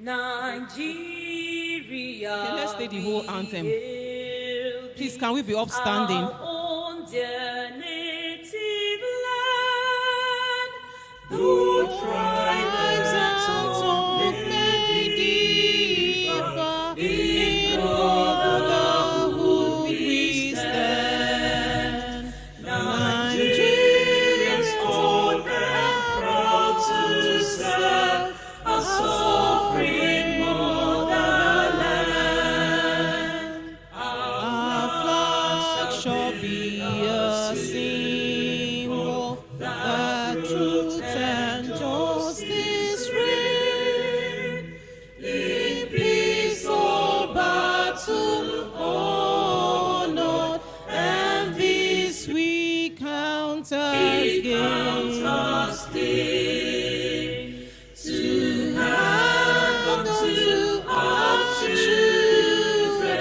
Nigeria. Okay, let's say the whole anthem. Please, can we be upstanding? Our own dear native land, who tribes and tongues may differ, in brotherhood we stand. Nigerians old and proud to serve our sovereign motherland. Our flag shall be a symbol that truth and justice reign. In peace or battle honored, and this we count as gain. To hand unto our children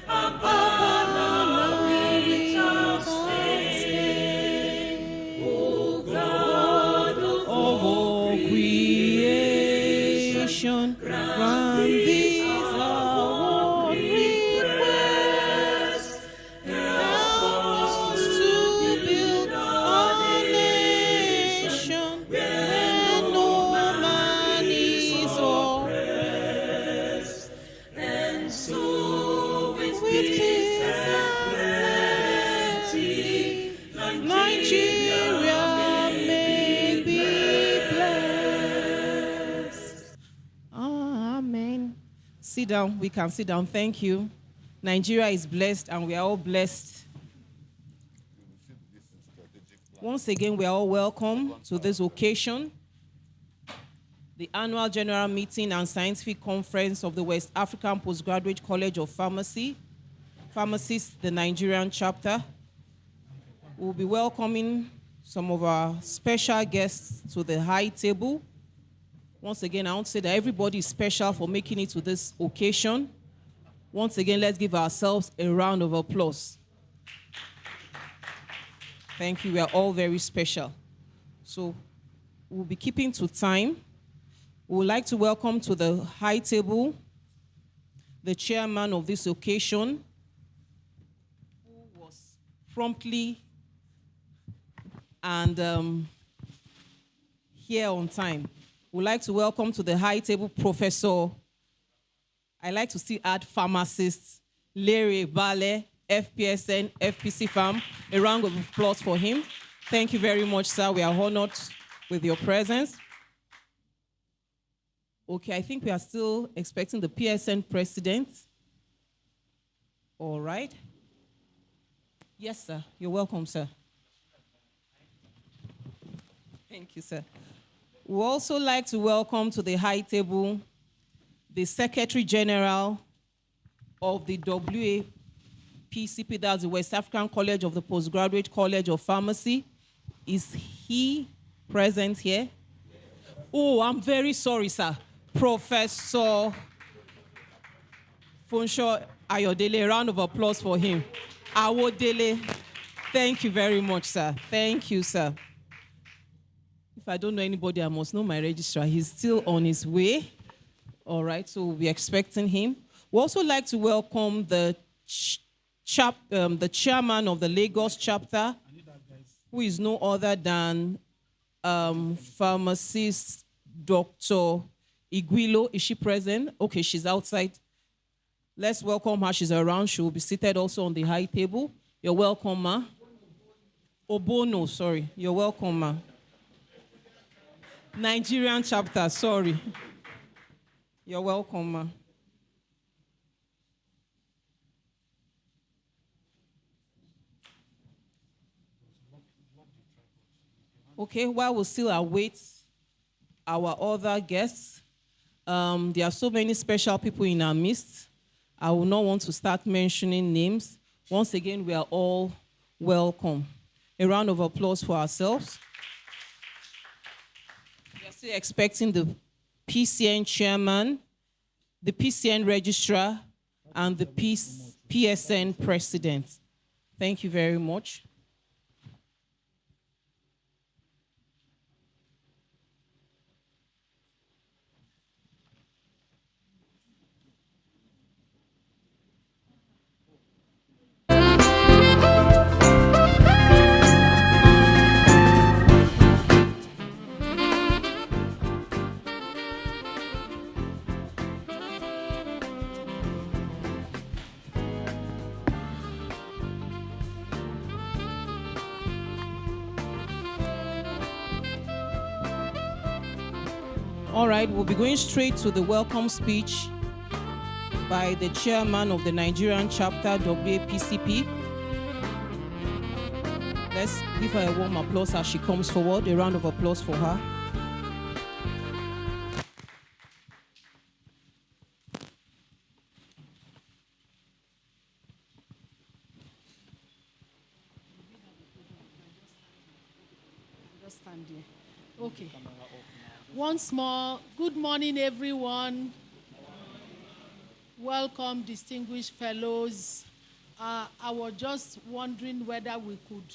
a banner without stain. O God of all creation, grant this our request. Help us to build a nation where no man is oppressed, and so with peace and plenty, Nigeria may be blessed. Amen. Sit down. We can sit down. Thank you. Nigeria is blessed, and we are all blessed. Once again, we are all welcome to this occasion, the annual general meeting and scientific conference of the West African Postgraduate College of Pharmacy, Pharmacists, the Nigerian chapter. We'll be welcoming some of our special guests to the high table. Once again, I want to say that everybody is special for making it to this occasion. Once again, let's give ourselves a round of applause. Thank you. We are all very special. So we'll be keeping to time. We would like to welcome to the high table the chairman of this occasion, who was promptly and here on time. We'd like to welcome to the high table Professor, I like to still add pharmacist, Larry Bale, FPSN, FPC Farm. A round of applause for him. Thank you very much, sir. We are honored with your presence. Okay, I think we are still expecting the PSN president. All right. Yes, sir. You're welcome, sir. Thank you, sir. We also like to welcome to the high table the Secretary General of the WAPCP, that's the West African College of the Postgraduate College of Pharmacy. Is he present here? Oh, I'm very sorry, sir. Professor Funsho Ayodele, a round of applause for him. Awodele, thank you very much, sir. Thank you, sir. If I don't know anybody, I must know my registrar. He's still on his way. All right, so we'll be expecting him. We also like to welcome the chairman of the Lagos chapter, who is no other than pharmacist Dr. Iguilo. Is she present? Okay, she's outside. Let's welcome her. She's around. She will be seated also on the high table. You're welcome, ma. Obono, sorry. You're welcome, ma. Nigerian chapter, sorry. You're welcome, ma. Okay, while we still await our other guests, there are so many special people in our midst. I will not want to start mentioning names. Once again, we are all welcome. A round of applause for ourselves. We are still expecting the PCN chairman, the PCN registrar, and the PSN president. Thank you very much. All right, we'll be going straight to the welcome speech by the chairman of the Nigerian chapter, WAPCP. Let's give her a warm applause as she comes forward. A round of applause for her. Just stand here. Okay. Once more, good morning, everyone. Welcome, distinguished fellows. I was just wondering whether we could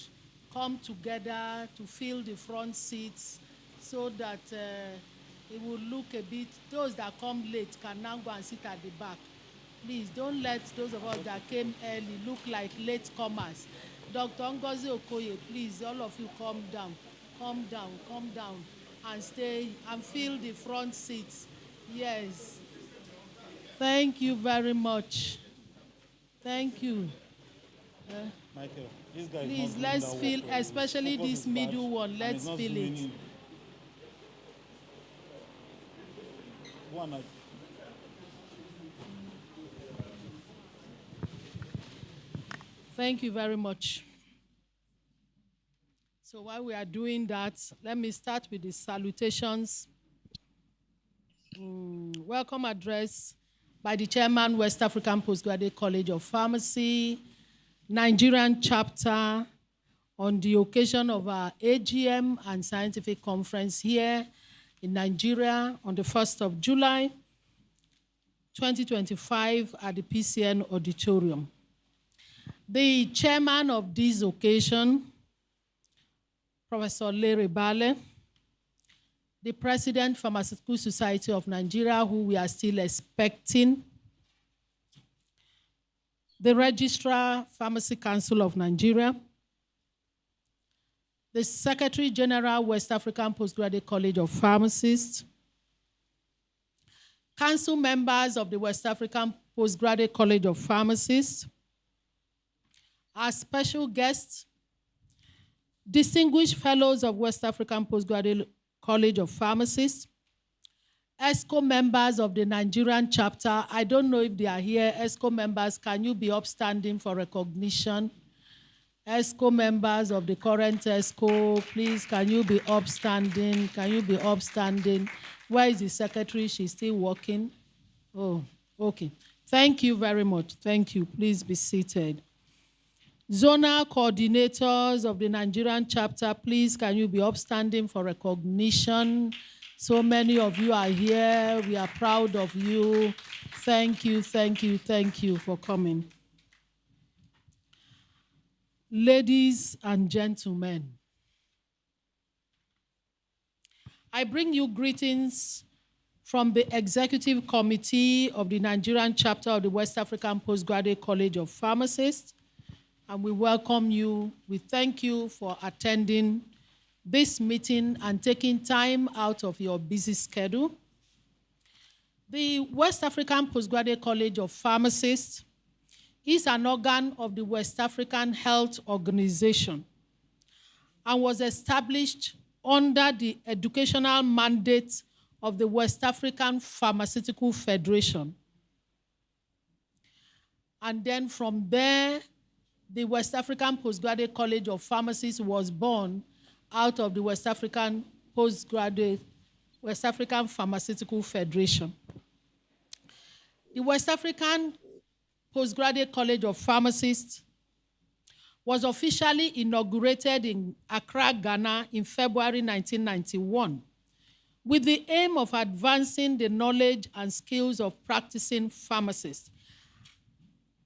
come together to fill the front seats so that it will look a bit, those that come late can now go and sit at the back. Please don't let those of us that came early look like late comers. Dr. Ngozi Okoye, please, all of you come down, and stay and fill the front seats. Yes. Thank you very much. Thank you. Michael, this guy Please, let's fill, especially this middle one, let's fill it. Thank you very much. So while we are doing that, let me start with the salutations. Welcome address by the chairman, West African Postgraduate College of Pharmacy, Nigerian chapter, on the occasion of our AGM and scientific conference here in Nigeria on the 1st of July, 2025 at the PCN auditorium. The chairman of this occasion, Professor Larry Bale, the President, Pharmaceutical Society of Nigeria, who we are still expecting, the Registrar, Pharmacy Council of Nigeria, the Secretary General, West African Postgraduate College of Pharmacists, council members of the West African Postgraduate College of Pharmacists, our special guests, distinguished fellows of West African Postgraduate College of Pharmacists, EXCO members of the Nigerian chapter. I don't know if they are here. EXCO members, can you be upstanding for recognition? EXCO members of the current EXCO, please, can you be upstanding? Can you be upstanding? Where is the secretary? She's still working. Oh, okay. Thank you very much. Thank you. Please be seated. Zonal coordinators of the Nigerian chapter, please, can you be upstanding for recognition? So many of you are here. We are proud of you. Thank you, thank you, thank you for coming. Ladies and gentlemen, I bring you greetings from the Executive Committee of the Nigerian chapter of the West African Postgraduate College of Pharmacists, and we welcome you. We thank you for attending this meeting and taking time out of your busy schedule. The West African Postgraduate College of Pharmacists is an organ of the West African Health Organization and was established under the educational mandate of the West African Pharmaceutical Federation. And then from there, the West African Postgraduate College of Pharmacists was born out of the West African Pharmaceutical Federation. The West African Postgraduate College of Pharmacists was officially inaugurated in Accra, Ghana in February 1991 with the aim of advancing the knowledge and skills of practicing pharmacists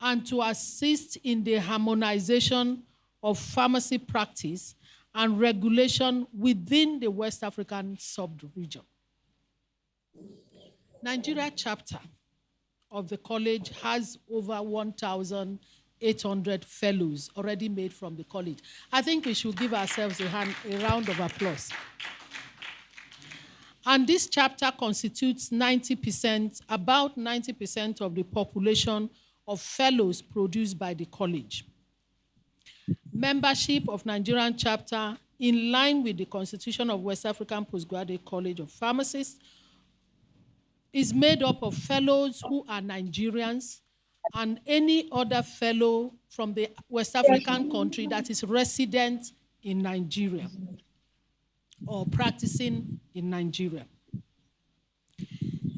and to assist in the harmonization of pharmacy practice and regulation within the West African sub-region. Nigeria chapter of the college has over 1,800 fellows already made from the college. I think we should give ourselves a round of applause. And this chapter constitutes 90%, about 90% of the population of fellows produced by the college. Membership of Nigerian chapter, in line with the Constitution of West African Postgraduate College of Pharmacists, is made up of fellows who are Nigerians and any other fellow from the West African country that is resident in Nigeria or practicing in Nigeria.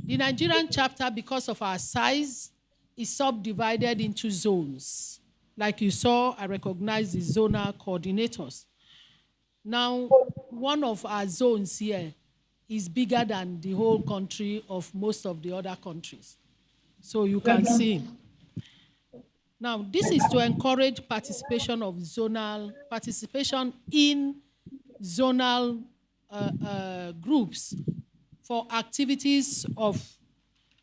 The Nigerian chapter, because of our size, is subdivided into zones. Like you saw, I recognize the zonal coordinators. Now, one of our zones here is bigger than the whole country of most of the other countries. So you can see. Now, this is to encourage participation in zonal groups for activities of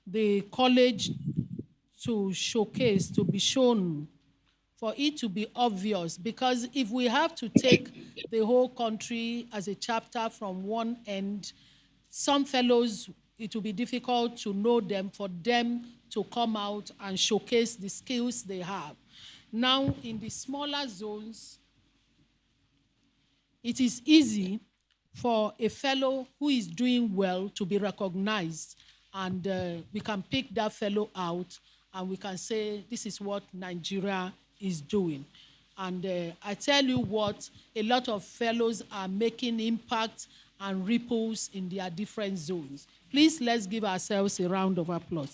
the college to showcase, to be shown, for it to be obvious. Because if we have to take the whole country as a chapter from one end, some fellows, it will be difficult to know them, for them to come out and showcase the skills they have. Now, in the smaller zones, it is easy for a fellow who is doing well to be recognized, and we can pick that fellow out and we can say, this is what Nigeria is doing. And I tell you what, a lot of fellows are making impact and ripples in their different zones. Please, let's give ourselves a round of applause.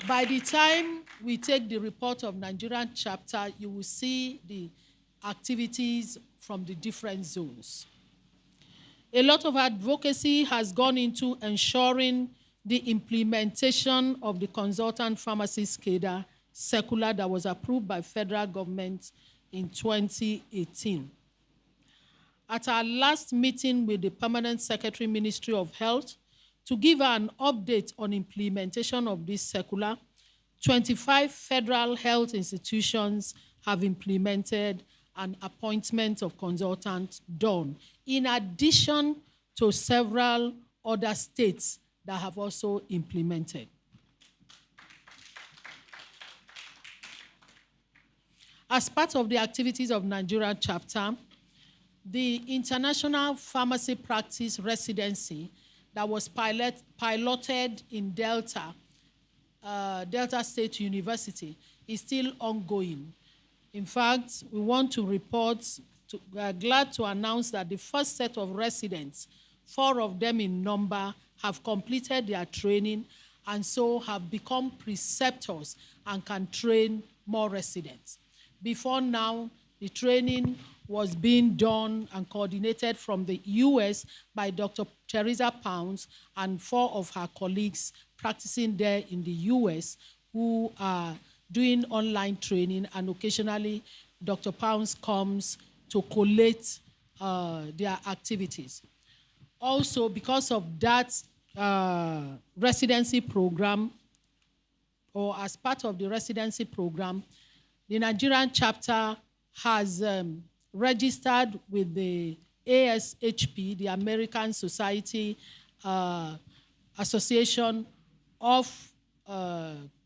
By the time we take the report of Nigerian chapter, you will see the activities from the different zones. A lot of advocacy has gone into ensuring the implementation of the consultant pharmacist cadre circular that was approved by federal government in 2018. At our last meeting with the Permanent Secretary, Ministry of Health, to give an update on implementation of this circular, 25 federal health institutions have implemented an appointment of consultants done, in addition to several other states that have also implemented. As part of the activities of Nigeria chapter, the International Pharmacy Practice Residency that was piloted in Delta State University is still ongoing. In fact, we want to report, we are glad to announce that the first set of residents, 4 of them in number, have completed their training and so have become preceptors and can train more residents. Before now, the training was being done and coordinated from the US by Dr. Teresa Pounds and 4 of her colleagues practicing there in the US who are doing online training, and occasionally Dr. Pounds comes to collate their activities. Also, because of that residency program, or as part of the residency program, the Nigerian chapter has registered with the ASHP, the American Society Association of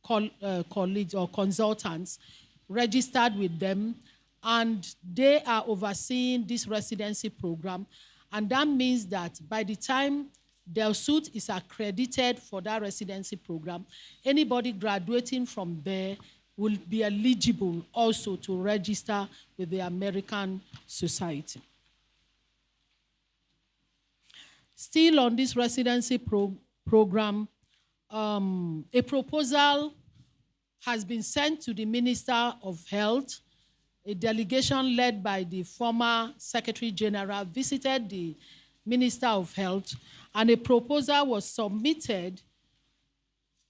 colleagues or consultants, registered with them, and they are overseeing this residency program. And that means that by the time their suit is accredited for that residency program, anybody graduating from there will be eligible also to register with the American Society. Still on this residency program, a proposal has been sent to the Minister of Health. A delegation led by the former Secretary General visited the Minister of Health, and a proposal was submitted.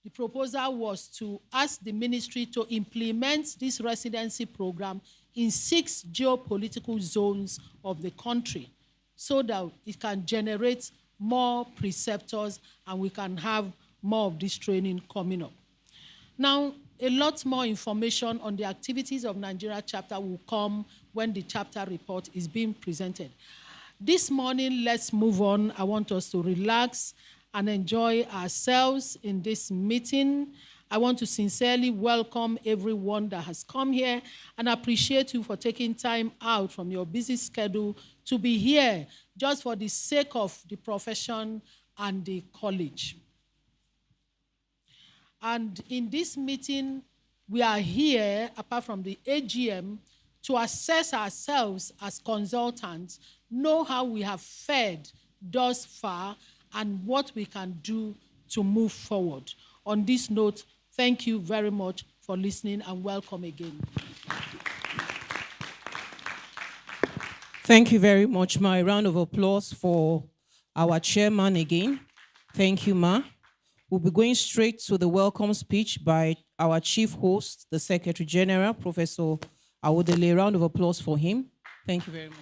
The proposal was to ask the ministry to implement this residency program in 6 geopolitical zones of the country so that it can generate more preceptors and we can have more of this training coming up. Now, a lot more information on the activities of Nigeria chapter will come when the chapter report is being presented. This morning, let's move on. I want us to relax and enjoy ourselves in this meeting. I want to sincerely welcome everyone that has come here and appreciate you for taking time out from your busy schedule to be here just for the sake of the profession and the college. And in this meeting, we are here, apart from the AGM, to assess ourselves as consultants, know how we have fared thus far, and what we can do to move forward. On this note, thank you very much for listening, and welcome again. Thank you very much, Ma. A round of applause for our chairman again. Thank you, Ma. We'll be going straight to the welcome speech by our chief host, the Secretary General, Professor Awodele. A round of applause for him. Thank you very much.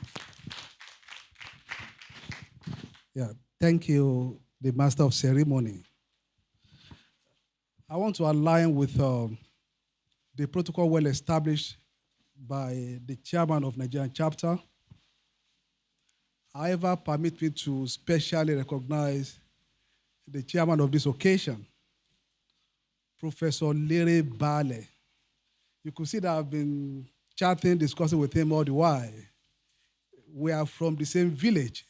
Yeah, thank you, the Master of Ceremony. I want to align with the protocol well established by the chairman of Nigerian chapter. However, permit me to specially recognize the chairman of this occasion, Professor Lere Bale. You could see that I've been chatting, discussing with him all the while. We are from the same village.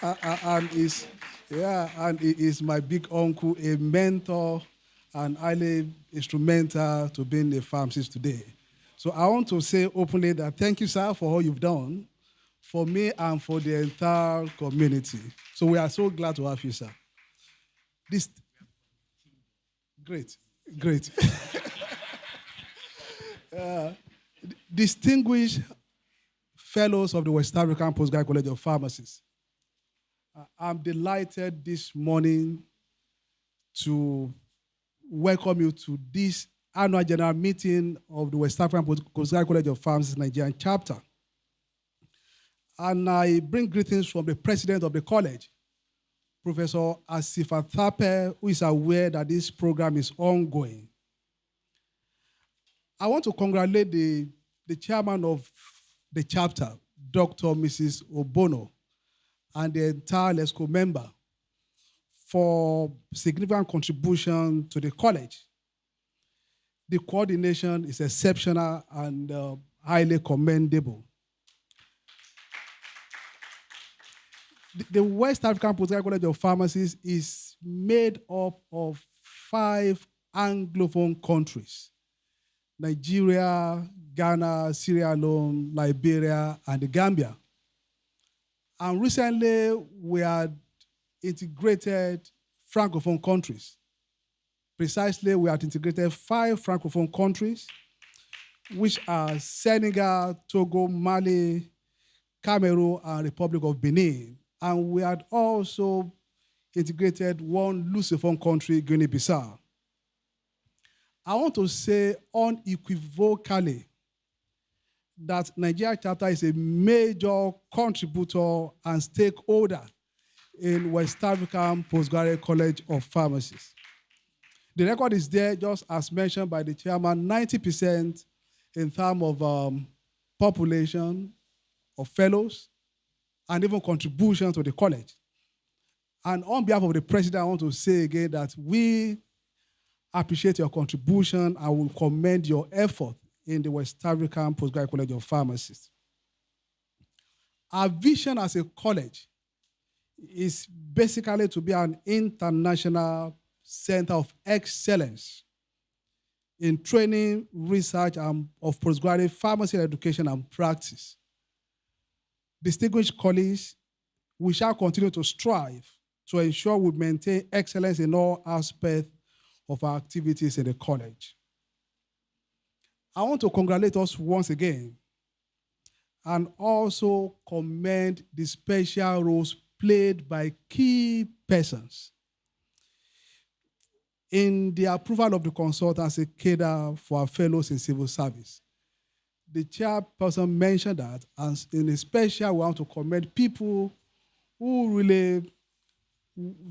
and he is my big uncle, a mentor, and highly instrumental to being a pharmacist today. So I want to say openly that thank you, sir, for all you've done for me and for the entire community. So we are so glad to have you, sir. Great. Distinguished fellows of the West African Postgraduate College of Pharmacists, I'm delighted this morning to welcome you to this annual general meeting of the West African Postgraduate College of Pharmacists Nigerian chapter. And I bring greetings from the president of the college, Professor Asifa Thape, who is aware that this program is ongoing. I want to congratulate the chairman of the chapter, Dr. Mrs. Obono, and the entire EXCO member for significant contribution to the college. The coordination is exceptional and highly commendable. The West African Postgraduate College of Pharmacists is made up of 5 Anglophone countries: Nigeria, Ghana, Sierra Leone, Liberia, and the Gambia. And recently, we had integrated Francophone countries. Precisely, we had integrated 5 Francophone countries, which are Senegal, Togo, Mali, Cameroon, and Republic of Benin. And we had also integrated 1 Lusophone country, Guinea-Bissau. I want to say unequivocally that Nigeria chapter is a major contributor and stakeholder in West African Postgraduate College of Pharmacists. The record is there, just as mentioned by the chairman, 90% in terms of population of fellows and even contribution to the college. And on behalf of the president, I want to say again that we appreciate your contribution and will commend your effort in the West African Postgraduate College of Pharmacists. Our vision as a college is basically to be an international center of excellence in training, research, and of postgraduate pharmacy education and practice. Distinguished colleagues, we shall continue to strive to ensure we maintain excellence in all aspects of our activities in the college. I want to congratulate us once again and also commend the special roles played by key persons in the approval of the consultancy cadre for our fellows in civil service. The chairperson mentioned that, and in a special, we want to commend people who really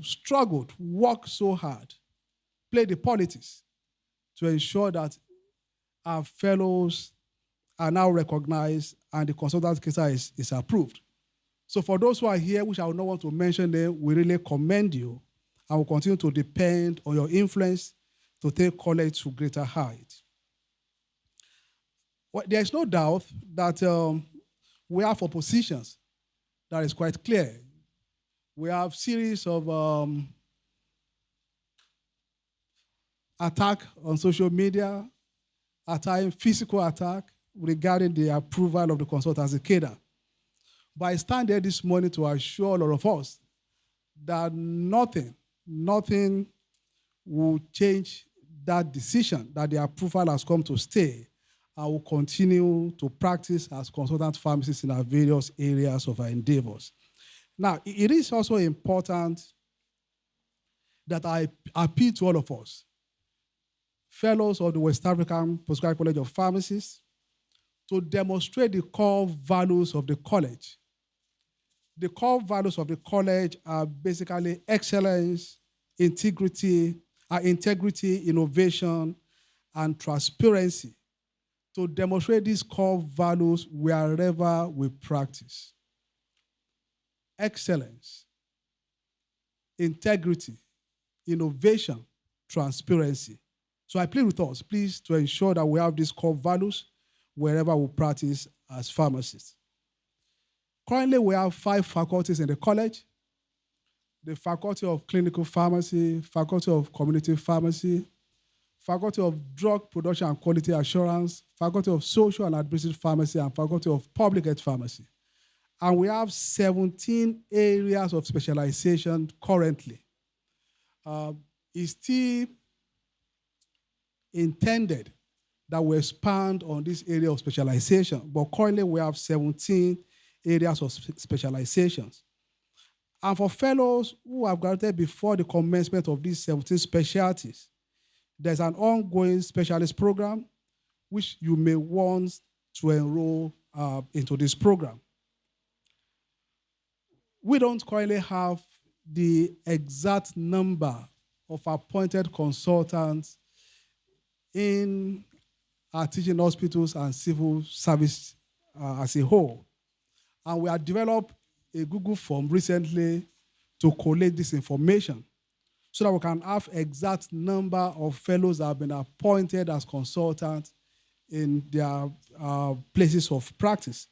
struggled, worked so hard, played the politics to ensure that our fellows are now recognized and the consultant case is approved. So for those who are here, which I would not want to mention them, we really commend you and will continue to depend on your influence to take college to greater heights. Well, there is no doubt that we have oppositions. That is quite clear. We have series of attack on social media, physical attack regarding the approval of the consultancy cadre. But I stand there this morning to assure all of us that nothing will change that decision, that the approval has come to stay. I will continue to practice as consultant pharmacists in our various areas of our endeavors. Now, it is also important that I appeal to all of us, fellows of the West African Postgraduate College of Pharmacists, to demonstrate the core values of the college. The core values of the college are basically excellence, integrity, innovation, and transparency. To demonstrate these core values wherever we practice. Excellence, integrity, innovation, transparency. So I plead with us, please, to ensure that we have these core values wherever we practice as pharmacists. Currently, we have 5 faculties in the college: the Faculty of Clinical Pharmacy, Faculty of Community Pharmacy, Faculty of Drug Production and Quality Assurance, Faculty of Social and Administrative Pharmacy, and Faculty of Public Health Pharmacy. And we have 17 areas of specialization currently. It's still intended that we expand on this area of specialization, but currently we have 17 areas of specializations. And for fellows who have graduated before the commencement of these 17 specialties, there's an ongoing specialist program which you may want to enroll into this program. We don't currently have the exact number of appointed consultants in our teaching hospitals and civil service as a whole. And we have developed a Google form recently to collate this information so that we can have exact number of fellows that have been appointed as consultants in their places of practice.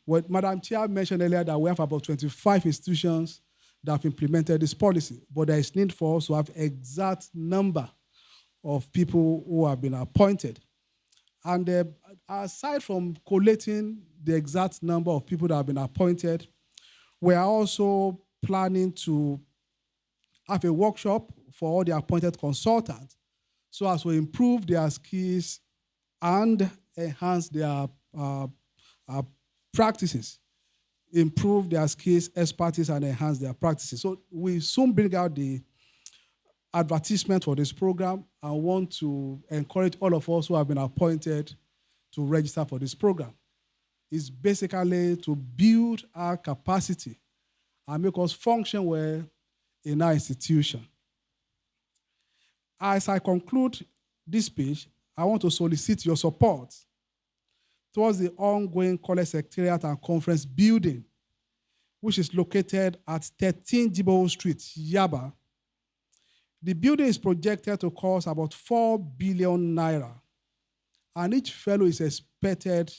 What Madam Chair mentioned earlier, that we have about 25 institutions that have implemented this policy, but there is need for us to have exact number of people who have been appointed. And aside from collating the exact number of people that have been appointed, we are also planning to have a workshop for all the appointed consultants so as to improve their skills and enhance their practices, improve their skills, expertise, and enhance their practices. So we soon bring out the advertisement for this program and want to encourage all of us who have been appointed to register for this program. It's basically to build our capacity and make us function well in our institution. As I conclude this speech, I want to solicit your support towards the ongoing college secretariat and conference building, which is located at 13 Jibo Street, Yaba. The building is projected to cost about 4 billion naira, and each fellow is expected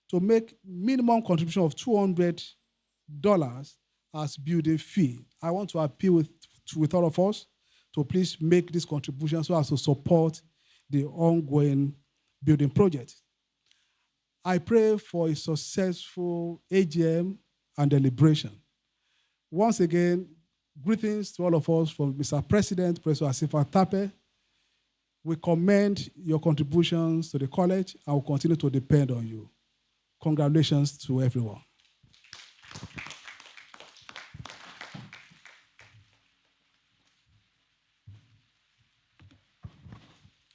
to make minimum contribution of $200 as building fee. I want to appeal with all of us to please make this contribution so as to support the ongoing building project. I pray for a successful AGM and deliberation. Once again, greetings to all of us from Mr. President, Professor Asifa Tape. We commend your contributions to the college and will continue to depend on you. Congratulations to everyone.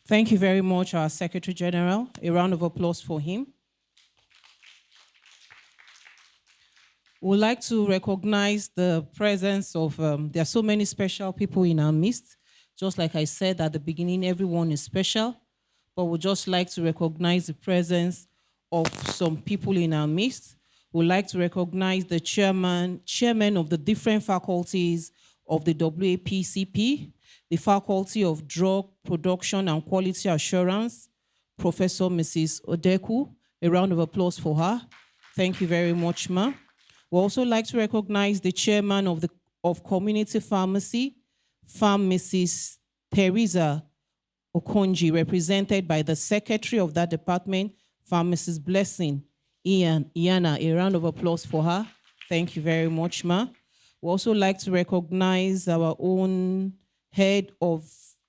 Thank you very much, our Secretary General. A round of applause for him. We'd like to recognize the presence of, there are so many special people in our midst. Just like I said at the beginning, everyone is special, but we'd just like to recognize the presence of some people in our midst. We'd like to recognize the chairman of the different faculties of the WAPCP, the Faculty of Drug Production and Quality Assurance, Professor Mrs. Odeku. A round of applause for her. Thank you very much, ma'am. We'd also like to recognize the chairman of of Community Pharmacy, Pharmacist Teresa Okonji, represented by the Secretary of that department, Pharmacist Blessing Iana. A round of applause for her. Thank you very much, ma. We also like to recognize our own Head of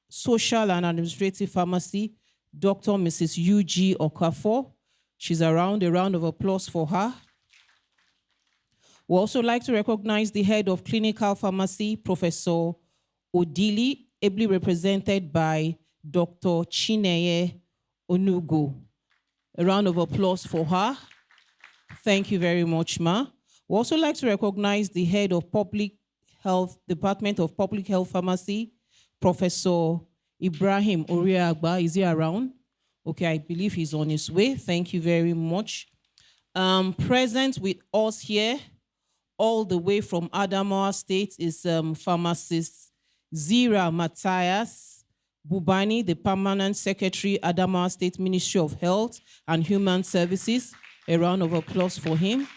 Social and Administrative Pharmacy, Dr. Mrs. U.G. Okafor. She's around. A round of applause for her. We also like to recognize the Head of Clinical Pharmacy, Professor Odili, ably represented by Dr. Chineye Onugo. A round of applause for her. Thank you very much, ma. We also like to recognize the Head of Public Health, Department of Public Health Pharmacy, Professor Ibrahim Oriagba. Is he around? Okay, I believe he's on his way. Thank you very much. Present with us here, all the way from Adamawa State, is Pharmacist Zira Matthias Bubani, the Permanent Secretary, Adamawa State Ministry of Health and Human Services. A round of applause for him.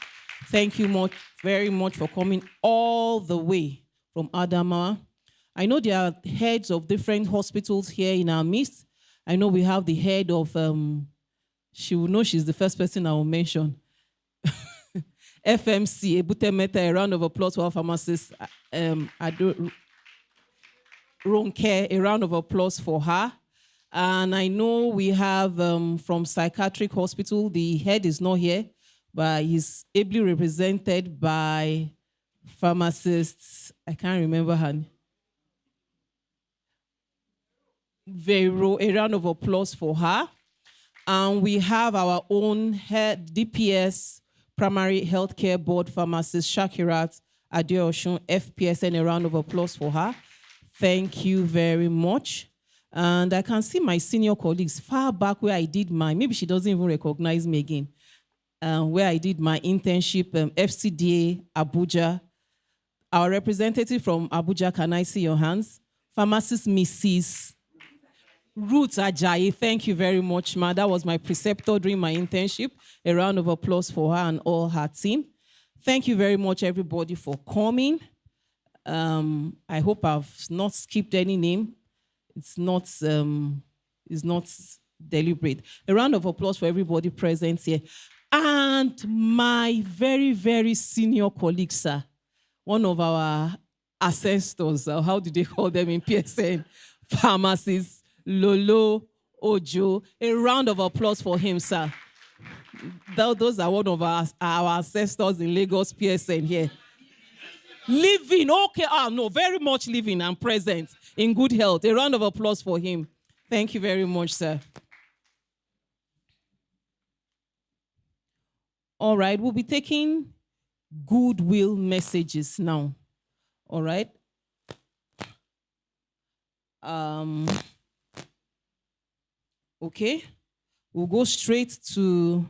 Thank you very much for coming all the way from Adamawa. I know there are heads of different hospitals here in our midst. I know we have the head of, she will know she's the first person I will mention. FMC, Ebute Meta, a round of applause for our pharmacist. Ronke, a round of applause for her. And I know we have from Psychiatric Hospital, the head is not here, but he's ably represented by pharmacists. I can't remember her name. Vero, a round of applause for her. And we have our own head DPS Primary Healthcare Board pharmacist Shakirat Adeoshun, FPSN, a round of applause for her. Thank you very much. And I can see my senior colleagues far back where I did maybe she doesn't even recognize me again, where I did my internship, FCDA, Abuja. Our representative from Abuja, can I see your hands? Pharmacist Mrs. Ruth Ajayi, thank you very much, ma. That was my preceptor during my internship. A round of applause for her and all her team. Thank you very much, everybody, for coming. I hope I've not skipped any name. It's not deliberate. A round of applause for everybody present here. And my very, very senior colleague, sir, one of our ancestors, how do they call them in PSN? Pharmacists, Lolo Ojo. A round of applause for him, sir. Those are one of our ancestors in Lagos PSN here. Living, okay, no, very much living and present in good health. A round of applause for him. Thank you very much, sir. All right, we'll be taking goodwill messages now. All right. Okay, we'll go straight to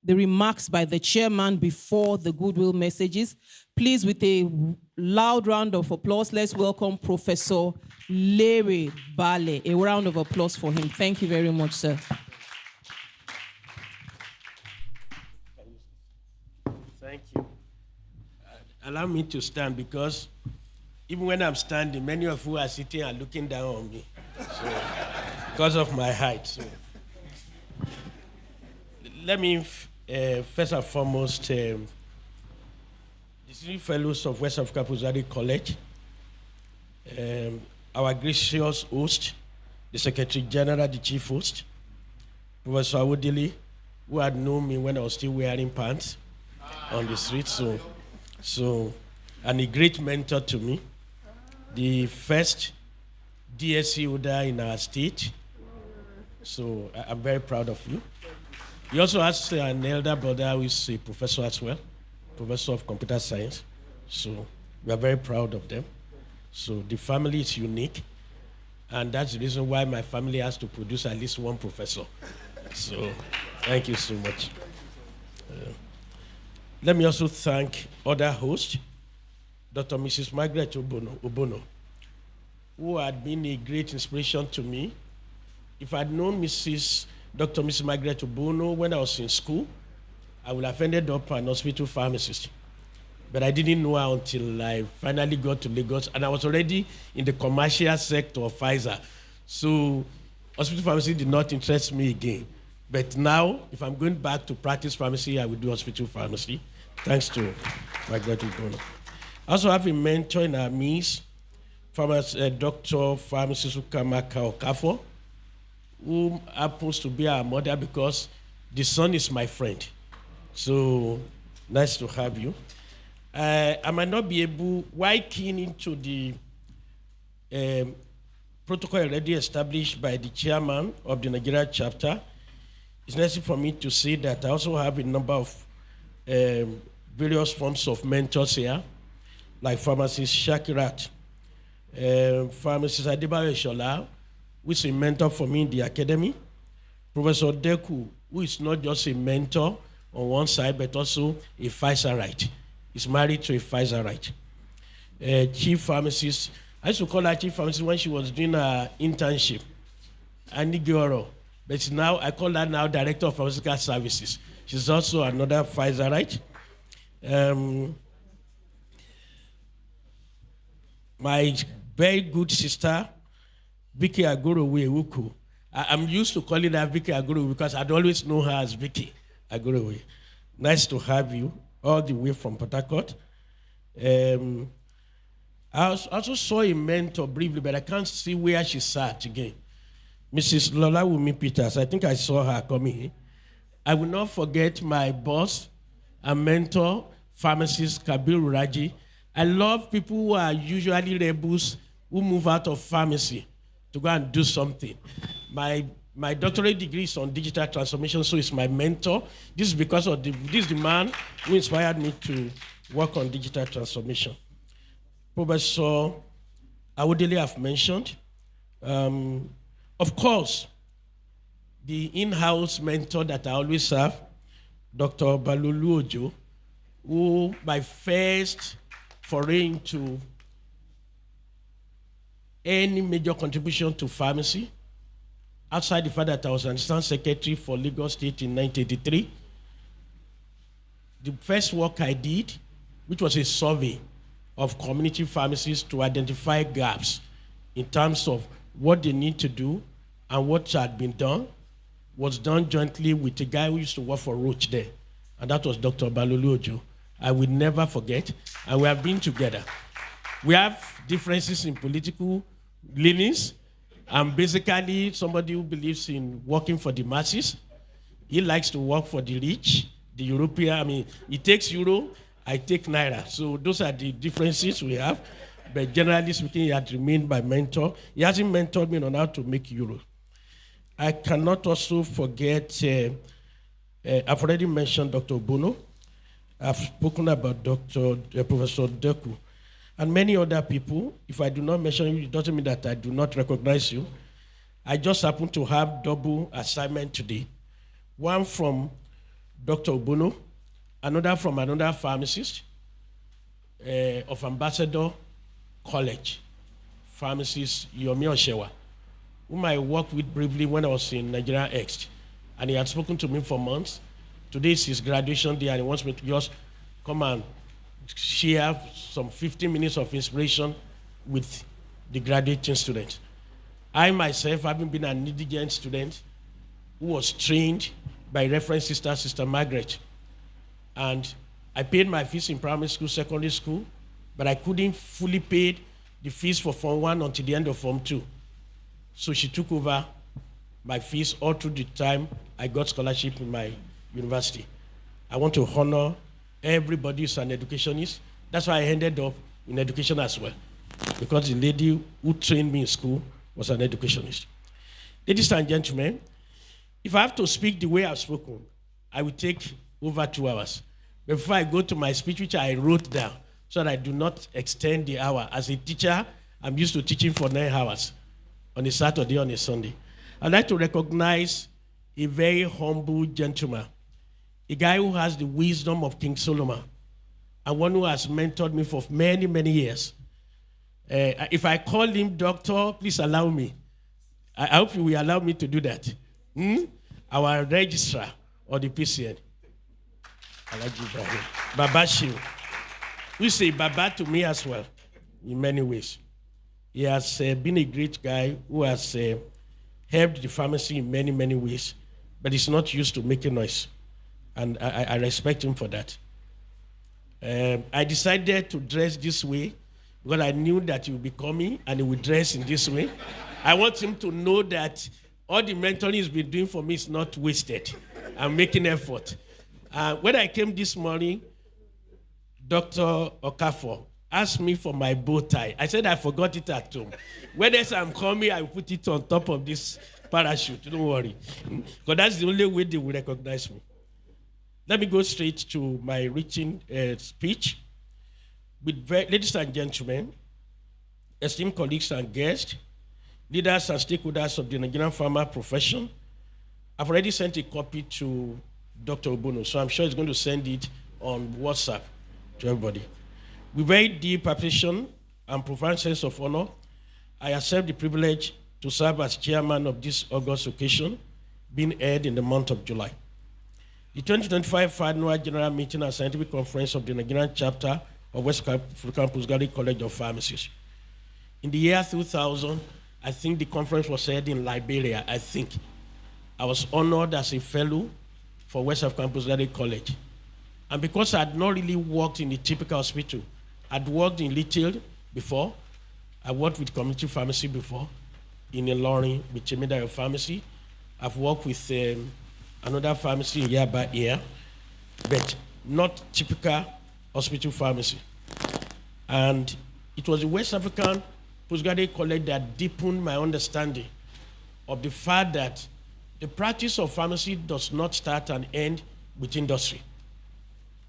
the remarks by the chairman before the goodwill messages. Please, with a loud round of applause, let's welcome Professor Larry Bale. A round of applause for him. Thank you very much, sir. Thank you. Allow me to stand because even when I'm standing, many of you are sitting and looking down on me. So, because of my height. So. Let me first and foremost, the Distinguished Fellows of West Africa Postgraduate College, our gracious host, the Secretary General, the Chief Host, Professor Awodili, who had known me when I was still wearing pants on the street, and a great mentor to me, the first DSC holder in our state. So I'm very proud of you. He also has an elder brother who is a professor as well, professor of computer science. So we are very proud of them. So the family is unique, and that's the reason why my family has to produce at least one professor. So thank you so much. Let me also thank other hosts, Dr. Mrs. Margaret Obono, who had been a great inspiration to me. If I'd known Dr. Mrs. Margaret Obono when I was in school, I would have ended up an hospital pharmacist. but I didn't know her until I finally got to Lagos, and I was already in the commercial sector of Pfizer. So hospital pharmacy did not interest me again. But now, if I'm going back to practice pharmacy, I will do hospital pharmacy, thanks to my graduate donor. I also have a mentor in our midst, Dr. Pharmacist Ukamaka Okafo, who happens to be our mother because the son is my friend. So nice to have you. I might not be able, while keying into the protocol already established by the chairman of the Nigeria chapter, it's necessary for me to say that I also have a number of various forms of mentors here, like Pharmacist Shakirat, Pharmacist Adebayo Shola, who is a mentor for me in the academy, Professor Deku, who is not just a mentor on one side, but also a Pfizerite. He's married to a Pfizerite. Chief Pharmacist, I used to call her Chief Pharmacist when she was doing her internship, Annie Gioro. But now I call her now Director of Pharmaceutical Services. She's also another Pfizerite. My very good sister, Vicky Agorowe Wuku. I'm used to calling her Vicky Agorowe because I'd always know her as Vicky Agorowe. Nice to have you all the way from Port Harcourt. I also saw a mentor briefly, but I can't see where she sat again. Mrs. Lola Wumi Peters, I think I saw her coming. I will not forget my boss and mentor, Pharmacist Kabir Raji. I love people who are usually rebels who move out of pharmacy to go and do something. My doctorate degree is on digital transformation, so it's my mentor. This is because of this is the man who inspired me to work on digital transformation. Professor Awodele I've mentioned. Of course, the in-house mentor that I always have, Dr. Balulu Ojo, who my first foray into any major contribution to pharmacy, outside the fact that I was an assistant secretary for Lagos State in 1983, the first work I did, which was a survey of community pharmacies to identify gaps in terms of what they need to do and what had been done, was done jointly with a guy who used to work for Roche there, and that was Dr. Balulu Ojo. I will never forget, and we have been together. We have differences in political leanings. I'm basically somebody who believes in working for the masses. He likes to work for the rich, the European, he takes euro, I take naira. So those are the differences we have. But generally speaking, he had remained my mentor. He hasn't mentored me on how to make euro. I cannot also forget, I've already mentioned Dr. Bono. I've spoken about Professor Deku, and many other people. If I do not mention you, it doesn't mean that I do not recognize you. I just happen to have double assignment today. One from Dr. Bono, another from another pharmacist of Ambassador College, Pharmacist Yomi Oshewa, whom I worked with briefly when I was in Nigeria EXCO, and he had spoken to me for months. Today is his graduation day, and he wants me to just come and share some 15 minutes of inspiration with the graduating students. I myself, having been an indigent student who was trained by Reverend Sister Margaret, and I paid my fees in primary school, secondary school, but I couldn't fully pay the fees for Form 1 until the end of Form 2. So she took over my fees all through the time I got scholarship in my university. I want to honor everybody who's an educationist. That's why I ended up in education as well, because the lady who trained me in school was an educationist. Ladies and gentlemen, if I have to speak the way I've spoken, I will take over 2 hours. Before I go to my speech, which I wrote down, so that I do not extend the hour. As a teacher, I'm used to teaching for 9 hours on a Saturday, on a Sunday. I'd like to recognize a very humble gentleman, a guy who has the wisdom of King Solomon, and one who has mentored me for many, many years. If I call him doctor, please allow me. I hope you will allow me to do that. Our registrar or the PCN, Babashir. who is a Baba to me as well, in many ways. He has been a great guy who has helped the pharmacy in many, many ways, but he's not used to making noise. And I respect him for that. I decided to dress this way because I knew that he would be coming and he would dress in this way. I want him to know that all the mentoring he's been doing for me is not wasted. I'm making effort. When I came this morning, Dr. Okafor asked me for my bow tie. I said I forgot it at home. When I'm coming, I will put it on top of this parachute. Don't worry. Because that's the only way they will recognize me. Let me go straight to my written speech. Ladies and gentlemen, esteemed colleagues and guests, leaders and stakeholders of the Nigerian pharma profession, I've already sent a copy to Dr. Obono, so I'm sure he's going to send it on WhatsApp to everybody. With very deep appreciation and profound sense of honor, I accept the privilege to serve as chairman of this August occasion, being held in the month of July. The 2025 Annual General Meeting and Scientific Conference of the Nigerian Chapter of West African Postgraduate College of Pharmacists. In the year 2000, I think the conference was held in Liberia, I think. I was honored as a fellow for West African Postgraduate College. And because I had not really worked in the typical hospital, I'd worked in retail before, I worked with community pharmacy before, in Ilorin with Chemidayo Pharmacy. I've worked with another pharmacy in Yaba here, but not typical hospital pharmacy. And it was the West African Postgraduate College that deepened my understanding of the fact that the practice of pharmacy does not start and end with industry,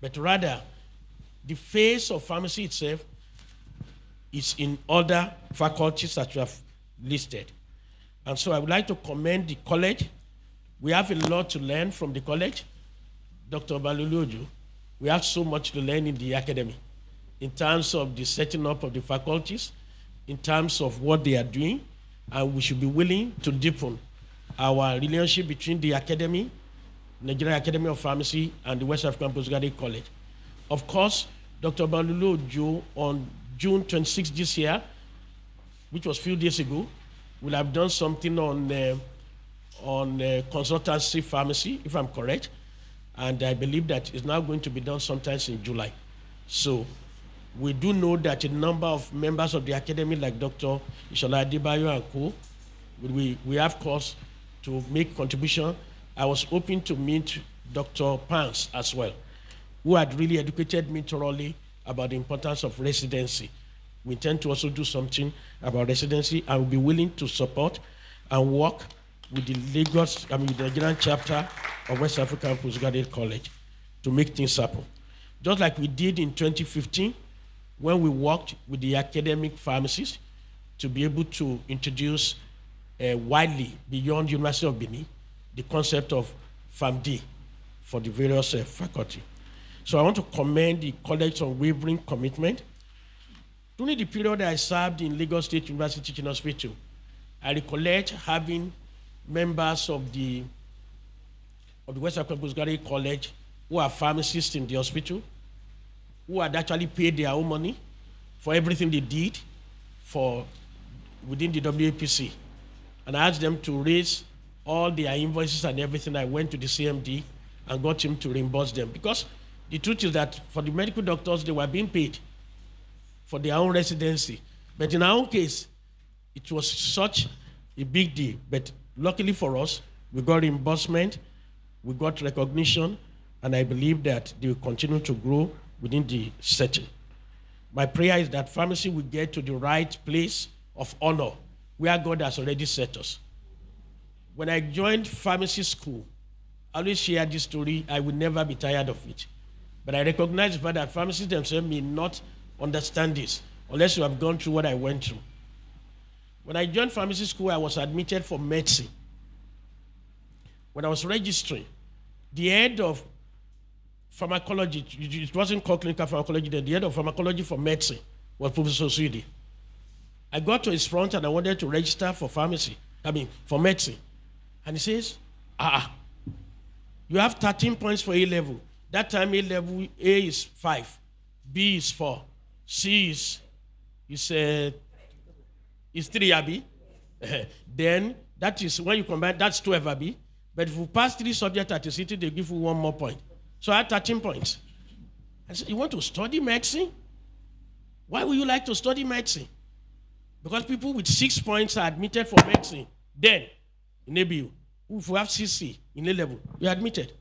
but rather the face of pharmacy itself is in other faculties that you have listed. And so I would like to commend the college. We have a lot to learn from the college. Dr. Baluluoju, we have so much to learn in the academy in terms of the setting up of the faculties, in terms of what they are doing, and we should be willing to deepen our relationship between the academy, Nigerian Academy of Pharmacy, and the West African Postgraduate College. Of course, Dr. Baluluoju, on June 26 this year, which was a few days ago, will have done something on consultancy pharmacy, if I'm correct, and I believe that it's now going to be done sometimes in July. So we do know that a number of members of the academy, like Dr. Ishola Adebayo and co, we have cause to make contribution. I was hoping to meet Dr. Pans as well, who had really educated me thoroughly about the importance of residency. We intend to also do something about residency, and will be willing to support and work with the the Nigerian chapter of West African Postgraduate College to make things happen. Just like we did in 2015, when we worked with the academic pharmacists to be able to introduce widely beyond University of Benin the concept of PharmD for the various faculty. So I want to commend the college's unwavering commitment. During the period I served in Lagos State University Teaching Hospital, I recollect having members of the West African Postgraduate College who are pharmacists in the hospital, who had actually paid their own money for everything they did within the WAPC. And I asked them to raise all their invoices and everything. I went to the CMD and got him to reimburse them. Because the truth is that for the medical doctors, they were being paid for their own residency. But in our own case, it was such a big deal. But luckily for us, we got reimbursement, we got recognition, and I believe that they will continue to grow within the setting. My prayer is that pharmacy will get to the right place of honor where God has already set us. When I joined pharmacy school, I always share this story. I will never be tired of it. But I recognize the fact that pharmacists themselves may not understand this unless you have gone through what I went through. When I joined pharmacy school, I was admitted for medicine. When I was registering, the head of pharmacology, it wasn't called clinical pharmacology then, the head of pharmacology for medicine was Professor Suidi. I got to his front and I wanted to register for for medicine. And he says, you have 13 points for A level. That time A level, A is 5, B is 4, C is 3 Abi. Then that is when you combine, that's 12 Abi. But if you pass 3 subjects at a city, they give you 1 more point. So I had 13 points. I said, you want to study medicine? Why would you like to study medicine? Because people with 6 points are admitted for medicine. Then, in ABU, if you have CC in A level, you're admitted.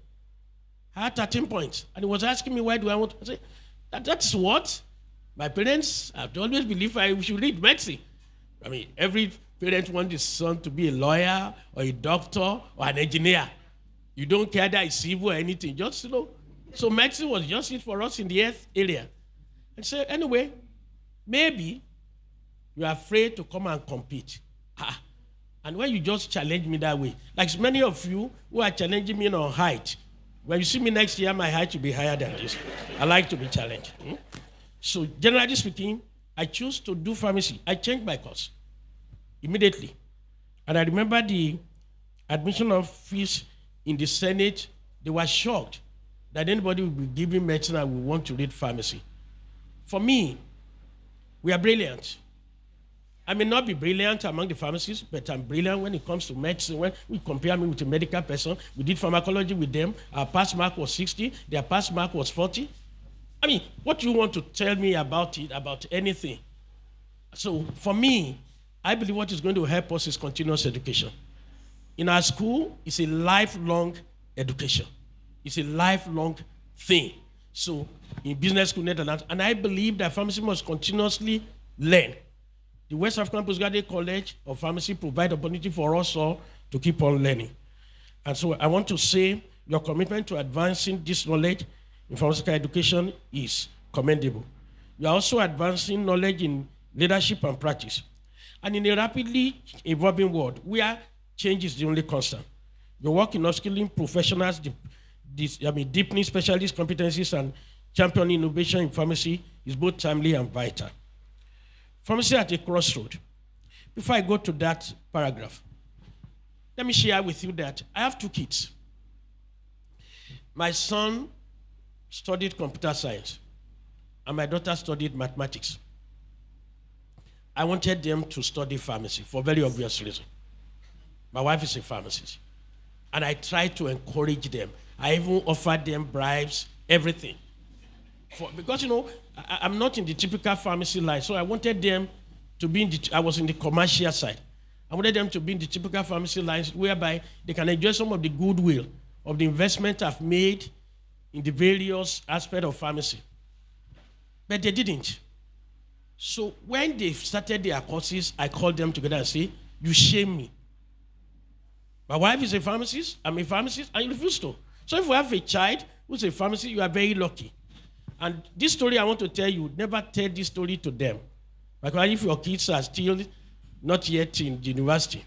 I had 13 points. And he was asking me, why do I want to? I said, that's what? My parents have always believed I should read medicine. I mean, every parent wants his son to be a lawyer or a doctor or an engineer. You don't care that it's civil or anything. Just, So medicine was just it for us in the health area. And so anyway, maybe you're afraid to come and compete. And when you just challenge me that way, like many of you who are challenging me on height, when you see me next year, my height will be higher than this. I like to be challenged. So generally speaking, I choose to do pharmacy. I changed my course immediately. And I remember the admission of fees in the Senate, they were shocked that anybody would be giving medicine and would want to read pharmacy. For me, we are brilliant. I may not be brilliant among the pharmacists, but I'm brilliant when it comes to medicine. When we compare me with a medical person, we did pharmacology with them. Our pass mark was 60, their pass mark was 40. I mean, what do you want to tell me about it, about anything? So for me, I believe what is going to help us is continuous education. In our school, it's a lifelong education. It's a lifelong thing. So in business school, Netherlands, and I believe that pharmacy must continuously learn. The West African Postgraduate College of Pharmacy provides opportunity for us all to keep on learning. And so I want to say your commitment to advancing this knowledge in pharmaceutical education is commendable. You are also advancing knowledge in leadership and practice. And in a rapidly evolving world, where change is the only constant, your work in upskilling professionals, deepening specialist competencies and championing innovation in pharmacy is both timely and vital. Pharmacy at a crossroad. Before I go to that paragraph, let me share with you that I have 2 kids. My son studied computer science, and my daughter studied mathematics. I wanted them to study pharmacy for very obvious reason. My wife is a pharmacist, and I tried to encourage them. I even offered them bribes, everything. Because, I'm not in the typical pharmacy line, so I wanted them to be I was in the commercial side. I wanted them to be in the typical pharmacy lines whereby they can enjoy some of the goodwill of the investment I've made in the various aspects of pharmacy. But they didn't. So when they started their courses, I called them together and said, you shame me. My wife is a pharmacist, I'm a pharmacist, and you refuse to. So if you have a child who's a pharmacist, you are very lucky. And this story I want to tell you, never tell this story to them. Because if your kids are still not yet in the university.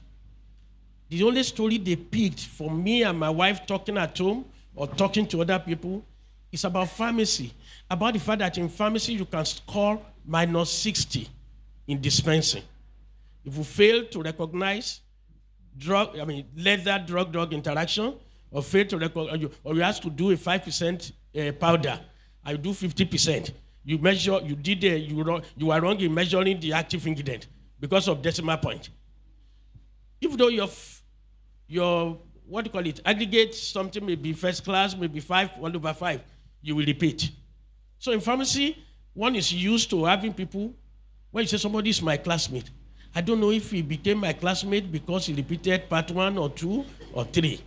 The only story they picked for me and my wife talking at home or talking to other people is about pharmacy. About the fact that in pharmacy you can score -60 in dispensing. If you fail to recognize drug interaction, or fail to recognize, or you have to do a 5% powder, I do 50%. You measure, you are wrong in measuring the active ingredient because of decimal point. Even though your what do you call it, aggregate something may be first class, maybe 1/5, you will repeat. So in pharmacy, one is used to having people, when you say somebody is my classmate, I don't know if he became my classmate because he repeated part 1 or 2 or 3.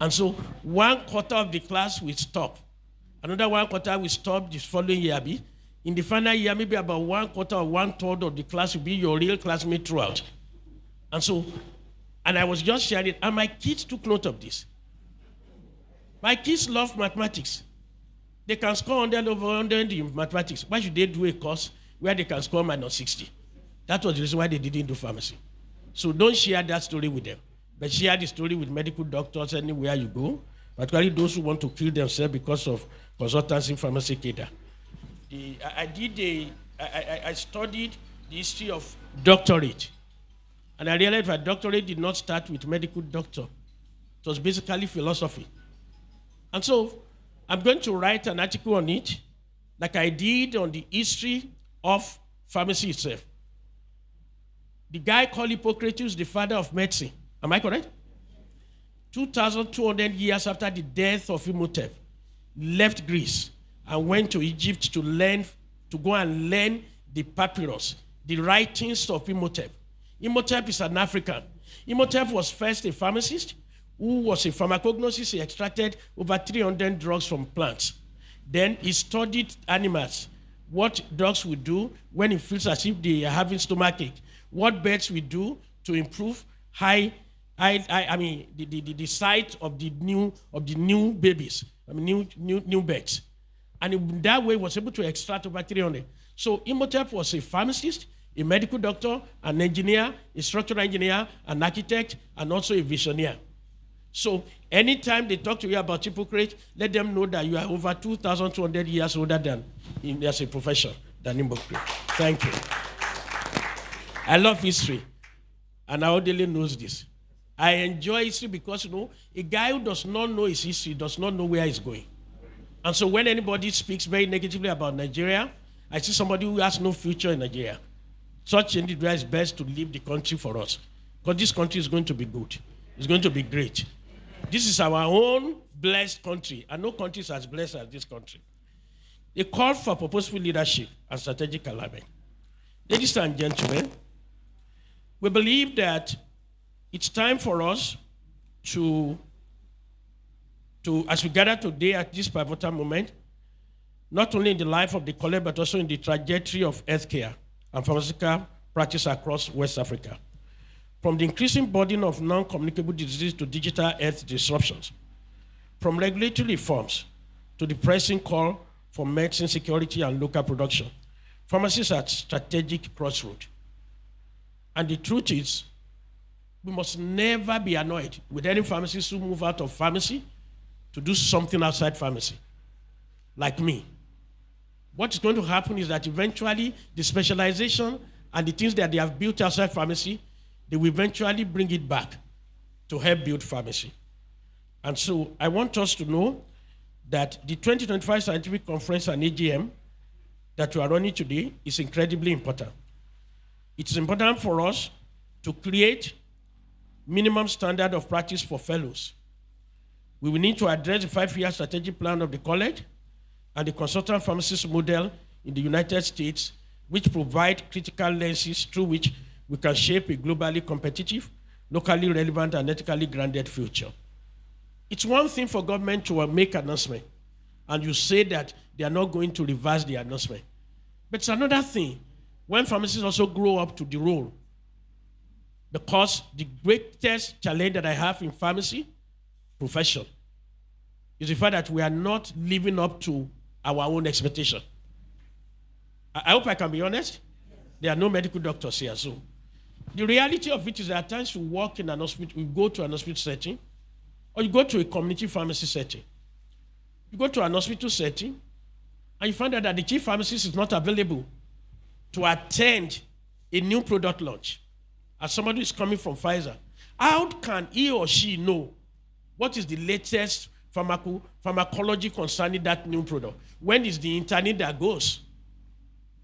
And so 1/4 of the class will stop. Another 1/4 will stop this following year. In the final year, maybe about 1/4 or 1/3 of the class will be your real classmate throughout. And I was just sharing, and my kids took note of this. My kids love mathematics. They can score 100 over 100 in mathematics. Why should they do a course where they can score -60? That was the reason why they didn't do pharmacy. So don't share that story with them. But share the story with medical doctors anywhere you go, particularly those who want to kill themselves because of consultancy pharmacy cadre. I studied the history of doctorate. And I realized that doctorate did not start with medical doctor. It was basically philosophy. And so I'm going to write an article on it like I did on the history of pharmacy itself. The guy called Hippocrates the father of medicine. Am I correct? 2,200 years after the death of Imhotep, left Greece and went to Egypt to go and learn the papyrus, the writings of Imhotep. Imhotep is an African. Imhotep was first a pharmacist who was a pharmacognosist. He extracted over 300 drugs from plants. Then he studied animals, what dogs would do when it feels as if they are having stomachache, what birds will do to improve the sight of the new babies, new birds. And in that way was able to extract over 300. So Imhotep was a pharmacist, a medical doctor, an engineer, a structural engineer, an architect, and also a visionary. So anytime they talk to you about Hippocrates, let them know that you are over 2,200 years older than as a profession than Hippocrates. Thank you. I love history, and our daily knows this. I enjoy history because, a guy who does not know his history does not know where he's going. And so when anybody speaks very negatively about Nigeria, I see somebody who has no future in Nigeria. Such individual is best to leave the country for us, because this country is going to be good. It's going to be great. This is our own blessed country, and no country is as blessed as this country. A call for purposeful leadership and strategic alignment. Ladies and gentlemen, we believe that it's time for us to as we gather today at this pivotal moment, not only in the life of the college, but also in the trajectory of healthcare and pharmaceutical practice across West Africa. From the increasing burden of non-communicable diseases to digital health disruptions, from regulatory reforms to the pressing call for medicine security and local production, pharmacists are at strategic crossroads. And the truth is, we must never be annoyed with any pharmacists who move out of pharmacy to do something outside pharmacy, like me. What is going to happen is that eventually the specialization and the things that they have built outside pharmacy, they will eventually bring it back to help build pharmacy. And so I want us to know that the 2025 Scientific Conference and AGM that we are running today is incredibly important. It's important for us to create minimum standard of practice for fellows. We will need to address the 5-year strategic plan of the college and the consultant pharmacist model in the United States, which provide critical lenses through which we can shape a globally competitive, locally relevant, and ethically grounded future. It's one thing for government to make an announcement, and you say that they are not going to reverse the announcement. But it's another thing when pharmacists also grow up to the role. Because the greatest challenge that I have in pharmacy profession is the fact that we are not living up to our own expectation. I hope I can be honest. There are no medical doctors here, so the reality of it is that at times you walk in an hospital, you go to an hospital setting, or you go to a community pharmacy setting. You go to an hospital setting, and you find out that the chief pharmacist is not available to attend a new product launch. As somebody who is coming from Pfizer, how can he or she know what is the latest pharmacology concerning that new product? When is the internet that goes?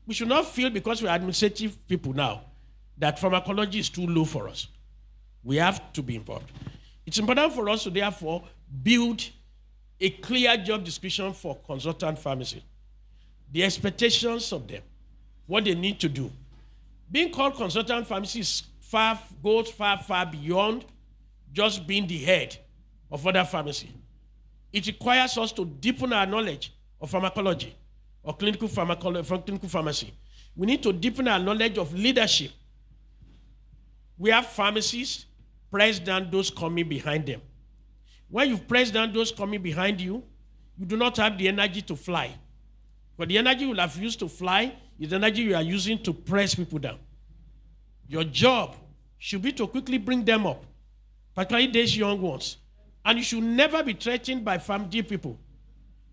We should not feel because we are administrative people now that pharmacology is too low for us. We have to be involved. It's important for us to therefore build a clear job description for consultant pharmacy, the expectations of them, what they need to do. Being called consultant pharmacy goes far beyond just being the head of other pharmacy. It requires us to deepen our knowledge of pharmacology or clinical pharmacy. We need to deepen our knowledge of leadership. We have pharmacists, press down those coming behind them. When you press down those coming behind you, you do not have the energy to fly. But the energy you will have used to fly is the energy you are using to press people down. Your job should be to quickly bring them up, particularly these young ones. And you should never be threatened by PharmD people,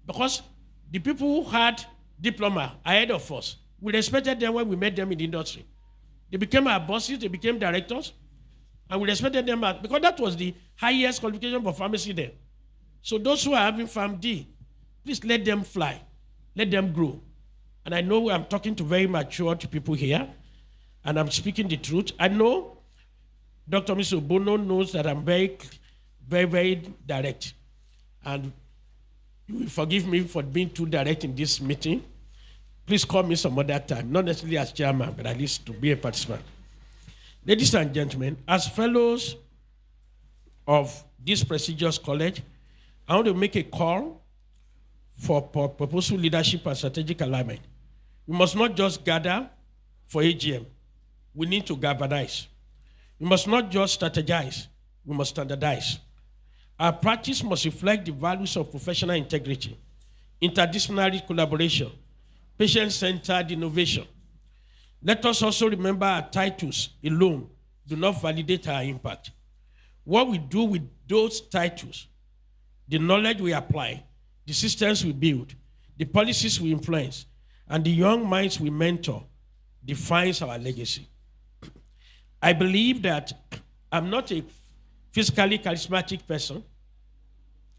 because the people who had diploma ahead of us, we respected them when we met them in the industry. They became our bosses, they became directors, and we respected them because that was the highest qualification for pharmacy then. So those who are having PharmD, please let them fly, let them grow, And I know I'm talking to very mature people here, and I'm speaking the truth. I know Dr. Mr. Bono knows that I'm very, very, very direct. And you will forgive me for being too direct in this meeting. Please call me some other time, not necessarily as chairman, but at least to be a participant. Ladies and gentlemen, as fellows of this prestigious college, I want to make a call for purposeful leadership and strategic alignment. We must not just gather for AGM. We need to galvanize. We must not just strategize. We must standardize. Our practice must reflect the values of professional integrity, interdisciplinary collaboration, patient-centered innovation. Let us also remember our titles alone do not validate our impact. What we do with those titles, the knowledge we apply, the systems we build, the policies we influence, and the young minds we mentor defines our legacy. I believe that I'm not a physically charismatic person.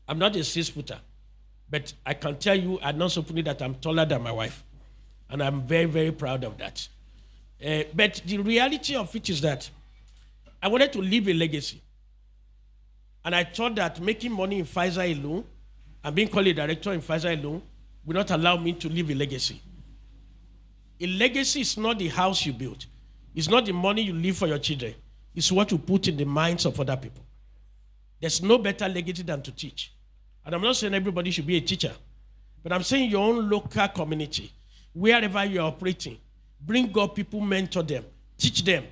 I'm not a 6-footer. But I can tell you, I'm not openly that I'm taller than my wife. And I'm very, very proud of that. But the reality of it is that I wanted to leave a legacy. And I thought that making money in Pfizer alone and being called a director in Pfizer alone will not allow me to leave a legacy. A legacy is not the house you build. It's not the money you leave for your children. It's what you put in the minds of other people. There's no better legacy than to teach. And I'm not saying everybody should be a teacher, but I'm saying your own local community, wherever you're operating, bring up people, mentor them, teach them,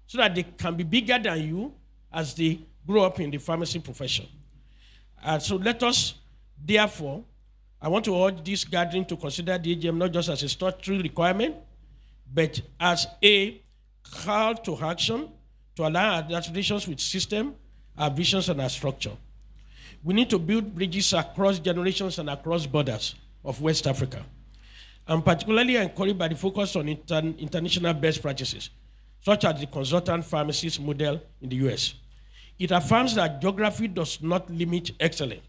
so that they can be bigger than you as they grow up in the pharmacy profession. So let us, therefore, I want to urge this gathering to consider the AGM not just as a statutory requirement, but as a call to action to align our aspirations with system, our visions, and our structure. We need to build bridges across generations and across borders of West Africa. I'm particularly encouraged by the focus on international best practices, such as the consultant pharmacist model in the US. It affirms that geography does not limit excellence.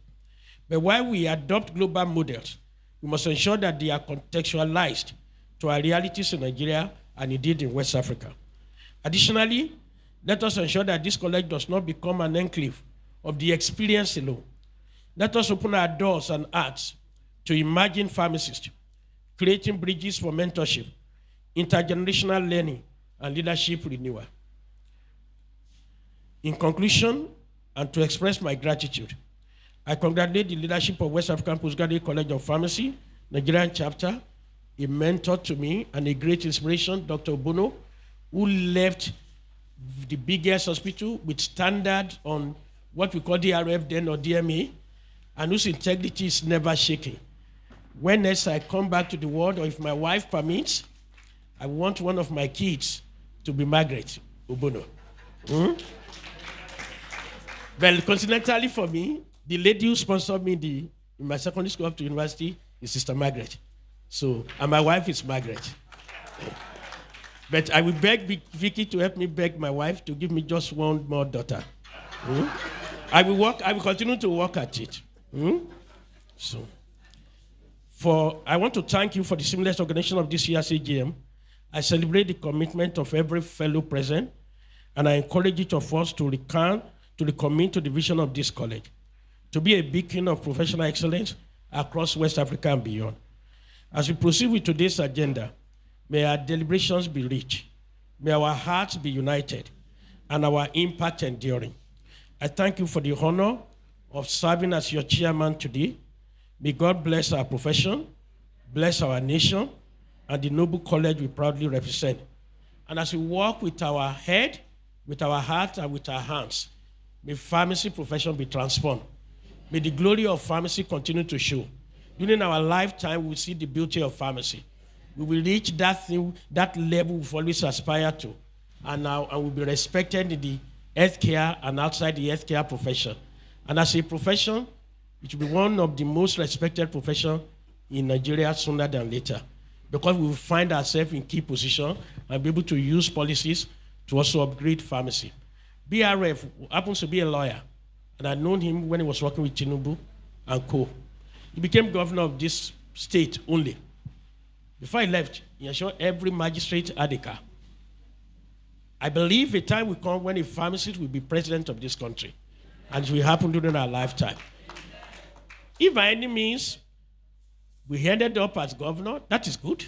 But while we adopt global models, we must ensure that they are contextualized to our realities in Nigeria and indeed in West Africa. Additionally, let us ensure that this college does not become an enclave of the experience alone. Let us open our doors and hearts to emerging pharmacists, creating bridges for mentorship, intergenerational learning, and leadership renewal. In conclusion, and to express my gratitude, I congratulate the leadership of West African Postgraduate College of Pharmacy, Nigerian chapter, a mentor to me and a great inspiration, Dr. Bono, who left the biggest hospital with standard on what we call DRF then or DMA, and whose integrity is never shaken. When next I come back to the world, or if my wife permits, I want one of my kids to be Margaret Obono. Well, coincidentally for me, the lady who sponsored me in my secondary school up to university is Sister Margaret. So, and my wife is Margaret. But I will beg Vicky to help me beg my wife to give me just one more daughter. I will continue to work at it. So, I want to thank you for the seamless organization of this year's AGM. I celebrate the commitment of every fellow present, and I encourage each of us to recommit to the vision of this college, to be a beacon of professional excellence across West Africa and beyond. As we proceed with today's agenda, may our deliberations be rich, may our hearts be united, and our impact enduring. I thank you for the honor of serving as your chairman today. May God bless our profession, bless our nation, and the noble college we proudly represent. And as we walk with our head, with our heart, and with our hands, may pharmacy profession be transformed. May the glory of pharmacy continue to show. During our lifetime, we will see the beauty of pharmacy. We will reach that thing, that level we've always aspired to, and will be respected in the healthcare and outside the healthcare profession. And as a profession, it will be one of the most respected professions in Nigeria sooner than later, because we will find ourselves in key position and be able to use policies to also upgrade pharmacy. BRF happens to be a lawyer, and I'd known him when he was working with Tinubu and co. He became governor of this state only Before I left, he assured every magistrate had a car. I believe a time will come when a pharmacist will be president of this country, and it will happen during our lifetime. If by any means we ended up as governor, that is good.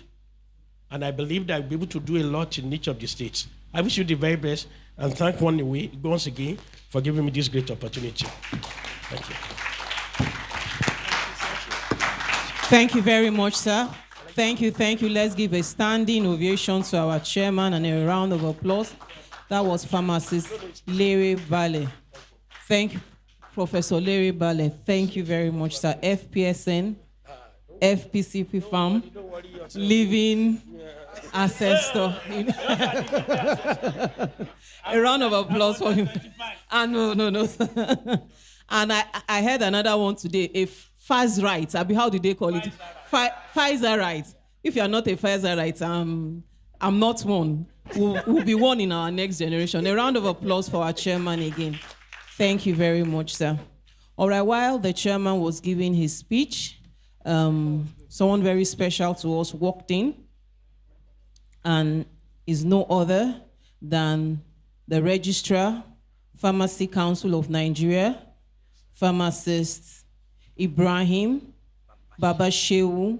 And I believe that I'll be able to do a lot in each of the states. I wish you the very best, and thank once again for giving me this great opportunity. Thank you. Thank you very much, sir. Thank you, thank you. Let's give a standing ovation to our chairman and a round of applause. That was Pharmacist Larry Bale. Thank you, Professor Larry Bale. Thank you very much, sir. FPSN, FPCP Farm, Living Ancestor. A round of applause for him. No. And I heard another one today, a Pfizer right. How do they call it? Pfizer right. If you are not a Pfizer right, I'm not one. We'll be one in our next generation. A round of applause for our chairman again. Thank you very much, sir. All right, while the chairman was giving his speech, someone very special to us walked in, and is no other than the Registrar, Pharmacy Council of Nigeria, Pharmacists Ibrahim Baba Shehu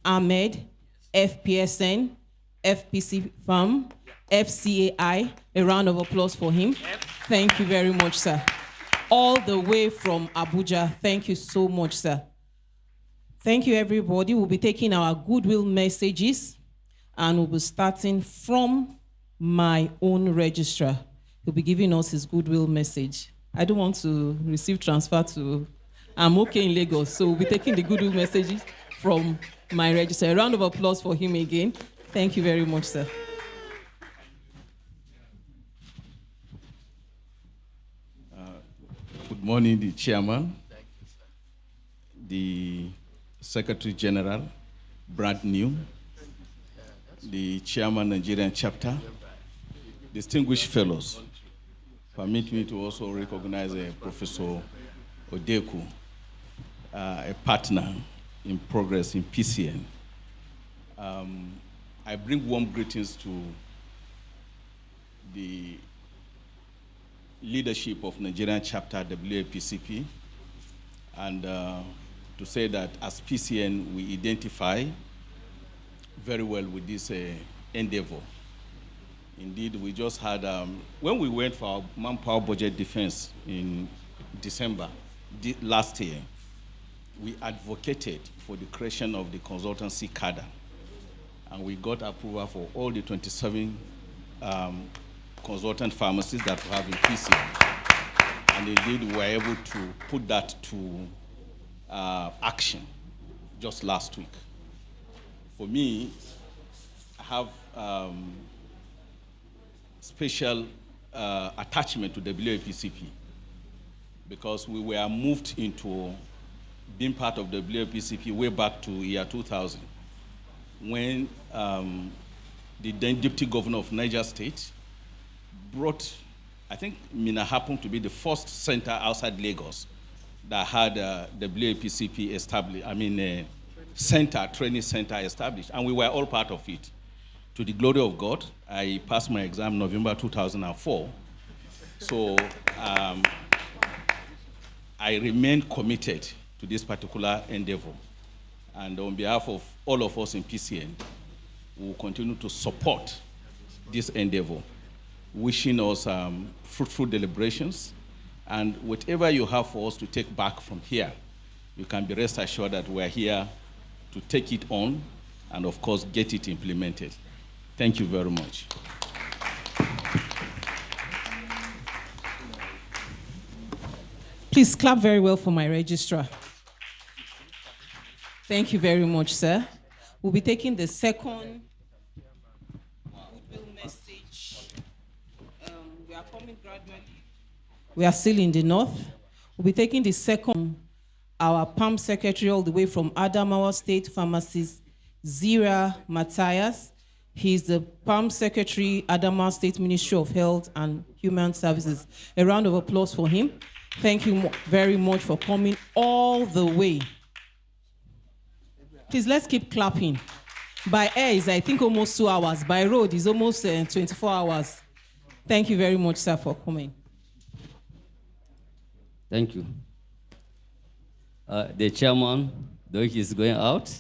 Ahmed, FPSN, FPC Farm, FCAI. A round of applause for him. Thank you very much, sir. All the way from Abuja. Thank you so much, sir. Thank you, everybody. We'll be taking our goodwill messages, and we'll be starting from my own registrar. He'll be giving us his goodwill message. I don't want to receive transfer to, I'm okay in Lagos, so we'll be taking the goodwill messages from my registrar. A round of applause for him again. Thank you very much, sir. Good morning, the chairman, the secretary general, brand new, the chairman, Nigerian chapter, distinguished fellows. Permit me to also recognize Professor Odeku, a partner in progress in PCN. I bring warm greetings to the leadership of Nigerian chapter WAPCP, and to say that as PCN we identify very well with this endeavor. Indeed, we just had, when we went for our manpower budget defense in December last year, we advocated for the creation of the consultancy cadre, and we got approval for all the 27 consultant pharmacies that we have in PCN. And indeed, we were able to put that to action just last week. For me, I have special attachment to WAPCP because we were moved into being part of WAPCP way back to year 2000 when the then deputy governor of Niger State brought, I think Mina happened to be the first center outside Lagos that had WAPCP established, training center established, and we were all part of it. To the glory of God, I passed my exam November 2004. So I remain committed to this particular endeavor. And on behalf of all of us in PCN, we will continue to support this endeavor, wishing us fruitful deliberations. And whatever you have for us to take back from here, you can be rest assured that we're here to take it on and, of course, get it implemented. Thank you very much. Please clap very well for my registrar. Thank you very much, sir. We'll be taking the second goodwill message. We are coming gradually. We are still in the north. We'll be taking the second, our PAM secretary all the way from Adamawa State, Pharmacist Zira Matthias. He's the PAM secretary, Adamawa State Ministry of Health and Human Services. A round of applause for him. Thank you very much for coming all the way. Please, let's keep clapping. By air is, I think, almost 2 hours. By road is almost 24 hours. Thank you very much, sir, for coming. Thank you. The chairman, though he is going out,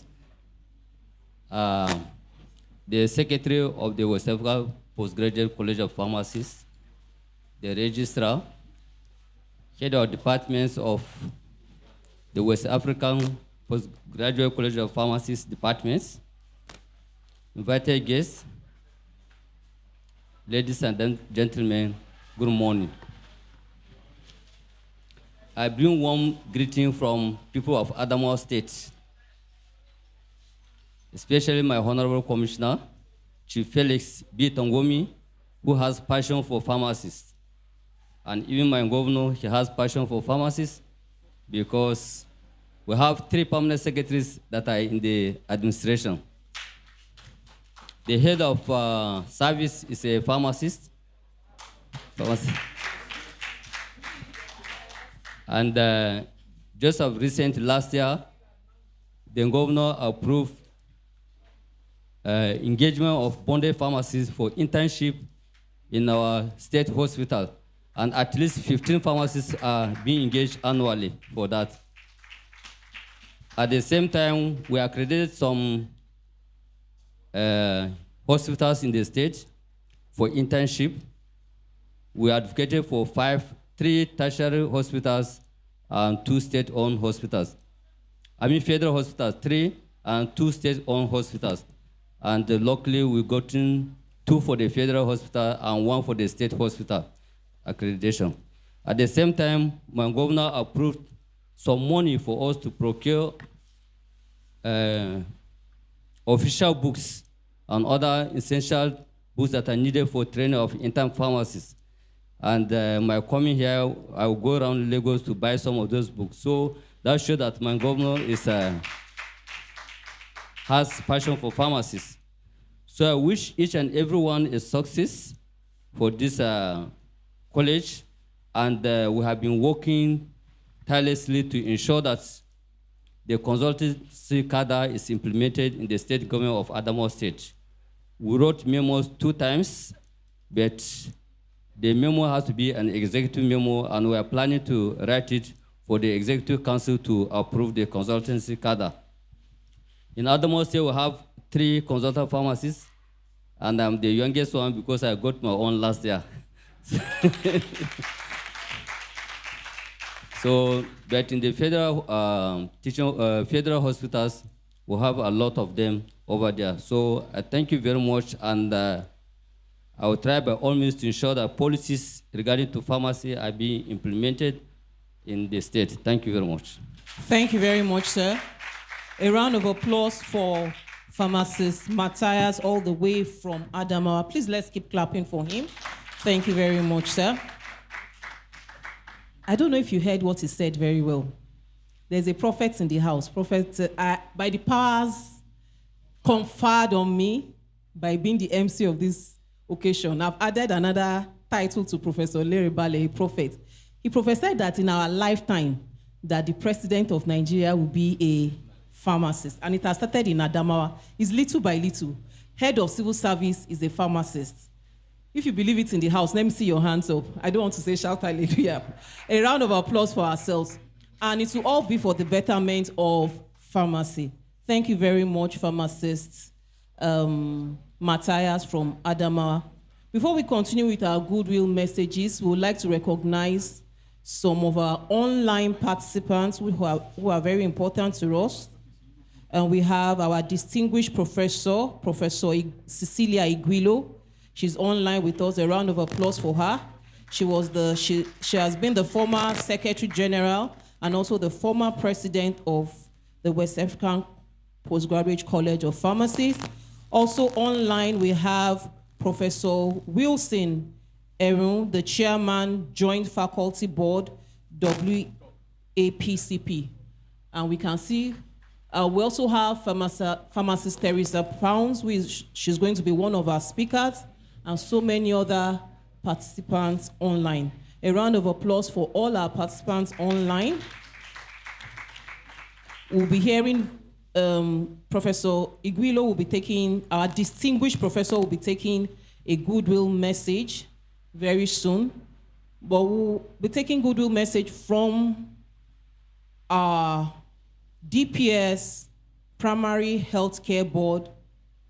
the secretary of the West Africa Postgraduate College of Pharmacists, the registrar, head of departments of the West African Postgraduate College of Pharmacists departments, invited guests, ladies and gentlemen, good morning. I bring warm greeting from people of Adamawa State, especially my Honorable Commissioner, Chief Felix B. Tongomi, who has passion for pharmacists. And even my governor, he has passion for pharmacists because we have 3 permanent secretaries that are in the administration. The head of service is a pharmacist. And just of recent last year, the governor approved engagement of bonded pharmacists for internship in our state hospital. And at least 15 pharmacists are being engaged annually for that. At the same time, we accredited some hospitals in the state for internship. We advocated for 3 tertiary hospitals and 2 state-owned hospitals. I mean federal hospitals, 3 and 2 state-owned hospitals. And locally, we gotten 2 for the federal hospital and 1 for the state hospital accreditation. At the same time, my governor approved some money for us to procure official books and other essential books that are needed for training of intern pharmacists. And my coming here, I will go around Lagos to buy some of those books. So that shows that my governor has passion for pharmacists. So I wish each and everyone a success for this college. And we have been working tirelessly to ensure that the consultancy cadre is implemented in the state government of Adamawa State. We wrote memos 2 times, but the memo has to be an executive memo, and we are planning to write it for the executive council to approve the consultancy cadre. In Adamawa State, we have 3 consultant pharmacists, and I'm the youngest one because I got my own last year. So, but in the federal federal hospitals, we have a lot of them over there. So I thank you very much, and I will try by all means to ensure that policies regarding to pharmacy are being implemented in the state. Thank you very much. Thank you very much, sir. A round of applause for pharmacist Matthias all the way from Adamawa. Please let's keep clapping for him. Thank you very much, sir. I don't know if you heard what he said very well. There's a prophet in the house. Prophet, by the powers conferred on me by being the MC of this occasion, I've added another title to Professor Larry Bale, a prophet. He prophesied that in our lifetime, that the president of Nigeria will be a pharmacist. And it has started in Adamawa. It's little by little. Head of civil service is a pharmacist. If you believe it in the house, let me see your hands up. I don't want to say shout hallelujah. A round of applause for ourselves. And it will all be for the betterment of pharmacy. Thank you very much, pharmacist Matthias from Adamawa. Before we continue with our goodwill messages, we would like to recognize some of our online participants who are very important to us. And we have our distinguished professor, Professor Cecilia Iguilo. She's online with us. A round of applause for her. She has been the former Secretary General and also the former president of the West African Postgraduate College of Pharmacists. Also online, we have Professor Wilson Erun, the chairman, Joint Faculty Board, WAPCP. And we can see, we also have pharmacist Teresa Pounds, she's going to be one of our speakers, and so many other participants online. A round of applause for all our participants online. We'll be hearing Professor Iguilo will be taking, our distinguished professor will be taking a goodwill message very soon. But we'll be taking goodwill message from our DPS Primary Healthcare Board,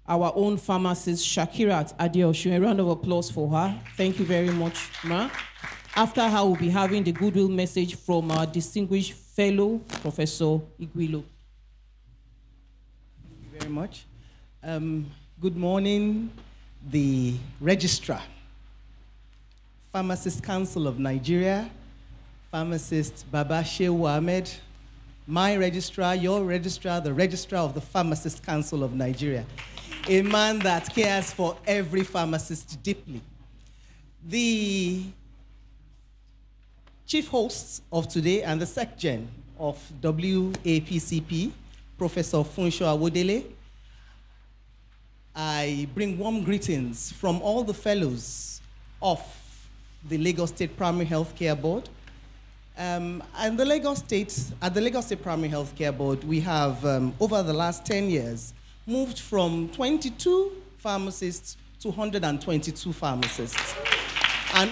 our own pharmacist, Shakirat Adeosun. A round of applause for her. Thank you very much, ma. After her, we'll be having the goodwill message from our distinguished fellow, Professor Iguilo. Thank you very much. Good morning, the Registrar, Pharmacists Council of Nigeria, Pharmacist Baba Shehu Ahmed, my registrar, your registrar, the registrar of the Pharmacists Council of Nigeria, a man that cares for every pharmacist deeply. The chief hosts of today and the SecGen of WAPCP, Professor Funsho Awodele, I bring warm greetings from all the fellows of the Lagos State Primary Healthcare Board. And at the Lagos State Primary Healthcare Board, we have, over the last 10 years, moved from 22 pharmacists to 122 pharmacists. And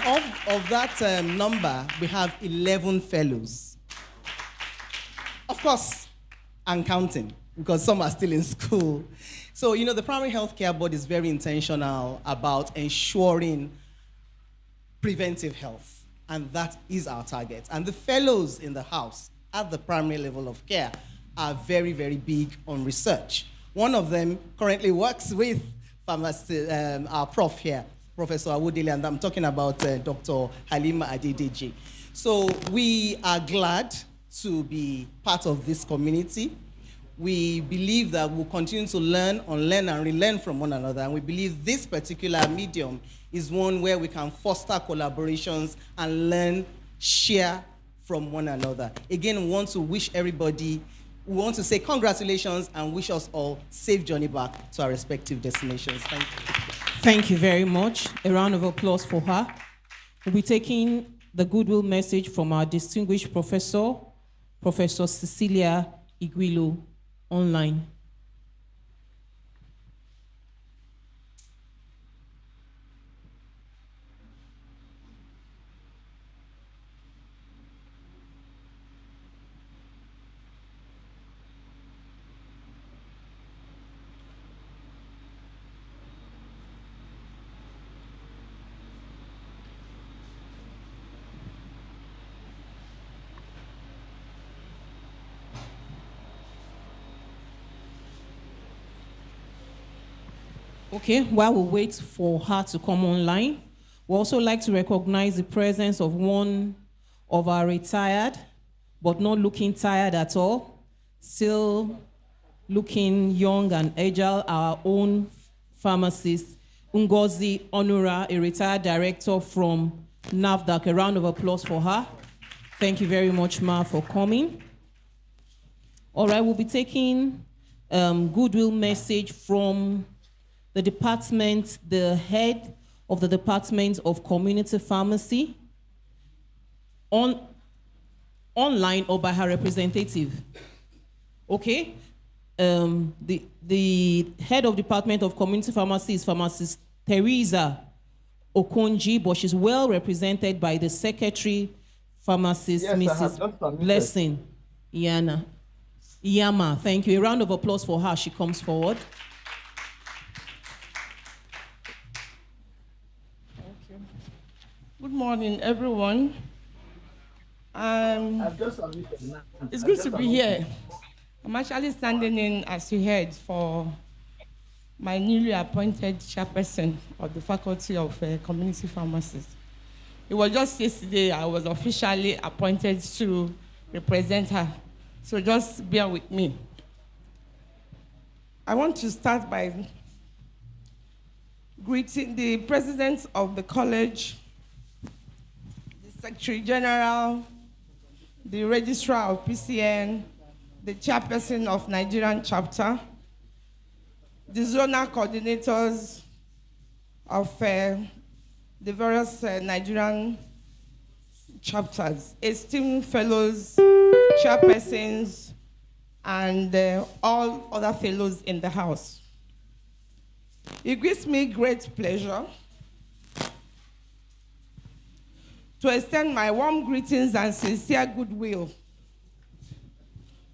of that number, we have 11 fellows. Of course, and counting, because some are still in school. So, you know, the Primary Healthcare Board is very intentional about ensuring preventive health. And that is our target. And the fellows in the house at the primary level of care are very, very big on research. One of them currently works with our prof here, Professor Awodele, and I'm talking about Dr. Halima Adedeji. So we are glad to be part of this community. We believe that we'll continue to learn, unlearn, and relearn from one another. And we believe this particular medium is one where we can foster collaborations and learn, share from one another. Again, we want to wish everybody, we want to say congratulations and wish us all safe journey back to our respective destinations. Thank you. Thank you very much. A round of applause for her. We'll be taking the goodwill message from our distinguished professor, Professor Cecilia Iguilo, online. Okay, while we wait for her to come online, we also like to recognize the presence of one of our retired, but not looking tired at all, still looking young and agile, our own pharmacist, Ngozi Onura, a retired director from NAFDAC. A round of applause for her. Thank you very much, Ma, for coming. All right, we'll be taking goodwill message from the department, the head of the Department of Community Pharmacy, online or by her representative. Okay? The head of Department of Community Pharmacy is Pharmacist Teresa Okonji, but she's well represented by the Secretary, Pharmacist Mrs. Blessing Iyama. Thank you. A round of applause for her. She comes forward. Good morning, everyone. It's good to be here. I'm actually standing in, as you heard, for my newly appointed chairperson of the Faculty of Community Pharmacists. It was just yesterday I was officially appointed to represent her. So just bear with me. I want to start by greeting the president of the college, Secretary General, the Registrar of PCN, the Chairperson of Nigerian Chapter, the zonal coordinators of the various Nigerian chapters, esteemed fellows, chairpersons, and all other fellows in the house. It gives me great pleasure to extend my warm greetings and sincere goodwill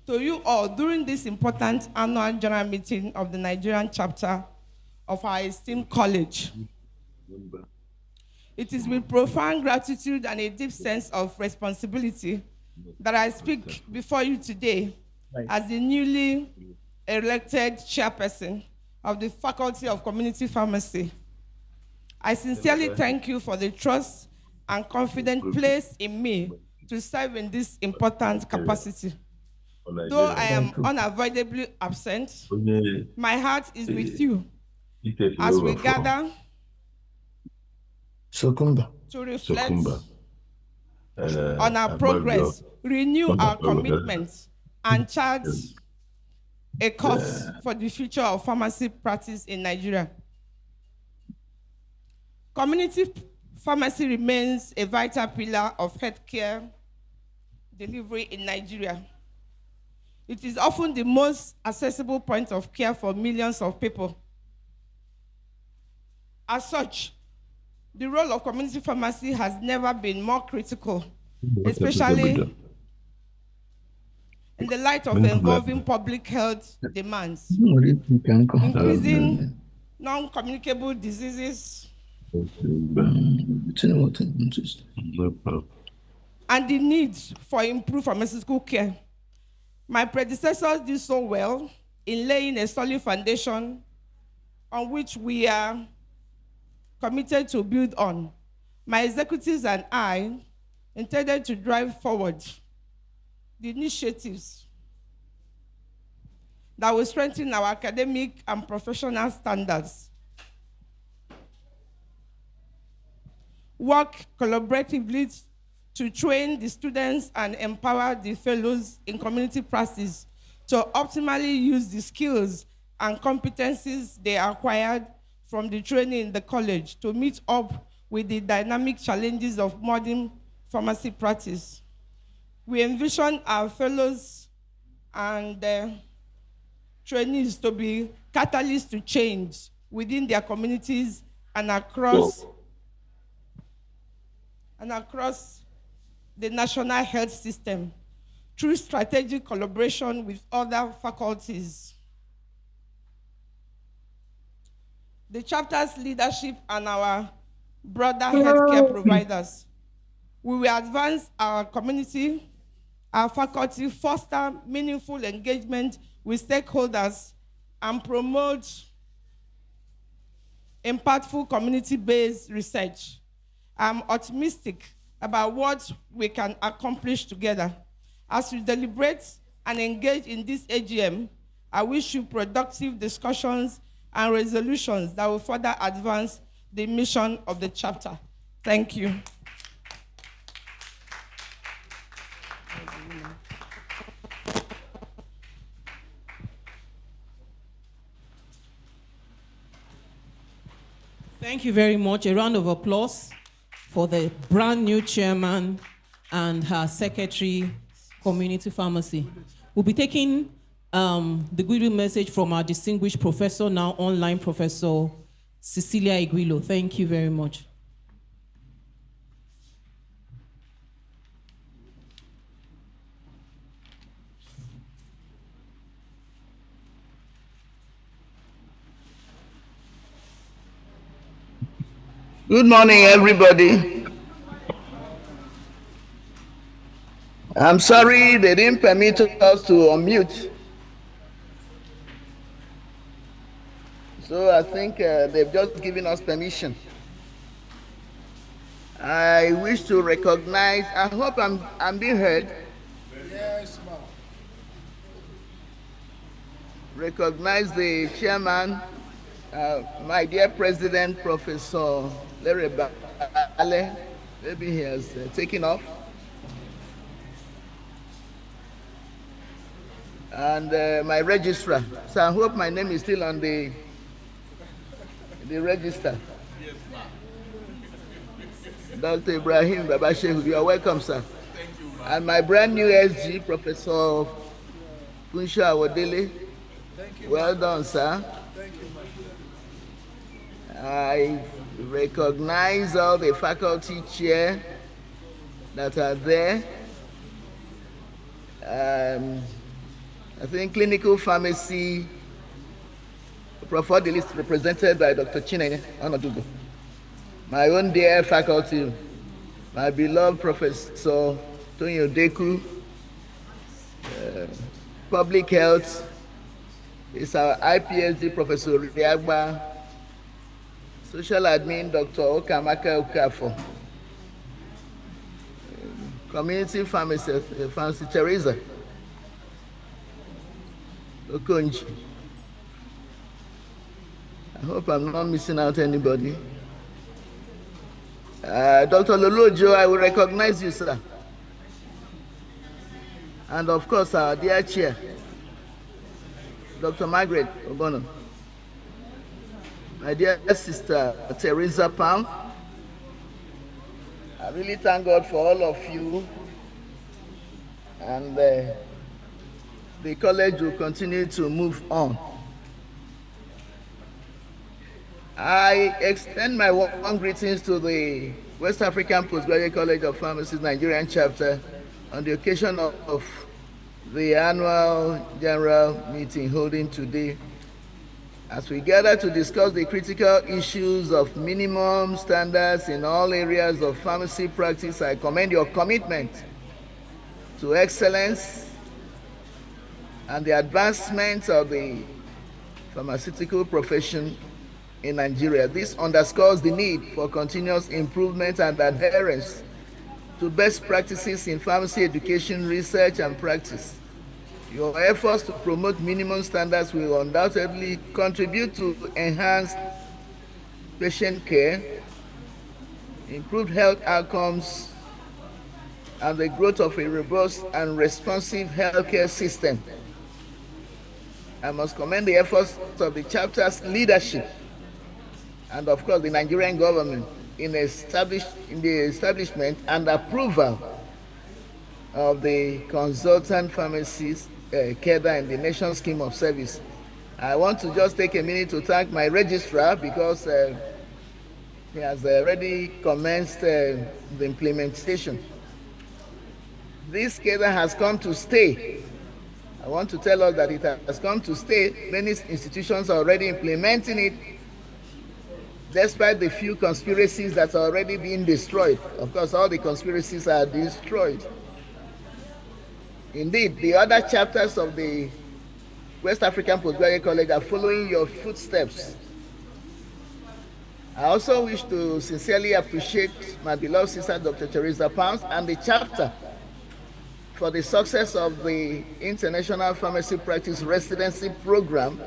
to you all during this important annual general meeting of the Nigerian chapter of our esteemed college. It is with profound gratitude and a deep sense of responsibility that I speak before you today as the newly elected chairperson of the Faculty of Community Pharmacy. I sincerely thank you for the trust and confidence placed in me to serve in this important capacity. Though I am unavoidably absent, my heart is with you as we gather to reflect on our progress, renew our commitments, and chart a course for the future of pharmacy practice in Nigeria. Community pharmacy remains a vital pillar of healthcare delivery in Nigeria. It is often the most accessible point of care for millions of people. As such, the role of community pharmacy has never been more critical, especially in the light of evolving public health demands, increasing non-communicable diseases, and the need for improved pharmaceutical care. My predecessors did so well in laying a solid foundation on which we are committed to build on. My executives and I intended to drive forward the initiatives that will strengthen our academic and professional standards, work collaboratively to train the students and empower the fellows in community practice to optimally use the skills and competencies they acquired from the training in the college to meet up with the dynamic challenges of modern pharmacy practice. We envision our fellows and trainees to be catalysts to change within their communities and across the national health system through strategic collaboration with other faculties. The chapter's leadership and our broader healthcare providers, we will advance our community, our faculty, foster meaningful engagement with stakeholders, and promote impactful community-based research. I'm optimistic about what we can accomplish together. As we deliberate and engage in this AGM, I wish you productive discussions and resolutions that will further advance the mission of the chapter. Thank you. Thank you very much. A round of applause for the brand new chairman and her secretary, Community Pharmacy. We'll be taking the goodwill message from our distinguished professor, now online Professor Cecilia Iguilo. Thank you very much. Good morning, everybody. I'm sorry they didn't permit us to unmute. So I think they've just given us permission. I wish to recognize, I hope I'm being heard. Yes, ma'am. Recognize the chairman, my dear President, Professor Larry Bale. Maybe he has taken off. And my registrar. So I hope my name is still on the register. Yes, ma'am. Dr. Ibrahim Babashehu, you are welcome, sir. Thank you, ma'am. And my brand new SG, Professor Kunsha Awadele. Well done, sir. I recognize all the faculty chair that are there. I think clinical pharmacy, Profile is represented by Dr. Chinenye Onodugo. My own dear faculty, my beloved Professor Tonyo Deku, public health is our IPSD Professor Riagba, social admin Dr. Okamaka Okafo, community pharmacist, Pharmacy Teresa Okonji. I hope I'm not missing out anybody. Dr. Lolojo, I will recognize you, sir. And of course, our dear chair, Dr. Margaret Obono. My dear sister, Teresa Pam. I really thank God for all of you. And the college will continue to move on. I extend my warm greetings to the West African Postgraduate College of Pharmacists Nigerian chapter on the occasion of the annual general meeting holding today. As we gather to discuss the critical issues of minimum standards in all areas of pharmacy practice, I commend your commitment to excellence and the advancement of the pharmaceutical profession in Nigeria. This underscores the need for continuous improvement and adherence to best practices in pharmacy education, research, and practice. Your efforts to promote minimum standards will undoubtedly contribute to enhanced patient care, improved health outcomes, and the growth of a robust and responsive healthcare system. I must commend the efforts of the chapter's leadership and of course the Nigerian government in the establishment and approval of the consultant pharmacist cadre in the national scheme of service. I want to just take a minute to thank my registrar because he has already commenced the implementation. This cadre has come to stay. I want to tell us that it has come to stay. Many institutions are already implementing it, despite the few conspiracies that are already being destroyed. Of course, all the conspiracies are destroyed. Indeed, the other chapters of the West African Postgraduate College are following your footsteps. I also wish to sincerely appreciate my beloved sister, Dr. Teresa Pounds, and the chapter for the success of the International Pharmacy Practice Residency Program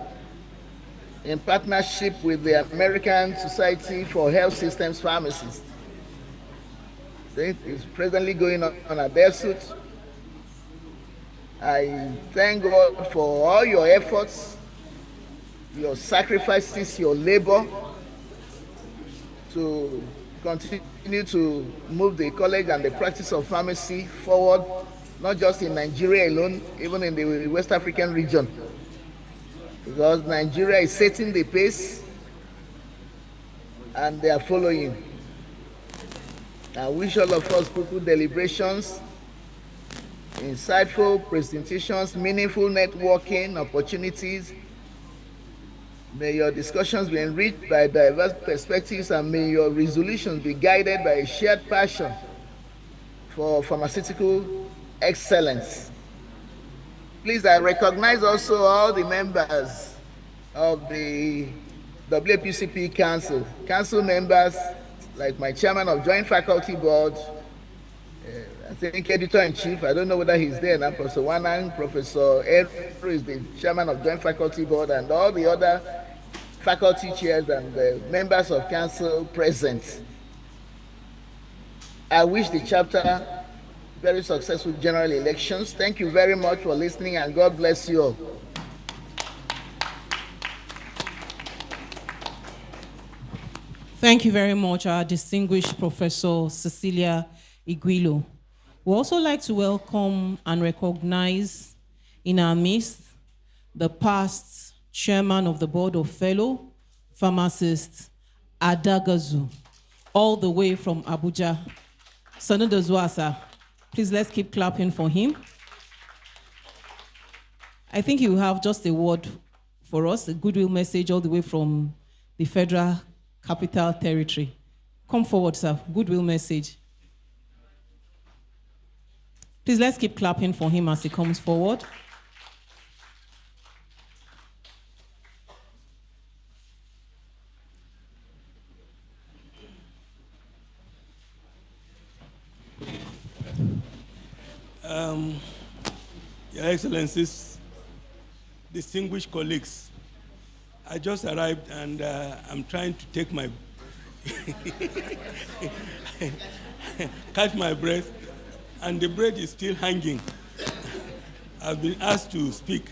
in partnership with the American Society for Health Systems Pharmacists. It is presently going on at their suit. I thank God for all your efforts, your sacrifices, your labor to continue to move the college and the practice of pharmacy forward, not just in Nigeria alone, even in the West African region. Because Nigeria is setting the pace and they are following. I wish all of us fruitful deliberations, insightful presentations, meaningful networking opportunities. May your discussions be enriched by diverse perspectives, and may your resolutions be guided by a shared passion for pharmaceutical excellence. Please, I recognize also all the members of the WAPCP Council members, like my chairman of Joint Faculty Board, I think editor-in-chief, I don't know whether he's there now, Professor Wanan, Professor Edru is the chairman of Joint Faculty Board, and all the other faculty chairs and the members of council present. I wish the chapter very successful general elections. Thank you very much for listening, and God bless you all. Thank you very much, our distinguished Professor Cecilia Iguilo. We also like to welcome and recognize in our midst the past chairman of the board of fellow pharmacists, Adagazu, all the way from Abuja. Sonodozwasa, please let's keep clapping for him. I think you have just a word for us, a goodwill message all the way from the Federal Capital Territory. Come forward, sir. Goodwill message. Please let's keep clapping for him as he comes forward. Your Excellencies, distinguished colleagues, I just arrived and I'm trying to take my catch my breath, and the breath is still hanging. I've been asked to speak.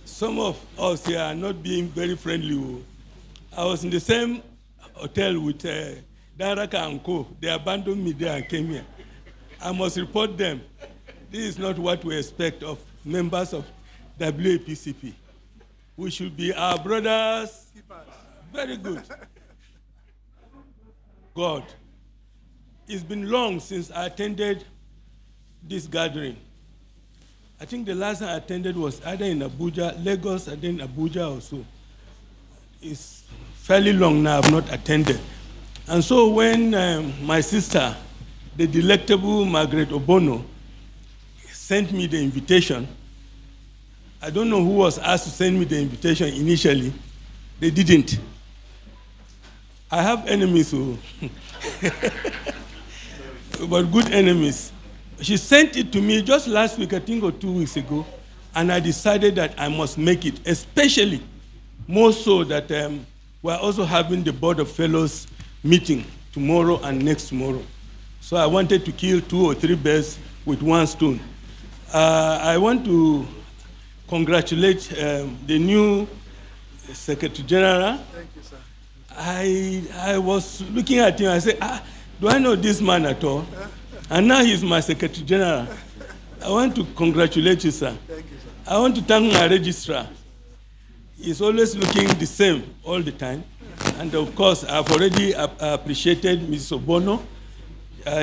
Some of us here are not being very friendly. I was in the same hotel with Daraka and Co. They abandoned me there and came here. I must report them. This is not what we expect of members of WAPCP. We should be our brothers. Very good. God, it's been long since I attended this gathering. I think the last time I attended was either in Abuja, Lagos, and then Abuja also. It's fairly long now I've not attended. And so when my sister, the delectable Margaret Obono, sent me the invitation, I don't know who was asked to send me the invitation initially. They didn't. I have enemies, but good enemies. She sent it to me just last week, I think, or 2 weeks ago, and I decided that I must make it, especially more so that we're also having the Board of Fellows meeting tomorrow and next tomorrow. So I wanted to kill 2 or 3 birds with one stone. I want to congratulate the new Secretary General. Thank you, sir. I was looking at him, I said, do I know this man at all? And now he's my Secretary General. I want to congratulate you, sir. Thank you, sir. I want to thank my registrar. He's always looking the same all the time. And of course, I've already appreciated Mrs. Obono.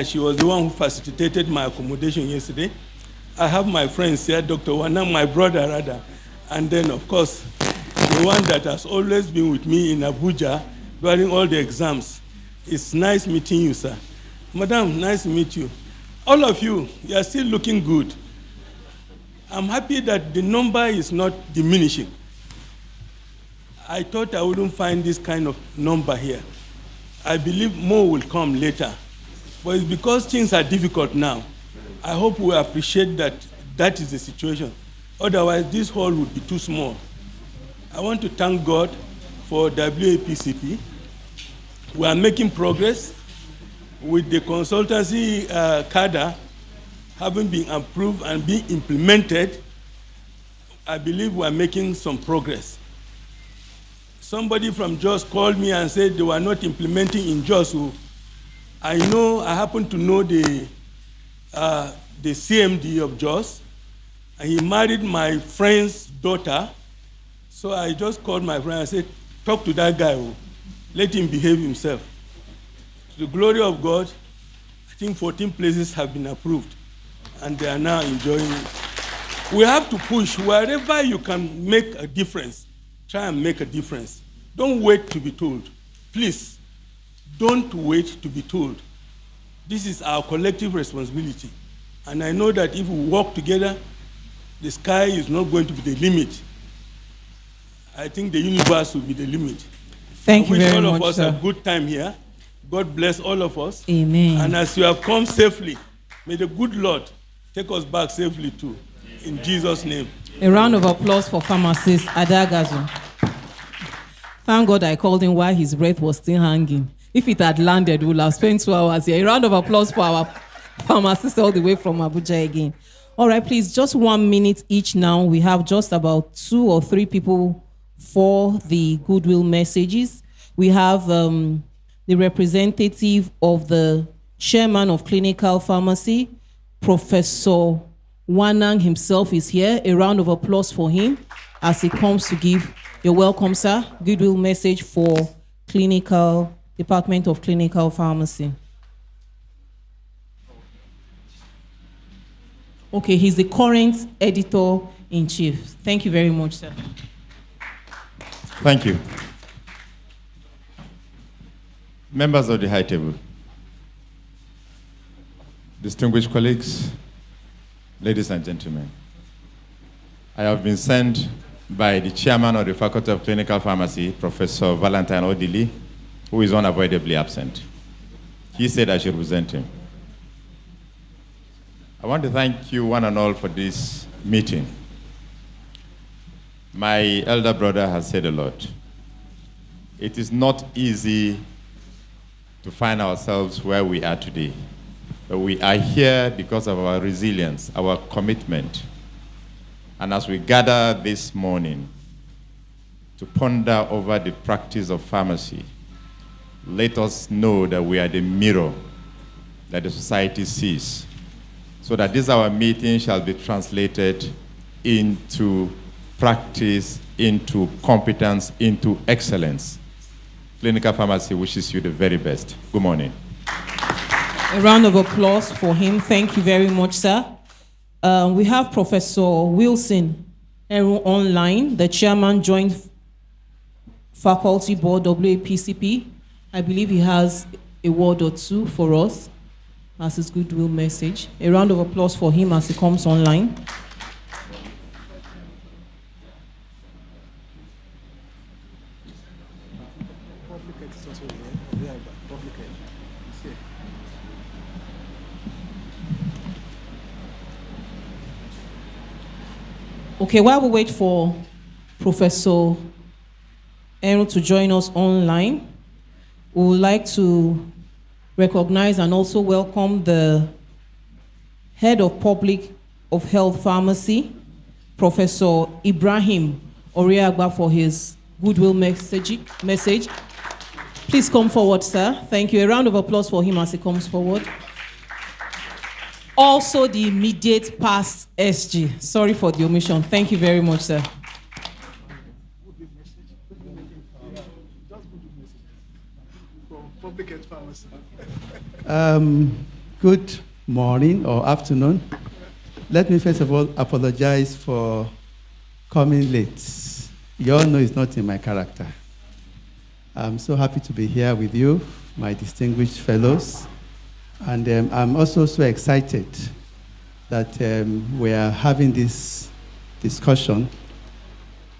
She was the one who facilitated my accommodation yesterday. I have my friends here, Dr. Wana, my brother rather. And then, of course, the one that has always been with me in Abuja during all the exams. It's nice meeting you, sir. Madam, nice to meet you. All of you, you are still looking good. I'm happy that the number is not diminishing. I thought I wouldn't find this kind of number here. I believe more will come later. But it's because things are difficult now. I hope we appreciate that that is the situation. Otherwise, this hall would be too small. I want to thank God for WAPCP. We are making progress with the consultancy cadre having been approved and being implemented. I believe we are making some progress. Somebody from Jos called me and said they were not implementing in Jos. I happen to know the CMD of Jos, and he married my friend's daughter. So I just called my friend and said, talk to that guy, let him behave himself. To the glory of God, I think 14 places have been approved, and they are now enjoying it. We have to push wherever you can make a difference. Try and make a difference. Don't wait to be told. Please, don't wait to be told. This is our collective responsibility. And I know that if we work together, the sky is not going to be the limit. I think the universe will be the limit. Thank you very much, I wish all of us sir. a good time here. God bless all of us. Amen. And as you have come safely, may the good Lord take us back safely too. In Jesus' name. A round of applause for pharmacist Adagazu. Thank God I called him while his breath was still hanging. If it had landed, we would have spent 2 hours here. A round of applause for our pharmacist all the way from Abuja again. All right, please, just 1 minute each now. We have just about 2 or 3 people for the goodwill messages. We have the representative of the chairman of clinical pharmacy, Professor Wanang himself is here. A round of applause for him as he comes to give your welcome, sir, goodwill message for Department of Clinical Pharmacy. Okay, he's the current editor-in-chief. Thank you very much, sir. Thank you. Members of the high table, distinguished colleagues, ladies and gentlemen, I have been sent by the chairman of the Faculty of Clinical Pharmacy, Professor Valentine Odili, who is unavoidably absent. He said I should present him. I want to thank you one and all for this meeting. My elder brother has said a lot. It is not easy to find ourselves where we are today. But we are here because of our resilience, our commitment. And as we gather this morning to ponder over the practice of pharmacy, let us know that we are the mirror that the society sees, so that this our meeting shall be translated into practice, into competence, into excellence. Clinical Pharmacy wishes you the very best. Good morning. A round of applause for him. Thank you very much, sir. We have Professor Wilson Eru online, the chairman, Joint Faculty Board, WAPCP. I believe he has a word or two for us as his goodwill message. A round of applause for him as he comes online. Okay, while we wait for Professor Eru to join us online, we would like to recognize and also welcome the Head of Public of Health Pharmacy, Professor Ibrahim Oriagba, for his goodwill message. Please come forward, sir. Thank you. A round of applause for him as he comes forward. Also the immediate past SG. Sorry for the omission. Thank you very much, sir. Good morning or afternoon. Let me first of all apologize for coming late. You all know it's not in my character. I'm so happy to be here with you, my distinguished fellows. And I'm also so excited that we are having this discussion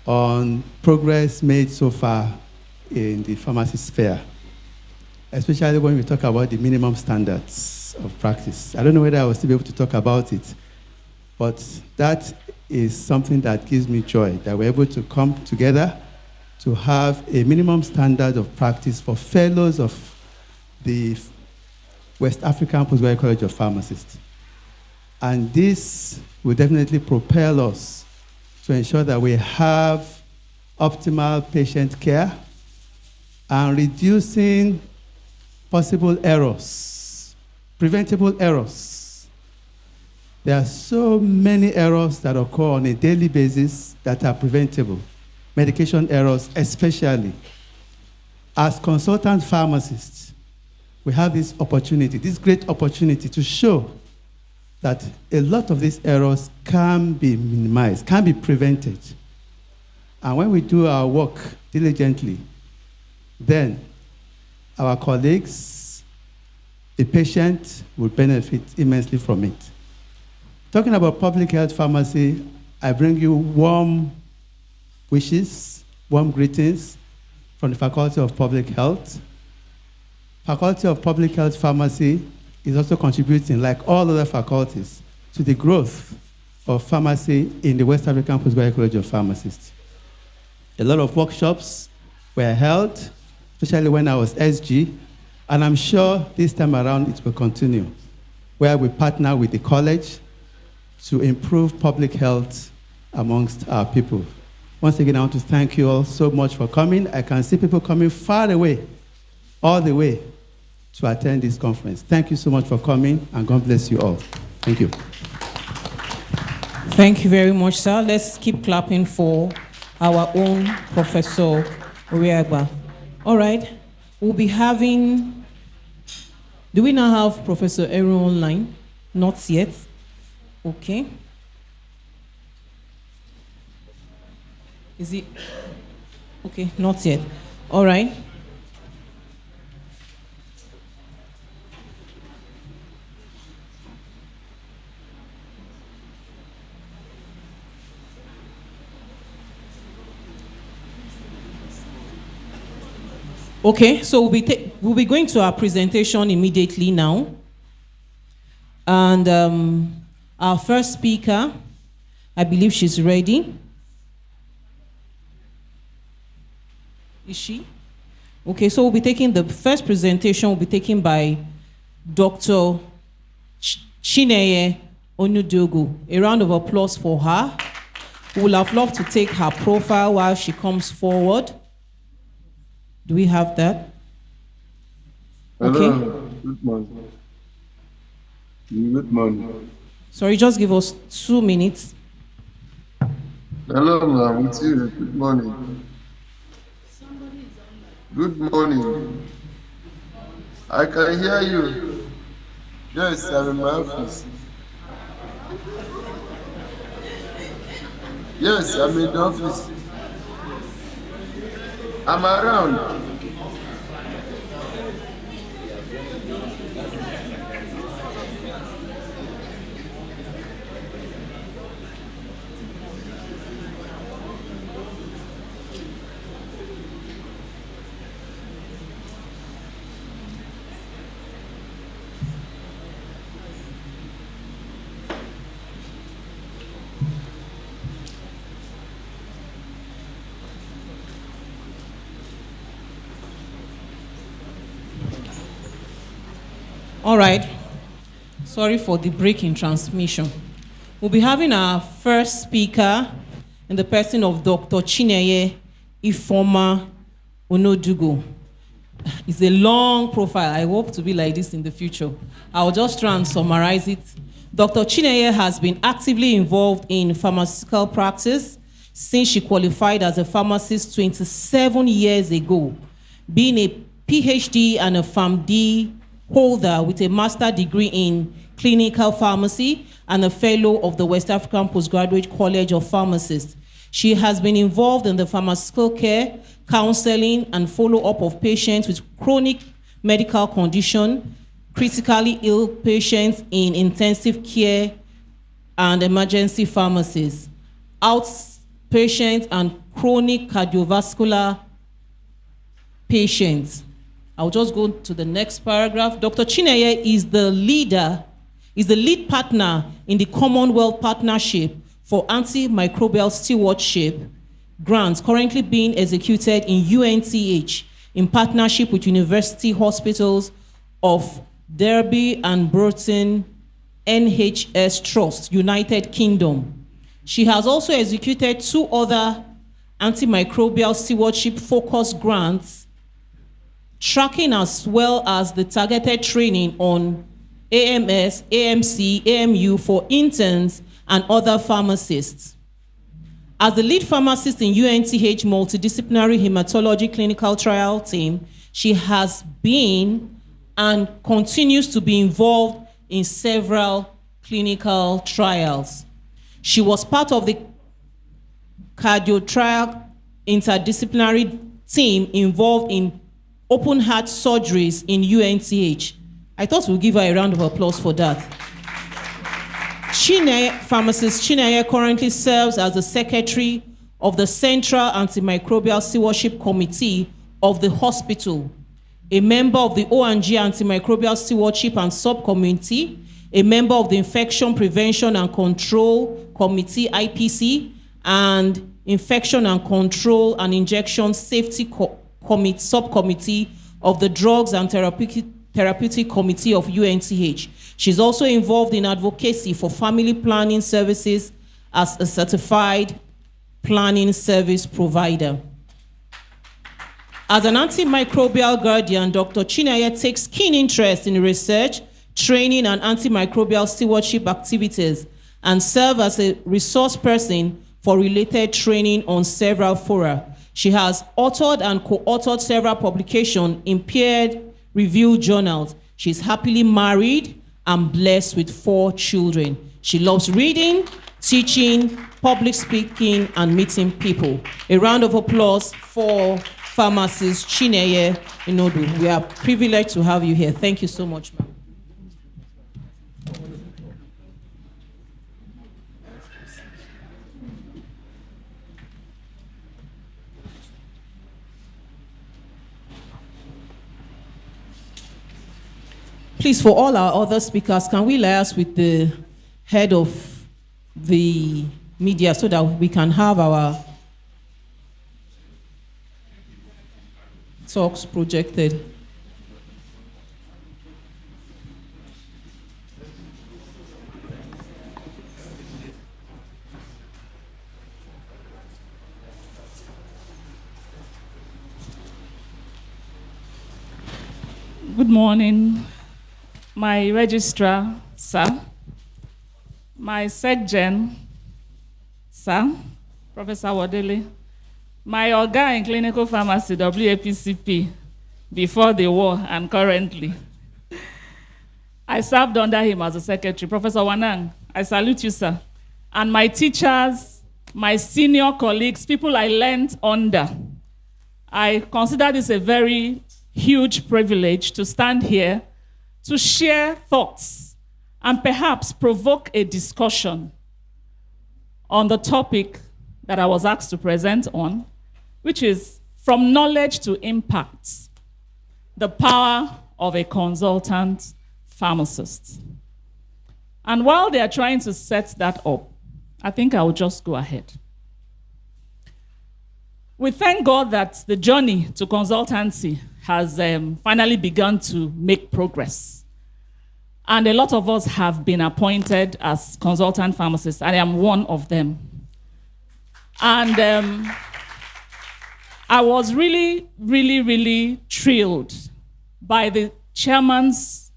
on progress made so far in the pharmacy sphere, especially when we talk about the minimum standards of practice. I don't know whether I will still be able to talk about it, but that is something that gives me joy, that we're able to come together to have a minimum standard of practice for fellows of the West African Postgraduate College of Pharmacists. And this will definitely propel us to ensure that we have optimal patient care and reducing possible errors, preventable errors. There are so many errors that occur on a daily basis that are preventable. Medication errors especially. As consultant pharmacists, we have this opportunity, this great opportunity to show that a lot of these errors can be minimized, can be prevented. And when we do our work diligently, then our colleagues, the patient, will benefit immensely from it. Talking about public health pharmacy, I bring you warm wishes, warm greetings from the Faculty of Public Health. Faculty of Public Health Pharmacy is also contributing, like all other faculties, to the growth of pharmacy in the West African Postgraduate College of Pharmacists. A lot of workshops were held, especially when I was SG, and I'm sure this time around it will continue, where we partner with the college to improve public health amongst our people. Once again, I want to thank you all so much for coming. I can see people coming far away, all the way, to attend this conference. Thank you so much for coming, and God bless you all. Thank you. Thank you very much, sir. Let's keep clapping for our own Professor Oriagba. All right, we'll be having, do we now have Professor Eru online? Not yet. Okay. Is it? Okay, not yet. All right. Okay, so we'll be going to our presentation immediately now. And our first speaker, I believe she's ready. Is she? Okay, so we'll be taking the first presentation will be taken by Dr. Chineye Onudogo. A round of applause for her. We would have loved to take her profile while she comes forward. Do we have that? Hello. Okay. Good morning. Good morning. Sorry, just give us 2 minutes. Hello, ma'am. It's you. Good morning. Good morning. I can hear you. Yes, I'm in my office. Yes, I'm in the office. I'm around. All right. Sorry for the break in transmission. We'll be having our first speaker in the person of Dr. Chineye Ifeoma Onudogo. It's a long profile. I hope to be like this in the future. I'll just try and summarize it. Dr. Chineye has been actively involved in pharmaceutical practice since she qualified as a pharmacist 27 years ago, being a PhD and a PharmD holder with a master's degree in clinical pharmacy and a fellow of the West African Postgraduate College of Pharmacists. She has been involved in the pharmaceutical care, counseling, and follow-up of patients with chronic medical condition, critically ill patients in intensive care and emergency pharmacies, outpatients, and chronic cardiovascular patients. I'll just go to the next paragraph. Dr. Chineye is the lead partner in the Commonwealth Partnership for Antimicrobial Stewardship grants currently being executed in UNTH in partnership with University Hospitals of Derby and Burton NHS Trust, United Kingdom. She has also executed 2 other antimicrobial stewardship focused grants, tracking as well as the targeted training on AMS, AMC, AMU for interns and other pharmacists. As the lead pharmacist in UNTH Multidisciplinary Hematology Clinical Trial Team, she has been and continues to be involved in several clinical trials. She was part of the cardio trial interdisciplinary team involved in open heart surgeries in UNTH. I thought we'll give her a round of applause for that. Pharmacist Chineye currently serves as the secretary of the Central Antimicrobial Stewardship Committee of the hospital, a member of the ONG Antimicrobial Stewardship and Subcommittee, a member of the Infection Prevention and Control Committee, IPC, and Infection and Control and Injection Safety Subcommittee of the Drugs and Therapeutic Committee of UNTH. She's also involved in advocacy for family planning services as a certified planning service provider. As an antimicrobial guardian, Dr. Chineye takes keen interest in research, training, and antimicrobial stewardship activities, and serve as a resource person for related training on several fora. She has authored and co-authored several publications in peer-reviewed journals. She's happily married and blessed with 4 children. She loves reading, teaching, public speaking, and meeting people. A round of applause for Pharmacist Chineye Inodu. We are privileged to have you here. Thank you so much, ma'am. Please, for all our other speakers, can we liaise with the head of the media so that we can have our talks projected? Good morning, my registrar, sir, my SecGen, sir, Professor Wadele, my Oga in clinical pharmacy, WAPCP, before the war and currently. I served under him as a secretary. Professor Wanang, I salute you, sir. And my teachers, my senior colleagues, people I learned under. I consider this a very huge privilege to stand here to share thoughts and perhaps provoke a discussion on the topic that I was asked to present on, which is from knowledge to impact, the power of a consultant pharmacist. And while they are trying to set that up, I think I will just go ahead. We thank God that the journey to consultancy has finally begun to make progress. And a lot of us have been appointed as consultant pharmacists. I am one of them. And I was really, really, really thrilled by the chairman's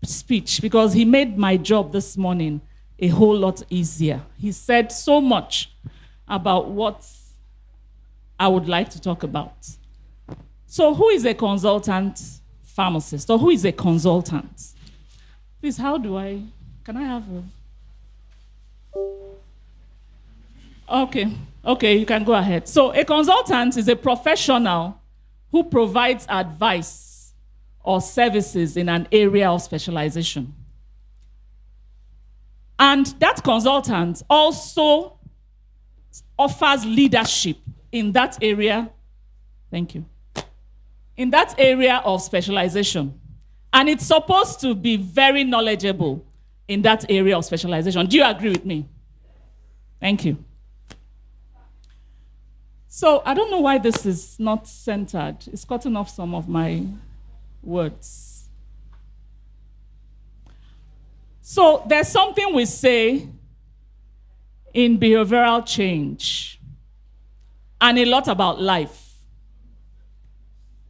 speech because he made my job this morning a whole lot easier. He said so much about what I would like to talk about. So who is a consultant pharmacist, or who is a consultant? Please, can I have a... Okay, you can go ahead. So a consultant is a professional who provides advice or services in an area of specialization. And that consultant also offers leadership in that area. Thank you. In that area of specialization. And it's supposed to be very knowledgeable in that area of specialization. Do you agree with me? Thank you. So I don't know why this is not centered. It's cutting off some of my words. So there's something we say in behavioral change and a lot about life.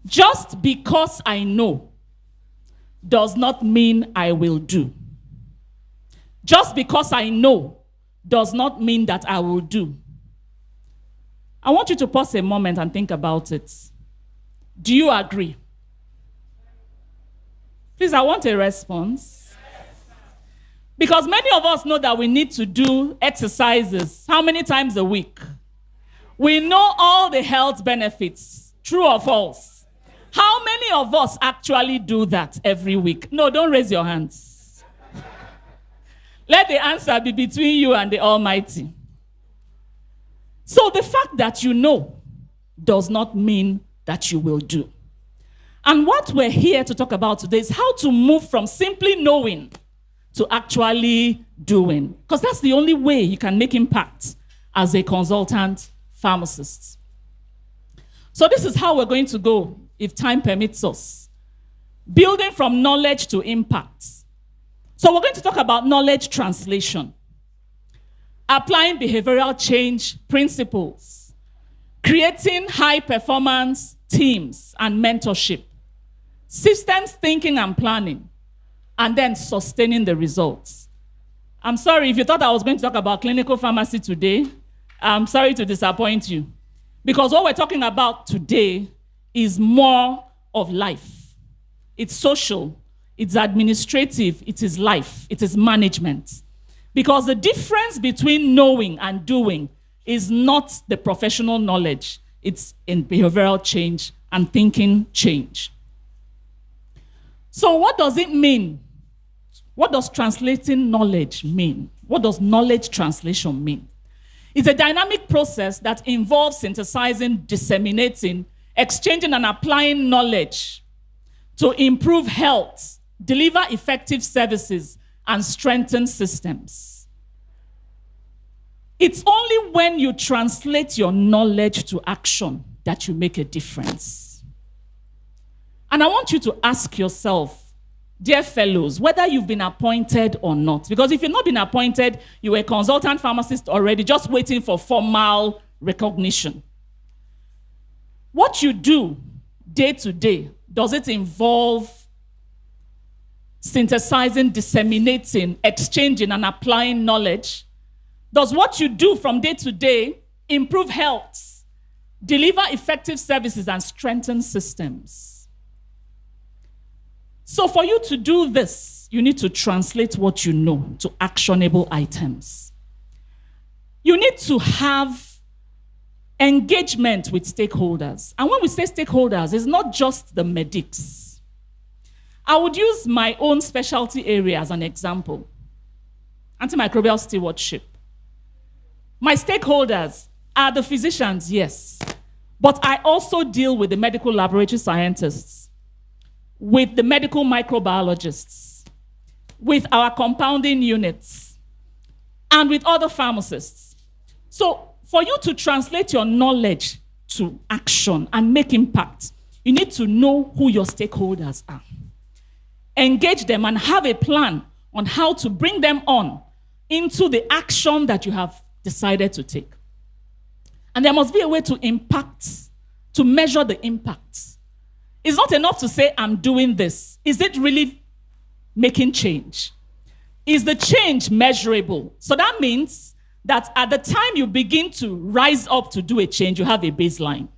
Just because I know does not mean I will do. Just because I know does not mean that I will do. I want you to pause a moment and think about it. Do you agree? Please, I want a response. Because many of us know that we need to do exercises. How many times a week? We know all the health benefits. True or false? How many of us actually do that every week? No, don't raise your hands. Let the answer be between you and the Almighty. So the fact that you know does not mean that you will do. And what we're here to talk about today is how to move from simply knowing to actually doing. Because that's the only way you can make impact as a consultant pharmacist. So this is how we're going to go, if time permits us. Building from knowledge to impact. So we're going to talk about knowledge translation. Applying behavioral change principles. Creating high-performance teams and mentorship. Systems thinking and planning. And then sustaining the results. I'm sorry if you thought I was going to talk about clinical pharmacy today. I'm sorry to disappoint you. Because what we're talking about today is more of life. It's social, it's administrative, it is life, it is management. Because the difference between knowing and doing is not the professional knowledge, it's in behavioral change and thinking change. So what does it mean? What does translating knowledge mean? What does knowledge translation mean? It's a dynamic process that involves synthesizing, disseminating, exchanging and applying knowledge to improve health, deliver effective services, and strengthen systems. It's only when you translate your knowledge to action that you make a difference. And I want you to ask yourself, dear fellows, whether you've been appointed or not. Because if you've not been appointed, you were a consultant pharmacist already, just waiting for formal recognition. What you do day to day, does it involve synthesizing, disseminating, exchanging, and applying knowledge? Does what you do from day to day improve health, deliver effective services, and strengthen systems? So for you to do this, you need to translate what you know to actionable items. You need to have engagement with stakeholders. And when we say stakeholders, it's not just the medics. I would use my own specialty area as an example. Antimicrobial stewardship. My stakeholders are the physicians, yes. But I also deal with the medical laboratory scientists, with the medical microbiologists, with our compounding units, and with other pharmacists. So for you to translate your knowledge to action and make impact, you need to know who your stakeholders are. Engage them and have a plan on how to bring them on into the action that you have decided to take. And there must be a way to impact, to measure the impact. It's not enough to say, I'm doing this. Is it really making change? Is the change measurable? So that means that at the time you begin to rise up to do a change, you have a baseline.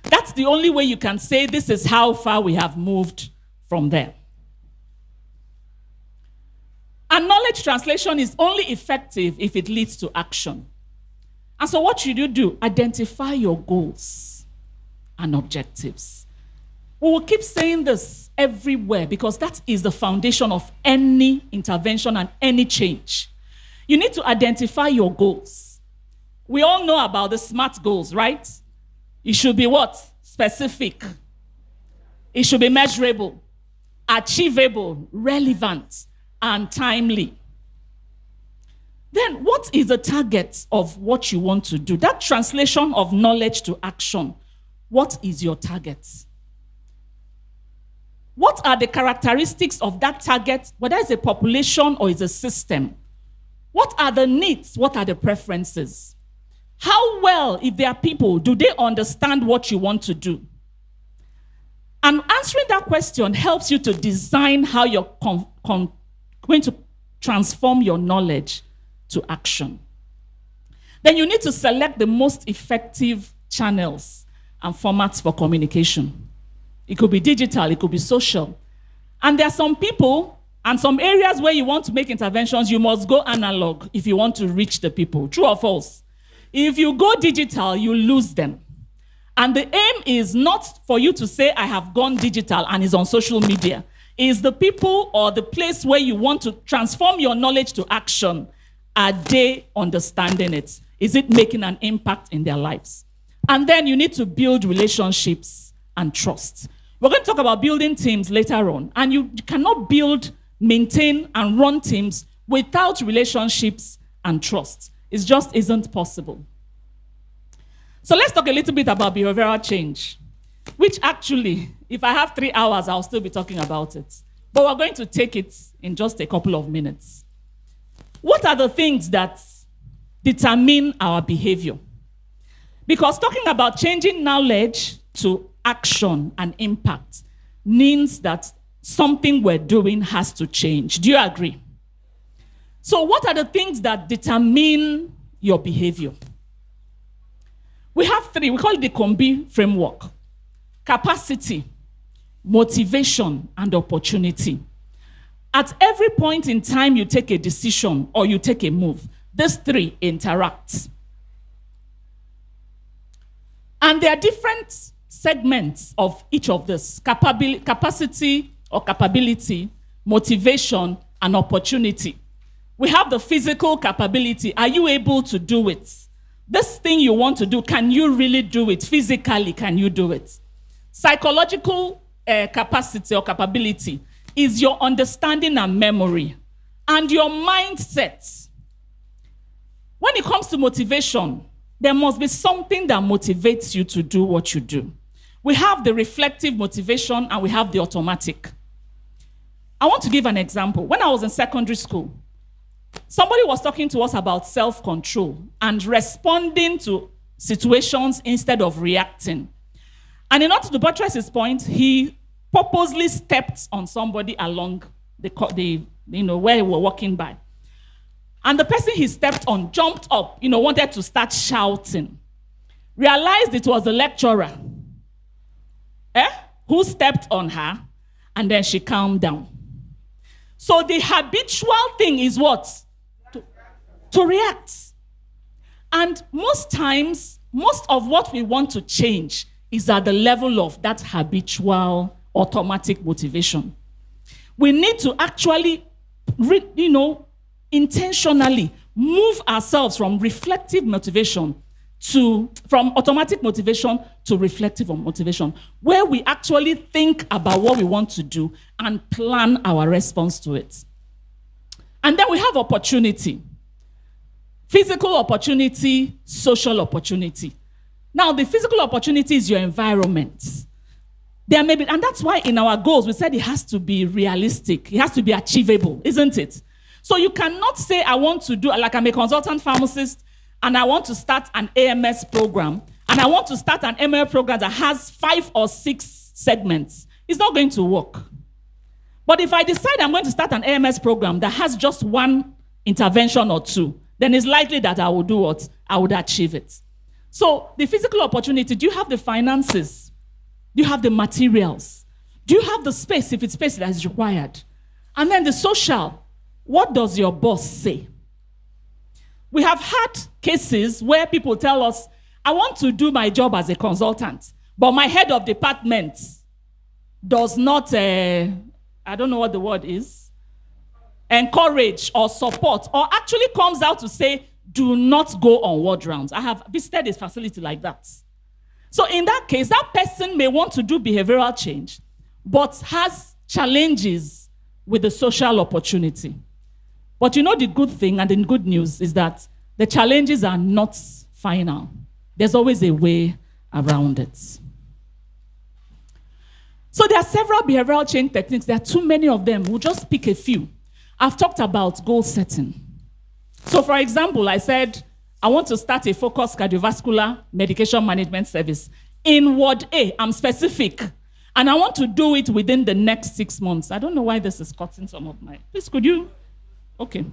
That's the only way you can say this is how far we have moved from there. And knowledge translation is only effective if it leads to action. And so what should you do? Identify your goals and objectives. We will keep saying this everywhere because that is the foundation of any intervention and any change. You need to identify your goals. We all know about the SMART goals, right? It should be what? Specific. It should be measurable, achievable, relevant, and timely. Then what is the target of what you want to do? That translation of knowledge to action. What is your target? What are the characteristics of that target, whether it's a population or it's a system? What are the needs? What are the preferences? How well, if there are people, do they understand what you want to do? And answering that question helps you to design how you're going to transform your knowledge to action. Then you need to select the most effective channels and formats for communication. It could be digital, it could be social. And there are some people and some areas where you want to make interventions, you must go analog if you want to reach the people. True or false? If you go digital, you lose them. And the aim is not for you to say, I have gone digital and is on social media. Is the people or the place where you want to transform your knowledge to action, are they understanding it? Is it making an impact in their lives? And then you need to build relationships and trust. We're going to talk about building teams later on. And you cannot build, maintain, and run teams without relationships and trust. It just isn't possible. So let's talk a little bit about behavioral change, which actually, if I have 3 hours, I'll still be talking about it. But we're going to take it in just a couple of minutes. What are the things that determine our behavior? Because talking about changing knowledge to action and impact means that something we're doing has to change. Do you agree? So what are the things that determine your behavior? We have three. We call it the COMBI framework: capacity, motivation, and opportunity. At every point in time you take a decision or you take a move, these three interact. And there are different segments of each of this: capacity or capability, motivation, and opportunity. We have the physical capability. Are you able to do it? This thing you want to do, can you really do it? Physically, can you do it? Psychological capacity or capability is your understanding and memory and your mindset. When it comes to motivation, there must be something that motivates you to do what you do. We have the reflective motivation and we have the automatic. I want to give an example. When I was in secondary school, somebody was talking to us about self-control and responding to situations instead of reacting. And in order to buttress his point, he purposely stepped on somebody along the where we were walking by. And the person he stepped on jumped up, wanted to start shouting. Realized it was the lecturer who stepped on her, and then she calmed down. So the habitual thing is what? To react. And most times, most of what we want to change is at the level of that habitual automatic motivation. We need to actually, intentionally move ourselves from reflective motivation from automatic motivation to reflective motivation, where we actually think about what we want to do and plan our response to it. And then we have opportunity. Physical opportunity, social opportunity. Now, the physical opportunity is your environment. There may be, and that's why in our goals, we said it has to be realistic. It has to be achievable, isn't it? So you cannot say, I want to do, like I'm a consultant pharmacist, and I want to start an AMS program, and I want to start an ML program that has 5 or 6 segments. It's not going to work. But if I decide I'm going to start an AMS program that has just 1 intervention or 2, then it's likely that I will do what? I would achieve it. So the physical opportunity, do you have the finances? Do you have the materials? Do you have the space, if it's space that is required? And then the social, what does your boss say? We have had cases where people tell us, I want to do my job as a consultant, but my head of department does not, I don't know what the word is, encourage or support, or actually comes out to say, do not go on ward rounds. I have visited a facility like that. So in that case, that person may want to do behavioral change, but has challenges with the social opportunity. But the good thing and the good news is that the challenges are not final. There's always a way around it. So there are several behavioral change techniques. There are too many of them. We'll just pick a few. I've talked about goal setting. So for example, I said, I want to start a focused cardiovascular medication management service. In Ward A, I'm specific. And I want to do it within the next 6 months. I don't know why this is cutting some of my... Please, could you... Okay.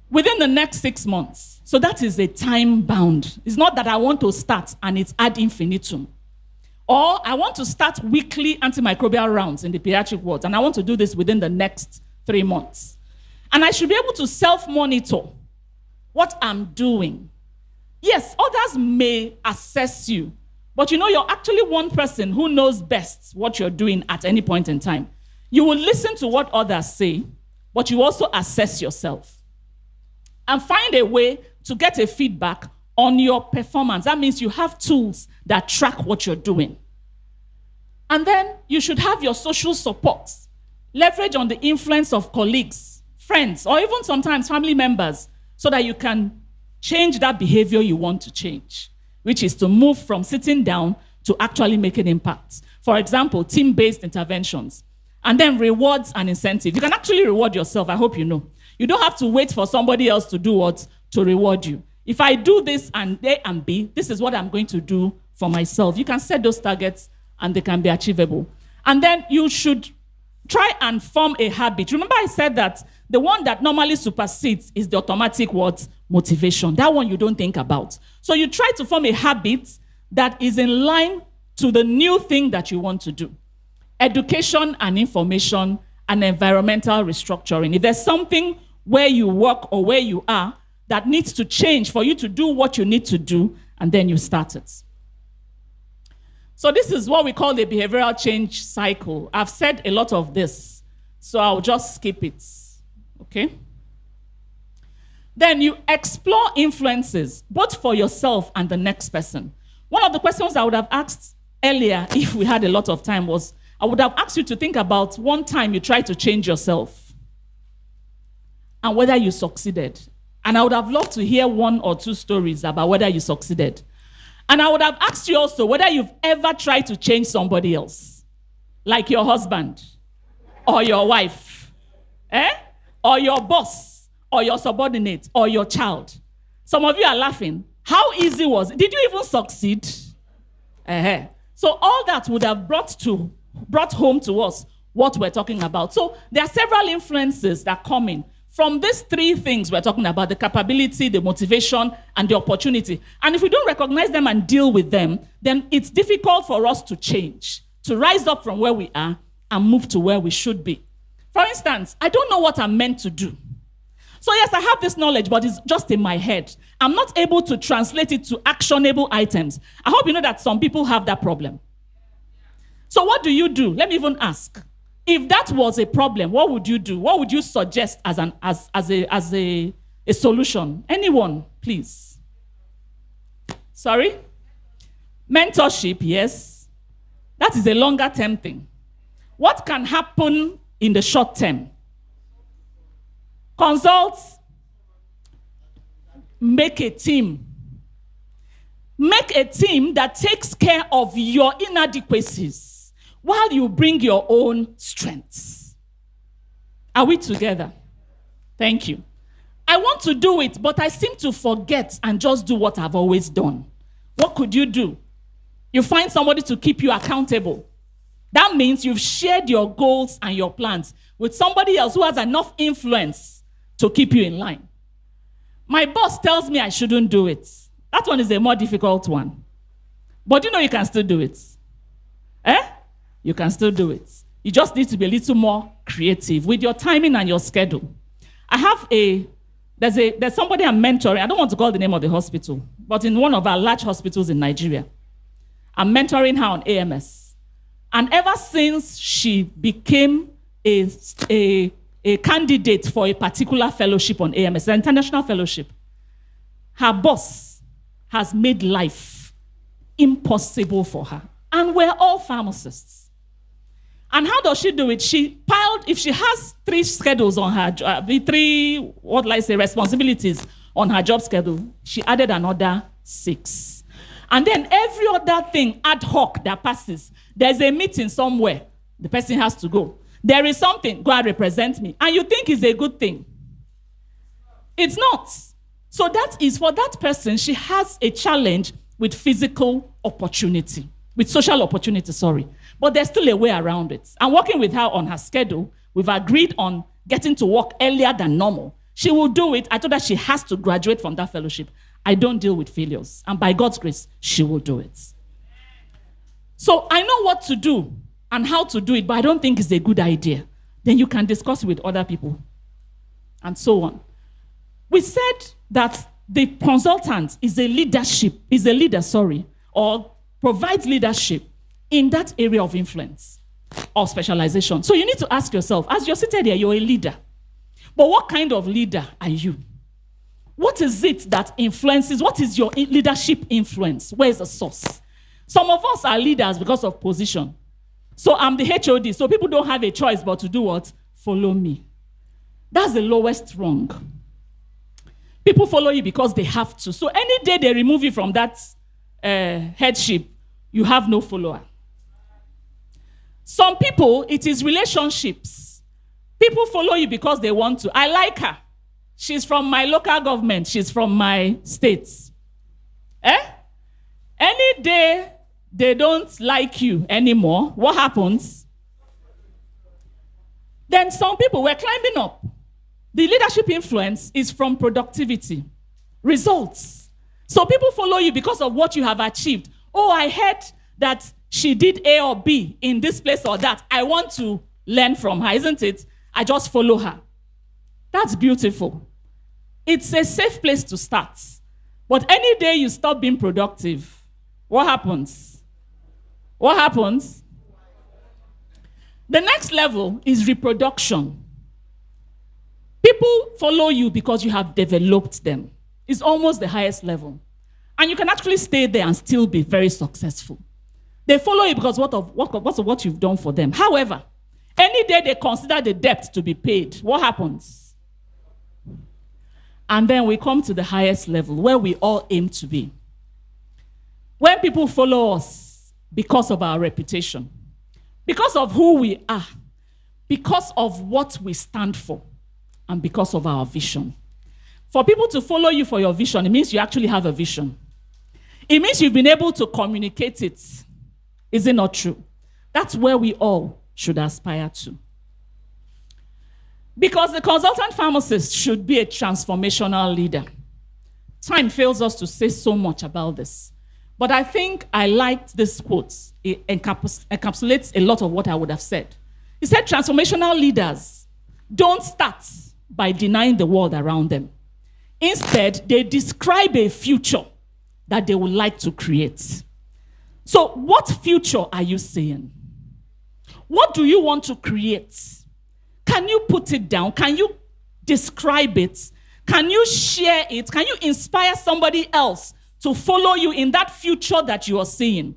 Within the next 6 months. So that is a time bound. It's not that I want to start and it's ad infinitum. Or I want to start weekly antimicrobial rounds in the pediatric wards, and I want to do this within the next 3 months. And I should be able to self-monitor what I'm doing. Yes, others may assess you, but you're actually one person who knows best what you're doing at any point in time. You will listen to what others say, but you also assess yourself and find a way to get a feedback on your performance. That means you have tools that track what you're doing. And then you should have your social support. Leverage on the influence of colleagues, friends, or even sometimes family members, so that you can change that behavior you want to change, which is to move from sitting down to actually making impact. For example, team-based interventions. And then rewards and incentives. You can actually reward yourself, I hope you know. You don't have to wait for somebody else to do what? To reward you. If I do this and A and B, this is what I'm going to do for myself. You can set those targets and they can be achievable. And then you should Try and form a habit. Remember I said that the one that normally supersedes is the automatic what? Motivation. That one you don't think about. So you try to form a habit that is in line to the new thing that you want to do. Education and information and environmental restructuring. If there's something where you work or where you are that needs to change for you to do what you need to do, and then you start it. So this is what we call the behavioral change cycle. I've said a lot of this, so I'll just skip it, okay? Then you explore influences, both for yourself and the next person. One of the questions I would have asked earlier, if we had a lot of time, was I would have asked you to think about one time you tried to change yourself and whether you succeeded. And I would have loved to hear 1 or 2 stories about whether you succeeded. And I would have asked you also whether you've ever tried to change somebody else, like your husband or your wife, or your boss or your subordinate or your child. Some of you are laughing. How easy was it? Did you even succeed? So all that would have brought home to us what we're talking about. So there are several influences that come in from these 3 things we're talking about: the capability, the motivation, and the opportunity. And if we don't recognize them and deal with them, then it's difficult for us to change, to rise up from where we are and move to where we should be. For instance, I don't know what I'm meant to do. So yes, I have this knowledge, but it's just in my head. I'm not able to translate it to actionable items. I hope you know that some people have that problem. So what do you do? Let me even ask. If that was a problem, what would you do? What would you suggest as a solution? Anyone, please. Sorry? Mentorship, yes. That is a longer term thing. What can happen in the short term? Consult. Make a team. Make a team that takes care of your inadequacies while you bring your own strengths. Are we together? Thank you. I want to do it, but I seem to forget and just do what I've always done. What could you do? You find somebody to keep you accountable. That means you've shared your goals and your plans with somebody else who has enough influence to keep you in line. My boss tells me I shouldn't do it. That one is a more difficult one. But you know you can still do it. You can still do it. You just need to be a little more creative with your timing and your schedule. I have there's somebody I'm mentoring. I don't want to call the name of the hospital, but in one of our large hospitals in Nigeria. I'm mentoring her on AMS. And ever since she became a candidate for a particular fellowship on AMS, an international fellowship, her boss has made life impossible for her. And we're all pharmacists. And how does she do it? If she has 3 schedules on her, 3 responsibilities on her job schedule, she added another 6. And then every other thing ad hoc that passes, there's a meeting somewhere, the person has to go. There is something, go and represent me. And you think it's a good thing. It's not. So that is, for that person, she has a challenge with physical opportunity, with social opportunity, sorry. But there's still a way around it. I'm working with her on her schedule. We've agreed on getting to work earlier than normal. She will do it. I told her she has to graduate from that fellowship. I don't deal with failures. And by God's grace, she will do it. So I know what to do and how to do it, but I don't think it's a good idea. Then you can discuss with other people and so on. We said that the consultant is a leader, or provides leadership in that area of influence or specialization. So you need to ask yourself, as you're seated here, you're a leader. But what kind of leader are you? What is it that influences? What is your leadership influence? Where is the source? Some of us are leaders because of position. So I'm the HOD, so people don't have a choice but to do what? Follow me. That's the lowest rung. People follow you because they have to. So any day they remove you from that headship, you have no follower. Some people, it is relationships. People follow you because they want to. I like her. She's from my local government. She's from my state. Any day they don't like you anymore, what happens? Then some people were climbing up. The leadership influence is from productivity, results. So people follow you because of what you have achieved. Oh, I heard that she did A or B in this place or that. I want to learn from her, isn't it? I just follow her. That's beautiful. It's a safe place to start. But any day you stop being productive, what happens? What happens? The next level is reproduction. People follow you because you have developed them. It's almost the highest level. And you can actually stay there and still be very successful. They follow you because of what you've done for them. However, any day they consider the debt to be paid, what happens? And then we come to the highest level where we all aim to be. When people follow us because of our reputation, because of who we are, because of what we stand for, and because of our vision. For people to follow you for your vision, it means you actually have a vision. It means you've been able to communicate it. Is it not true? That's where we all should aspire to. Because the consultant pharmacist should be a transformational leader. Time fails us to say so much about this. But I think I liked this quote. It encapsulates a lot of what I would have said. He said, transformational leaders don't start by denying the world around them. Instead, they describe a future that they would like to create. So what future are you seeing? What do you want to create? Can you put it down? Can you describe it? Can you share it? Can you inspire somebody else to follow you in that future that you are seeing?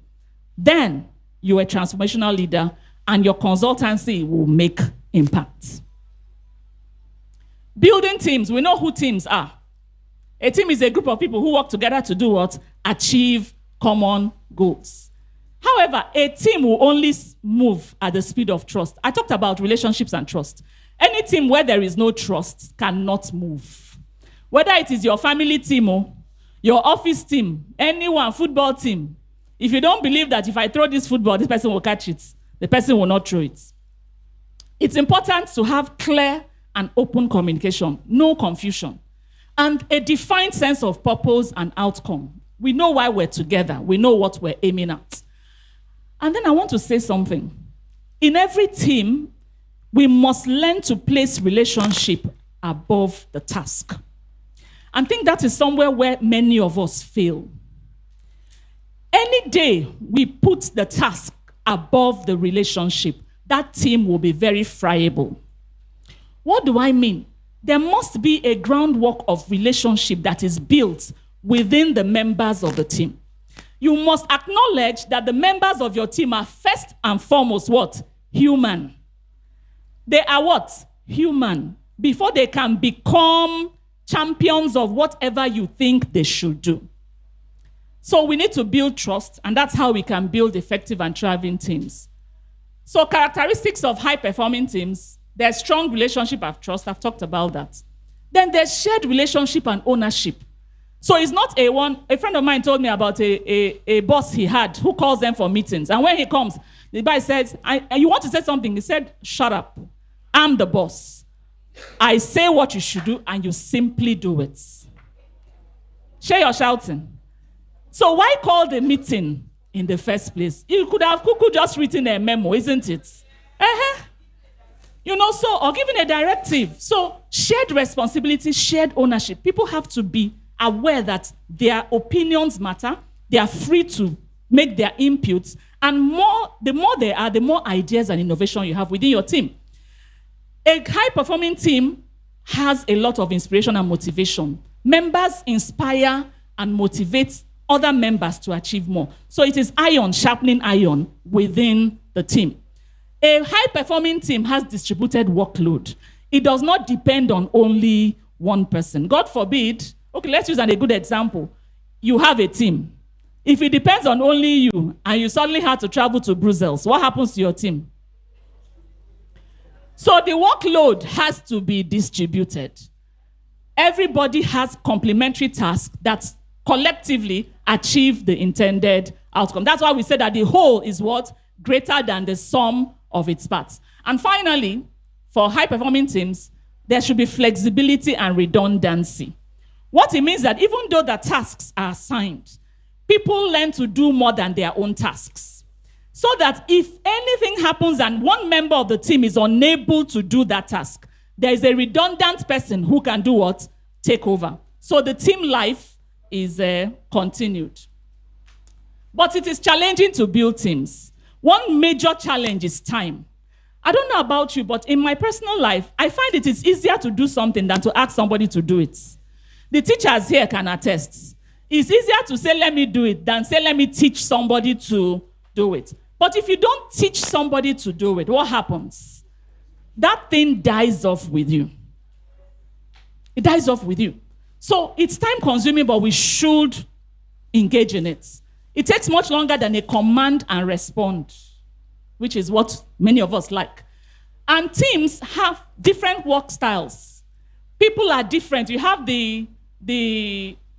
Then you're a transformational leader and your consultancy will make impact. Building teams, we know who teams are. A team is a group of people who work together to do what? Achieve common goals. However, a team will only move at the speed of trust. I talked about relationships and trust. Any team where there is no trust cannot move. Whether it is your family team or your office team, anyone, football team, if you don't believe that if I throw this football, this person will catch it, the person will not throw it. It's important to have clear and open communication, no confusion, and a defined sense of purpose and outcome. We know why we're together. We know what we're aiming at. And then I want to say something. In every team, we must learn to place relationship above the task. I think that is somewhere where many of us fail. Any day we put the task above the relationship, that team will be very friable. What do I mean? There must be a groundwork of relationship that is built within the members of the team. You must acknowledge that the members of your team are first and foremost what? Human. They are what? Human. Before they can become champions of whatever you think they should do. So we need to build trust, and that's how we can build effective and thriving teams. So characteristics of high-performing teams, there's strong relationship of trust. I've talked about that. Then there's shared relationship and ownership. So it's not a one. A friend of mine told me about a boss he had who calls them for meetings. And when he comes, the guy says, you want to say something? He said, shut up. I'm the boss. I say what you should do, and you simply do it. Share your shouting. So why call the meeting in the first place? You could have just written a memo, isn't it? You know, so, or given a directive. So shared responsibility, shared ownership. People have to be aware that their opinions matter. They are free to make their inputs. And the more they are, the more ideas and innovation you have within your team. A high-performing team has a lot of inspiration and motivation. Members inspire and motivate other members to achieve more. So it is iron sharpening iron within the team. A high-performing team has distributed workload. It does not depend on only one person. God forbid, okay, let's use a good example. You have a team. If it depends on only you, and you suddenly have to travel to Brussels, what happens to your team? So the workload has to be distributed. Everybody has complementary tasks that collectively achieve the intended outcome. That's why we say that the whole is what? Greater than the sum of its parts. And finally, for high-performing teams, there should be flexibility and redundancy. What it means that even though the tasks are assigned, people learn to do more than their own tasks. So that if anything happens and one member of the team is unable to do that task, there is a redundant person who can do what? Take over. So the team life is continued. But it is challenging to build teams. One major challenge is time. I don't know about you, but in my personal life, I find it is easier to do something than to ask somebody to do it. The teachers here can attest. It's easier to say, let me do it, than say, let me teach somebody to do it. But if you don't teach somebody to do it, what happens? That thing dies off with you. It dies off with you. So it's time consuming, but we should engage in it. It takes much longer than a command and respond, which is what many of us like. And teams have different work styles. People are different. You have the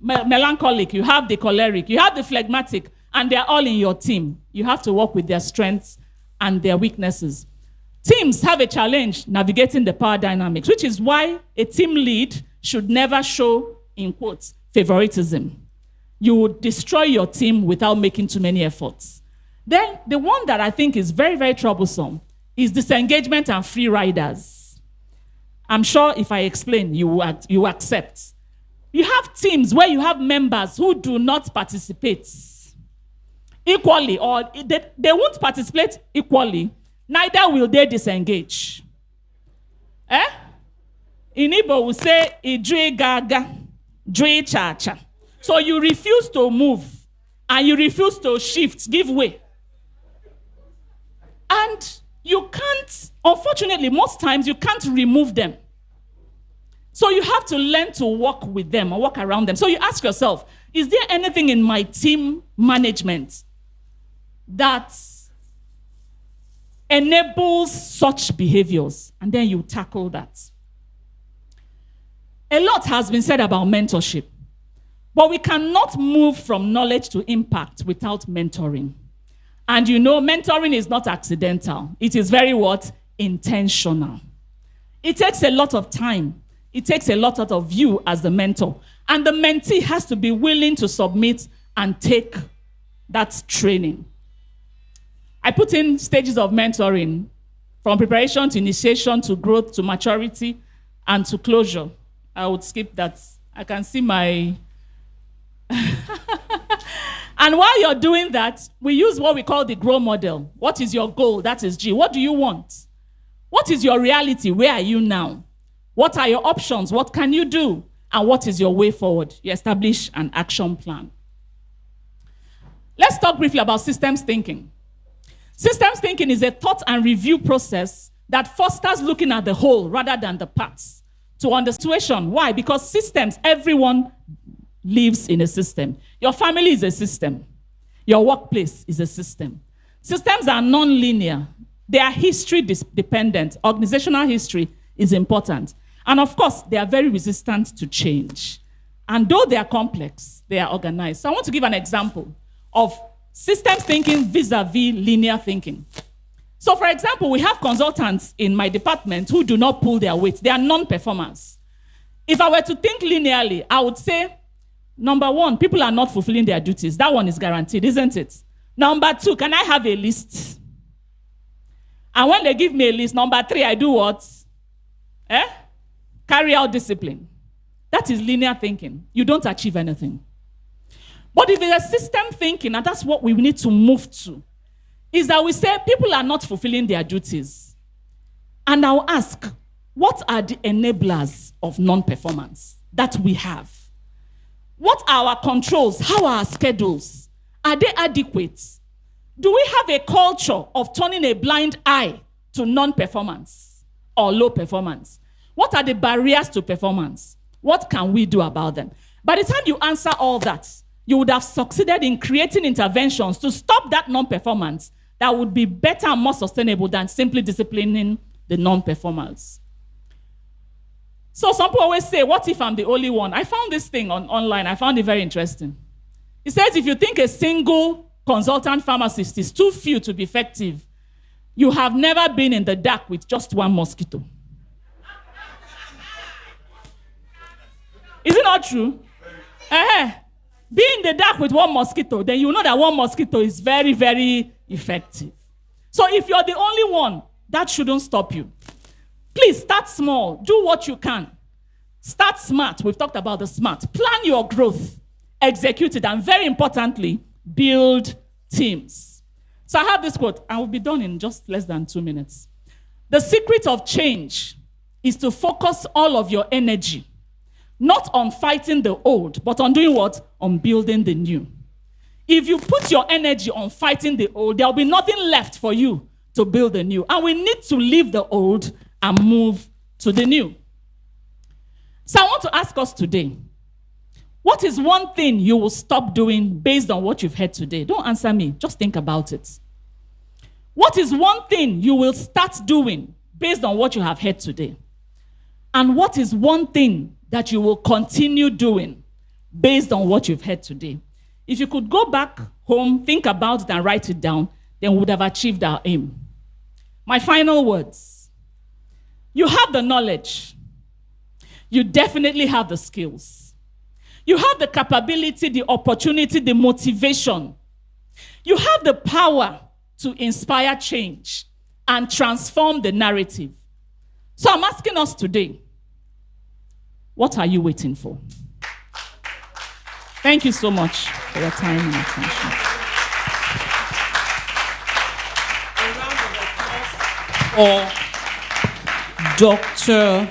melancholic, you have the choleric, you have the phlegmatic, and they're all in your team. You have to work with their strengths and their weaknesses. Teams have a challenge navigating the power dynamics, which is why a team lead should never show, in quotes, favoritism. You would destroy your team without making too many efforts. Then the one that I think is very, very troublesome is disengagement and free riders. I'm sure if I explain, you accept. You have teams where you have members who do not participate equally, or they won't participate equally, neither will they disengage. In Igbo, we say, "Idri gaga, dri cha-cha." So you refuse to move, and you refuse to shift, give way. And you can't, unfortunately, most times you can't remove them. So you have to learn to walk with them or walk around them. So you ask yourself, is there anything in my team management that enables such behaviors? And then you tackle that. A lot has been said about mentorship, but we cannot move from knowledge to impact without mentoring. And you know, mentoring is not accidental. It is very what? Intentional. It takes a lot of time. It takes a lot out of you as the mentor. And the mentee has to be willing to submit and take that training. I put in stages of mentoring, from preparation to initiation to growth to maturity and to closure. I would skip that. I can see my... And while you're doing that, we use what we call the GROW model. What is your goal? That is G. What do you want? What is your reality? Where are you now? What are your options? What can you do? And what is your way forward? You establish an action plan. Let's talk briefly about systems thinking. Systems thinking is a thought and review process that fosters looking at the whole rather than the parts to understand the situation. Why? Because systems, everyone lives in a system. Your family is a system. Your workplace is a system. Systems are non-linear. They are history dependent. Organizational history is important. And of course, they are very resistant to change. And though they are complex, they are organized. So I want to give an example of systems thinking vis-a-vis linear thinking. So for example, we have consultants in my department who do not pull their weight. They are non-performers. If I were to think linearly, I would say, number one, people are not fulfilling their duties. That one is guaranteed, isn't it? Number two, can I have a list? And when they give me a list, number three, I do what? Carry out discipline. That is linear thinking. You don't achieve anything. But if it's a system thinking, and that's what we need to move to, is that we say people are not fulfilling their duties. And I'll ask, what are the enablers of non-performance that we have? What are our controls? How are our schedules? Are they adequate? Do we have a culture of turning a blind eye to non-performance or low performance? What are the barriers to performance? What can we do about them? By the time you answer all that, you would have succeeded in creating interventions to stop that non-performance that would be better and more sustainable than simply disciplining the non-performers. So some people always say, what if I'm the only one? I found this thing online. I found it very interesting. It says if you think a single consultant pharmacist is too few to be effective, you have never been in the dark with just one mosquito. Is it not true? Be in the dark with one mosquito, then you know that one mosquito is very, very effective. So if you're the only one, that shouldn't stop you. Please start small. Do what you can. Start smart. We've talked about the smart. Plan your growth. Execute it. And very importantly, build teams. So I have this quote. I will be done in just less than 2 minutes. The secret of change is to focus all of your energy not on fighting the old, but on doing what? On building the new. If you put your energy on fighting the old, there'll be nothing left for you to build the new. And we need to leave the old and move to the new. So I want to ask us today, what is one thing you will stop doing based on what you've heard today? Don't answer me. Just think about it. What is one thing you will start doing based on what you have heard today? And what is one thing that you will continue doing based on what you've heard today? If you could go back home, think about it and write it down, then we would have achieved our aim. My final words. You have the knowledge. You definitely have the skills. You have the capability, the opportunity, the motivation. You have the power to inspire change and transform the narrative. So I'm asking us today, what are you waiting for? Thank you so much for your time and attention. Or Dr.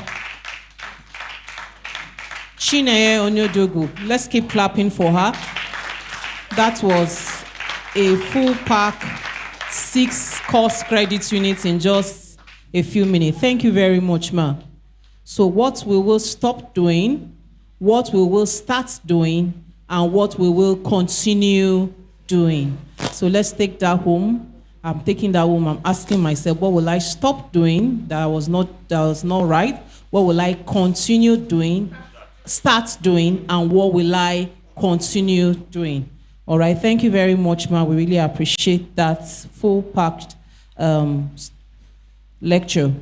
Chineye Onyodogu. Let's keep clapping for her. That was a full pack, 6 course credit units in just a few minutes. Thank you very much, ma. So what we will stop doing, what we will start doing, and what we will continue doing. So let's take that home. I'm taking that home. I'm asking myself, what will I stop doing that was not right? What will I continue doing, start doing, and what will I continue doing? All right, thank you very much, ma. We really appreciate that full-packed lecture.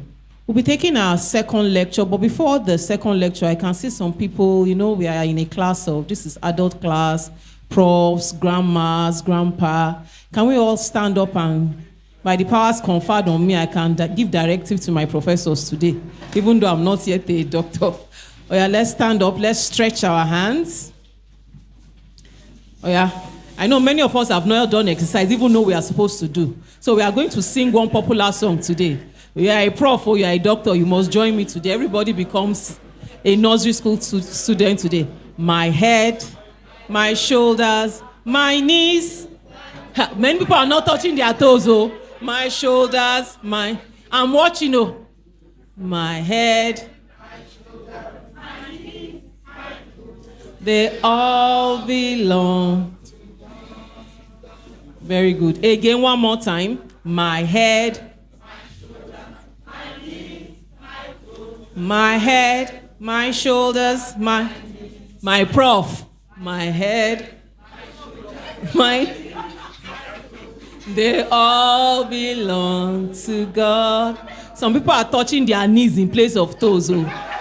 We'll be taking our second lecture, but before the second lecture, I can see some people, you know, we are in a class of, this is adult class, profs, grandmas, grandpa. Can we all stand up and, by the powers conferred on me, I can give directive to my professors today, even though I'm not yet a doctor. Oh yeah, let's stand up, let's stretch our hands. Oh yeah, I know many of us have not done exercise, even though we are supposed to do. So we are going to sing one popular song today. You are a prof or you are a doctor, you must join me today. Everybody becomes a nursery school student today. My head, my shoulders, my knees. Many people are not touching their toes, oh. My shoulders, I'm watching, oh. My head, they all belong. Very good. Again, one more time. My head, my head, my shoulders, my prof, my head, they all belong to God. Some people are touching their knees in place of toes. Oh.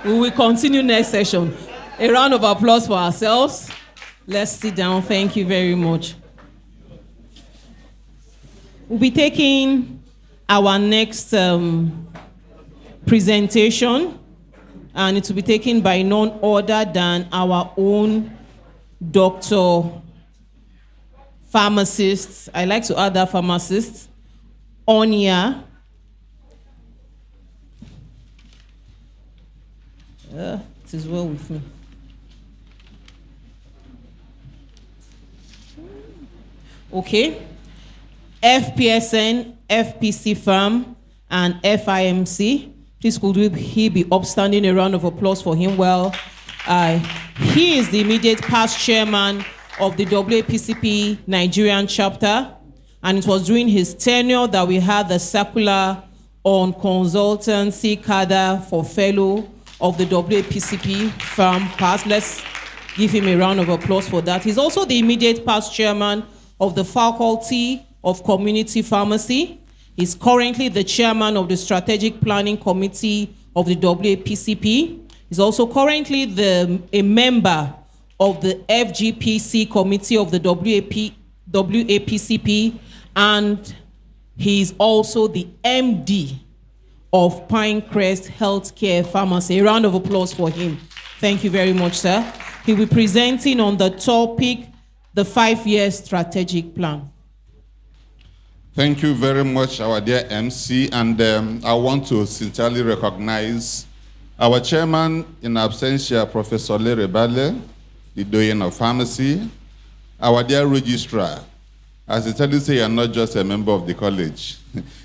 We will continue next session. A round of applause for ourselves. Let's sit down. Thank you very much. We'll be taking our next presentation, and it will be taken by none other than our own Dr. Pharmacists. I like to add that pharmacist, Onya. It is well with me. Okay. FPSN, FPC Firm, and FIMC. Please could he be upstanding? A round of applause for him. Well, he is the immediate past chairman of the WAPCP Nigerian chapter, and it was during his tenure that we had the circular on consultancy cadre for fellow of the WAPCP firm passed. Let's give him a round of applause for that. He's also the immediate past chairman of the Faculty of Community Pharmacy. He's currently the chairman of the Strategic Planning Committee of the WAPCP. He's also currently a member of the FGPC committee of the WAPCP, and he's also the MD of Pinecrest Healthcare Pharmacy. A round of applause for him. Thank you very much, sir. He'll be presenting on the topic, the 5-year strategic plan. Thank you very much, our dear MC, and I want to sincerely recognize our chairman in absentia, Professor Larry Badley, the Doyen of Pharmacy, our dear registrar. As I tell you, say, you're not just a member of the college.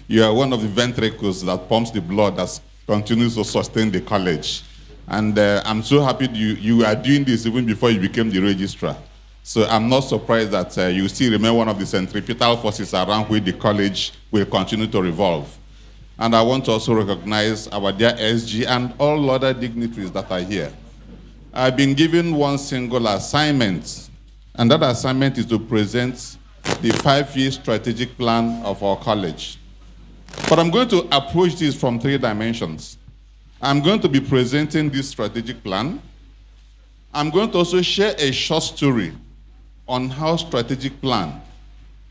You are one of the ventricles that pumps the blood that continues to sustain the college. And I'm so happy you are doing this even before you became the registrar. So I'm not surprised that you still remain one of the centripetal forces around which the college will continue to revolve. And I want to also recognize our dear SG and all other dignitaries that are here. I've been given one single assignment, and that assignment is to present the 5-year strategic plan of our college. But I'm going to approach this from 3 dimensions. I'm going to be presenting this strategic plan. I'm going to also share a short story on how strategic plan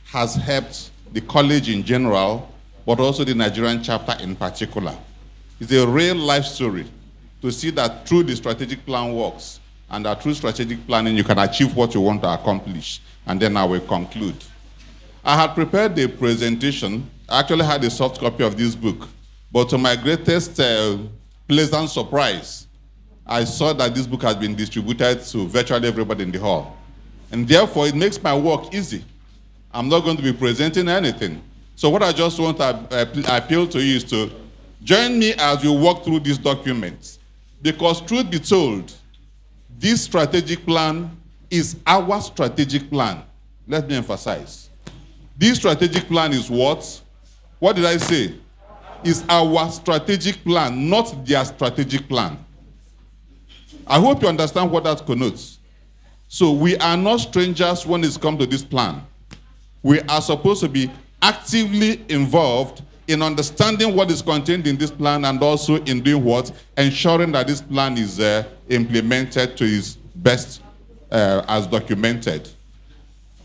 has helped the college in general, but also the Nigerian chapter in particular. It's a real life story to see that through the strategic plan works, and that through strategic planning you can achieve what you want to accomplish. And then I will conclude. I had prepared a presentation. I actually had a soft copy of this book, but to my greatest pleasant surprise, I saw that this book has been distributed to virtually everybody in the hall. And therefore, it makes my work easy. I'm not going to be presenting anything. So what I just want to appeal to you is to join me as we walk through these documents. Because truth be told, this strategic plan is our strategic plan. Let me emphasize. This strategic plan is what? What did I say? Is our strategic plan, not their strategic plan. I hope you understand what that connotes. So we are not strangers when it's come to this plan. We are supposed to be actively involved in understanding what is contained in this plan, and also in doing what? Ensuring that this plan is implemented to its best as documented.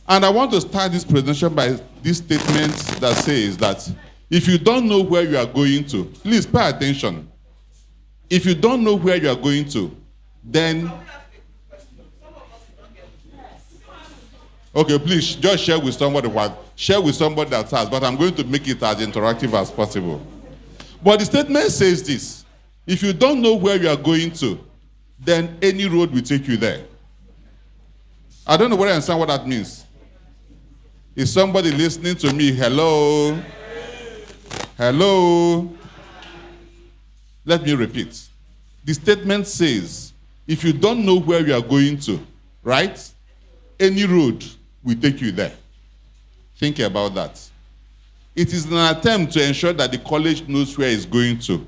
And I want to start this presentation by this statement that says that if you don't know where you are going to, please pay attention. If you don't know where you are going to, then okay, please just share with somebody that has, but I'm going to make it as interactive as possible. But the statement says this: if you don't know where you are going to, then any road will take you there. I don't know whether I understand what that means. Is somebody listening to me? Hello? Hello? Let me repeat. The statement says, if you don't know where you are going to, right? Any road will take you there. Think about that. It is an attempt to ensure that the college knows where it's going to,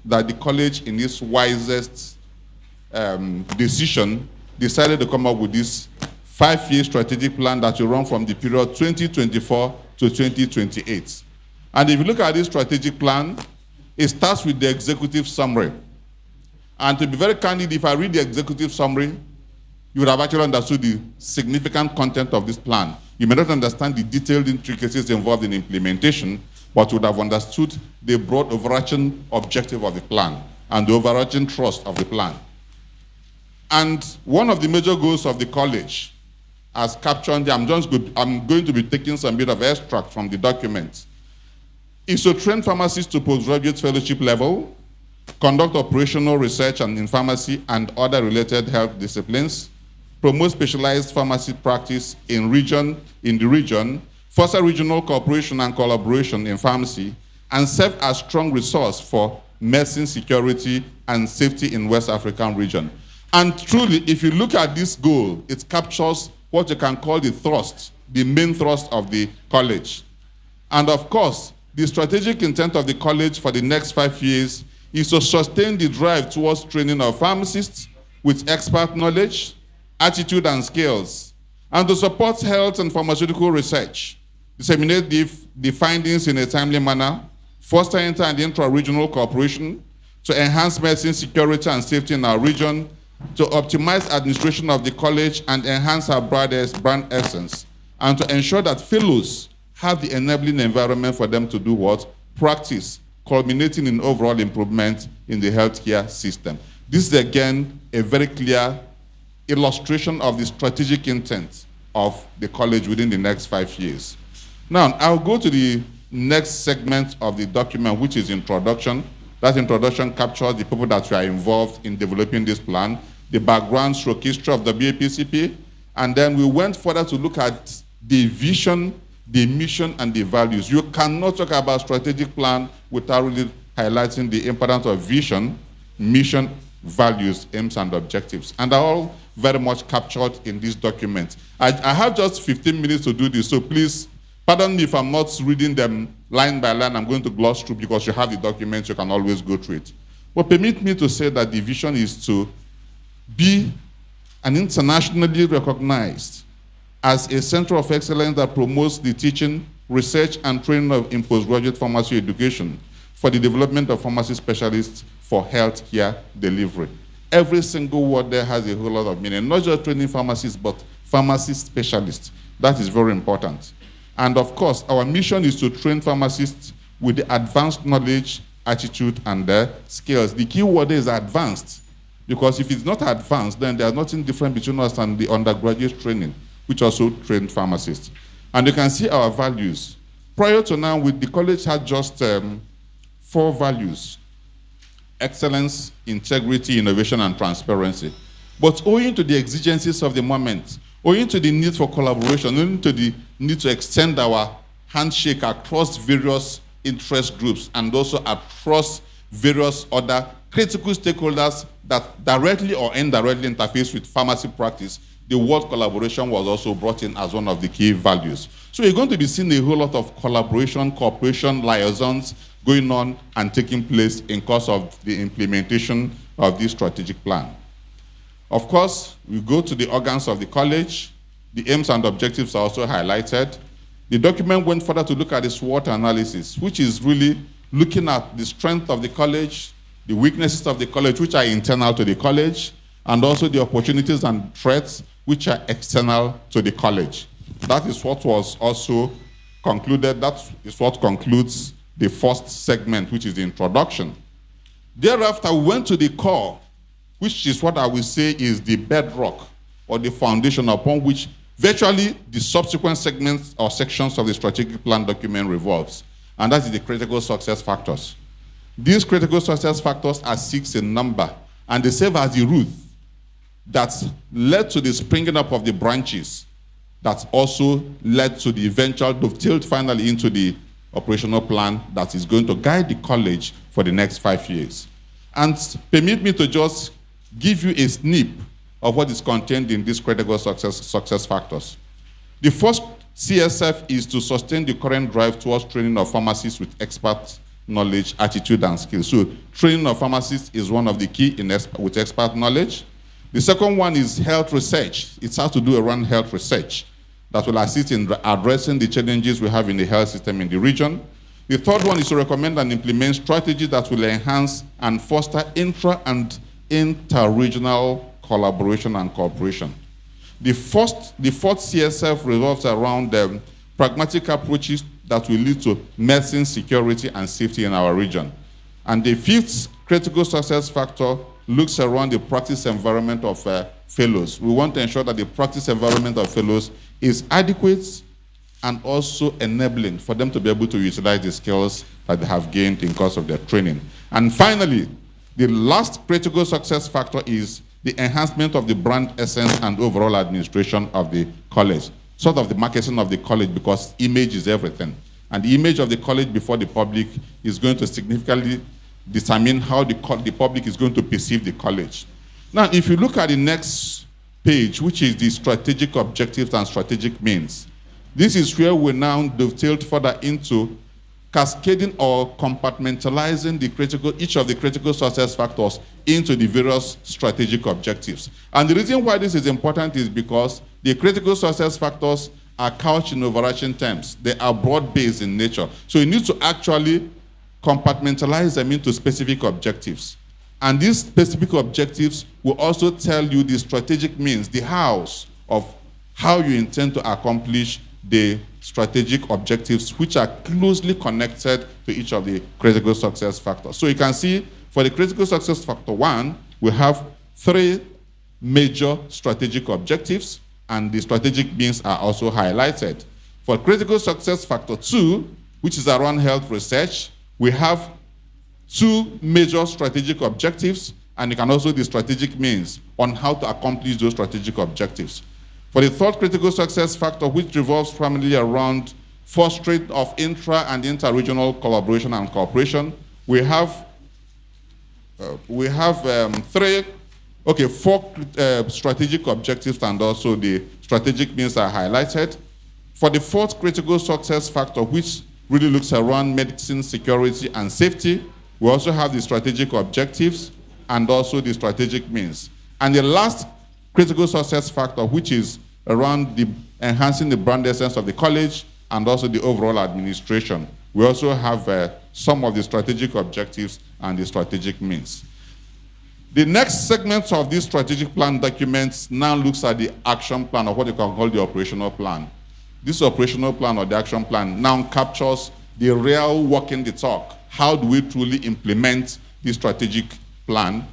that the college, in its wisest decision, decided to come up with this 5-year strategic plan that will run from the period 2024 to 2028. And if you look at this strategic plan, it starts with the executive summary. And to be very candid, if I read the executive summary, you would have actually understood the significant content of this plan. You may not understand the detailed intricacies involved in implementation, but you would have understood the broad overarching objective of the plan and the overarching thrust of the plan. And one of the major goals of the college, as captured, I'm going to be taking some bit of extract from the document, is to train pharmacists to postgraduate fellowship level, conduct operational research in pharmacy and other related health disciplines, promote specialized pharmacy practice in the region, foster regional cooperation and collaboration in pharmacy, and serve as strong resource for medicine security and safety in West African region. And truly, if you look at this goal, it captures what you can call the thrust, the main thrust of the college. And of course, the strategic intent of the college for the next 5 years is to sustain the drive towards training of pharmacists with expert knowledge, attitude and skills, and to support health and pharmaceutical research, disseminate the findings in a timely manner, foster inter- and intra-regional cooperation, to enhance medicine security and safety in our region, to optimize administration of the college and enhance our brand essence, and to ensure that fellows have the enabling environment for them to do what? Practice, culminating in overall improvement in the healthcare system. This is again a very clear illustration of the strategic intent of the college within the next 5 years. Now, I'll go to the next segment of the document, which is introduction. That introduction captures the people that were involved in developing this plan, the background stroke history of the WAPCP, and then we went further to look at the vision, the mission, and the values. You cannot talk about strategic plan without really highlighting the importance of vision, mission, values, aims, and objectives. And they're all very much captured in this document. I have just 15 minutes to do this, so please pardon me if I'm not reading them line by line. I'm going to gloss through because you have the document, you can always go through it. But permit me to say that the vision is to be an internationally recognized as a center of excellence that promotes the teaching, research, and training in postgraduate pharmacy education for the development of pharmacy specialists for healthcare delivery. Every single word there has a whole lot of meaning, not just training pharmacists, but pharmacy specialists. That is very important. And of course, our mission is to train pharmacists with the advanced knowledge, attitude, and skills. The key word is advanced, because if it's not advanced, then there's nothing different between us and the undergraduate training, which also trained pharmacists. And you can see our values. Prior to now, the college had just 4 values: excellence, integrity, innovation, and transparency. But owing to the exigencies of the moment, owing to the need for collaboration, owing to the need to extend our handshake across various interest groups and also across various other critical stakeholders that directly or indirectly interface with pharmacy practice, the word collaboration was also brought in as one of the key values. So you're going to be seeing a whole lot of collaboration, cooperation, liaisons going on and taking place in course of the implementation of this strategic plan. Of course, we go to the organs of the college. The aims and objectives are also highlighted. The document went further to look at the SWOT analysis, which is really looking at the strength of the college, the weaknesses of the college, which are internal to the college, and also the opportunities and threats, which are external to the college. That is what was also concluded. That is what concludes the first segment, which is the introduction. Thereafter, we went to the core, which is what I will say is the bedrock or the foundation upon which virtually the subsequent segments or sections of the strategic plan document revolves, and that is the critical success factors. These critical success factors are 6 in number, and they serve as the root that led to the springing up of the branches that also led to the eventual dovetailed finally into the operational plan that is going to guide the college for the next 5 years. And permit me to just give you a snip of what is contained in these critical success factors. The first CSF is to sustain the current drive towards training of pharmacists with expert knowledge, attitude, and skills. So training of pharmacists is one of the key with expert knowledge. The second one is health research. It has to do around health research that will assist in addressing the challenges we have in the health system in the region. The third one is to recommend and implement strategies that will enhance and foster intra- and inter-regional collaboration and cooperation. The fourth CSF revolves around pragmatic approaches that will lead to medicine security and safety in our region. And the fifth critical success factor looks around the practice environment of fellows. We want to ensure that the practice environment of fellows is adequate and also enabling for them to be able to utilize the skills that they have gained in course of their training. And finally, the last critical success factor is the enhancement of the brand essence and overall administration of the college, sort of the marketing of the college, because image is everything. And the image of the college before the public is going to significantly determine how the public is going to perceive the college. Now, if you look at the next page, which is the strategic objectives and strategic means, this is where we now dovetailed further into cascading or compartmentalizing each of the critical success factors into the various strategic objectives. And the reason why this is important is because the critical success factors are couched in overarching terms. They are broad-based in nature. So you need to actually compartmentalize them into specific objectives. And these specific objectives will also tell you the strategic means, the hows of how you intend to accomplish the strategic objectives, which are closely connected to each of the critical success factors. So you can see for the critical success factor 1, we have 3 major strategic objectives, and the strategic means are also highlighted. For critical success factor 2, which is around health research, we have 2 major strategic objectives, and you can also the strategic means on how to accomplish those strategic objectives. For the 3rd critical success factor, which revolves primarily around fostering of intra and inter-regional collaboration and cooperation, we have 4 strategic objectives, and also the strategic means are highlighted. For the 4th critical success factor, which really looks around medicine security and safety, we also have the strategic objectives and also the strategic means. And the last critical success factor, which is around the enhancing the brand essence of the college and also the overall administration. We also have some of the strategic objectives and the strategic means. The next segment of this strategic plan documents now looks at the action plan, or what you can call the operational plan. This operational plan or the action plan now captures the real walking the talk. How do we truly implement the strategic plan?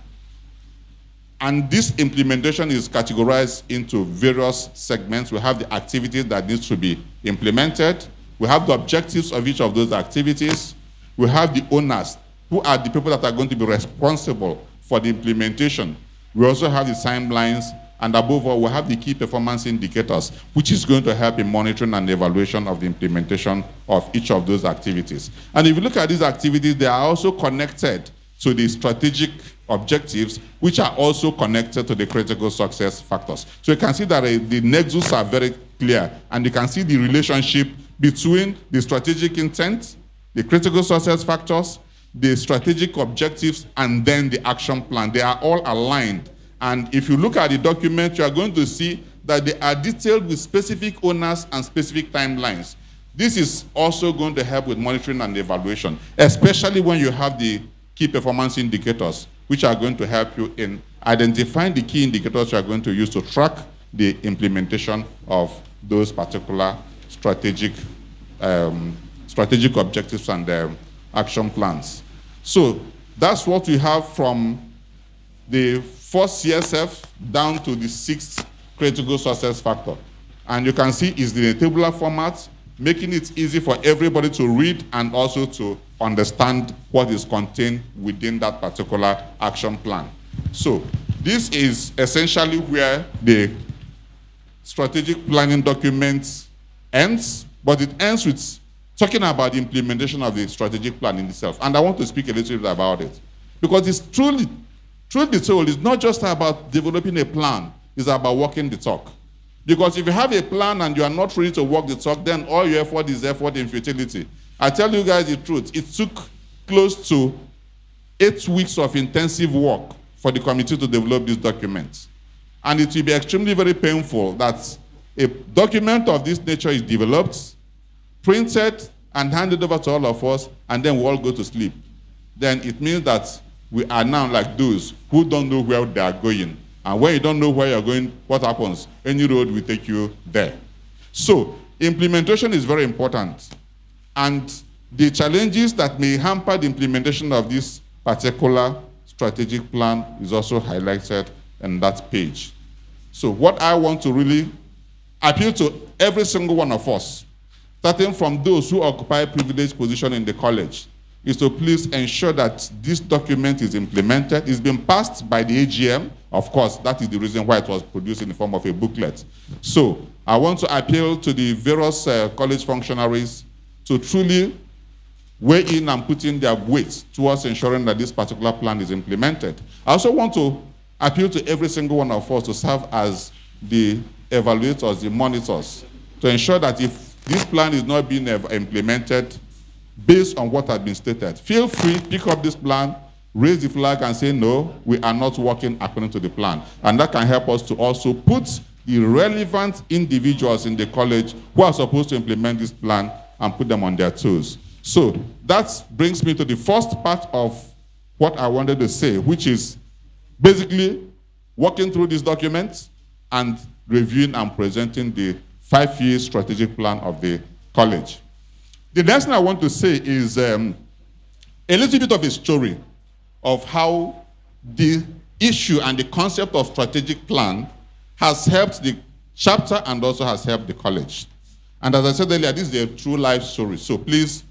And this implementation is categorized into various segments. We have the activities that needs to be implemented. We have the objectives of each of those activities. We have the owners, who are the people that are going to be responsible for the implementation. We also have the timelines, and above all, we have the key performance indicators, which is going to help in monitoring and evaluation of the implementation of each of those activities. And if you look at these activities, they are also connected to the strategic objectives, which are also connected to the critical success factors. So you can see that the nexus are very clear, and you can see the relationship between the strategic intent, the critical success factors, the strategic objectives, and then the action plan. They are all aligned. And if you look at the document, you are going to see that they are detailed with specific owners and specific timelines. This is also going to help with monitoring and evaluation, especially when you have the key performance indicators, which are going to help you in identifying the key indicators you are going to use to track the implementation of those particular strategic objectives and action plans. So that's what we have from the 4th CSF down to the 6th critical success factor. And you can see it's in a tabular format, making it easy for everybody to read and also to understand what is contained within that particular action plan. So this is essentially where the strategic planning document ends, but it ends with talking about the implementation of the strategic plan in itself. And I want to speak a little bit about it, because it's truth be told, it's not just about developing a plan, it's about walking the talk. Because if you have a plan and you are not ready to walk the talk, then all your effort is effort in futility. I tell you guys the truth, it took close to 8 weeks of intensive work for the committee to develop this document. And it will be extremely very painful that a document of this nature is developed, printed, and handed over to all of us, and then we all go to sleep. Then it means that we are now like those who don't know where they are going. And when you don't know where you're going, what happens? Any road will take you there. So implementation is very important. And the challenges that may hamper the implementation of this particular strategic plan is also highlighted in that page. So what I want to really appeal to every single one of us, starting from those who occupy privileged position in the college, is to please ensure that this document is implemented. It's been passed by the AGM. Of course, that is the reason why it was produced in the form of a booklet. So I want to appeal to the various college functionaries to truly weigh in and put in their weight towards ensuring that this particular plan is implemented. I also want to appeal to every single one of us to serve as the evaluators, the monitors, to ensure that if this plan is not being implemented based on what has been stated, feel free, pick up this plan, raise the flag and say, no, we are not working according to the plan. And that can help us to also put the relevant individuals in the college who are supposed to implement this plan and put them on their toes. So that brings me to the first part of what I wanted to say, which is basically working through this document and reviewing and presenting the 5-year strategic plan of the college. The next thing I want to say is a little bit of a story of how the issue and the concept of strategic plan has helped the chapter and also has helped the college. And as I said earlier, this is a true life story. So please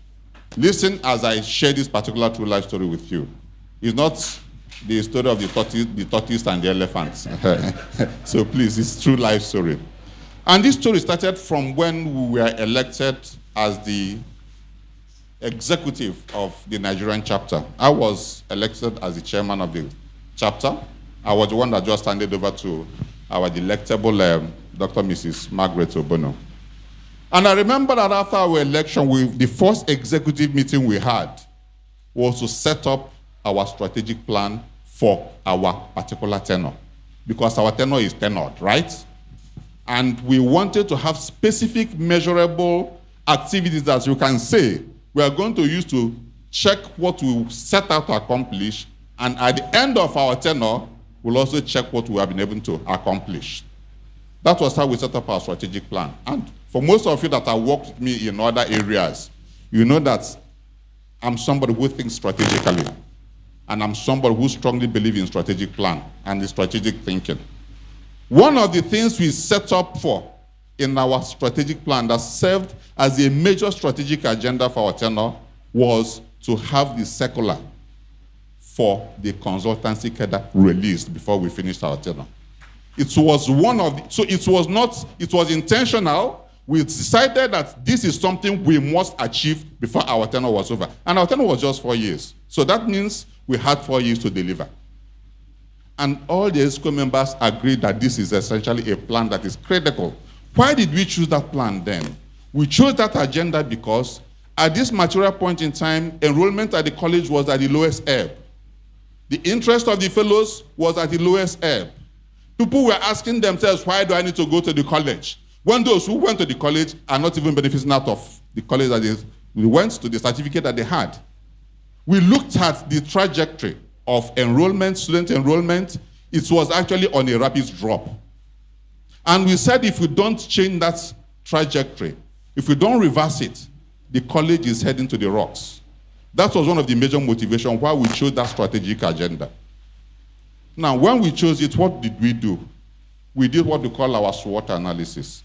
listen as I share this particular true life story with you. It's not the story of the tortoise and the elephants. So please, it's true life story. And this story started from when we were elected as the executive of the Nigerian chapter. I was elected as the chairman of the chapter. I was the one that just handed over to our delectable Dr. Mrs. Margaret Obono. And I remember that after our election, the first executive meeting we had was to set up our strategic plan for our particular tenure, because our tenure is tenured, right? And we wanted to have specific measurable activities that you can say we are going to use to check what we set out to accomplish, and at the end of our tenure, we'll also check what we have been able to accomplish. That was how we set up our strategic plan. And for most of you that have worked with me in other areas, you know that I'm somebody who thinks strategically. And I'm somebody who strongly believes in strategic plan and the strategic thinking. One of the things we set up for in our strategic plan that served as a major strategic agenda for our tenure was to have the circular for the consultancy cadre released before we finished our tenure. It was one of the, so it was not, it was intentional. We decided that this is something we must achieve before our tenure was over. And our tenure was just 4 years. So that means we had 4 years to deliver. And all the EXCO members agreed that this is essentially a plan that is critical. Why did we choose that plan then? We chose that agenda because at this material point in time, enrollment at the college was at the lowest ebb. The interest of the fellows was at the lowest ebb. People were asking themselves, why do I need to go to the college? When those who went to the college are not even benefiting out of the college that they went to, the certificate that they had. We looked at the trajectory of enrollment, student enrollment. It was actually on a rapid drop. And we said if we don't change that trajectory, if we don't reverse it, the college is heading to the rocks. That was one of the major motivations why we chose that strategic agenda. Now, when we chose it, what did we do? We did what we call our SWOT analysis.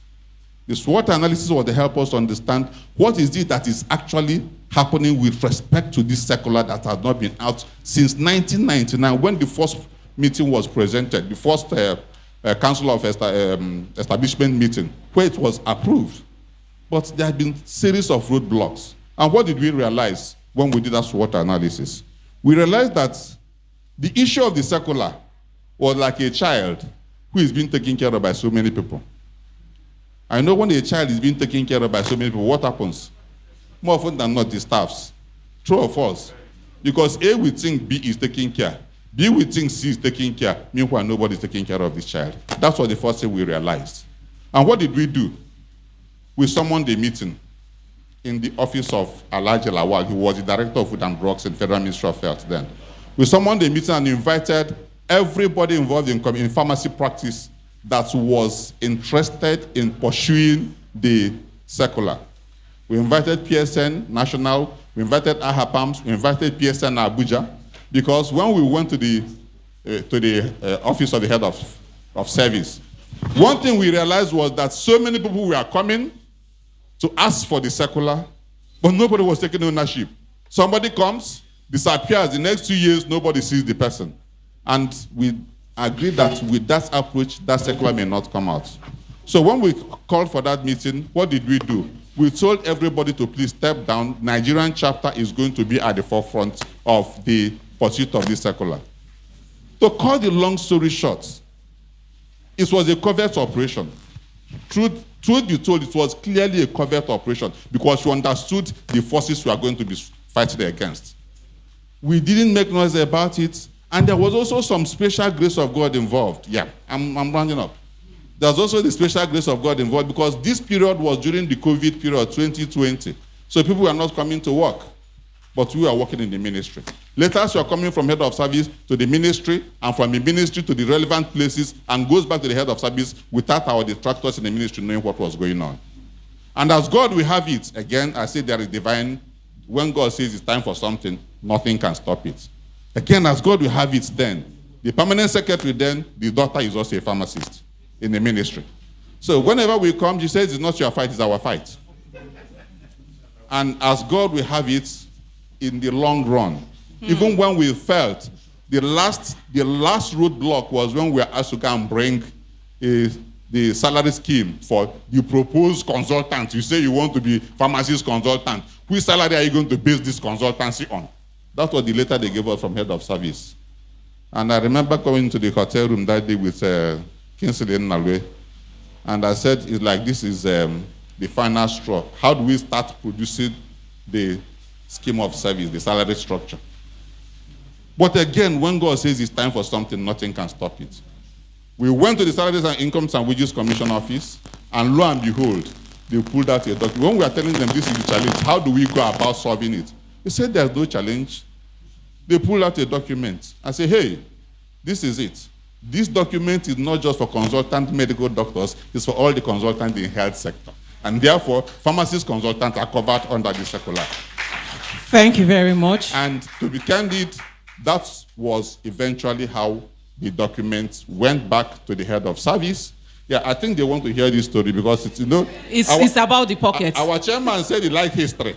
The SWOT analysis was to help us understand what is it that is actually happening with respect to this circular that has not been out since 1999, when the first meeting was presented, the first Council of Establishment meeting, where it was approved. But there have been a series of roadblocks. And what did we realize when we did that SWOT analysis? We realized that the issue of the circular was like a child who is being taken care of by so many people. I know when a child is being taken care of by so many people, what happens? More often than not, the staffs. True or false? Because A, we think B is taking care. B, we think C is taking care. Meanwhile, nobody is taking care of this child. That's what the first thing we realized. And what did we do? We summoned a meeting in the office of Alhaji Lawal, who was the director of Food and Drugs in Federal Ministry of Health then. We summoned a meeting and invited everybody involved in pharmacy practice that was interested in pursuing the circular. We invited PSN National, we invited AHAPAMS, we invited PSN Abuja, because when we went to the office of the head of service, one thing we realized was that so many people were coming to ask for the circular, but nobody was taking ownership. Somebody comes, disappears, the next 2 years, nobody sees the person. And we agreed that with that approach, that circular may not come out. So when we called for that meeting, what did we do? We told everybody to please step down. Nigerian chapter is going to be at the forefront of the pursuit of this circular. To cut the long story short, it was a covert operation. Truth be told, it was clearly a covert operation because we understood the forces we are going to be fighting against. We didn't make noise about it, and there was also some special grace of God involved. Yeah, I'm rounding up. There's also the special grace of God involved because this period was during the COVID period, 2020. So people were not coming to work, but we were working in the ministry. Letters were coming from head of service to the ministry, and from the ministry to the relevant places, and goes back to the head of service without our detractors in the ministry knowing what was going on. And as God will have it, again, I say there is divine, when God says it's time for something, nothing can stop it. Again, as God will have it then, the permanent secretary then, the daughter is also a pharmacist in the ministry. So whenever we come, she says it's not your fight, it's our fight. And as God will have it, in the long run, even when we felt the last roadblock was when we were asked to go and bring the salary scheme for the proposed consultant. You say you want to be pharmacist consultant. Which salary are you going to base this consultancy on? That was the letter they gave us from head of service. And I remember going to the hotel room that day with Kinsley Nalwe, and I said, it's like this is the final straw. How do we start producing the scheme of service, the salary structure? But again, when God says it's time for something, nothing can stop it. We went to the Salaries and Incomes and Wages Commission office, and lo and behold, they pulled out a document. When we are telling them this is the challenge, how do we go about solving it? They said there's no challenge. They pulled out a document. I say, hey, this is it. This document is not just for consultant medical doctors, it's for all the consultants in the health sector. And therefore, pharmacist consultants are covered under the circular. Thank you very much. And to be candid, that was eventually how the document went back to the head of service. Yeah, I think they want to hear this story because it's, it's about the pocket. Our chairman said he liked history,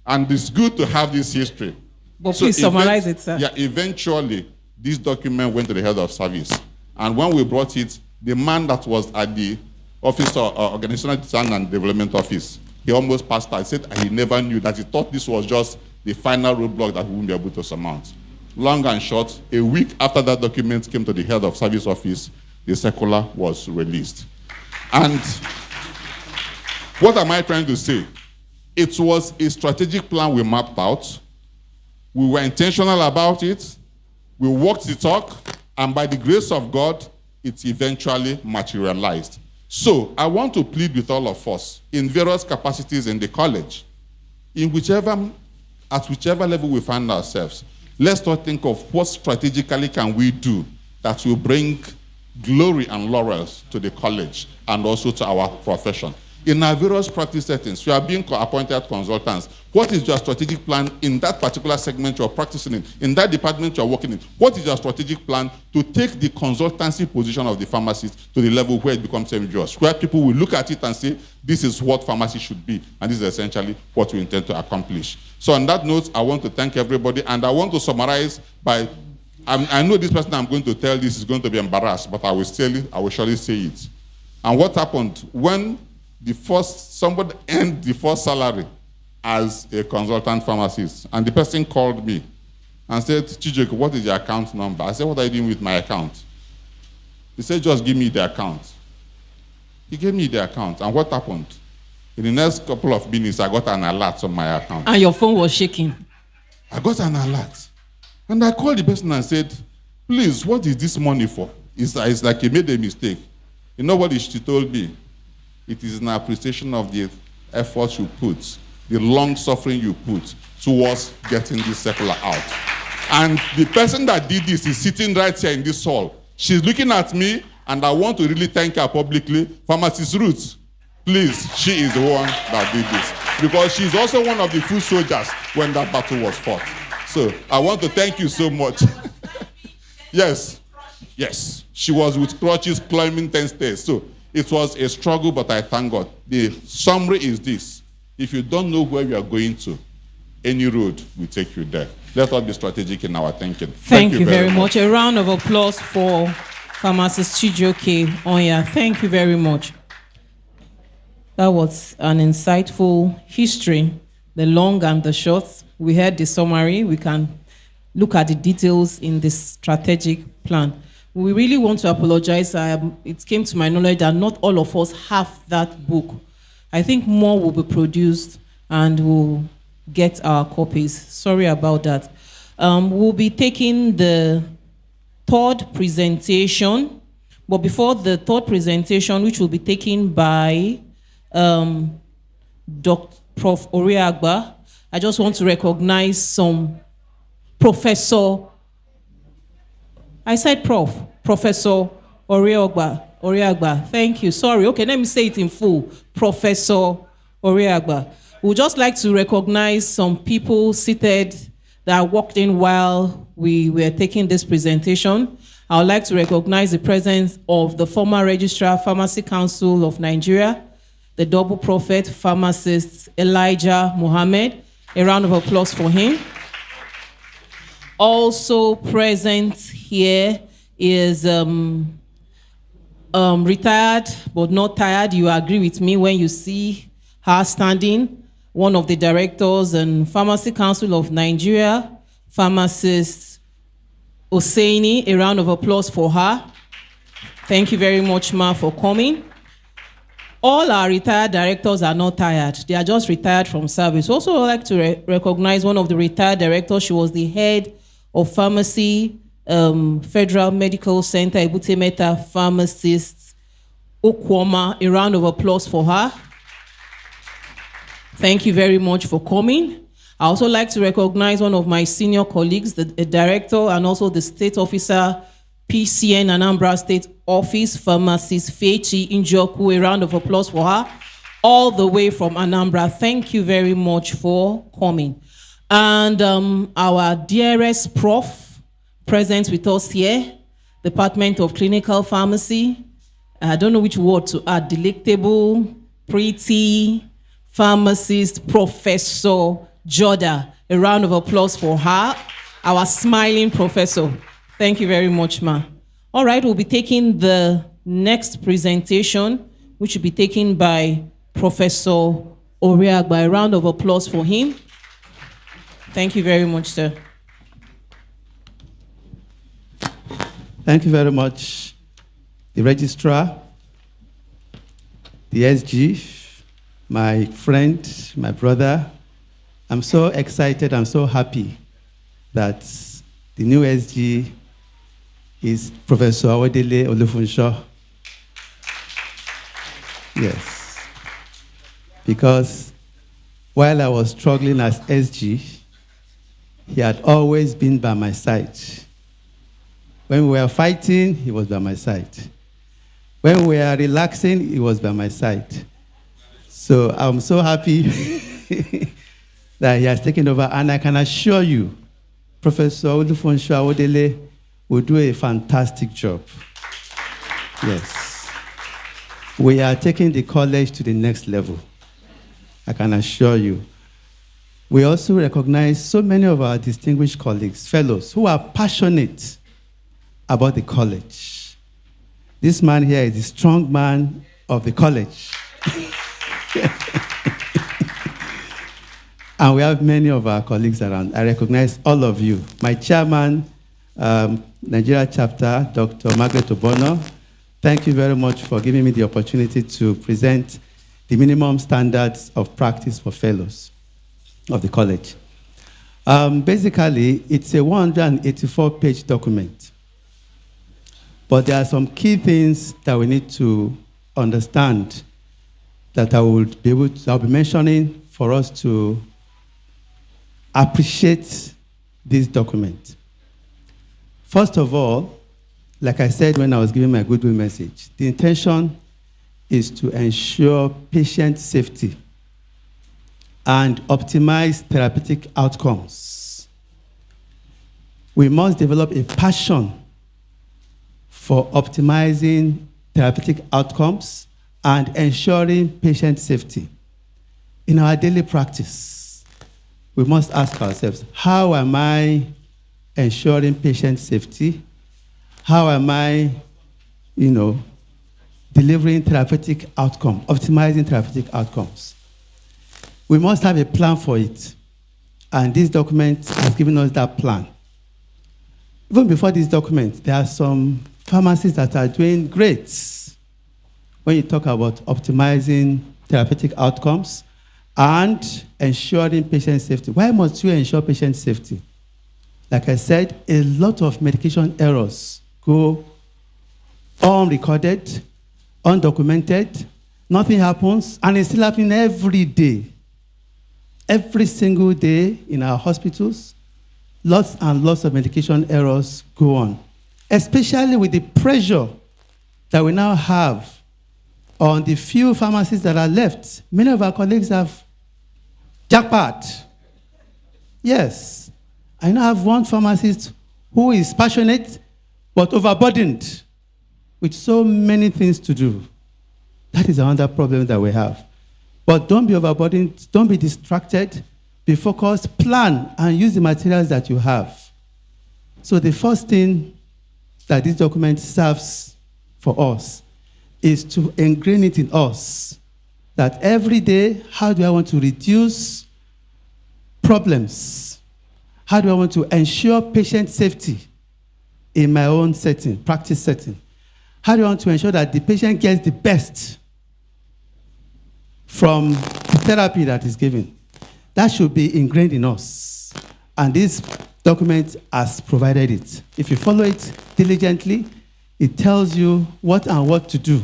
and it's good to have this history. But so please summarize it, sir. Yeah, eventually, this document went to the head of service. And when we brought it, the man that was at the office of Organizational Design and Development Office, he almost passed out. He said he never knew that. He thought this was just the final roadblock that we wouldn't be able to surmount. Long and short, a week after that document came to the head of service office, the circular was released. And what am I trying to say? It was a strategic plan we mapped out. We were intentional about it. We walked the talk, and by the grace of God, it eventually materialized. So I want to plead with all of us in various capacities in the college, at whichever level we find ourselves. Let's not think of what strategically can we do that will bring glory and laurels to the college and also to our profession. In our various practice settings, you are being appointed consultants. What is your strategic plan in that particular segment you're practicing in that department you're working in? What is your strategic plan to take the consultancy position of the pharmacist to the level where it becomes semi-judicial, where people will look at it and say, this is what pharmacy should be, and this is essentially what we intend to accomplish. So on that note, I want to thank everybody, and I want to summarize by, I know this person I'm going to tell this is going to be embarrassed, but I will surely say it. And what happened when somebody earned the first salary as a consultant pharmacist, and the person called me and said, Chijoko, what is your account number? I said, what are you doing with my account? He said, just give me the account. He gave me the account, and what happened? In the next couple of minutes, I got an alert on my account. And your phone was shaking. I got an alert. And I called the person and said, please, what is this money for? It's like he made a mistake. You know what she told me? It is an appreciation of the efforts you put, the long suffering you put towards getting this circular out. And the person that did this is sitting right here in this hall. She's looking at me, and I want to really thank her publicly. Pharmacist Ruth, please, she is the one that did this. Because she's also one of the foot soldiers when that battle was fought. So I want to thank you so much. Yes. She was with crutches climbing 10 stairs. So it was a struggle, but I thank God. The summary is this. If you don't know where you are going to, any road will take you there. Let us be strategic in our thinking. Thank you very much. A round of applause for Pharmacist Chijioke Onya. Thank you very much. That was an insightful history, the long and the short. We heard the summary. We can look at the details in this strategic plan. We really want to apologize. It came to my knowledge that not all of us have that book. I think more will be produced and we'll get our copies. Sorry about that. We'll be taking the third presentation. But before the third presentation, which will be taken by Prof. Oriagba, I just want to recognize some Professor, I said Prof. Professor Oriagba. Thank you. Sorry. Okay, let me say it in full. Professor Oriagba. We'd just like to recognize some people seated that walked in while we were taking this presentation. I would like to recognize the presence of the former Registrar, Pharmacy Council of Nigeria, the double prophet, pharmacist Elijah Mohammed. A round of applause for him. Also present here is retired but not tired. You agree with me when you see her standing. One of the directors and Pharmacy Council of Nigeria, pharmacist Oseini. A round of applause for her. Thank you very much, Ma, for coming. All our retired directors are not tired. They are just retired from service. Also, I'd like to recognize one of the retired directors. She was the head of pharmacy, Federal Medical Center, Ebute Metta pharmacist, Okwoma. A round of applause for her. Thank you very much for coming. I also like to recognize one of my senior colleagues, the director and also the state officer, PCN Anambra State Office, pharmacist Fechi Injoku. A round of applause for her, all the way from Anambra. Thank you very much for coming. And our dearest prof present with us here, Department of Clinical Pharmacy. I don't know which word to add, delectable, pretty, pharmacist, Professor Joda. A round of applause for her, our smiling professor. Thank you very much, Ma. All right, we'll be taking the next presentation, which will be taken by Professor Oriagba. A round of applause for him. Thank you very much, sir. Thank you very much, the registrar, the SG, my friend, my brother. I'm so excited, I'm so happy that the new SG is Professor Awodele Olufunsho. Yes. Because while I was struggling as SG, he had always been by my side. When we were fighting, he was by my side. When we were relaxing, he was by my side. So I'm so happy that he has taken over, and I can assure you, Professor Olufunsho Awodele will do a fantastic job. Yes. We are taking the college to the next level. I can assure you. We also recognize so many of our distinguished colleagues, fellows, who are passionate about the college. This man here is the strong man of the college. And we have many of our colleagues around. I recognize all of you. My chairman, Nigeria chapter, Dr. Margaret Obono, thank you very much for giving me the opportunity to present the minimum standards of practice for fellows of the college. Basically, it's a 184-page document. But there are some key things that we need to understand that I'll be mentioning for us to appreciate this document. First of all, like I said when I was giving my goodwill message, the intention is to ensure patient safety and optimize therapeutic outcomes. We must develop a passion for optimizing therapeutic outcomes and ensuring patient safety. In our daily practice, we must ask ourselves, how am I ensuring patient safety? How am I, delivering therapeutic outcome, optimizing therapeutic outcomes? We must have a plan for it. And this document has given us that plan. Even before this document, there are some pharmacies that are doing great when you talk about optimizing therapeutic outcomes and ensuring patient safety. Why must you ensure patient safety? Like I said, a lot of medication errors go unrecorded, undocumented, nothing happens, and it's still happening every day. Every single day in our hospitals, lots and lots of medication errors go on, especially with the pressure that we now have on the few pharmacists that are left. Many of our colleagues have jackpot. Yes, I now have one pharmacist who is passionate but overburdened with so many things to do. That is another problem that we have. But don't be overburdened, don't be distracted, be focused, plan, and use the materials that you have. So the first thing that this document serves for us is to ingrain it in us, that every day, how do I want to reduce problems? How do I want to ensure patient safety in my own setting, practice setting? How do I want to ensure that the patient gets the best from the therapy that is given? That should be ingrained in us. And this document has provided it. If you follow it diligently, it tells you what and what to do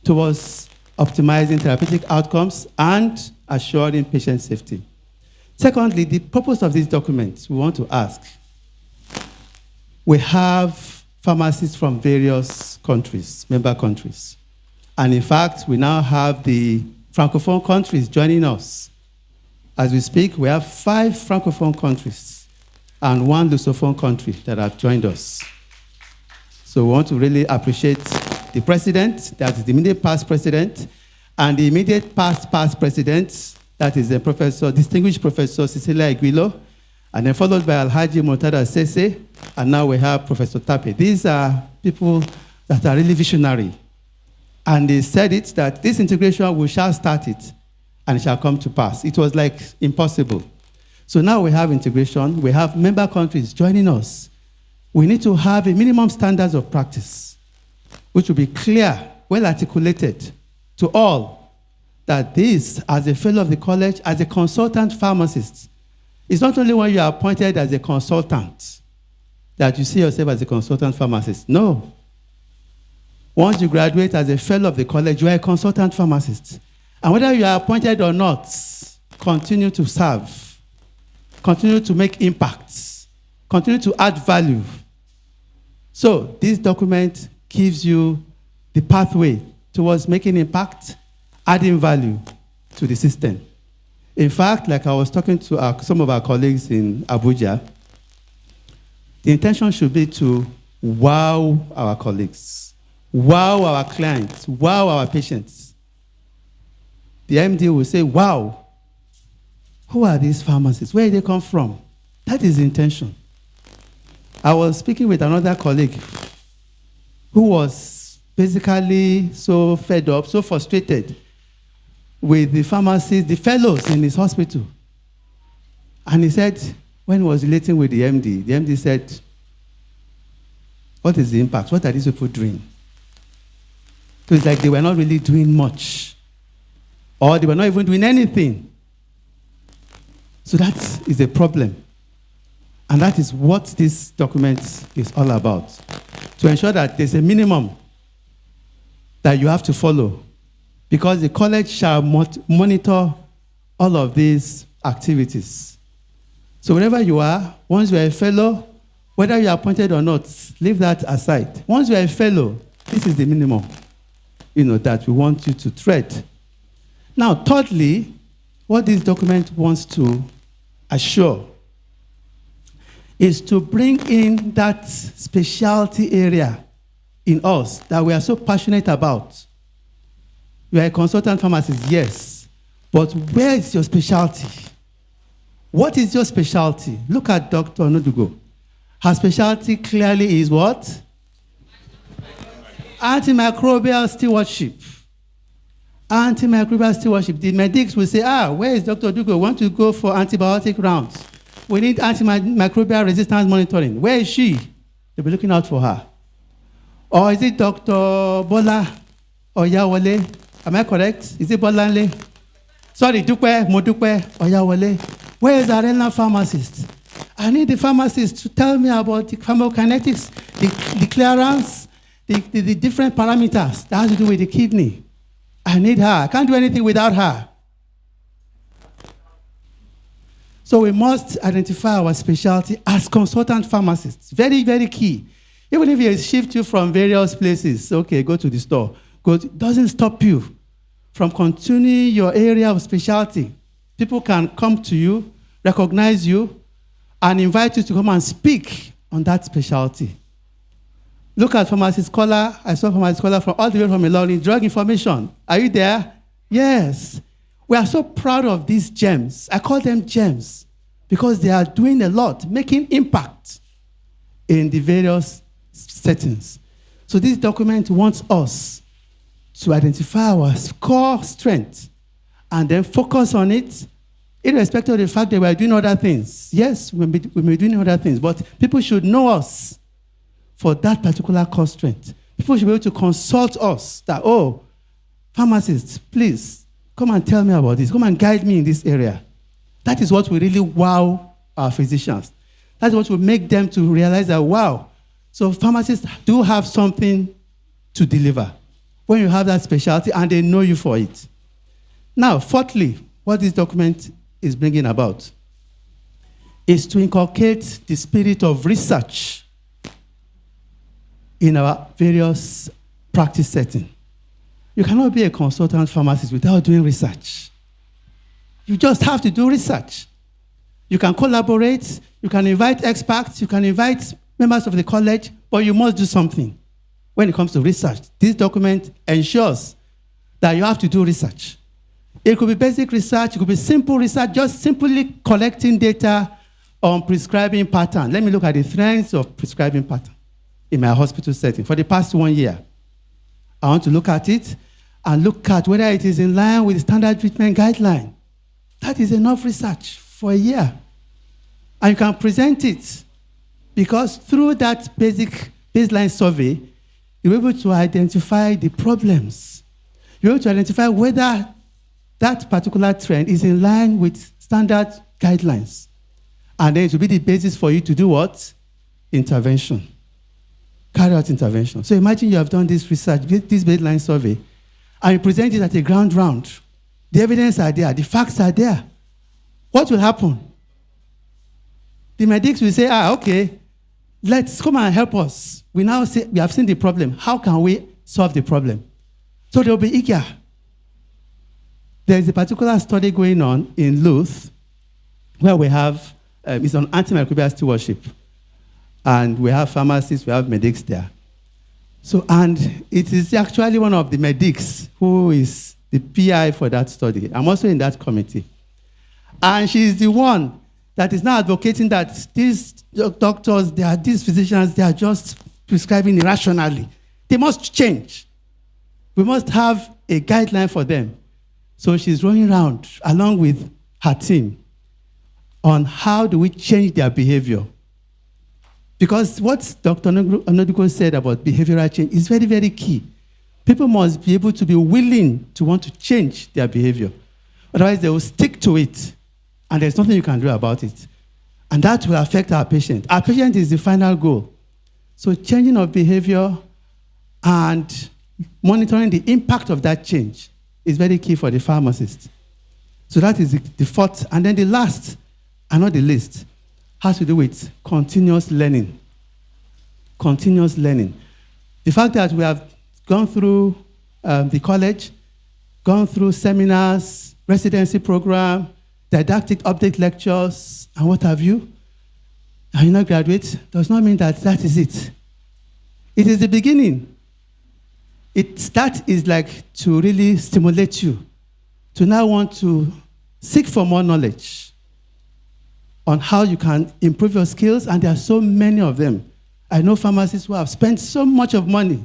towards optimizing therapeutic outcomes and assuring patient safety. Secondly, the purpose of this document, we want to ask. We have pharmacists from various countries, member countries. And in fact, we now have the Francophone countries joining us. As we speak, we have 5 Francophone countries and 1 Lusophone country that have joined us. So we want to really appreciate the president, that is the immediate past president, and the immediate past president, that is the distinguished Professor Cecilia Iguilo, and then followed by Alhaji Murtada Sese, and now we have Professor Tape. These are people that are really visionary. And they said it, that this integration, we shall start it, and it shall come to pass. It was like impossible. So now we have integration, we have member countries joining us. We need to have a minimum standards of practice, which will be clear, well articulated to all, that this, as a fellow of the college, as a consultant pharmacist, it's not only when you are appointed as a consultant that you see yourself as a consultant pharmacist. No. Once you graduate as a fellow of the college, you are a consultant pharmacist. And whether you are appointed or not, continue to serve, continue to make impacts, continue to add value. So this document gives you the pathway towards making impact, adding value to the system. In fact, like I was talking to some of our colleagues in Abuja, the intention should be to wow our colleagues, wow our clients, wow our patients. The MD will say, wow, who are these pharmacists? Where did they come from? That is the intention. I was speaking with another colleague who was basically so fed up, so frustrated with the pharmacists, the fellows in his hospital. And he said, when he was relating with the MD said, what is the impact? What are these people doing? So it's like they were not really doing much, or they were not even doing anything. So that is a problem. And that is what this document is all about. To ensure that there's a minimum that you have to follow, because the college shall monitor all of these activities. So wherever you are, once you're a fellow, whether you're appointed or not, leave that aside. Once you're a fellow, this is the minimum, that we want you to tread. Now, thirdly, what this document wants to assure is to bring in that specialty area in us that we are so passionate about. You are a consultant pharmacist, yes, but where is your specialty? What is your specialty? Look at Dr. Nodugo. Her specialty clearly is what? Antimicrobial stewardship. Antimicrobial stewardship. The medics will say, where is Dr. Dugo? We want to go for antibiotic rounds. We need antimicrobial resistance monitoring. Where is she? They'll be looking out for her. Or is it Dr. Bola Oyawole? Am I correct? Is it Bolanle? Sorry, Dukwe, Modukwe, Oyawole. Where is our renal pharmacist? I need the pharmacist to tell me about the pharmacokinetics, the clearance, the different parameters that has to do with the kidney. I need her. I can't do anything without her. So we must identify our specialty as consultant pharmacists. Very, very key. Even if you shift you from various places, okay, go to the store, it doesn't stop you from continuing your area of specialty. People can come to you, recognize you, and invite you to come and speak on that specialty. Look at pharmacy scholar. I saw pharmacy scholar from all the way from Ilorin, drug information. Are you there? Yes. We are so proud of these gems. I call them gems because they are doing a lot, making impact in the various settings. So this document wants us to identify our core strength and then focus on it, irrespective of the fact that we are doing other things. Yes, we may be doing other things, but people should know us for that particular core strength. People should be able to consult us that, oh, pharmacists, please, come and tell me about this. Come and guide me in this area. That is what will really wow our physicians. That's what will make them to realize that, wow, so pharmacists do have something to deliver when you have that specialty and they know you for it. Now, fourthly, what this document is bringing about is to inculcate the spirit of research in our various practice settings. You cannot be a consultant pharmacist without doing research. You just have to do research. You can collaborate, you can invite experts, you can invite members of the college, but you must do something when it comes to research. This document ensures that you have to do research. It could be basic research, it could be simple research, just simply collecting data on prescribing pattern. Let me look at the trends of prescribing pattern in my hospital setting for the past 1 year. I want to look at it and look at whether it is in line with the standard treatment guideline. That is enough research for a year. And you can present it because through that baseline survey, you're able to identify the problems. You're able to identify whether that particular trend is in line with standard guidelines. And then it will be the basis for you to do what? Intervention. Carry out intervention. So imagine you have done this research, this baseline survey, and you present it at a ground round. The evidence are there, the facts are there. What will happen? The medics will say, okay, let's come and help us. We now say, we have seen the problem. How can we solve the problem? So they'll be eager. There is a particular study going on in Louth where we have, it's on antimicrobial stewardship. And we have pharmacists, we have medics there. So, and it is actually one of the medics who is the PI for that study. I'm also in that committee. And she is the one that is now advocating that these doctors, these physicians, they are just prescribing irrationally. They must change. We must have a guideline for them. So she's running around along with her team on how do we change their behavior. Because what Dr. Onodiko said about behavioral change is very, very key. People must be able to be willing to want to change their behavior. Otherwise, they will stick to it, and there's nothing you can do about it. And that will affect our patient. Our patient is the final goal. So changing of behavior and monitoring the impact of that change is very key for the pharmacist. So that is the fourth. And then the last, and not the least, has to do with continuous learning. Continuous learning. The fact that we have gone through the college, gone through seminars, residency program, didactic update lectures, and what have you, and you not graduate, does not mean that that is it. It is the beginning. That is like to really stimulate you to now want to seek for more knowledge on how you can improve your skills, and there are so many of them. I know pharmacists who have spent so much of money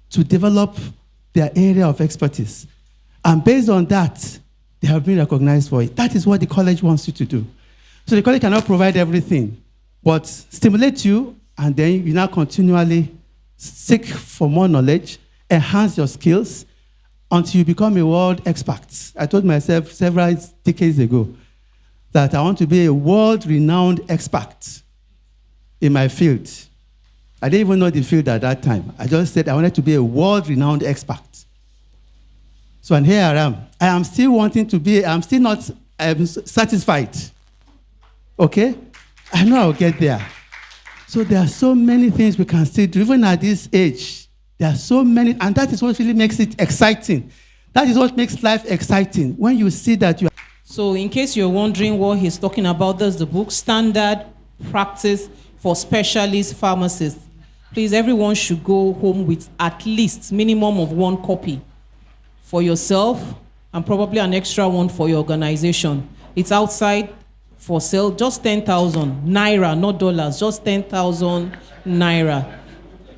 to develop their area of expertise. And based on that, they have been recognized for it. That is what the college wants you to do. So the college cannot provide everything, but stimulate you, and then you now continually seek for more knowledge, enhance your skills, until you become a world expert. I told myself several decades ago that I want to be a world-renowned expert in my field. I didn't even know the field at that time. I just said I wanted to be a world-renowned expert. So, and here I am. I am still wanting to be, I'm still not satisfied. Okay? I know I'll get there. So there are so many things we can still do, even at this age. There are so many, and that is what really makes it exciting. That is what makes life exciting, when you see that you are. So in case you're wondering what he's talking about, there's the book, Standard Practice for Specialist Pharmacists. Please, everyone should go home with at least minimum of 1 copy for yourself and probably an extra one for your organization. It's outside for sale, just 10,000 naira, not dollars, just 10,000 naira.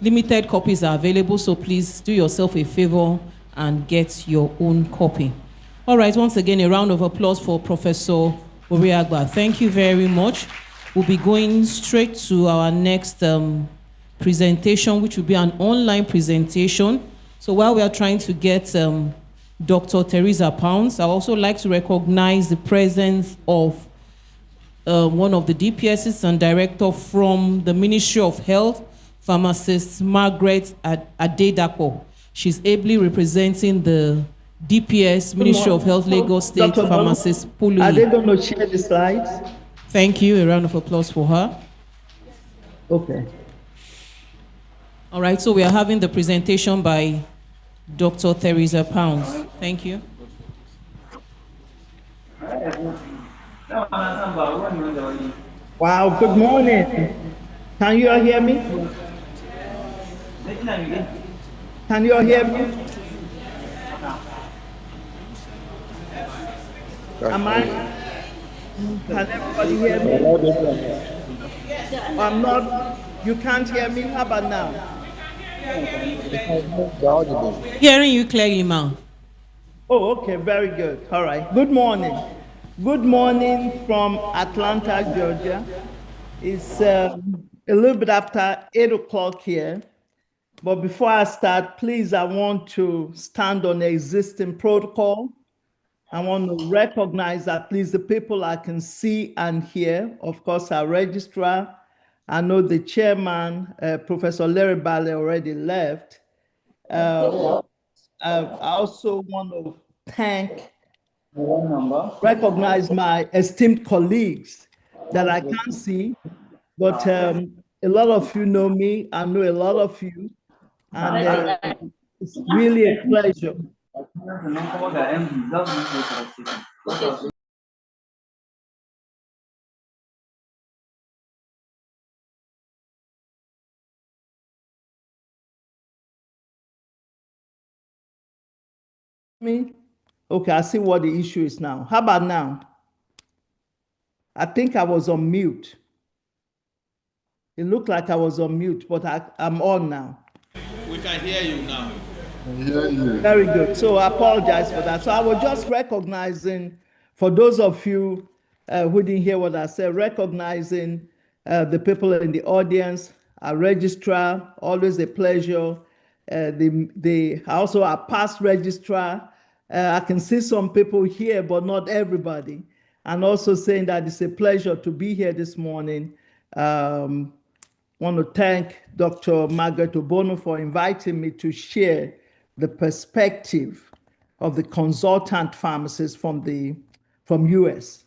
Limited copies are available, so please do yourself a favor and get your own copy. All right, once again, a round of applause for Professor Oriagba. Thank you very much. We'll be going straight to our next presentation, which will be an online presentation. So while we are trying to get Dr. Teresa Pounds, I also like to recognize the presence of one of the DPSs and director from the Ministry of Health, Pharmacist Margaret Adedapo. She's ably representing the DPS, Ministry of Health, Lagos State Dr. Pharmacist Pulu. Are they going to share the slides? Thank you. A round of applause for her. Okay. All right, so we are having the presentation by Dr. Teresa Pounds. Thank you. Wow, good morning. Can you all hear me? Can you all hear me? Am I? Can everybody hear me? I'm not. You can't hear me? How about now? Hearing you clearly, ma'am. Oh, okay, very good. All right. Good morning. Good morning from Atlanta, Georgia. It's a little bit after 8 o'clock here. But before I start, please, I want to stand on the existing protocol. I want to recognize at least the people I can see and hear. Of course, our registrar. I know the chairman, Professor Larry Bale, already left. I also want to recognize my esteemed colleagues that I can't see, but a lot of you know me. I know a lot of you, and it's really a pleasure. Me? Okay, I see what the issue is now. How about now? I think I was on mute. It looked like I was on mute, but I'm on now. We can hear you now. Very good. So I apologize for that. So I was just recognizing, for those of you who didn't hear what I said, recognizing the people in the audience, our registrar, always a pleasure. Also our past registrar. I can see some people here, but not everybody. And also saying that it's a pleasure to be here this morning. Want to thank Dr. Margaret Obono for inviting me to share the perspective of the consultant pharmacists from US.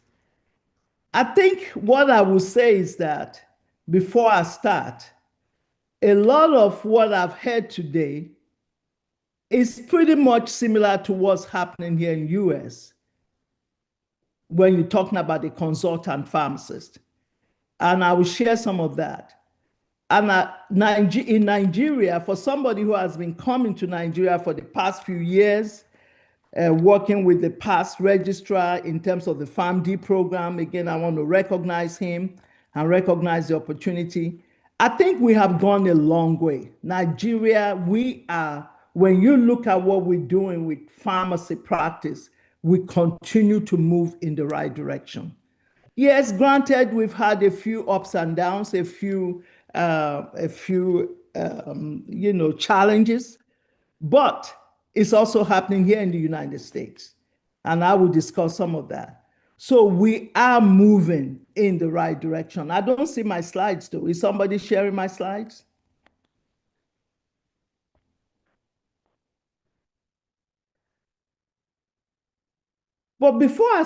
I think what I will say is that before I start, a lot of what I've heard today is pretty much similar to what's happening here in US when you're talking about the consultant pharmacist. And I will share some of that. And in Nigeria, for somebody who has been coming to Nigeria for the past few years, working with the past registrar in terms of the PharmD program, again, I want to recognize him and recognize the opportunity. I think we have gone a long way. Nigeria, when you look at what we're doing with pharmacy practice, we continue to move in the right direction. Yes, granted, we've had a few ups and downs, a few challenges, but it's also happening here in the United States. And I will discuss some of that. So we are moving in the right direction. I don't see my slides though. Is somebody sharing my slides? But before I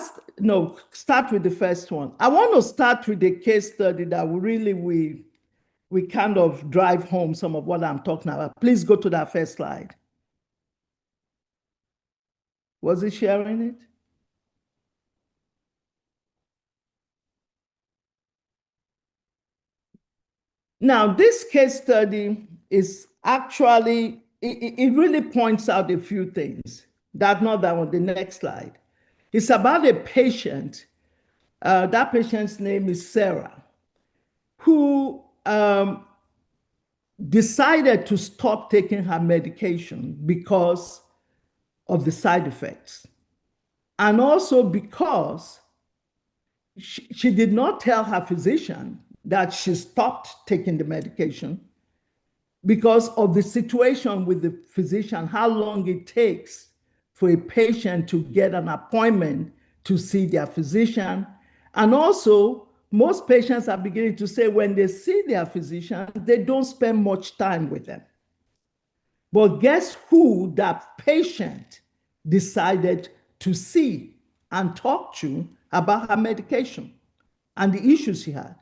start with the first one, I want to start with a case study that we kind of drive home some of what I'm talking about. Please go to that first slide. Was it sharing it? Now, this case study is actually, it really points out a few things. That's not that one, the next slide. It's about a patient. That patient's name is Sarah, who decided to stop taking her medication because of the side effects. And also because she did not tell her physician that she stopped taking the medication because of the situation with the physician, how long it takes for a patient to get an appointment to see their physician. And also, most patients are beginning to say when they see their physician, they don't spend much time with them. But guess who that patient decided to see and talk to about her medication and the issues she had?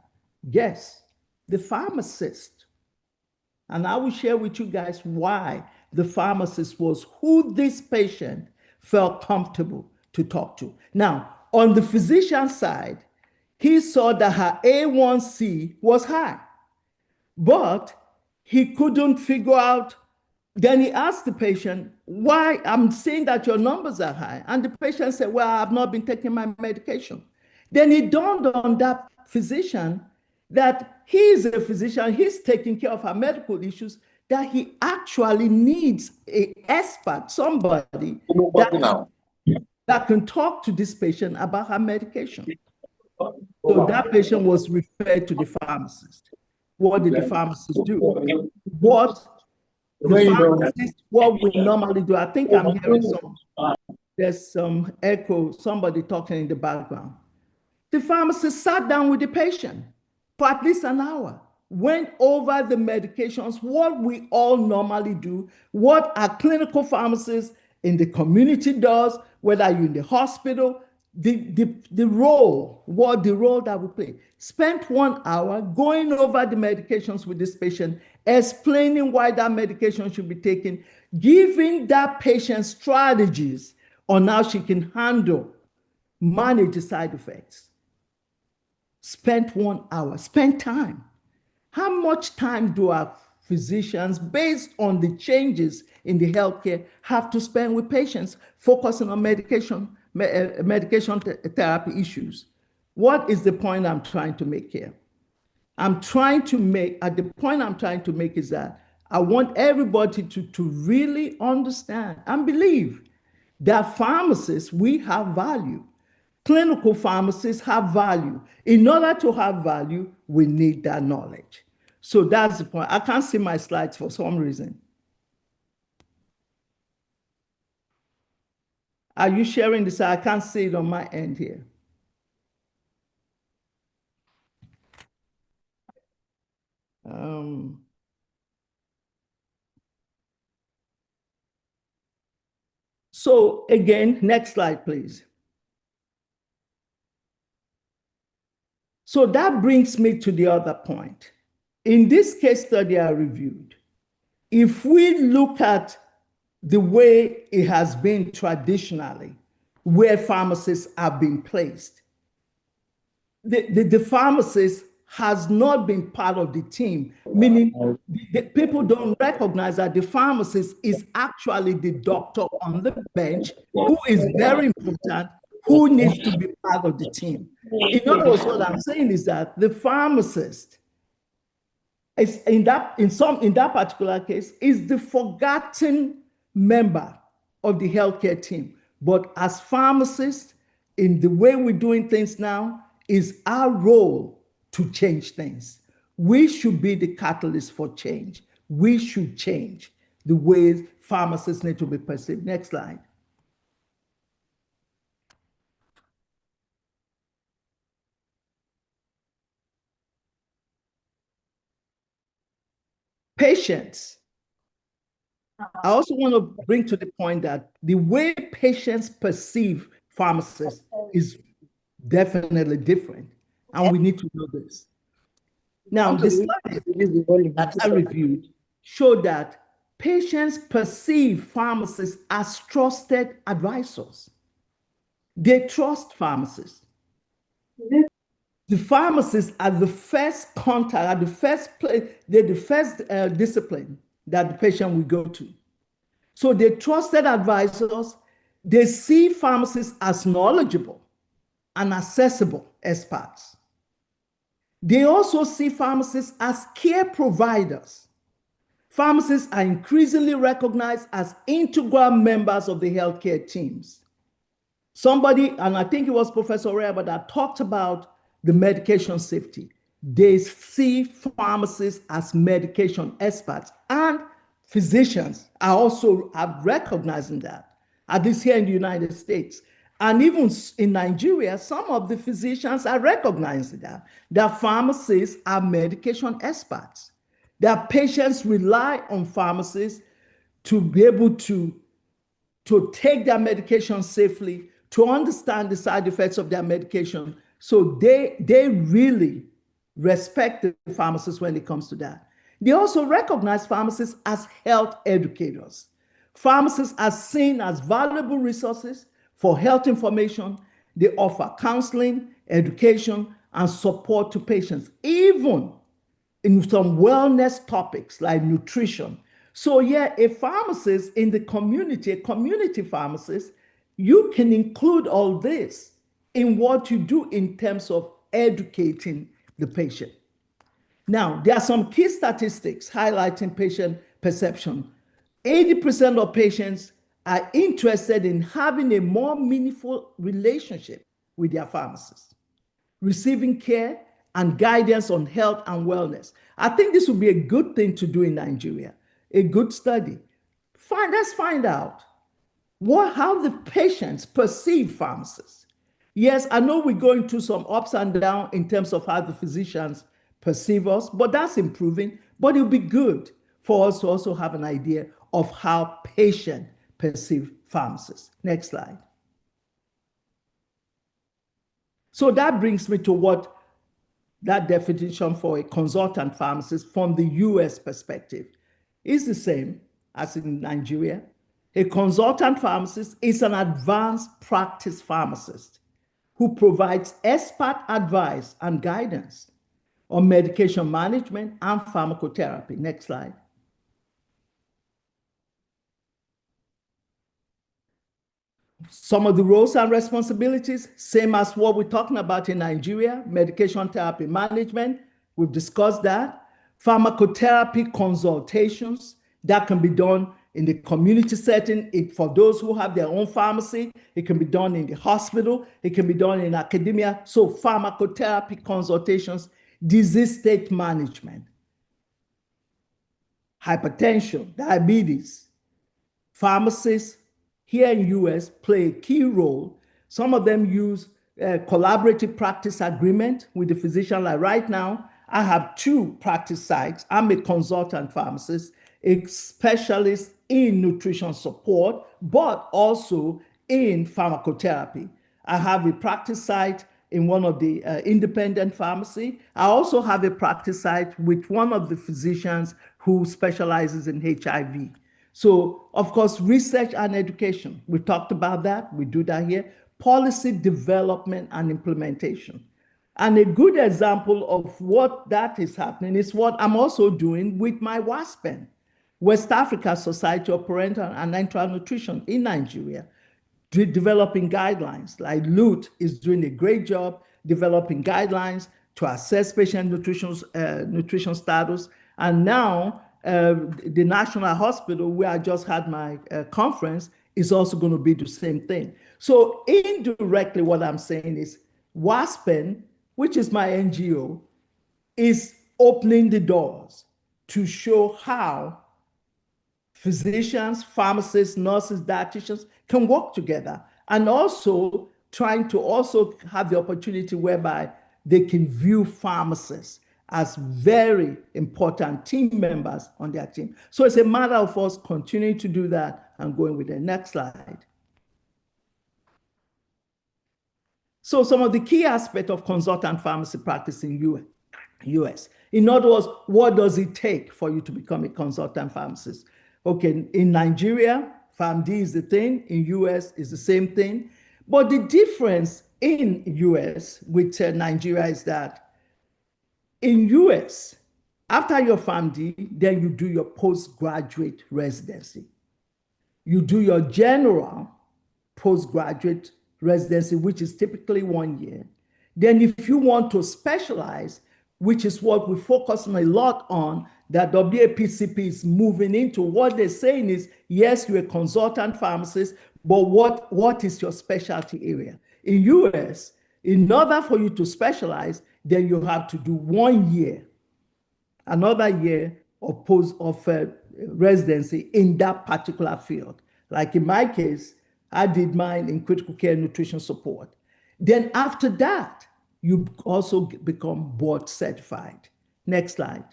Guess, the pharmacist. And I will share with you guys why the pharmacist was who this patient felt comfortable to talk to. Now, on the physician side, he saw that her A1C was high, but he couldn't figure out. Then he asked the patient, why I'm seeing that your numbers are high. And the patient said, well, I've not been taking my medication. Then it dawned on that physician that he is a physician, he's taking care of her medical issues, that he actually needs an expert, somebody that can talk to this patient about her medication. So that patient was referred to the pharmacist. What did the pharmacist do? What we normally do, I think I'm hearing there's some echo, somebody talking in the background. The pharmacist sat down with the patient for at least an hour, went over the medications, what we all normally do, what our clinical pharmacists in the community does, whether you're in the hospital, the role that we play. Spent 1 hour going over the medications with this patient, explaining why that medication should be taken, giving that patient strategies on how she can manage the side effects. Spent 1 hour, spent time. How much time do our physicians, based on the changes in the healthcare, have to spend with patients focusing on medication therapy issues? What is the point I'm trying to make here? The point I'm trying to make is that I want everybody to really understand and believe that pharmacists, we have value. Clinical pharmacists have value. In order to have value, we need that knowledge. So that's the point. I can't see my slides for some reason. Are you sharing this? I can't see it on my end here. So again, next slide, please. So that brings me to the other point. In this case study I reviewed, if we look at the way it has been traditionally, where pharmacists have been placed, the pharmacist has not been part of the team, meaning people don't recognize that the pharmacist is actually the doctor on the bench who is very important, who needs to be part of the team. In other words, what I'm saying is that the pharmacist is in that particular case is the forgotten member of the healthcare team. But as pharmacists, in the way we're doing things now, is our role to change things. We should be the catalyst for change. We should change the ways pharmacists need to be perceived. Next slide. Patients. I also want to bring to the point that the way patients perceive pharmacists is definitely different, and we need to know this. Now, the studies that I reviewed showed that patients perceive pharmacists as trusted advisors. They trust pharmacists. The pharmacists are the first contact, are the first place, they're the first discipline that the patient will go to. So they trusted advisors. They see pharmacists as knowledgeable and accessible experts. They also see pharmacists as care providers. Pharmacists are increasingly recognized as integral members of the healthcare teams. Somebody, and I think it was Professor Reba, that talked about the medication safety. They see pharmacists as medication experts, and physicians are also recognizing that, at least here in the United States. And even in Nigeria, some of the physicians are recognizing that pharmacists are medication experts, that patients rely on pharmacists to be able to take their medication safely, to understand the side effects of their medication. So they really respect the pharmacists when it comes to that. They also recognize pharmacists as health educators. Pharmacists are seen as valuable resources for health information. They offer counseling, education, and support to patients, even in some wellness topics like nutrition. So yeah, a pharmacist in the community, a community pharmacist, you can include all this in what you do in terms of educating the patient. Now, there are some key statistics highlighting patient perception. 80% of patients are interested in having a more meaningful relationship with their pharmacist, receiving care and guidance on health and wellness. I think this would be a good thing to do in Nigeria, a good study. Let's find out how the patients perceive pharmacists. Yes, I know we're going through some ups and downs in terms of how the physicians perceive us, but that's improving. But it would be good for us to also have an idea of how patients perceive pharmacists. Next slide. So that brings me to what that definition for a consultant pharmacist from the US perspective is the same as in Nigeria. A consultant pharmacist is an advanced practice pharmacist who provides expert advice and guidance on medication management and pharmacotherapy. Next slide. Some of the roles and responsibilities, same as what we're talking about in Nigeria, medication therapy management, we've discussed that. Pharmacotherapy consultations, that can be done in the community setting. For those who have their own pharmacy, it can be done in the hospital, it can be done in academia. So pharmacotherapy consultations, disease state management, hypertension, diabetes. Pharmacists here in US play a key role. Some of them use collaborative practice agreement with the physician. Like right now, I have 2 practice sites. I'm a consultant pharmacist, a specialist in nutrition support, but also in pharmacotherapy. I have a practice site in one of the independent pharmacy. I also have a practice site with one of the physicians who specializes in HIV. So, of course, research and education, we talked about that, we do that here. Policy development and implementation. And a good example of what that is happening is what I'm also doing with my WASPN, West Africa Society of Parental and Enteral Nutrition in Nigeria, developing guidelines. Like Lut is doing a great job developing guidelines to assess patient nutrition status. And now the National Hospital, where I just had my conference, is also going to be the same thing. So indirectly, what I'm saying is WASPN, which is my NGO, is opening the doors to show how physicians, pharmacists, nurses, dietitians can work together, and also trying to also have the opportunity whereby they can view pharmacists as very important team members on their team. So it's a matter of us continuing to do that and going with the next slide. So some of the key aspects of consultant pharmacy practice in US. In other words, what does it take for you to become a consultant pharmacist? Okay, in Nigeria, PharmD is the thing. In US, is the same thing. But the difference in US with Nigeria is that in US, after your PharmD, then you do your postgraduate residency. You do your general postgraduate residency, which is typically 1 year. Then if you want to specialize, which is what we focus on a lot on, that WAPCP is moving into, what they're saying is, yes, you're a consultant pharmacist, but what is your specialty area? In US, in order for you to specialize, then you have to do 1 year, another year of residency in that particular field. Like in my case, I did mine in critical care nutrition support. Then after that, you also become board certified. Next slide.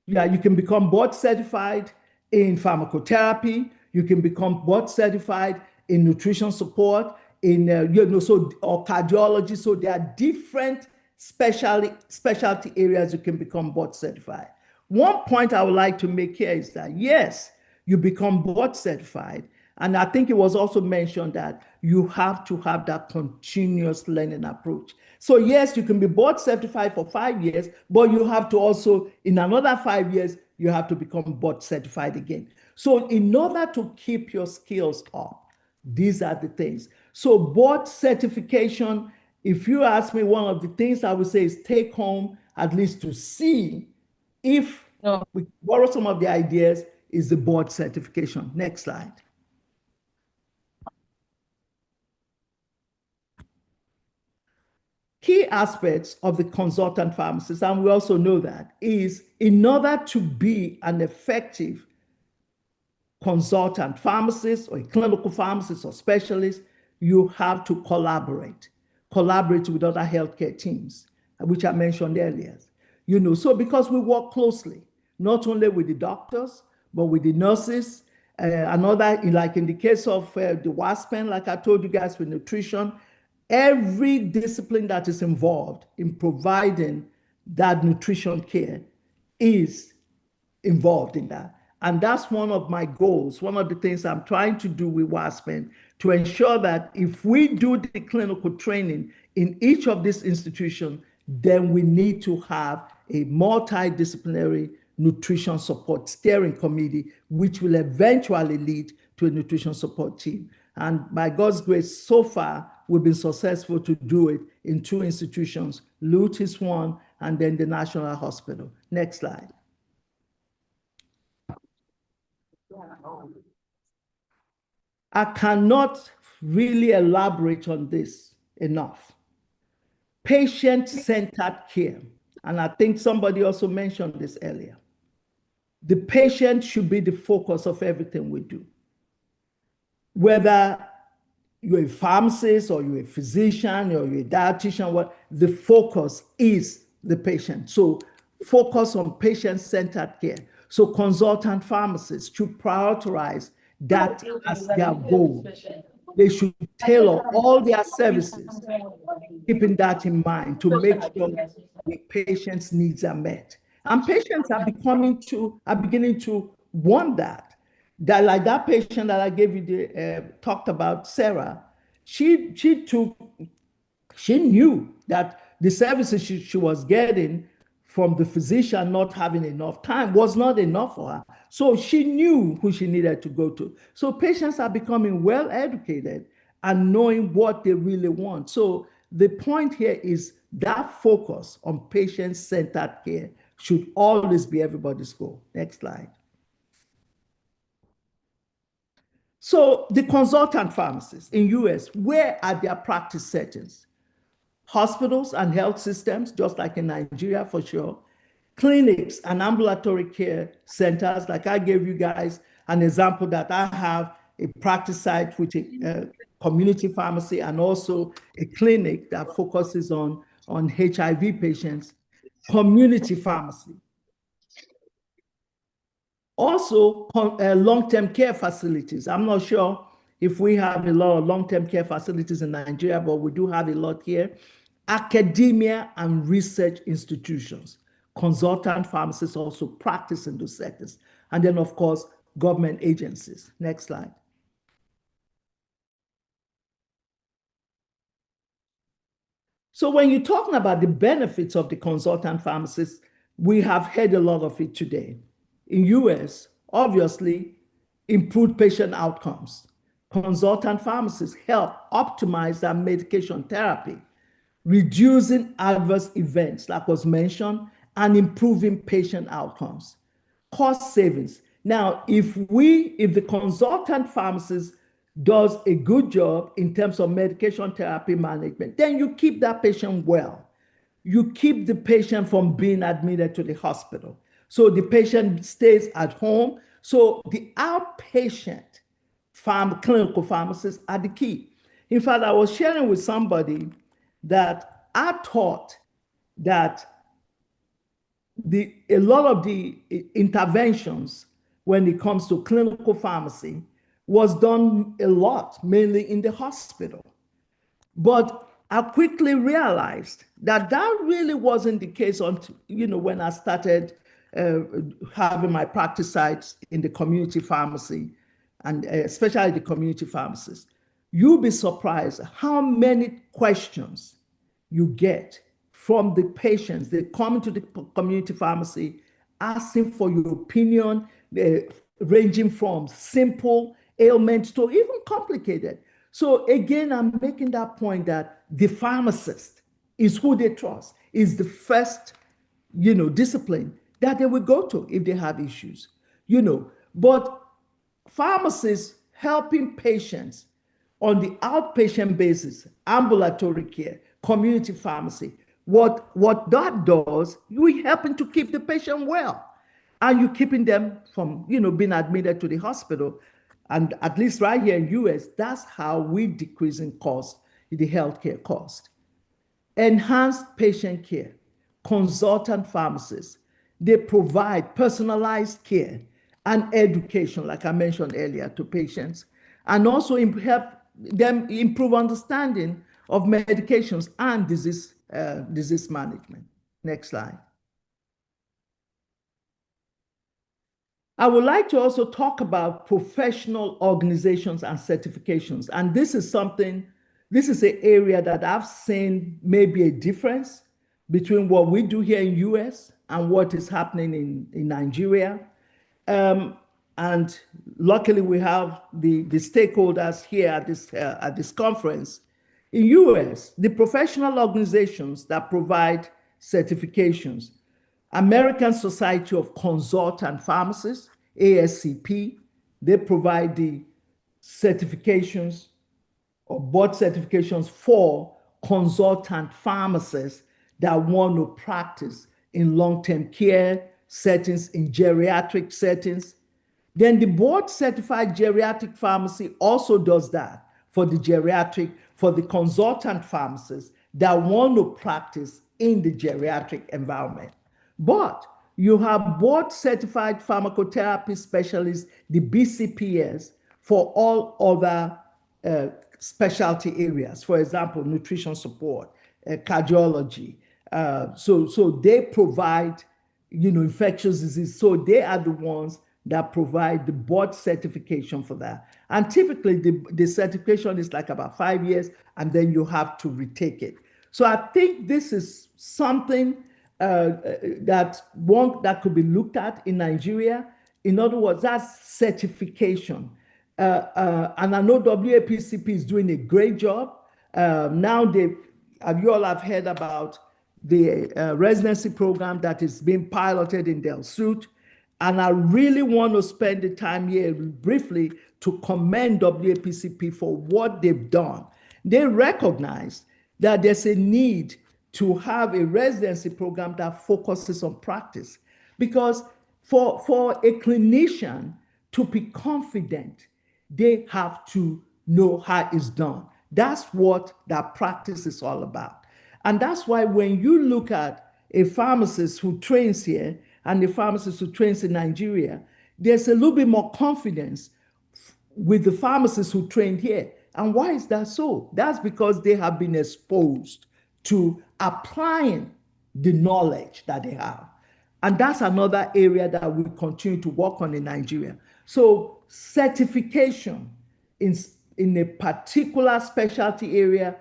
Yeah, you can become board certified in pharmacotherapy. You can become board certified in nutrition support, in or cardiology. So there are different specialty areas you can become board certified. One point I would like to make here is that, yes, you become board certified. And I think it was also mentioned that you have to have that continuous learning approach. So yes, you can be board certified for 5 years, but you have to also, in another 5 years, you have to become board certified again. So in order to keep your skills up, these are the things. So board certification, if you ask me, one of the things I would say is take home, at least to see if we borrow some of the ideas, is the board certification. Next slide. Key aspects of the consultant pharmacist, and we also know that, is in order to be an effective consultant pharmacist or a clinical pharmacist or specialist, you have to collaborate with other healthcare teams, which I mentioned earlier. So because we work closely, not only with the doctors, but with the nurses, like in the case of the WASPN, like I told you guys with nutrition, every discipline that is involved in providing that nutrition care is involved in that. And that's one of my goals, one of the things I'm trying to do with WASPN, to ensure that if we do the clinical training in each of these institutions, then we need to have a multidisciplinary nutrition support steering committee, which will eventually lead to a nutrition support team. And by God's grace, so far, we've been successful to do it in 2 institutions. Lute is one, and then the National Hospital. Next slide. I cannot really elaborate on this enough. Patient-centered care, and I think somebody also mentioned this earlier. The patient should be the focus of everything we do. Whether you're a pharmacist or you're a physician or you're a dietitian, the focus is the patient. So focus on patient-centered care. So consultant pharmacists should prioritize that as their goal. They should tailor all their services, keeping that in mind, to make sure the patient's needs are met. And patients are beginning to want that. That, like that patient that I gave you talked about, Sarah, she knew that the services she was getting from the physician not having enough time was not enough for her. So she knew who she needed to go to. So patients are becoming well educated and knowing what they really want. So the point here is that focus on patient-centered care should always be everybody's goal. Next slide. So the consultant pharmacists in US, where are their practice settings? Hospitals and health systems, just like in Nigeria for sure. Clinics and ambulatory care centers, like I gave you guys an example that I have a practice site with a community pharmacy and also a clinic that focuses on HIV patients. Community pharmacy. Also, long-term care facilities. I'm not sure if we have a lot of long-term care facilities in Nigeria, but we do have a lot here, academia and research institutions. Consultant pharmacists also practice in those sectors. And then, of course, government agencies. Next slide. So when you're talking about the benefits of the consultant pharmacist, we have heard a lot of it today. In US, obviously, improved patient outcomes. Consultant pharmacists help optimize their medication therapy, reducing adverse events, like was mentioned, and improving patient outcomes. Cost savings. Now, if the consultant pharmacist does a good job in terms of medication therapy management, then you keep that patient well. You keep the patient from being admitted to the hospital. So the patient stays at home. So the outpatient clinical pharmacists are the key. In fact, I was sharing with somebody that I thought that a lot of the interventions when it comes to clinical pharmacy was done a lot, mainly in the hospital. But I quickly realized that that really wasn't the case until, when I started having my practice sites in the community pharmacy, and especially the community pharmacists. You'll be surprised how many questions you get from the patients. They come into the community pharmacy asking for your opinion, ranging from simple ailments to even complicated. So again, I'm making that point that the pharmacist is who they trust, is the first, discipline that they will go to if they have issues, But pharmacists helping patients on the outpatient basis, ambulatory care, community pharmacy, what that does, you're helping to keep the patient well, and you're keeping them from, being admitted to the hospital. And at least right here in US, that's how we decrease in cost, the healthcare cost. Enhanced patient care, consultant pharmacists, they provide personalized care and education, like I mentioned earlier, to patients, and also help them improve understanding of medications and disease management. Next slide. I would like to also talk about professional organizations and certifications. And this is an area that I've seen maybe a difference between what we do here in US and what is happening in Nigeria. And luckily we have the stakeholders here at this conference. In US, the professional organizations that provide certifications, American Society of Consultant Pharmacists, ASCP, they provide the certifications or board certifications for consultant pharmacists that want to practice in long-term care settings, in geriatric settings. Then the board certified geriatric pharmacy also does that for the consultant pharmacists that want to practice in the geriatric environment. But you have board certified pharmacotherapy specialists, the BCPS, for all other specialty areas. For example, nutrition support, cardiology. So they provide, infectious disease. So they are the ones that provide the board certification for that. And typically the certification is like about 5 years, and then you have to retake it. So I think this is something that could be looked at in Nigeria. In other words, that's certification. And I know WAPCP is doing a great job. Now you all have heard about the residency program that is being piloted in Del Suit. And I really want to spend the time here briefly to commend WAPCP for what they've done. They recognize that there's a need to have a residency program that focuses on practice. Because for a clinician to be confident, they have to know how it's done. That's what that practice is all about. And that's why when you look at a pharmacist who trains here and a pharmacist who trains in Nigeria, there's a little bit more confidence with the pharmacists who trained here. And why is that so? That's because they have been exposed to applying the knowledge that they have. And that's another area that we continue to work on in Nigeria. So certification in a particular specialty area,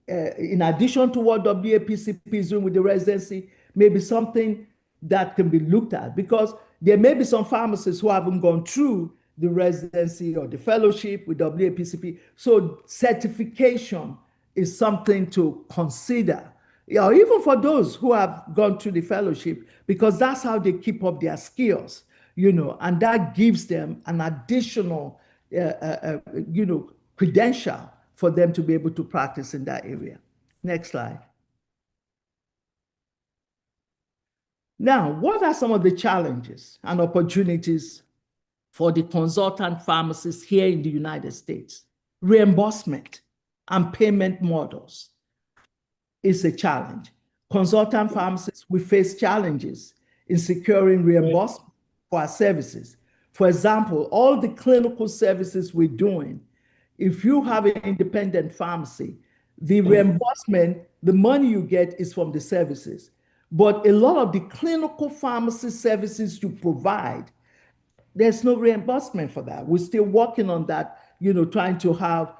in addition to what WAPCP is doing with the residency, may be something that can be looked at, because there may be some pharmacists who haven't gone through the residency or the fellowship with WAPCP. So certification is something to consider, even for those who have gone through the fellowship, because that's how they keep up their skills, and that gives them an additional, credential for them to be able to practice in that area. Next slide. Now, what are some of the challenges and opportunities for the consultant pharmacists here in the United States? Reimbursement and payment models is a challenge. Consultant pharmacists, we face challenges in securing reimbursement for our services. For example, all the clinical services we're doing, if you have an independent pharmacy, the reimbursement, the money you get is from the services. But a lot of the clinical pharmacy services you provide, there's no reimbursement for that. We're still working on that, trying to have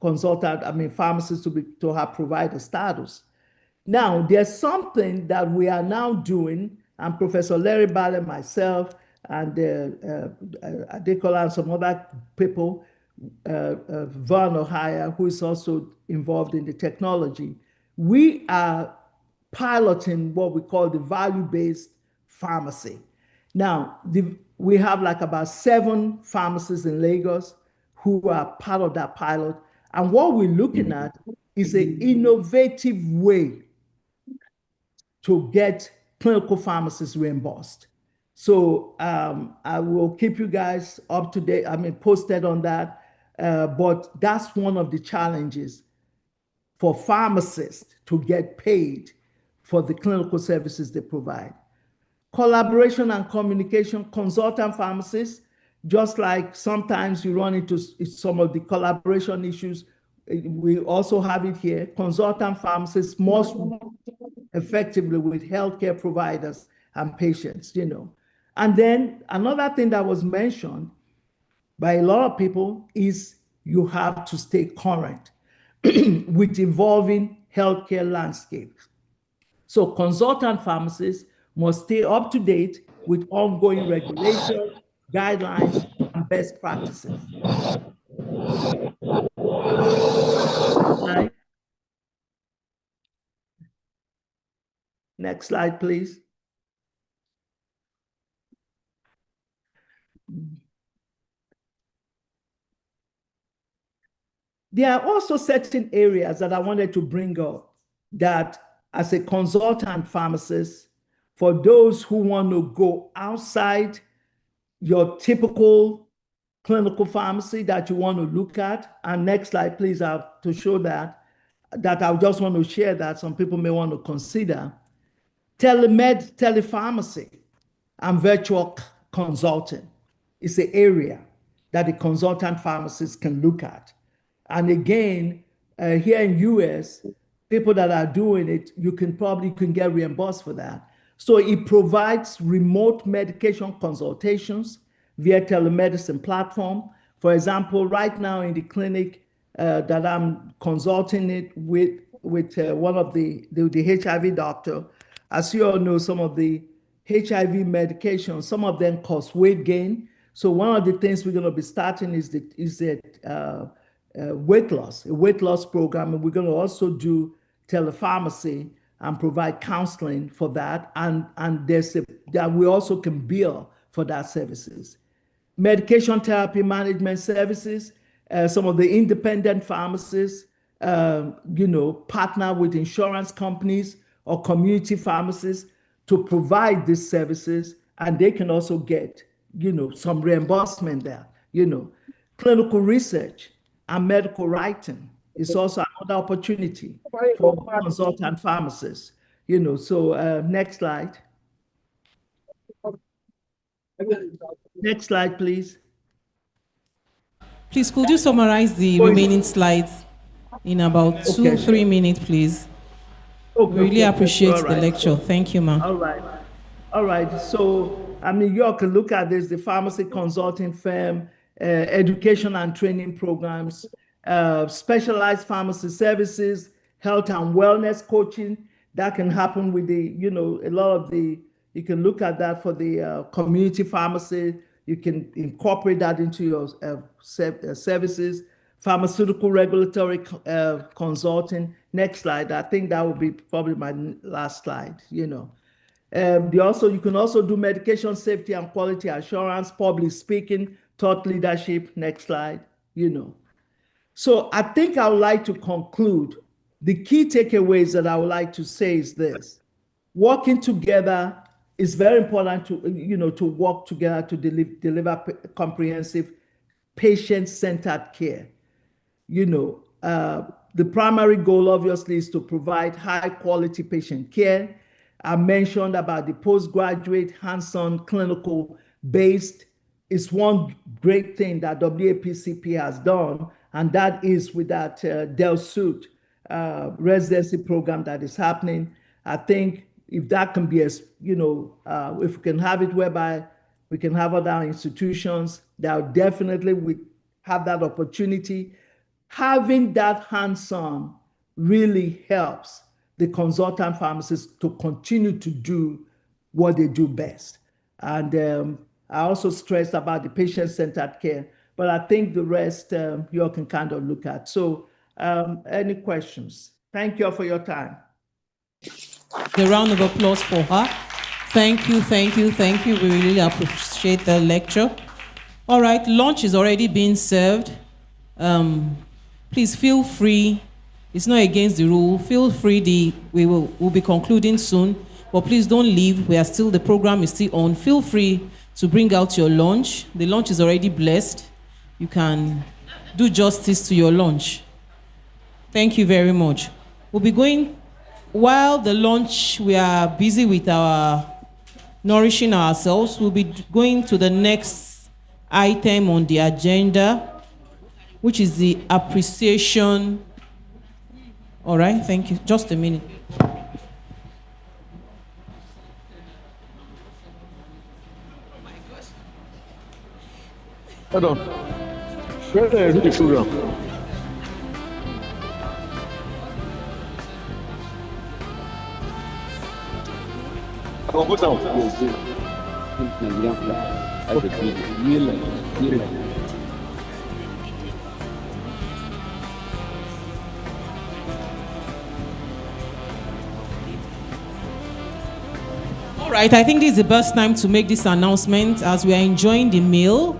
pharmacists to have provider status. Now, there's something that we are now doing, and Professor Larry Ballard, myself, and Adekola and some other people, Vaughn Ohio, who is also involved in the technology, we are piloting what we call the value-based pharmacy. Now, we have like about 7 pharmacists in Lagos who are part of that pilot. And what we're looking at is an innovative way to get clinical pharmacists reimbursed. So I will keep you guys up to date, posted on that. But that's one of the challenges for pharmacists to get paid for the clinical services they provide. Collaboration and communication, consultant pharmacists, just like sometimes you run into some of the collaboration issues, we also have it here. Consultant pharmacists must work effectively with healthcare providers and patients, And then another thing that was mentioned by a lot of people is you have to stay current with evolving healthcare landscapes. So consultant pharmacists must stay up to date with ongoing regulations, guidelines, and best practices. Right. Next slide, please. There are also certain areas that I wanted to bring up that as a consultant pharmacist, for those who want to go outside your typical clinical pharmacy that you want to look at, and next slide, please, to show that I just want to share that some people may want to consider. Telepharmacy and virtual consulting is an area that the consultant pharmacist can look at. And again, here in US, people that are doing it, you can get reimbursed for that. So it provides remote medication consultations via telemedicine platform. For example, right now in the clinic that I'm consulting it with one of the HIV doctor, as you all know, some of the HIV medications, some of them cause weight gain. So one of the things we're going to be starting is a weight loss program, and we're going to also do telepharmacy and provide counseling for that, and that we also can bill for that services. Medication therapy management services, some of the independent pharmacists, partner with insurance companies or community pharmacists to provide these services, and they can also get, some reimbursement there. Clinical research and medical writing is also another opportunity for consultant pharmacists. So next slide. Next slide, please. Please, could you summarize the remaining slides in about 2-3 minutes, please? Really appreciate the lecture. Thank you, ma'am. All right. All right. So, I mean, you all can look at this, the pharmacy consulting firm, education and training programs, specialized pharmacy services, health and wellness coaching. That can happen with the, you know, a lot of the, you can look at that for the community pharmacy. You can incorporate that into your services. Pharmaceutical regulatory consulting. Next slide. I think that would be probably my last slide, you know. You can also do medication safety and quality assurance, public speaking, thought leadership. Next slide, you know. So I think I would like to conclude. The key takeaways that I would like to say is this: working together is very important to, you know, to work together to deliver comprehensive patient-centered care. You know, the primary goal obviously is to provide high-quality patient care. I mentioned about the postgraduate hands-on clinical based is one great thing that WAPCP has done, and that is with that DELSUIT residency program that is happening. I think if that can be, you know, if we can have it whereby we can have other institutions that definitely would have that opportunity. Having that hands-on really helps the consultant pharmacists to continue to do what they do best. And I also stressed about the patient-centered care, but I think the rest you all can kind of look at. So any questions? Thank you all for your time. A round of applause for her. Thank you, thank you, thank you. We really appreciate the lecture. All right, lunch is already being served. Please feel free. It's not against the rule. Feel free. We'll be concluding soon, but please don't leave. The program is still on. Feel free to bring out your lunch. The lunch is already blessed. You can do justice to your lunch. Thank you very much. We'll be going, while the lunch, we are busy with our nourishing ourselves. We'll be going to the next item on the agenda, which is the appreciation. All right, thank you. Just a minute. Hold on. Where is the program? All right, I think this is the best time to make this announcement as we are enjoying the meal.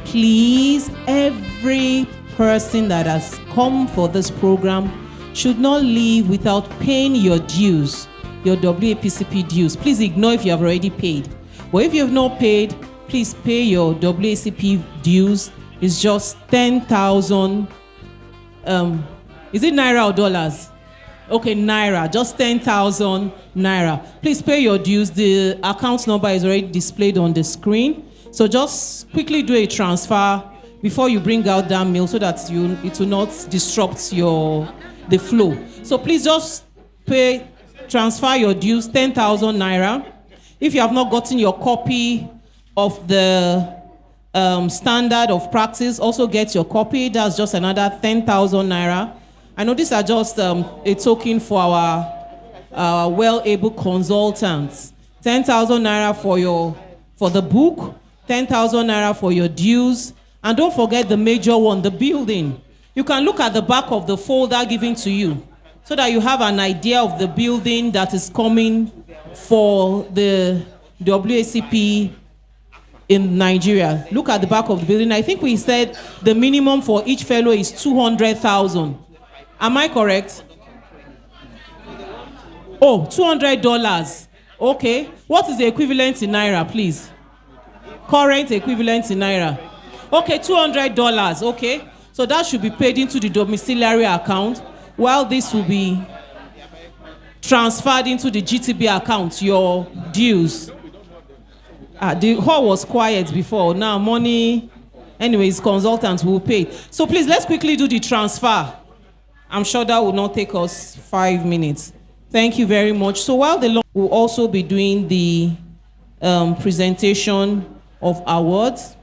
Please, every person that has come for this program should not leave without paying your dues, your WAPCP dues. Please ignore if you have already paid. But if you have not paid, please pay your WAPCP dues. It's just 10,000. Is it naira or dollars? Okay, naira, just 10,000 naira. Please pay your dues. The account number is already displayed on the screen. So just quickly do a transfer before you bring out that meal so that it will not disrupt the flow. So please just transfer your dues, 10,000 naira. If you have not gotten your copy of the standard of practice, also get your copy. That's just another 10,000 naira. I know these are just a token for our well-able consultants. 10,000 naira for the book, 10,000 naira for your dues, and don't forget the major one, the building. You can look at the back of the folder given to you so that you have an idea of the building that is coming for the WAPCP in Nigeria. Look at the back of the building. I think we said the minimum for each fellow is 200,000. Am I correct? Oh, $200. Okay. What is the equivalent in naira, please? Current equivalent in naira. Okay, $200. Okay. So that should be paid into the domiciliary account, while this will be transferred into the GTB account, your dues. The hall was quiet before. Now money Anyways, consultants will pay. So please, let's quickly do the transfer. I'm sure that will not take us 5 minutes. Thank you very much. So while the will also be doing the presentation of awards.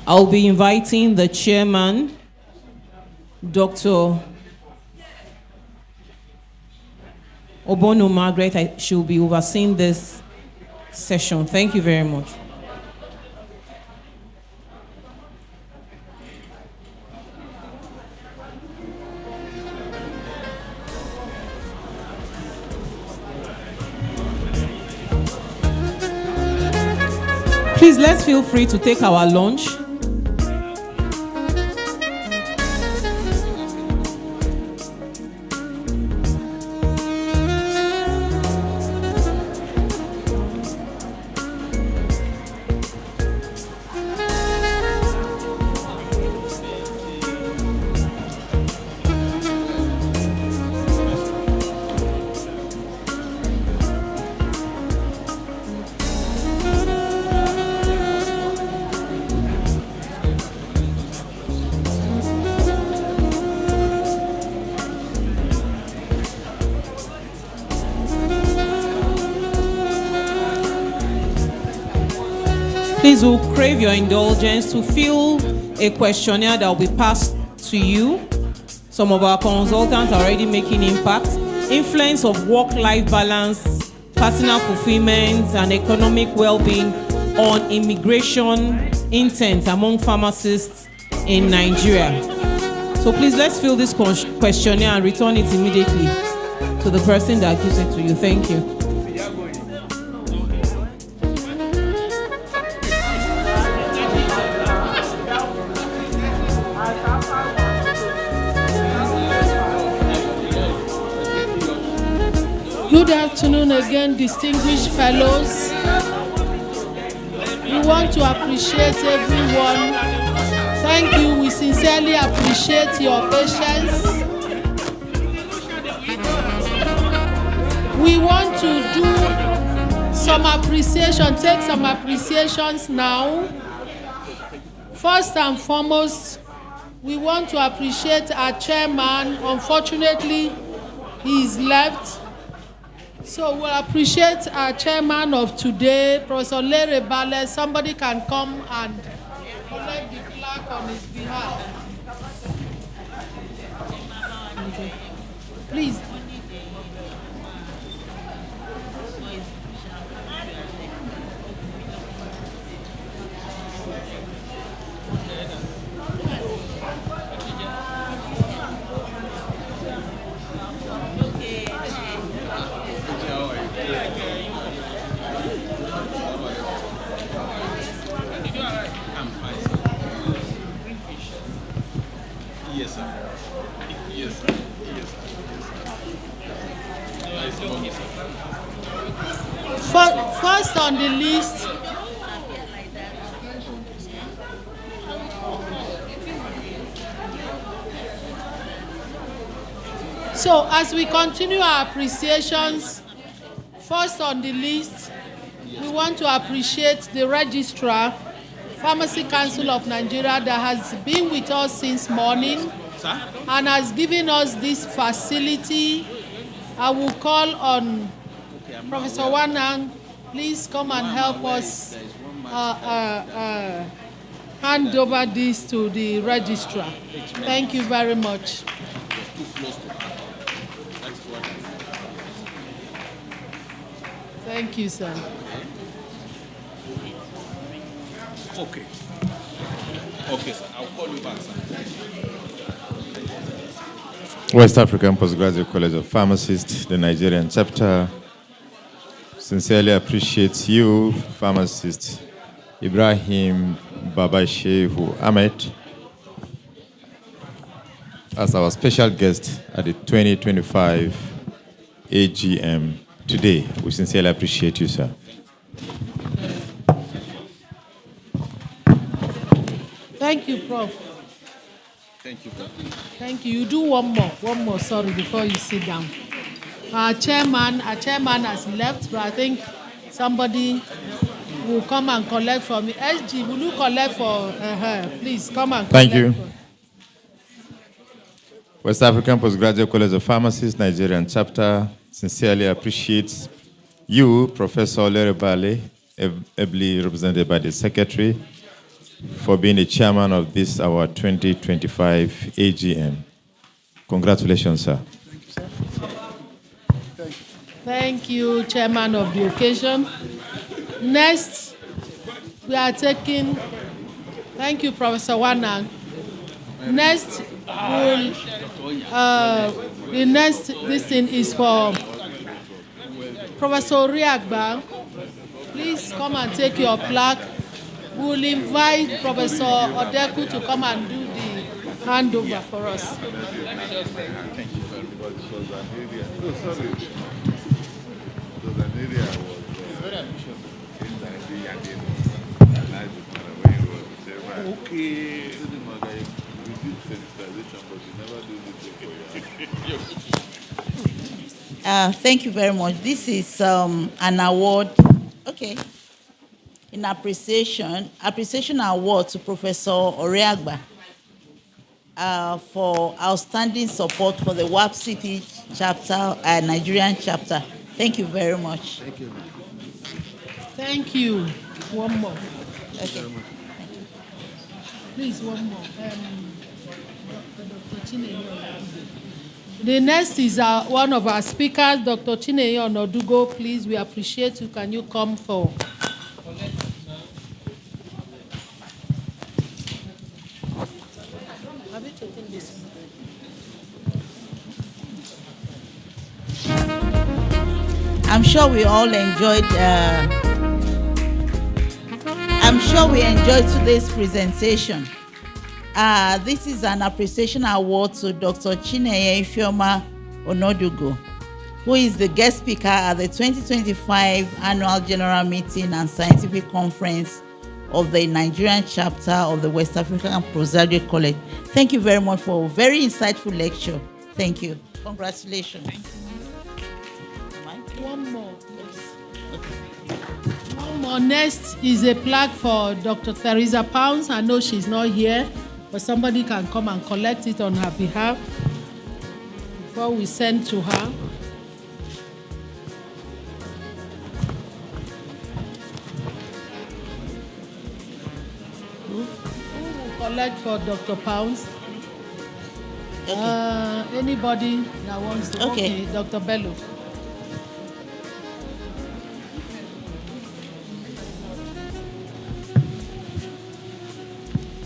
I'll be inviting the chairman, Dr. Obono Margaret. She'll be overseeing this session. Thank you very much. Please, let's feel free to take our lunch. Please, we'll crave your indulgence to fill a questionnaire that will be passed to you. Some of our consultants are already making impact. Influence of work-life balance, personal fulfillment, and economic well-being on immigration intent among pharmacists in Nigeria. So please, let's fill this questionnaire and return it immediately to the person that gives it to you. Thank you. Good afternoon again, distinguished fellows. We want to appreciate everyone. Thank you. We sincerely appreciate your patience. We want to do some appreciation, take some appreciations now. First and foremost, we want to appreciate our chairman. Unfortunately, he is left. So we'll appreciate our chairman of today, Professor Lere Bale. Somebody can come and collect the plaque on his behalf. Please. Yes, sir. Yes, sir. Yes, sir. First on the list, so as we continue our appreciations, first on the list, we want to appreciate the registrar, Pharmacy Council of Nigeria, that has been with us since morning and has given us this facility. I will call on Professor Wanang. Please come and help us hand over this to the registrar. Thank you very much. Thank you, sir. Okay. Okay, sir. I'll call you back, sir. West African Postgraduate College of Pharmacists, the Nigerian chapter, sincerely appreciates you, pharmacist Ibrahim Babashehu Ahmed, as our special guest at the 2025 AGM today. We sincerely appreciate you, sir. Thank you, Prof. Thank you very much. Thank you. You do one more, sorry, before you sit down. Our chairman has left, but I think somebody will come and collect from me. SG, will you collect for her? Please come and collect. Thank you. West African Postgraduate College of Pharmacists, Nigerian chapter, sincerely appreciates you, Professor Lerebale, ably represented by the Secretary, for being the chairman of this, our 2025 AGM. Congratulations, sir. Thank you, chairman of the occasion. Next, we are taking, thank you, Professor Wanang. Next, the next, this thing is for Professor Oriagba. Please come and take your plaque. We'll invite Professor Odeku to come and do the handover for us. Thank you very much. Oh, sorry. It was an area it's very ambitious. Okay. We did sensitization, but you never do this. Thank you very much. This is an award, okay, in appreciation award to Professor Oriagba for outstanding support for the WAPCP chapter, Nigerian chapter. Thank you very much. Thank you. Thank you. One more. Okay. Please, one more. The next is one of our speakers, Dr. Chineye Onodugo. Please, we appreciate you. Can you come forward? Have you taken this one? I'm sure we all enjoyed. I'm sure we enjoyed today's presentation. This is an appreciation award to Dr. Chineye Onodugo, who is the guest speaker at the 2025 Annual General Meeting and Scientific Conference of the Nigerian chapter of the West African Postgraduate College. Thank you very much for a very insightful lecture. Thank you. Congratulations. One more. One more. Next is a plaque for Dr. Theresa Pounds. I know she's not here, but somebody can come and collect it on her behalf before we send to her. Who will collect for Dr. Pounds? Okay. Anybody that wants to? Okay, Dr. Bello.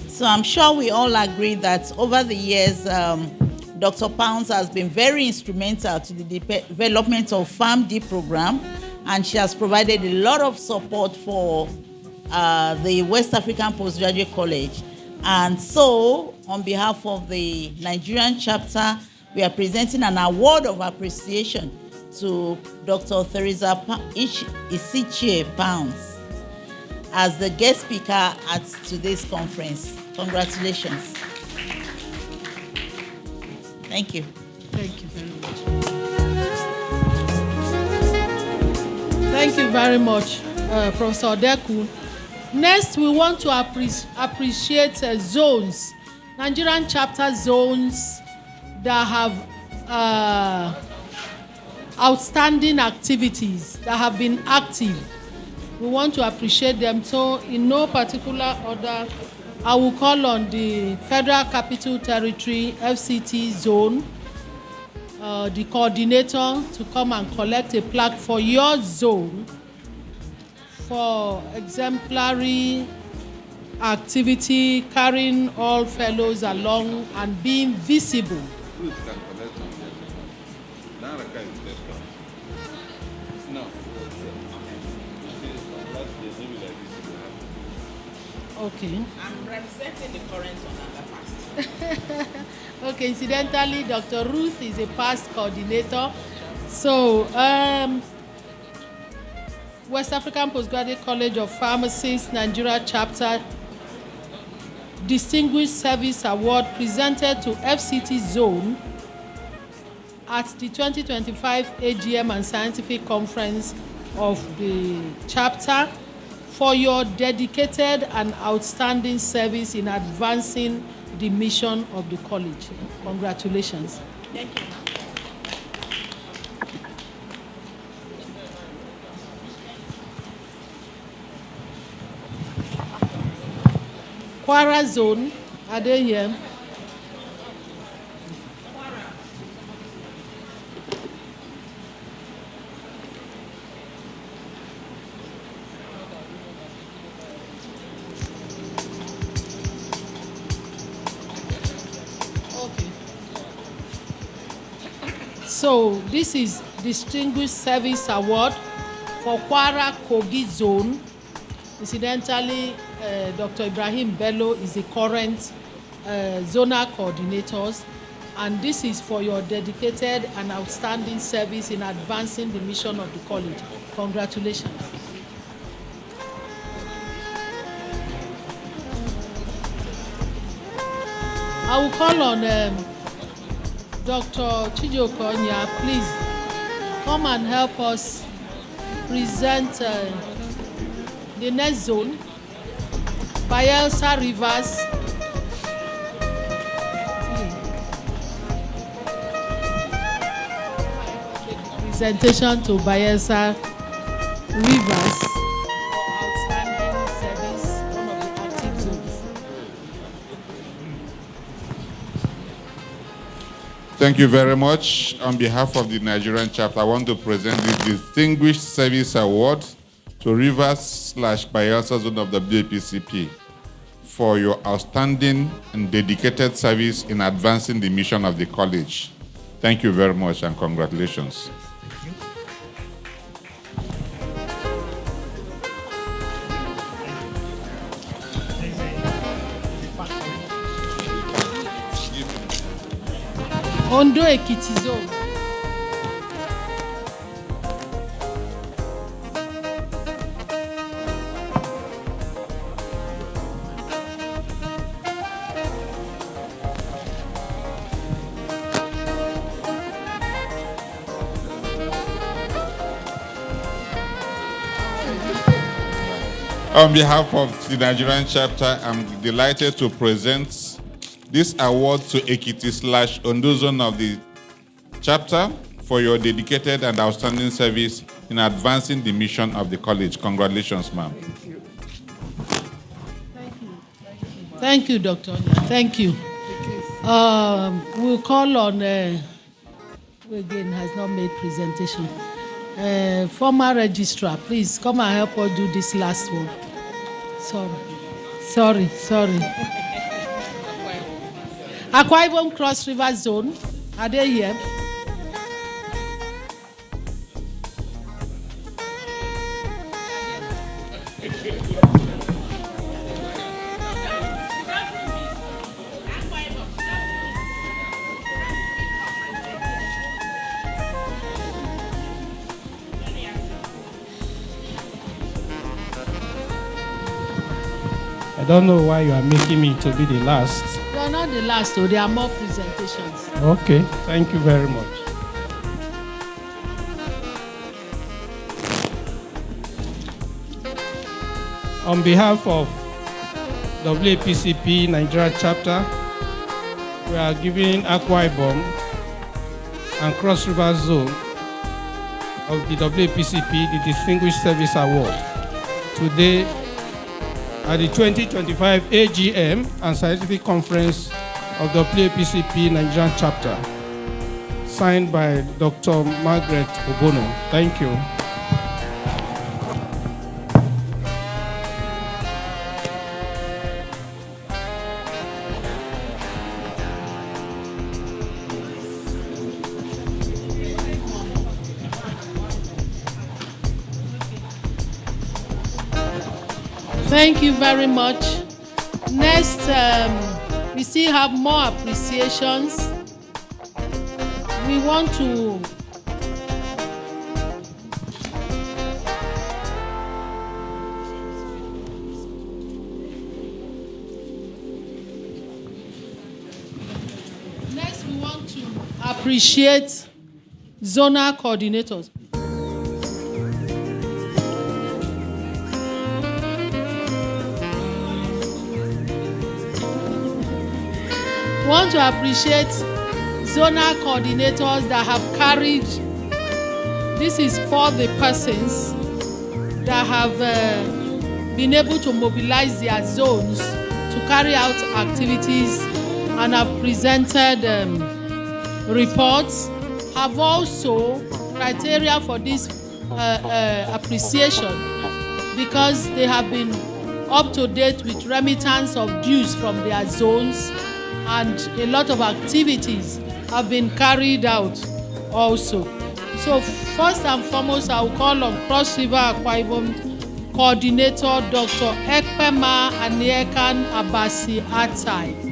So I'm sure we all agree that over the years, Dr. Pounds has been very instrumental to the development of PharmD program, and she has provided a lot of support for the West African Postgraduate College. And so, on behalf of the Nigerian chapter, we are presenting an award of appreciation to Dr. Theresa Isichie Pounds as the guest speaker at today's conference. Congratulations. Thank you. Thank you very much. Thank you very much, Professor Odeku. Next, we want to appreciate zones, Nigerian chapter zones that have outstanding activities, that have been active. We want to appreciate them. So, in no particular order, I will call on the Federal Capital Territory, FCT zone, the coordinator to come and collect a plaque for your zone for exemplary activity, carrying all fellows along and being visible. Okay. I'm representing the current one and the past. Okay, incidentally, Dr. Ruth is a past coordinator. So, West African Postgraduate College of Pharmacists, Nigeria chapter, Distinguished Service Award presented to FCT Zone at the 2025 AGM and Scientific Conference of the chapter for your dedicated and outstanding service in advancing the mission of the college. Congratulations. Thank you. Kwara Zone, are they here? Okay. So this is Distinguished Service Award for Kwara Kogi Zone. Incidentally, Dr. Ibrahim Bello is the current zonal coordinators, and this is for your dedicated and outstanding service in advancing the mission of the college. Congratulations. I will call on Dr. Chijioke Onya, please come and help us present the next zone, Bayelsa Rivers. Presentation to Bayelsa Rivers for outstanding service, one of the active zones. Thank you very much. On behalf of the Nigerian chapter, I want to present the Distinguished Service Award to Rivers/Bayelsa Zone of the WAPCP for your outstanding and dedicated service in advancing the mission of the college. Thank you very much and congratulations. Ondo Ekiti Zone. On behalf of the Nigerian chapter, I'm delighted to present this award to Ekiti/Ondo Zone of the chapter for your dedicated and outstanding service in advancing the mission of the college. Congratulations, ma'am. Thank you, Dr. Onya. Thank you. We'll call on, who again has not made presentation. Former registrar, please come and help us do this last one. Sorry. Akwa Ibom Cross River Zone, are they here? I don't know why you are making me to be the last. You are not the last, though. There are more presentations. Okay, thank you very much. On behalf of WAPCP Nigeria chapter, we are giving Akwa Ibom and Cross River Zone of the WAPCP the Distinguished Service Award today at the 2025 AGM and Scientific Conference of the WAPCP Nigerian chapter, signed by Dr. Margaret Obono. Thank you. Thank you very much. Next, we still have more appreciations. We want to appreciate zonal coordinators. We want to appreciate zonal coordinators that have carried, this is for the persons that have been able to mobilize their zones to carry out activities and have presented reports, have also criteria for this appreciation because they have been up to date with remittance of dues from their zones, and a lot of activities have been carried out also. So first and foremost, I will call on Cross River Akwa Ibom Coordinator Dr. Ekpema Aniekan Abasi Atai.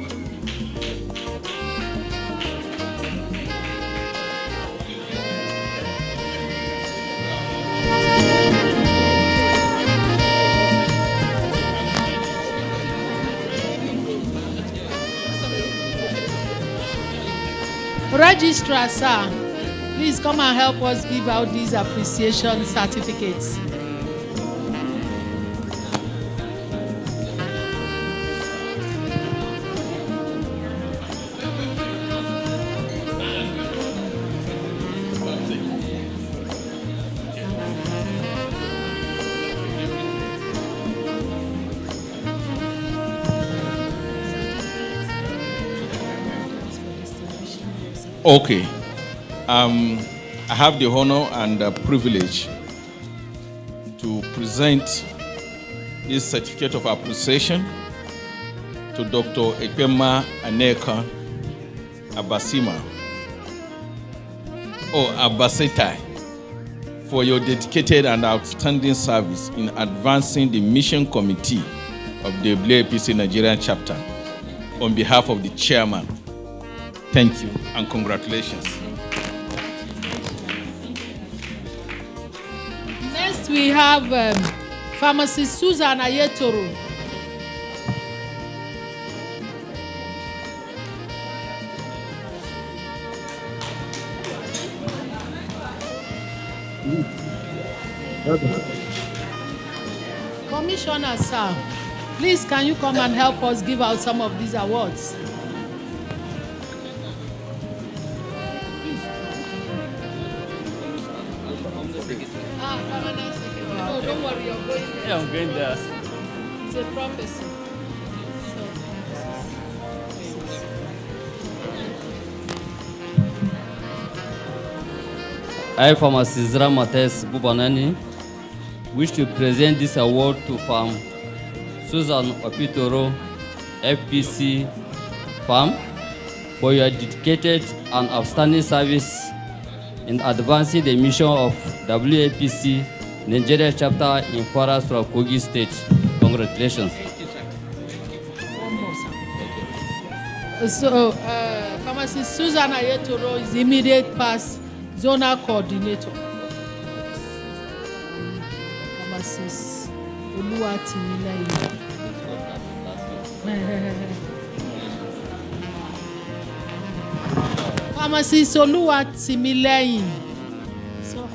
Registrar, sir, please come and help us give out these appreciation certificates. Okay. I have the honor and privilege to present this certificate of appreciation to Dr. Ekpema Aneka Abasima or Abasetai for your dedicated and outstanding service in advancing the mission committee of the WAPC Nigerian chapter on behalf of the chairman. Thank you and congratulations. Next, we have Pharmacist Susan Ayetoro. Commissioner, sir, please can you come and help us give out some of these awards? No, don't worry, you're going there. Yeah, I'm going there. It's a prophecy. I, Pharmacist Ramates Bubanani, wish to present this award to Farm Susan Opitoro, FPC Farm, for your dedicated and outstanding service in advancing the mission of WAPC Nigeria chapter in Kwara from Kogi State. Congratulations. So, Pharmacist Susan Ayetoro is immediate past zonal coordinator. Pharmacist Oluwatimileyin. Pharmacist Oluwatimileyin. So,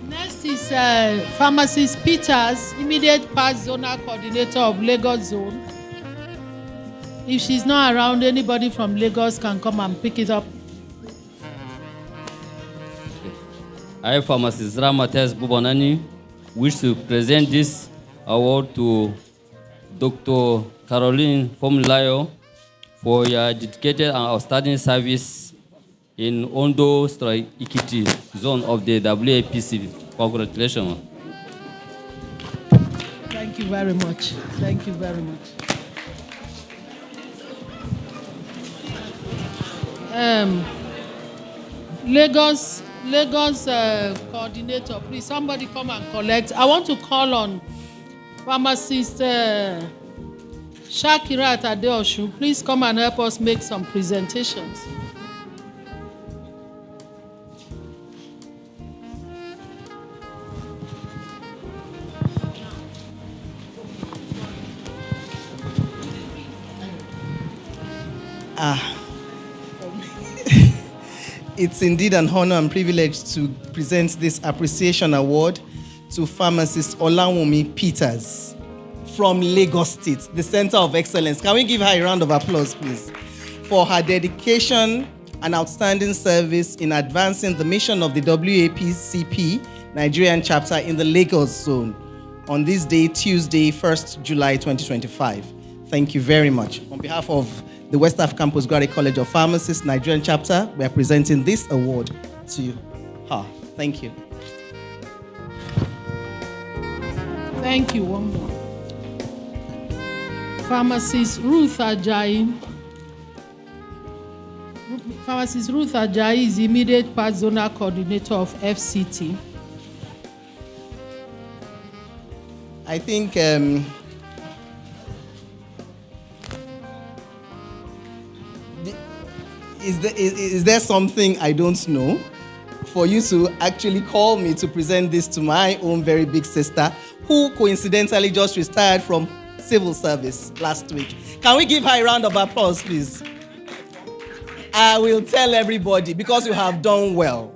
next is Pharmacist Peters, immediate past zonal coordinator of Lagos Zone. If she's not around, anybody from Lagos can come and pick it up. I, Pharmacist Ramates Bubanani, wish to present this award to Dr. Caroline Fomulayo for your dedicated and outstanding service in Ondo Ikiti zone of the WAPC. Congratulations. Thank you very much. Thank you very much. Lagos coordinator, please, somebody come and collect. I want to call on Pharmacist Shakirat Adeosun. Please come and help us make some presentations. It's indeed an honor and privilege to present this appreciation award to pharmacist Olawumi Peters from Lagos State, the Center of Excellence. Can we give her a round of applause, please, for her dedication and outstanding service in advancing the mission of the WAPCP Nigerian chapter in the Lagos zone on this day, Tuesday, 1st July 2025. Thank you very much. On behalf of the West African Postgraduate College of Pharmacists Nigerian chapter, we are presenting this award to her. Thank you. Thank you. One more. Pharmacist Ruth Ajayi. Pharmacist Ruth Ajayi is the immediate part zonal coordinator of FCT. I think is there something I don't know for you to actually call me to present this to my own very big sister, who coincidentally just retired from civil service last week? Can we give her a round of applause, please? I will tell everybody, because you have done well.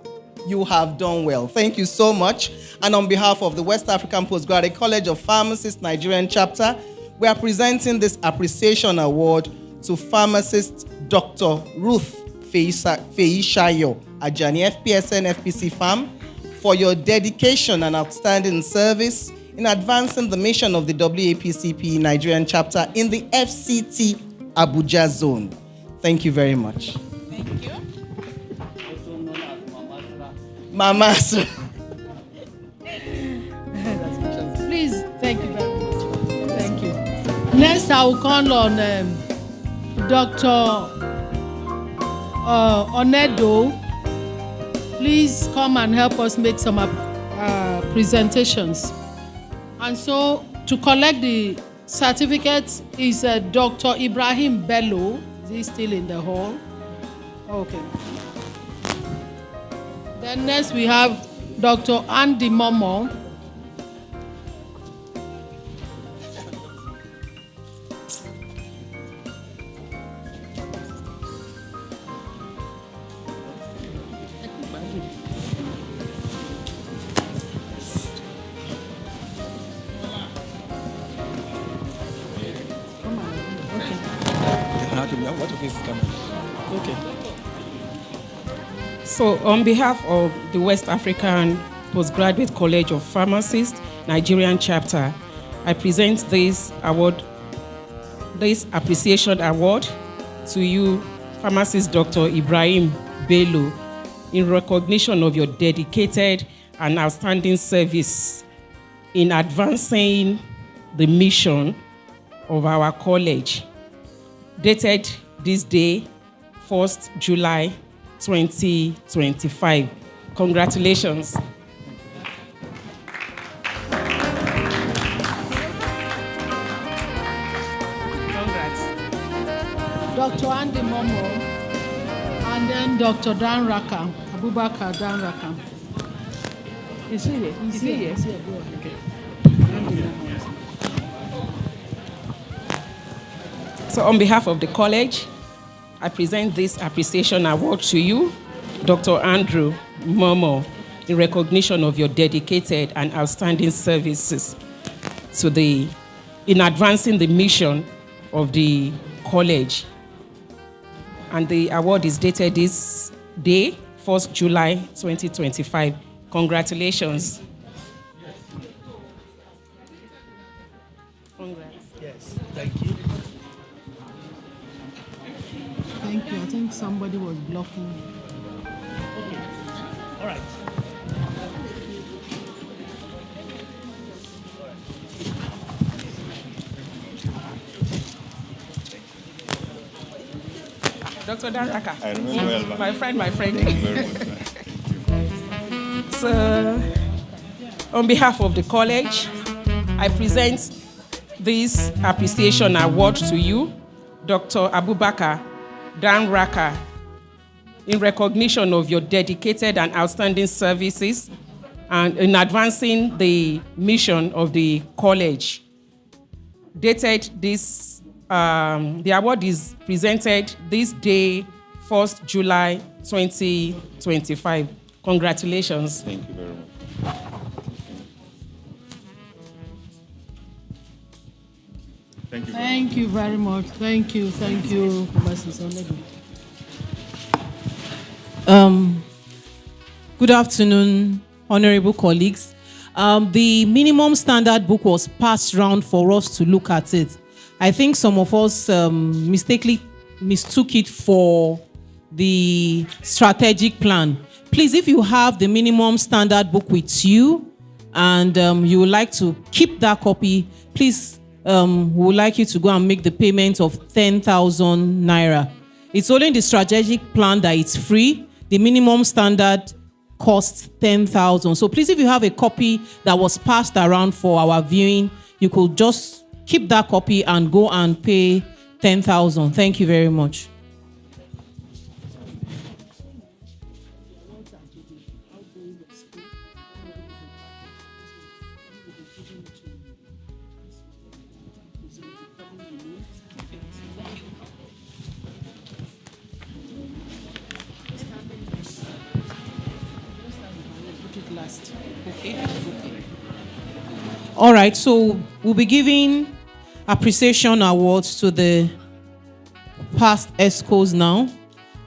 You have done well. Thank you so much. And on behalf of the West African Postgraduate College of Pharmacists Nigerian chapter, we are presenting this appreciation award to pharmacist Dr. Ruth Feishayo Ajani, FPSN FPC Farm, for your dedication and outstanding service in advancing the mission of the WAPCP Nigerian chapter in the FCT Abuja zone. Thank you very much. Thank you. Mama. Please, thank you very much. Thank you. Next, I will call on Dr. Onedo. Please come and help us make some presentations. And so, to collect the certificate is Dr. Ibrahim Bello. Is he still in the hall? Okay. Then next we have Dr. Andy Momo. Okay. So, on behalf of the West African Postgraduate College of Pharmacists Nigerian chapter, I present this appreciation award to you, pharmacist Dr. Ibrahim Bello, in recognition of your dedicated and outstanding service in advancing the mission of our college. Dated this day, 1st July 2025. Congratulations. Congrats. Dr. Andy Momo, and then Dr. Dan Raka, Abubakar Dan Raka. Is he here? Is he here? Go ahead. Okay. So on behalf of the college, I present this appreciation award to you, Dr. Andrew Momo, in recognition of your dedicated and outstanding services in advancing the mission of the college. And the award is dated this day, 1st July 2025. Congratulations. Congrats. Yes, thank you. Thank you. I think somebody was blocking. Okay. All right. Dr. Daraka. I remember well. My friend. So, on behalf of the college, I present this appreciation award to you, Dr. Abubakar Dan Raka, in recognition of your dedicated and outstanding services and in advancing the mission of the college. Dated this the award is presented this day, 1st July 2025. Congratulations. Thank you very much. Thank you. Thank you very much. Thank you. Thank you, Mrs. Onegi. Good afternoon, honorable colleagues. The minimum standard book was passed round for us to look at it. I think some of us mistakenly mistook it for the strategic plan. Please, if you have the minimum standard book with you and you would like to keep that copy, please, we would like you to go and make the payment of 10,000 naira. It's only in the strategic plan that it's free. The minimum standard costs 10,000. So please, if you have a copy that was passed around for our viewing, you could just keep that copy and go and pay 10,000. Thank you very much. All right, so we'll be giving appreciation awards to the past EXCOs now.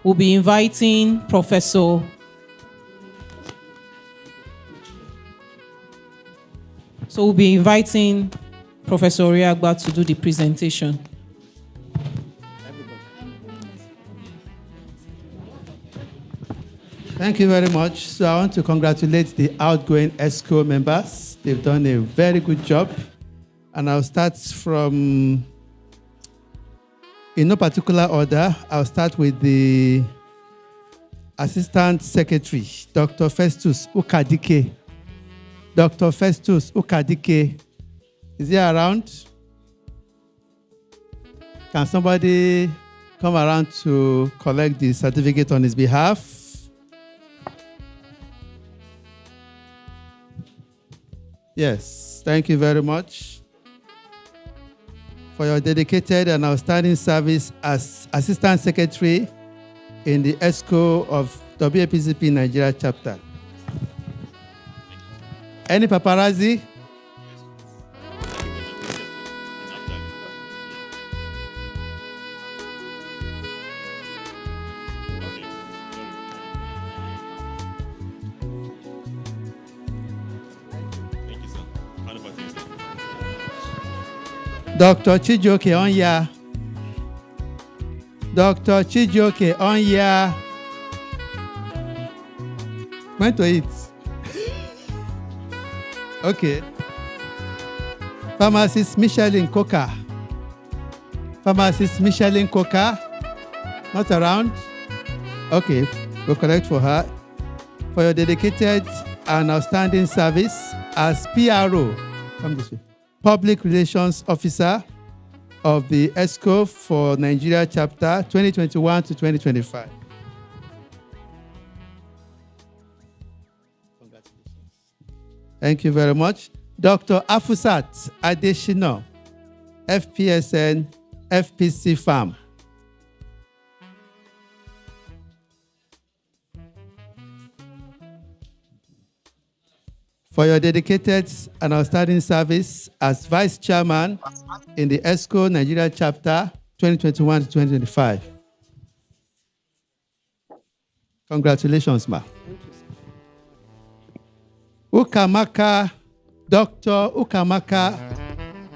We'll be inviting Professor Oriagba to do the presentation. Thank you very much. So I want to congratulate the outgoing EXCO members. They've done a very good job. And I'll start from, in no particular order, I'll start with the Assistant Secretary, Dr. Festus Ukadike. Dr. Festus Ukadike, is he around? Can somebody come around to collect the certificate on his behalf? Yes, thank you very much for your dedicated and outstanding service as Assistant Secretary in the EXCO of WAPCP Nigeria chapter. Any paparazzi? Dr. Chijioke Onya. Dr. Chijioke Onya. When to eat? Okay. Pharmacist Micheline Coca. Pharmacist Micheline Coca. Not around? Okay, we'll collect for her. For your dedicated and outstanding service as PRO. Come this way. Public Relations Officer of the EXCO for Nigeria chapter 2021 to 2025. Congratulations. Thank you very much. Dr. Afusat Adeshino, FPSN, FPC Farm. For your dedicated and outstanding service as Vice Chairman in the EXCO Nigeria chapter 2021 to 2025. Congratulations, ma. Ukamaka, Dr. Ukamaka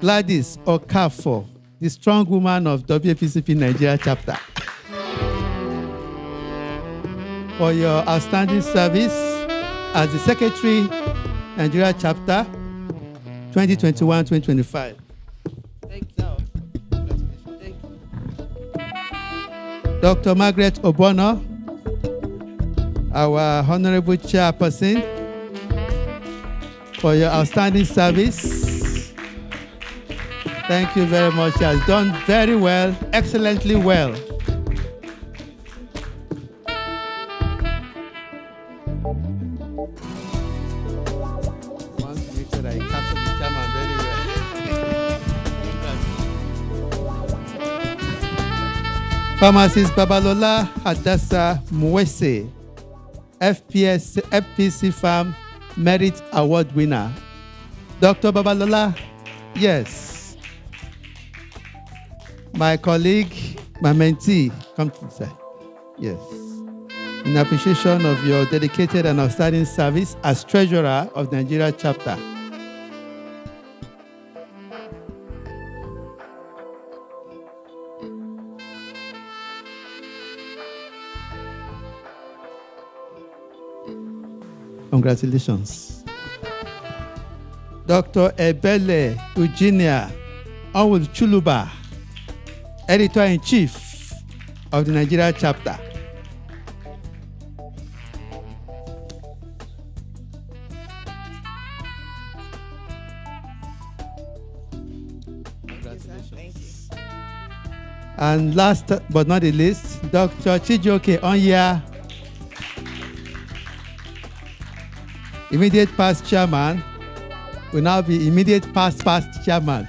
Gladys Okafo, the strong woman of WAPCP Nigeria chapter. For your outstanding service as the Secretary Nigeria chapter 2021-2025. Thank you. Dr. Margaret Obono, our Honorable Chairperson, for your outstanding service. Thank you very much. She has done very well, excellently well. Pharmacist Babalola Hadassa Mwese, FPC Farm Merit Award winner. Dr. Babalola, yes. My colleague, my mentee, come to the side. Yes. In appreciation of your dedicated and outstanding service as treasurer of the Nigeria chapter. Congratulations. Dr. Ebele Eugenia Onwul Chuluba, Editor-in-Chief of the Nigeria chapter. Congratulations. And last but not the least, Dr. Chijioke Onya, immediate past chairman, will now be immediate past chairman.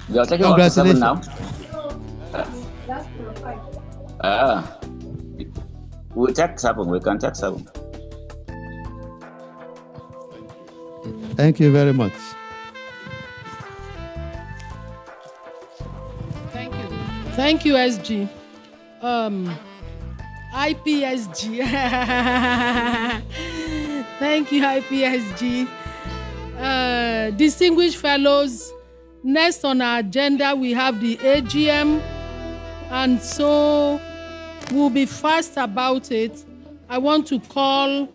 You are talking about 7 now? We'll take 7. We can take 7. Thank you very much. Thank you, SG. IPSG. Thank you, IPSG. Distinguished fellows, next on our agenda, we have the AGM, and so we'll be fast about it. I want to call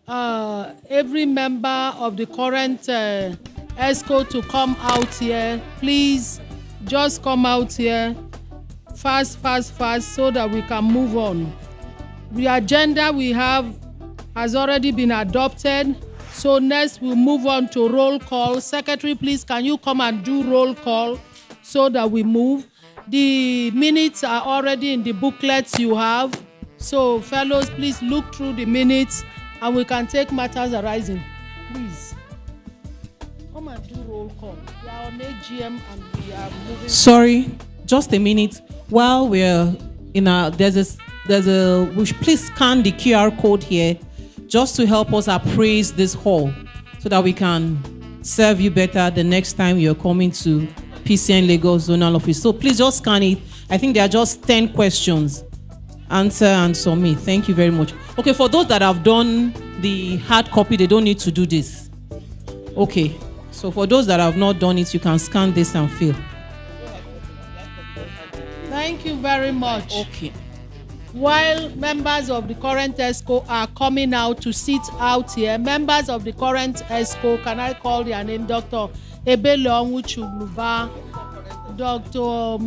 every member of the current EXCO to come out here. Please, just come out here. Fast, so that we can move on. The agenda we have has already been adopted. So next we'll move on to roll call. Secretary, please, can you come and do roll call so that we move? The minutes are already in the booklets you have. So fellows, please look through the minutes and we can take matters arising. Please. Come and do roll call. We are on AGM and we are moving. Sorry, just a minute. While we're in please scan the QR code here just to help us appraise this hall so that we can serve you better the next time you're coming to PCN Lagos Zonal Office. So please just scan it. I think there are just 10 questions. Answer and submit. Thank you very much. Okay, for those that have done the hard copy, they don't need to do this. Okay, so for those that have not done it, you can scan this and fill. Thank you very much. Okay. While members of the current EXCO are coming out to sit out here, members of the current EXCO, can I call their name? Dr. Ebele Onwul Chuluba, Dr.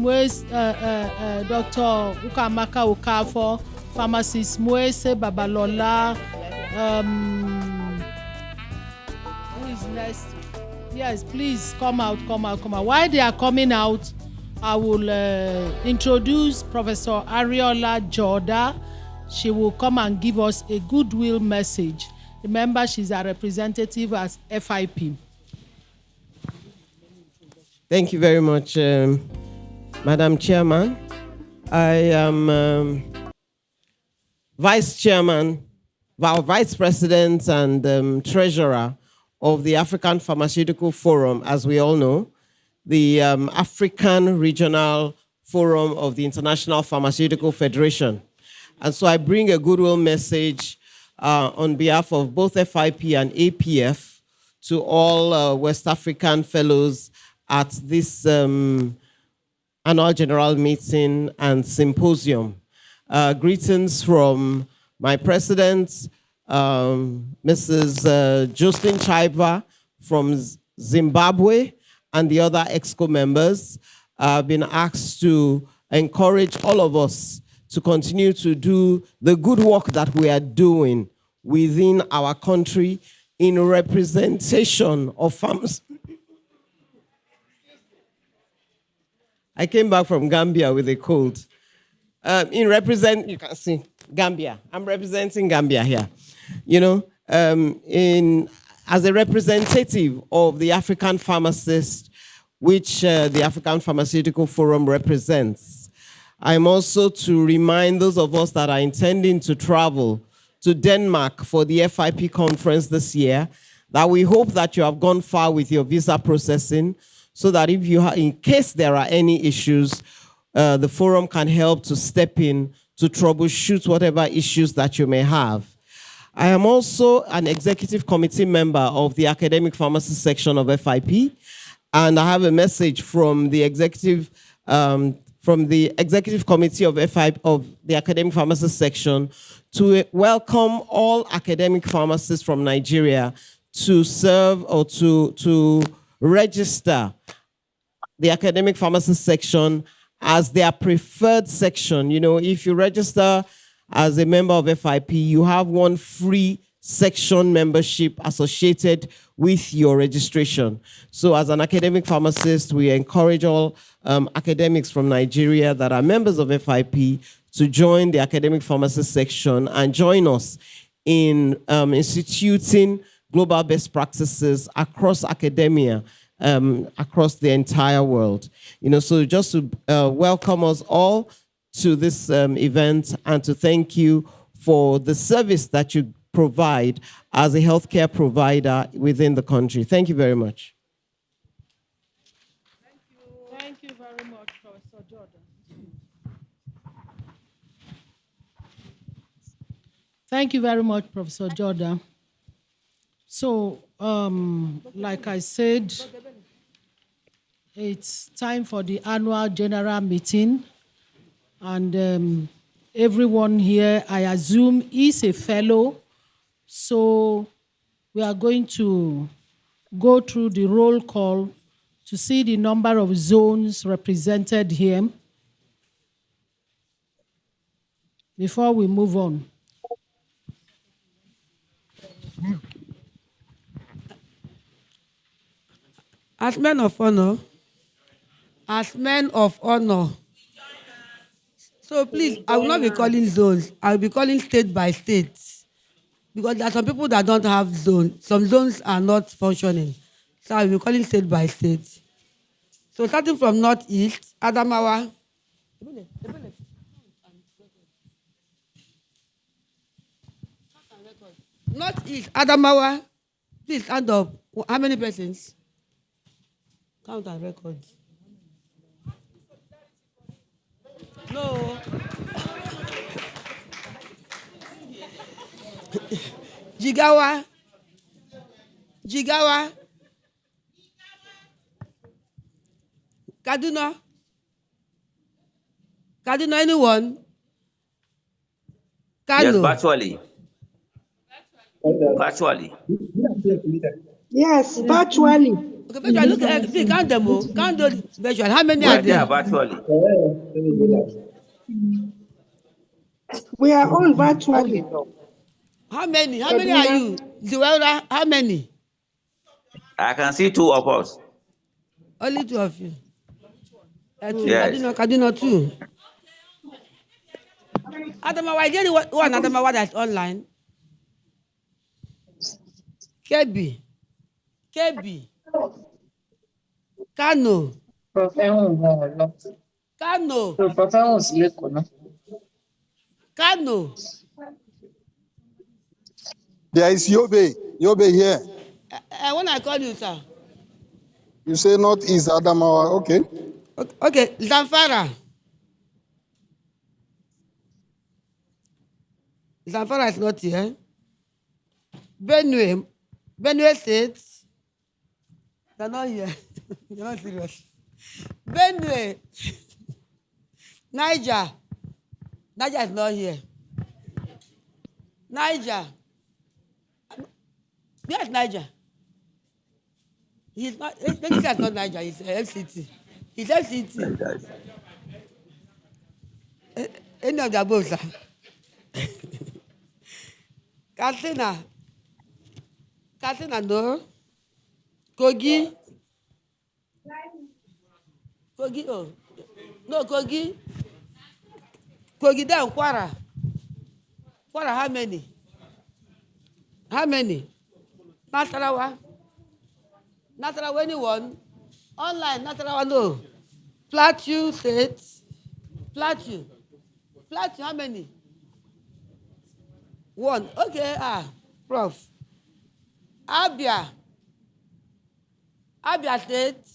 Dr. Ukamaka Okafo, Pharmacist Mwese Babalola. Who is next? Yes, please come out. While they are coming out, I will introduce Professor Ariola Jorda. She will come and give us a goodwill message. Remember, she's a representative as FIP. Thank you very much, Madam Chairman. I am Vice President and Treasurer of the African Pharmaceutical Forum, as we all know, the African Regional Forum of the International Pharmaceutical Federation. And so I bring a goodwill message on behalf of both FIP and APF to all West African fellows at this annual general meeting and symposium. Greetings from my president, Mrs. Jocelyn Chaiba from Zimbabwe, and the other EXCO members. I've been asked to encourage all of us to continue to do the good work that we are doing within our country in representation of farmers. I came back from Gambia with a cold. You can see Gambia. I'm representing Gambia here. You know, as a representative of the African pharmacists which the African Pharmaceutical Forum represents. I'm also to remind those of us that are intending to travel to Denmark for the FIP conference this year that we hope that you have gone far with your visa processing, so that if you in case there are any issues, the forum can help to step in to troubleshoot whatever issues that you may have. I am also an executive committee member of the academic pharmacy section of FIP, and I have a message from the executive committee of FIP of the academic pharmacy section to welcome all academic pharmacists from Nigeria to serve or to register the academic pharmacy section as their preferred section. You know, if you register as a member of FIP, you have one free section membership associated with your registration. So as an academic pharmacist, we encourage all academics from Nigeria that are members of FIP to join the academic pharmacy section and join us in instituting global best practices across academia, across the entire world. You know, so just to welcome us all to this event and to thank you for the service that you provide as a healthcare provider within the country. Thank you very much. Thank you very much, Professor Jordan. Thank you very much, Professor Jordan. So, like I said, it's time for the annual general meeting, and everyone here, I assume, is a fellow. So we are going to go through the roll call to see the number of zones represented here before we move on. As men of honor, so please, I will not be calling zones. I will be calling state by state, because there are some people that don't have zones. Some zones are not functioning. So I will be calling state by state. So starting from Northeast, Adamawa. Northeast, Adamawa. Please stand up. How many persons? Count and record. No. Jigawa. Kaduna, anyone? Kano. Yes, virtually. Virtually. Yes, virtually. Okay, virtually. Look at please count them all. Count those virtual. How many are there? Virtually. We are on virtually. How many? How many are you? Zuela, how many? I can see two of us. Only two of you. Yes. Kaduna too. Adamawa, is there anyone Adamawa that's online? Kebbi. Kano. Kano. There is Yobe here. When I call you, sir. You say Northeast Adamawa, okay. Okay, Zamfara. Zamfara is not here. Benue State. They're not here. You're not serious. Benue. Niger is not here. Niger. Yes, Niger. He's not. This is not Niger. He's FCT. He's FCT. Any of the above, sir. Katsina, no. Kogi, oh. No, Kogi down, Kwara, how many? Nasarawa, anyone? Online, Natarawa, no. Plateau State. Plateau. Plateau, how many? One. Okay, Prof. Abia. Abia State.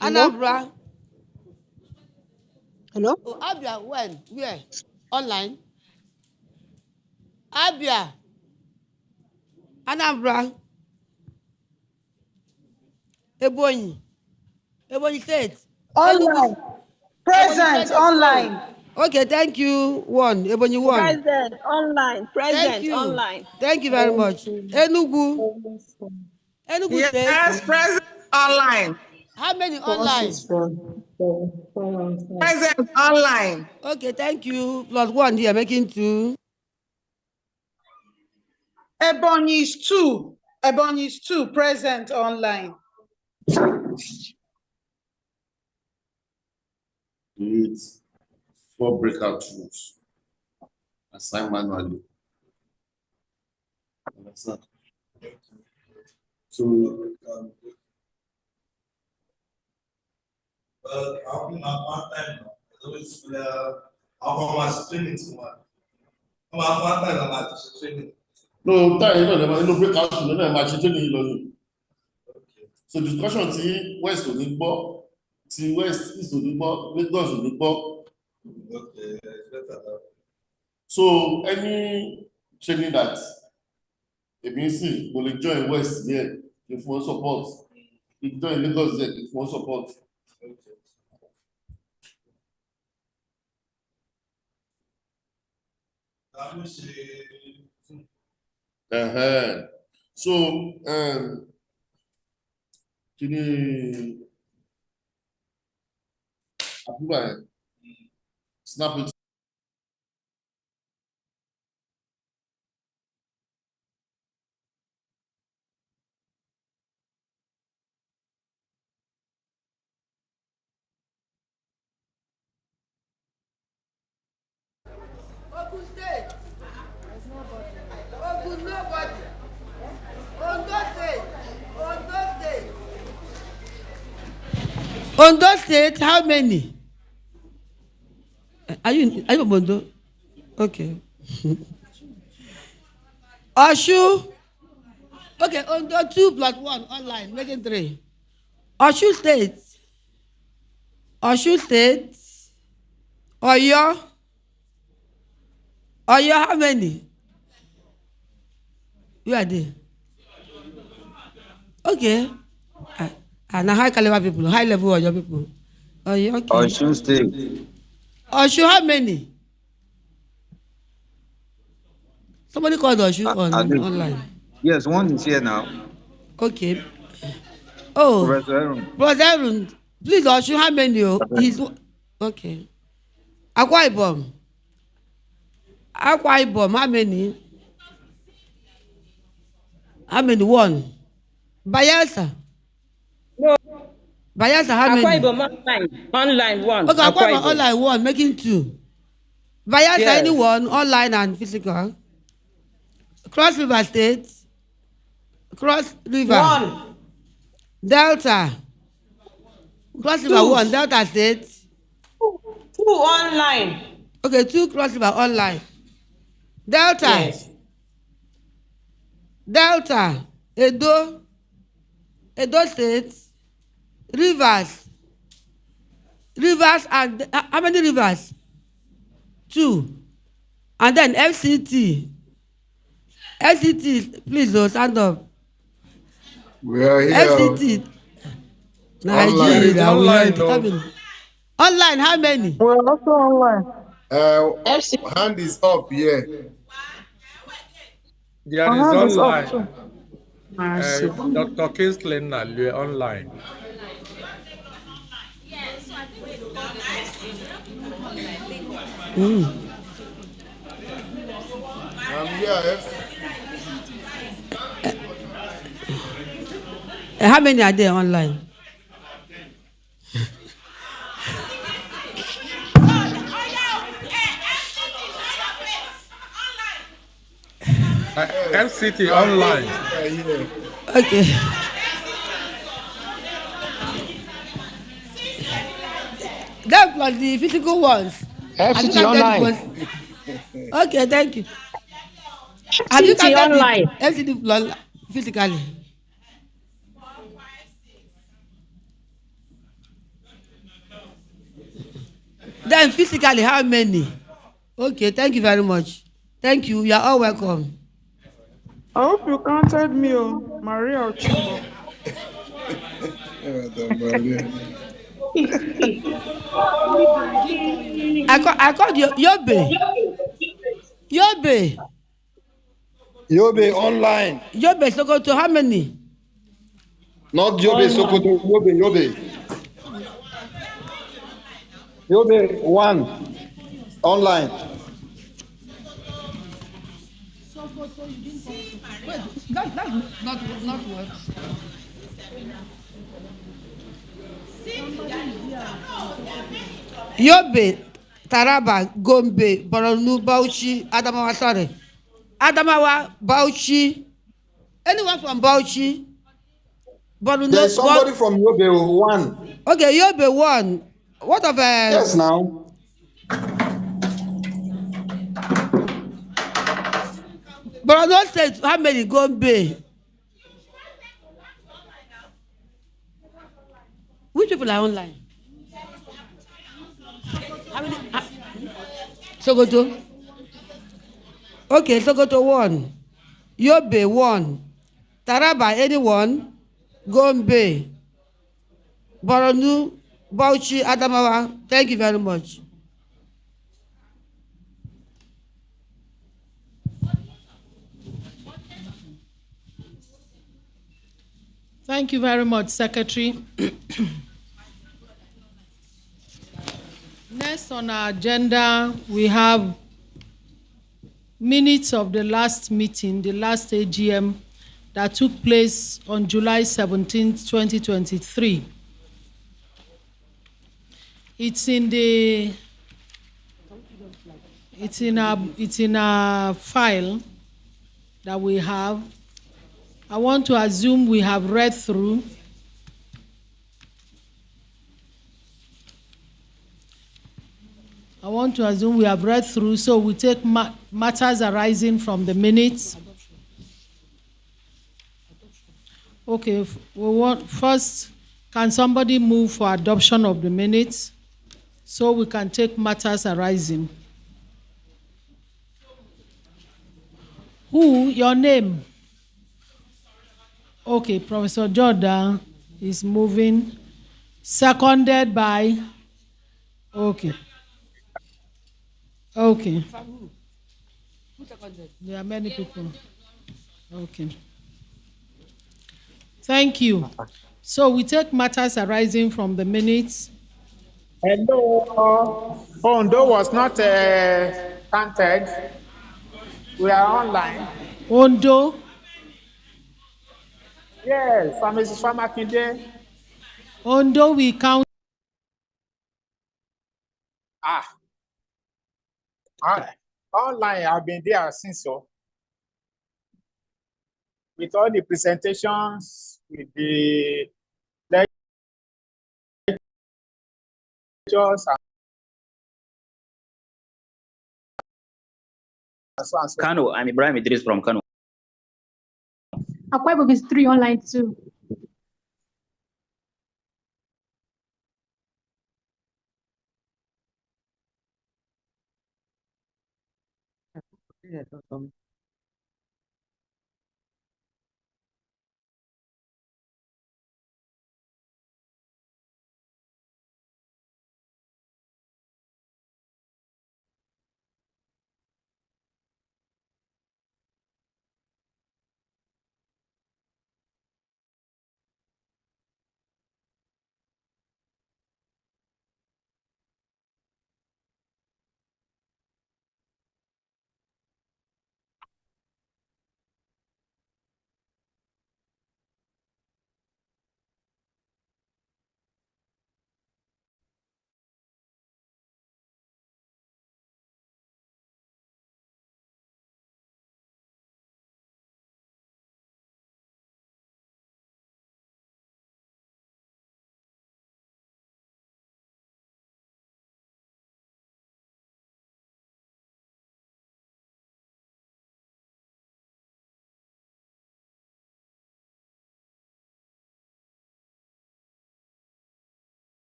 Hello? Anambra. Hello? Oh, Abia, when? Where? Online. Abia. Anambra. Ebonyi. Ebonyi State. Online. Present, State. online. Okay, thank you. One. Ebonyi one. Present, online. Thank Present, you. online. Thank you very much. Enugu. Enugu State. Yes, present, online. How many online? Present, online. Okay, thank you. Plus one here, making two. Ebonyi is two. Ebonyi is two. Present, online. Create 4 breakout rooms. Assign manually. Understand? So, I'll be my part-time. I'll training tomorrow. I'm part-time. I'm training. No, time, no breakout room. I'm training. So, discussion to West on the board. To West, East on the board. Lagos on the board. Okay, it's better now. So, any training that ABC will join West here if we support. If join Lagos here if we support. So, can you snap it? Ogun State. Ogun nobody. Ondo State. Ondo State. Ondo State, how many? Are you from Ondo? Okay. Oshu. Okay, Ondo 2 plus 1 online, making 3. Oshu State. Oshu State. Oyo. Oyo, how many? You are there. Okay. And high caliber people, high level Oyo people. Oyo, okay. Osun State. Oshu, how many? Somebody called Oshu online. Yes, one is here now. Okay. Oh, Professor Aaron. Brother Aaron, please Oshu, how many? He's okay. Akwa Ibom. Akwa Ibom, how many? How many? One. Bayelsa. No. Bayelsa, how many? Akwa Ibom online. Online one. Okay, Akwa Ibom online 1, making 2. Bayelsa, yes. Anyone, online and physical. Cross River State. Cross River. 1. Delta. Cross River 2. 1. Delta State. 2 online. Okay, 2 Cross River online. Delta. Yes. Delta. Edo State. Rivers. Rivers and how many rivers? 2. And then FCT. FCT, please stand up. We are here. FCT. Nigeria. Online, online, how many? We're also online. Hand is up here. There is online. Dr. Kingsley Nalue online. I'm here. How many are there online? MCT online. Okay. Then plus the physical ones. Have you FCT counted the online. plus? Okay, thank you. Have you FCT counted the online. FCT plus physically? Then physically, how many? Okay, thank you very much. Thank you. You are all welcome. I hope you counted me, Maria Ochimbo. I called you Yobe. Yobe. Yobe online. Yobe Sokoto, how many? Not Yobe Sokoto, Yobe. Yobe 1 online. Wait, that's not what. Yobe, Taraba, Gombe, Borno, Bauchi, Adamawa, sorry. Adamawa, Bauchi. Anyone from Bauchi? Borno, There's somebody from Yobe 1. Okay, Yobe 1. What of Yes, now. Borno State, how many Gombe? Which people are online? How many? Sokoto. Okay, Sokoto 1. Yobe 1. Taraba, anyone? Gombe. Borno, Bauchi, Adamawa. Thank you very much. Thank you very much, Secretary. Next on our agenda, we have minutes of the last meeting, the last AGM that took place on July 17th, 2023. It's in a file that we have. I want to assume we have read through. So we take matters arising from the minutes. Okay, first, can somebody move for adoption of the minutes so we can take matters arising? Who? Your name? Okay, Professor Jordan is moving. Seconded by? Okay. Okay. There are many people. Okay. Thank you. So we take matters arising from the minutes. Hello. Ondo was not counted. We are online. Ondo? Yes, Mrs. Famakinde. Ondo, we count. Online, I've been there since so. With all the presentations, with the lectures, and so on. Kano, I'm Ibrahim Idris from Kano. Akwai is 3 online too.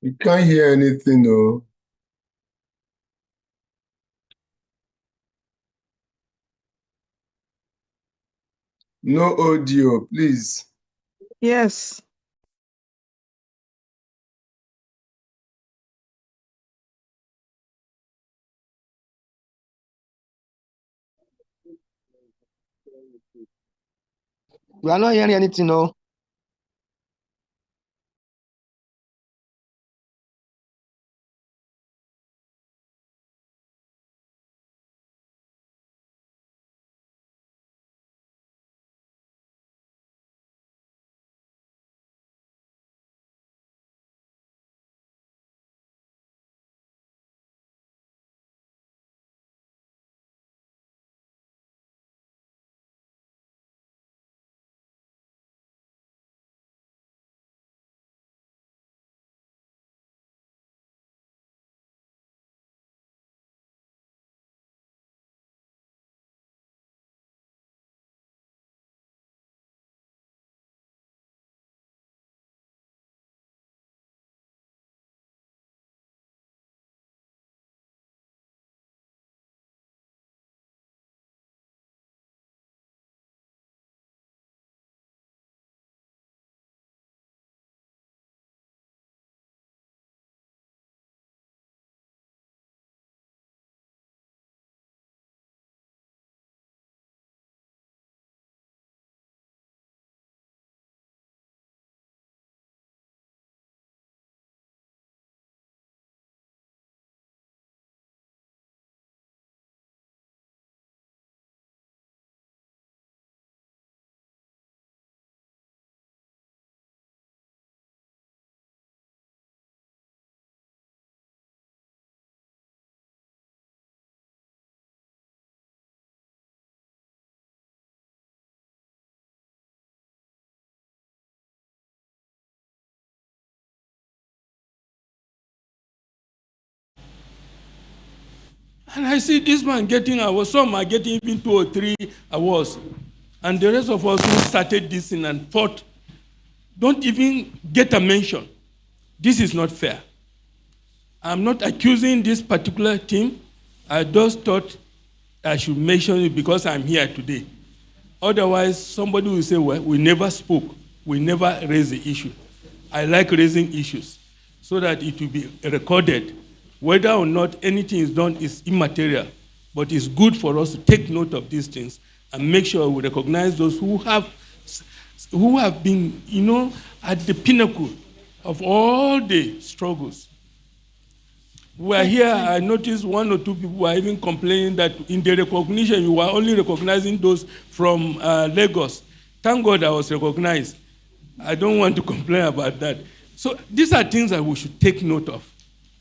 We can't hear anything, no. No audio, please. Yes. We are not hearing anything, no. And I see this man getting awards. Some are getting even 2 or 3 awards. And the rest of us who started this thing and fought don't even get a mention. This is not fair. I'm not accusing this particular team. I just thought I should mention it because I'm here today. Otherwise, somebody will say, well, we never spoke. We never raised the issue. I like raising issues so that it will be recorded. Whether or not anything is done is immaterial, but it's good for us to take note of these things and make sure we recognize those who have been, at the pinnacle of all the struggles. We are here, I noticed 1 or 2 people were even complaining that in the recognition, you were only recognizing those from Lagos. Thank God I was recognized. I don't want to complain about that. So these are things that we should take note of.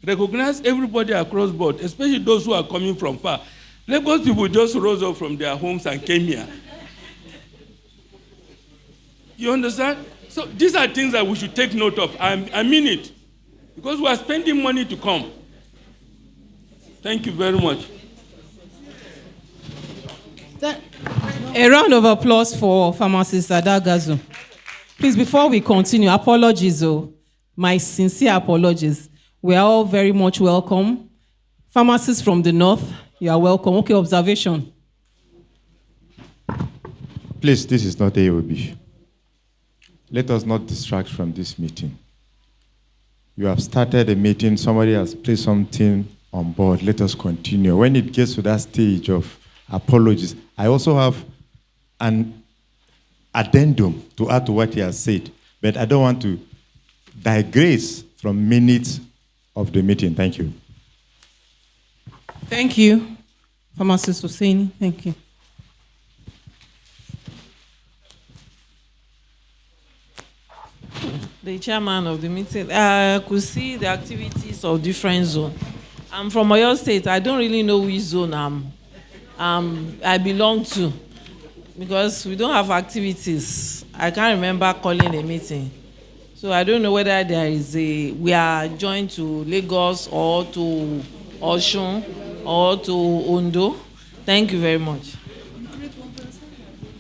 Recognize everybody across board, especially those who are coming from far. Lagos people just rose up from their homes and came here. You understand? So these are things that we should take note of. I mean it. Because we are spending money to come. Thank you very much. A round of applause for Pharmacist Adagazu. Please, before we continue, apologies, my sincere apologies. We are all very much welcome. Pharmacists from the north, you are welcome. Okay, observation. Please, this is not AOB. Let us not distract from this meeting. You have started a meeting, somebody has placed something on board. Let us continue. When it gets to that stage of apologies, I also have an addendum to add to what he has said, but I don't want to digress from minutes of the meeting. Thank you. Thank you, Pharmacist Hussaini. Thank you. The chairman of the meeting, I could see the activities of different zones. I'm from Oyo State. I don't really know which zone I belong to because we don't have activities. I can't remember calling a meeting. So I don't know whether we are joined to Lagos or to Osun or to Ondo. Thank you very much.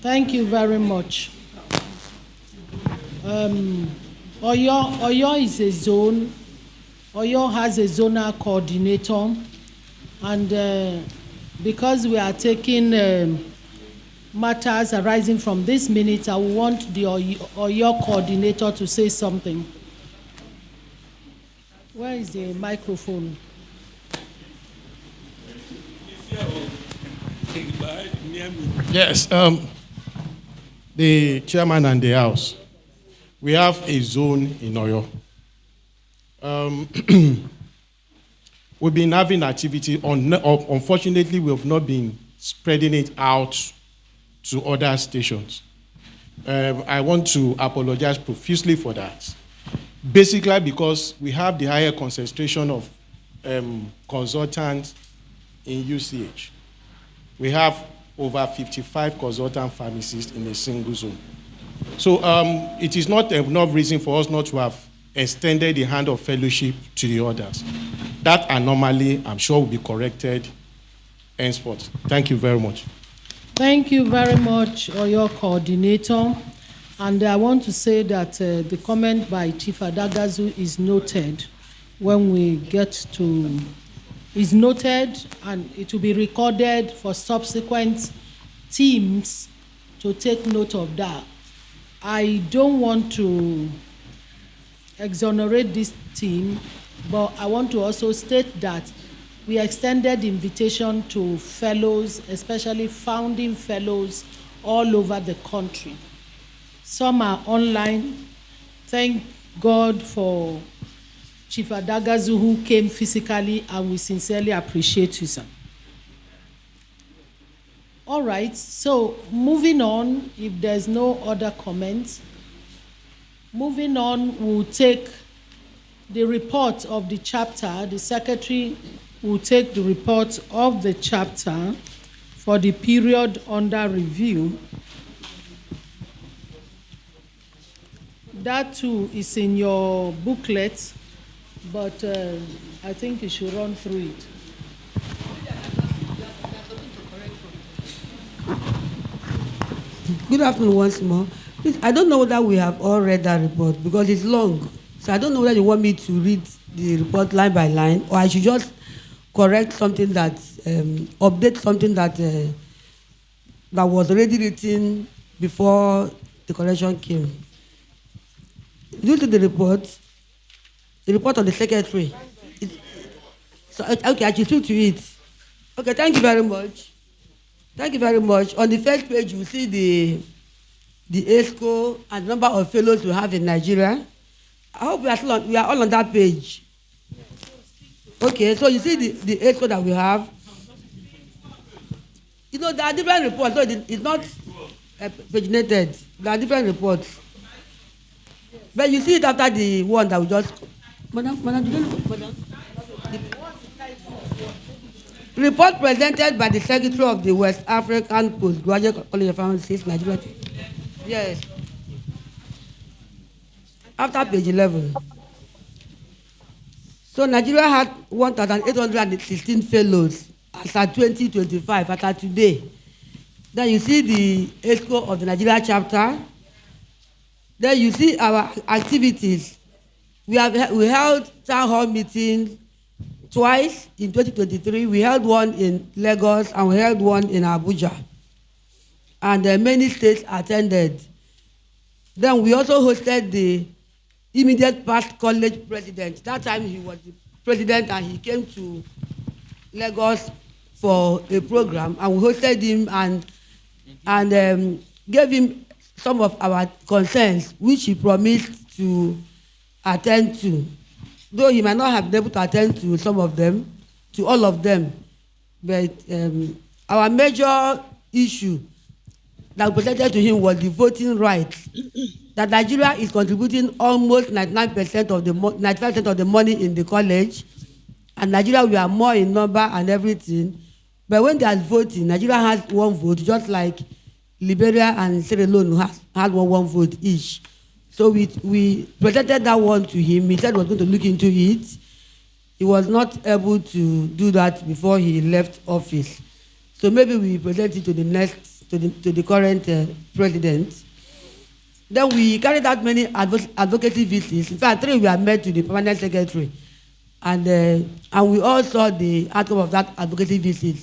Thank you very much. Oyo is a zone Oyo has a zonal coordinator, and because we are taking matters arising from this minute, I want the Oyo coordinator to say something. Where is the microphone? Yes, the chairman and the house. We have a zone in Oyo. We've been having activity. Unfortunately, we have not been spreading it out to other stations. I want to apologize profusely for that. Basically, because we have the higher concentration of consultants in UCH. We have over 55 consultant pharmacists in a single zone. So it is not enough reason for us not to have extended the hand of fellowship to the others. That anomaly, I'm sure, will be corrected henceforth. Thank you very much. Thank you very much, Oyo coordinator. And I want to say that the comment by Chief Adagazu is noted when we get to, is noted, and it will be recorded for subsequent teams to take note of that. I don't want to exonerate this team, but I want to also state that we extended invitation to fellows, especially founding fellows all over the country. Some are online. Thank God for Chief Adagazu, who came physically, and we sincerely appreciate you, sir. All right, so moving on, if there's no other comments, moving on, we'll take the report of the chapter. The secretary will take the report of the chapter for the period under review. That too is in your booklet, but I think you should run through it. Good afternoon once more. Please, I don't know whether we have all read that report because it's long. So I don't know whether you want me to read the report line by line, or I should just correct something that, update something that that was already written before the correction came. Due to the report of the secretary. Okay, I should speak to it. Okay, thank you very much. Thank you very much. On the first page, you see the EXCO and the number of fellows we have in Nigeria. I hope we are all on that page. Okay, so you see the EXCO that we have. You know, there are different reports, so it's not paginated. There are different reports. But you see it after the one that we just... Report presented by the Secretary of the West African Postgraduate College of Pharmacists, Nigeria. Yes. After page 11. So Nigeria had 1,816 fellows as at 2025, as at today. Then you see the EXCO of the Nigeria chapter. Then you see our activities. We held town hall meetings twice in 2023. We held one in Lagos and we held one in Abuja. And many states attended. Then we also hosted the immediate past college president. That time he was the president and he came to Lagos for a program, and we hosted him and gave him some of our concerns, which he promised to attend to. Though he might not have been able to attend to some of them, to all of them. But our major issue that we presented to him was the voting rights. That Nigeria is contributing almost 99% of the 95% of the money in the college, and Nigeria we are more in number and everything. But when they are voting, Nigeria has one vote, just like Liberia and Sierra Leone had one vote each. So we presented that one to him. He said he was going to look into it. He was not able to do that before he left office. So maybe we present it to the current president. Then we carried out many advocacy visits. In fact, 3 were met to the permanent secretary. and we all saw the outcome of that advocacy visit.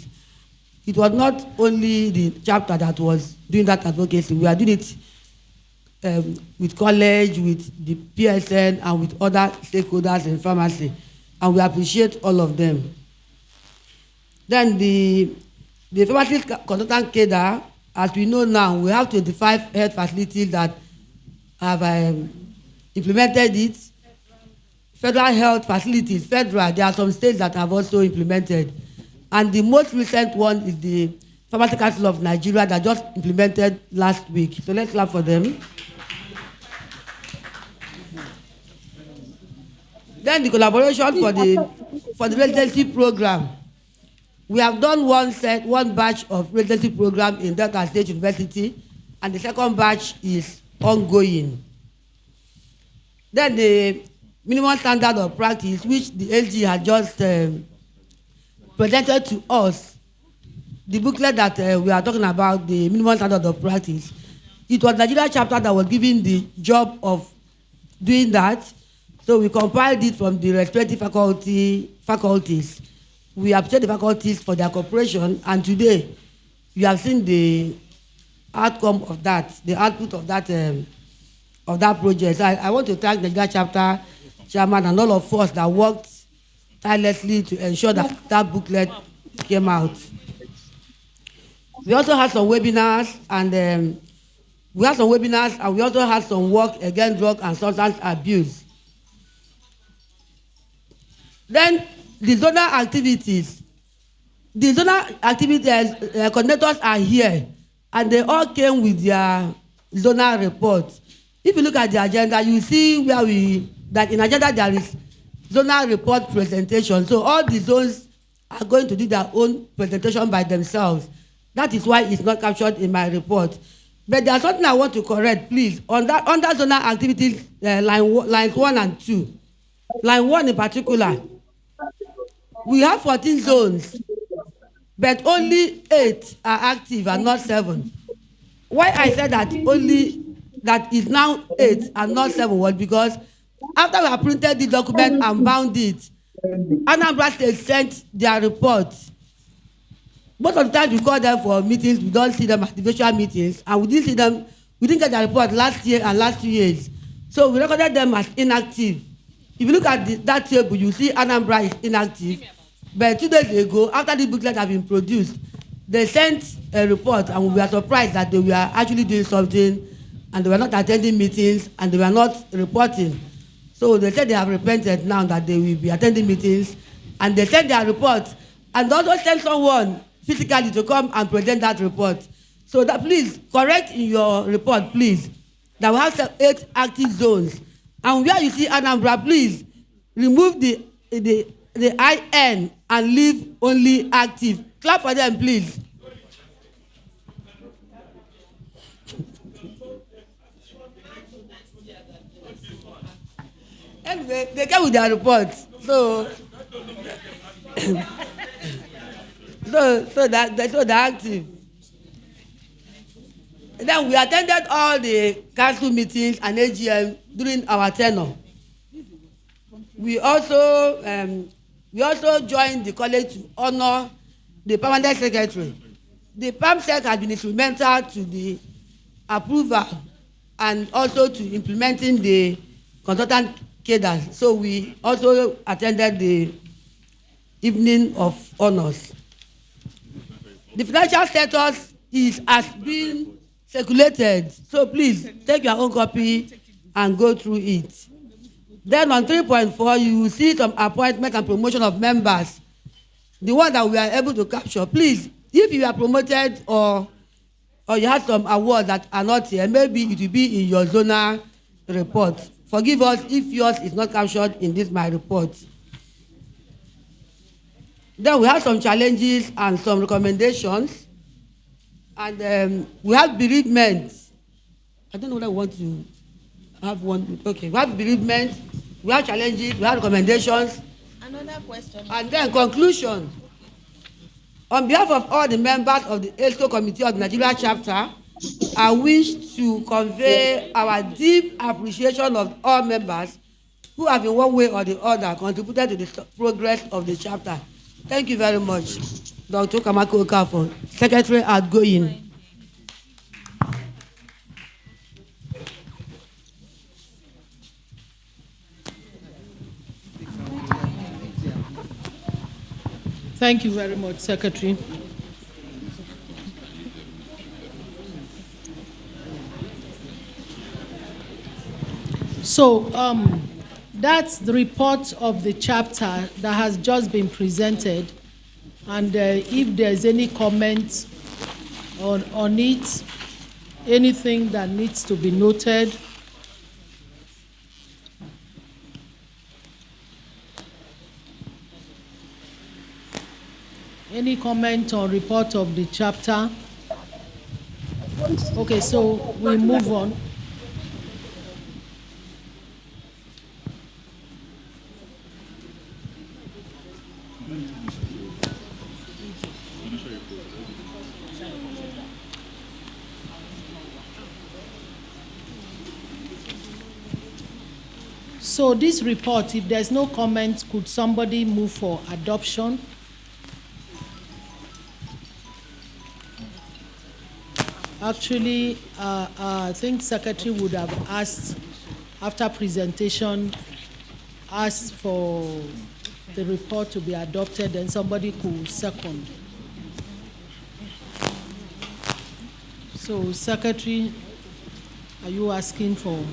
It was not only the chapter that was doing that advocacy. We are doing it with college, with the PSN, and with other stakeholders in pharmacy, and we appreciate all of them. Then the pharmacy consultant cadre, as we know now, we have 25 health facilities that have implemented it. Federal health facilities, federal, there are some states that have also implemented. And the most recent one is the Pharmaceutical Society of Nigeria that just implemented last week. So let's clap for them. Then the collaboration for the residency program. We have done one batch of residency program in Delta State University, and the second batch is ongoing. Then the minimum standard of practice, which the LG had just presented to us, the booklet that we are talking about, the minimum standard of practice, it was Nigeria chapter that was given the job of doing that. So we compiled it from the respective faculties. We appreciate the faculties for their cooperation, and today you have seen the outcome of that, the output of that project. So I want to thank the Nigeria chapter chairman and all of us that worked tirelessly to ensure that that booklet came out. We also had some webinars, and we also had some work against drug and substance abuse. Then the zonal activities coordinators are here, and they all came with their zonal reports. If you look at the agenda, you see that in agenda there is zonal report presentation. So all the zones are going to do their own presentation by themselves. That is why it's not captured in my report. But there's something I want to correct, please. Under zonal activities, lines 1 and 2. Line 1 in particular, we have 14 zones, but only 8 are active and not 7. Why I said that is now 8 and not 7 was because after we have printed the document and bound it, Anambra State sent their report. Most of the time we call them for meetings, we don't see them at the virtual meetings, and we didn't get their report last year and last 2 years. So we recorded them as inactive. If you look at that table, you see Anambra is inactive. But 2 days ago, after the booklet have been produced, they sent a report, and we were surprised that they were actually doing something, and they were not attending meetings, and they were not reporting. So they said they have repented now that they will be attending meetings, and they sent their report, and also sent someone physically to come and present that report. So that please correct in your report, please, that we have 8 active zones. And where you see Anambra, please remove the IN and leave only active. Clap for them, please. Anyway, they came with their report. So they're active. And then we attended all the council meetings and AGM during our tenure. We also joined the college to honor the permanent secretary. The PAMSEC has been instrumental to the approval and also to implementing the consultant cadres. So we also attended the evening of honors. The financial status has been circulated, so please take your own copy and go through it. Then on 3.4, you will see some appointment and promotion of members, the one that we are able to capture. Please, if you are promoted or you have some awards that are not here, maybe it will be in your zonal report. Forgive us if yours is not captured in this my report. Then we have some challenges and some recommendations. And we have bereavement. I don't know whether I want to have one. Okay, we have bereavement, we have challenges, we have recommendations. Another question. And then conclusion. On behalf of all the members of the EXCO Committee of the Nigeria chapter, I wish to convey our deep appreciation of all members who have in one way or the other contributed to the progress of the chapter. Thank you very much, Dr. Kamako Okafon, Secretary outgoing. Thank you very much, Secretary. So that's the report of the chapter that has just been presented. And if there's any comments on it, anything that needs to be noted, any comment or report of the chapter? Okay, so we move on. So this report, if there's no comment, could somebody move for adoption? Actually, I think Secretary would have asked, after presentation, asked for the report to be adopted, and somebody could second. So, Secretary, are you asking for?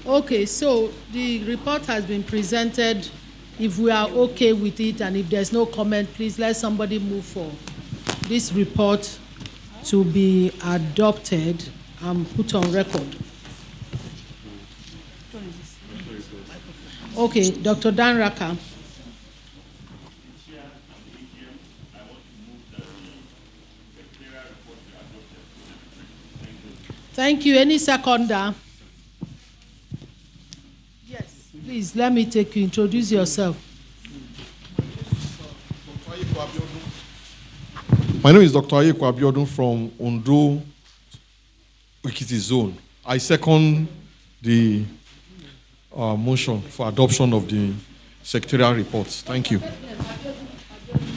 Okay, so the report has been presented. If we are okay with it and if there's no comment, please let somebody move for this report to be adopted and put on record. Okay, Dr. Dan Raka. Thank you. Any seconder? Yes, please, let me take you. Introduce yourself. My name is Dr. Ayeko Abiodun from Ondo Ekiti Zone. I second the motion for adoption of the secretarial reports. Thank you.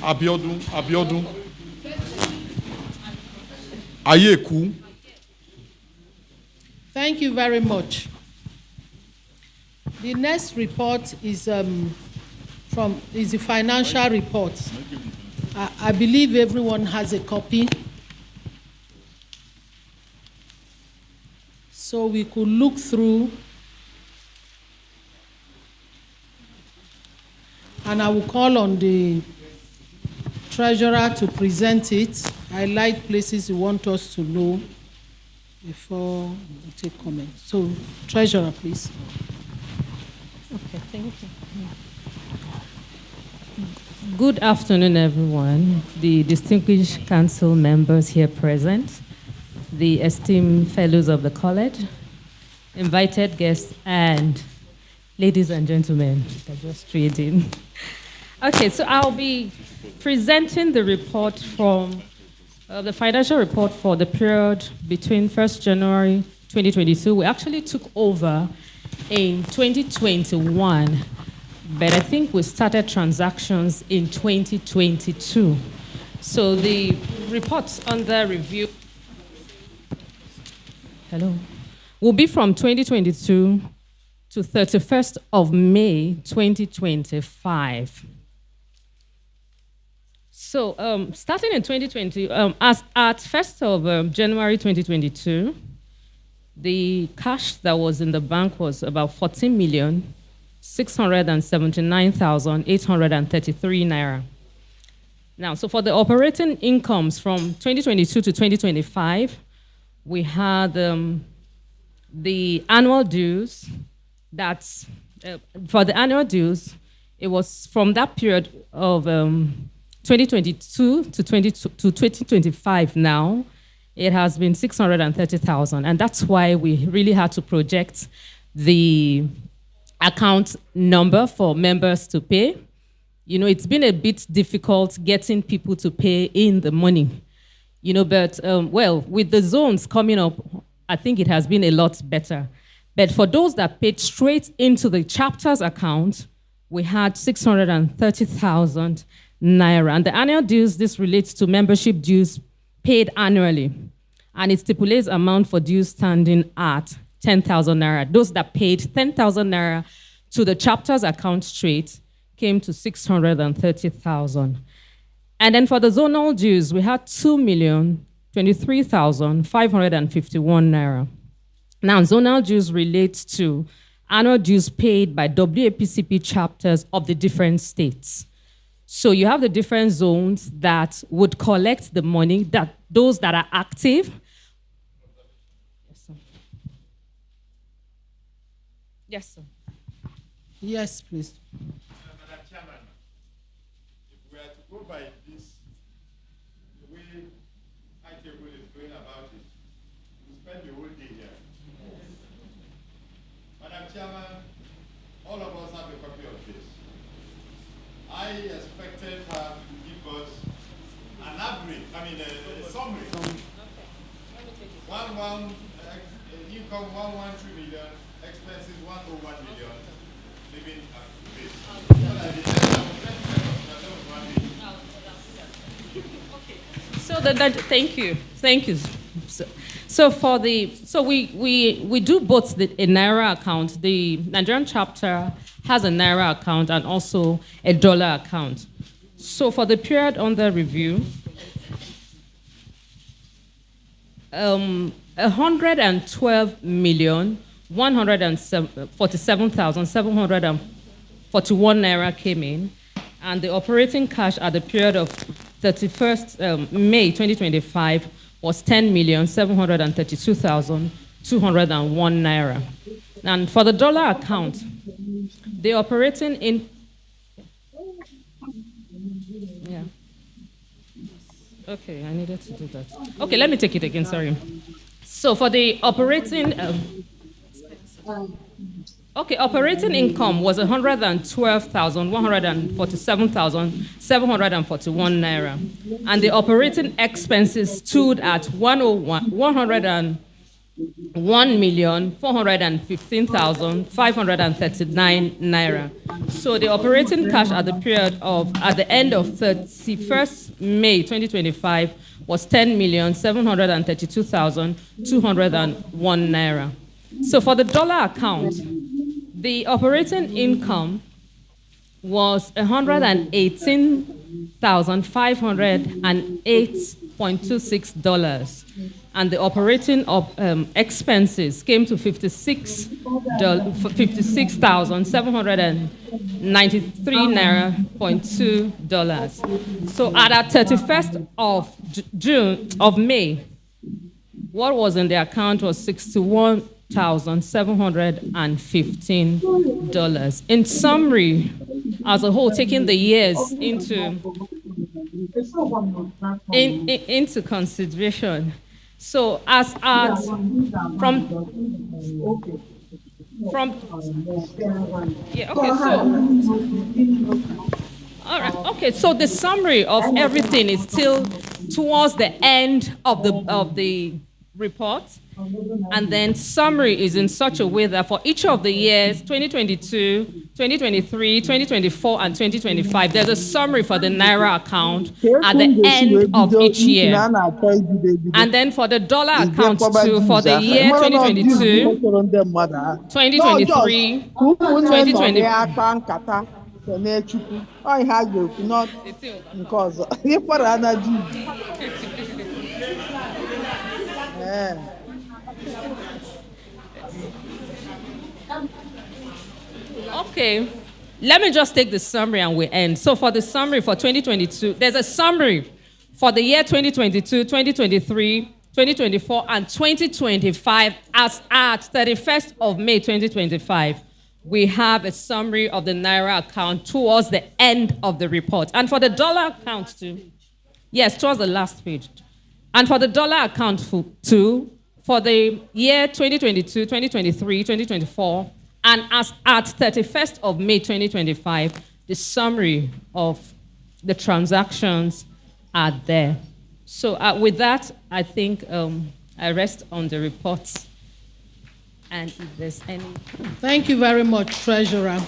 Abiodun. Ayeku. Thank you very much. The next report is the financial report. I believe everyone has a copy. So we could look through, and I will call on the treasurer to present it. Highlight places you want us to know before we take comments. So, treasurer, please. Okay, thank you. Good afternoon, everyone. The distinguished council members here present, the esteemed fellows of the college, invited guests, and ladies and gentlemen that just strayed in. Okay, so I'll be presenting the report from the financial report for the period between 1st January 2022. We actually took over in 2021, but I think we started transactions in 2022. So the reports under review will be from 2022 to 31st of May 2025. So starting in 2020, at 1st of January 2022, the cash that was in the bank was about 14,679,833 naira. Now, so for the operating incomes from 2022 to 2025, we had the annual dues. That's for the annual dues. It was from that period of 2022 to 2025 now, it has been 630,000. And that's why we really had to project the account number for members to pay. You know, it's been a bit difficult getting people to pay in the money. But well, with the zones coming up, I think it has been a lot better. But for those that paid straight into the chapter's account, we had 630,000 naira. And the annual dues, this relates to membership dues paid annually. And it stipulates amount for dues standing at 10,000 naira. Those that paid 10,000 naira to the chapter's account straight came to 630,000. And then for the zonal dues, we had 2,023,551 naira. Now, zonal dues relates to annual dues paid by WAPCP chapters of the different states. So you have the different zones that would collect the money, that those that are active. Yes, sir. Yes, sir. Yes, please. Madam Chairman, if we are to go by this, the way ITable is going about it, we spend the whole day here. Madam Chairman, all of us have a copy of this. I expected her to give us an average, a summary. Income 113 million, expenses 101 million, living at this. So thank you. So we do both a Naira account. The Nigerian chapter has a Naira account and also a dollar account. So for the period under review, 112,147,741 naira came in, and the operating cash at the period of 31st May 2025 was 10,732,201 naira. And for the dollar account, the operating in Okay, I needed to do that. Okay, let me take it again, sorry. So for the operating, operating income was 112,147,741 naira. And the operating expenses stood at 101,415,539 naira. So the operating cash at the end of 31st May 2025 was 10,732,201 naira. So for the dollar account, the operating income was $118,508.26. And the operating expenses came to $56,793 naira.2. So at our 31st of May, what was in the account was $61,715. In summary, as a whole, taking the years into consideration. So as at from yeah, okay, so all right, okay, so the summary of everything is still towards the end of the report. And then summary is in such a way that for each of the years, 2022, 2023, 2024, and 2025, there's a summary for the Naira account at the end of each year. And then for the dollar account too, for the year 2022, 2023, 2020. Okay, let me just take the summary and we end. So for the summary for 2022, there's a summary for the year 2022, 2023, 2024, and 2025 as at 31st of May 2025. We have a summary of the Naira account towards the end of the report. And for the dollar account too, yes, towards the last page. And for the dollar account too, for the year 2022, 2023, 2024, and as at 31st of May 2025, the summary of the transactions are there. So with that, I think I rest on the reports. And if there's any... Thank you very much, Treasurer.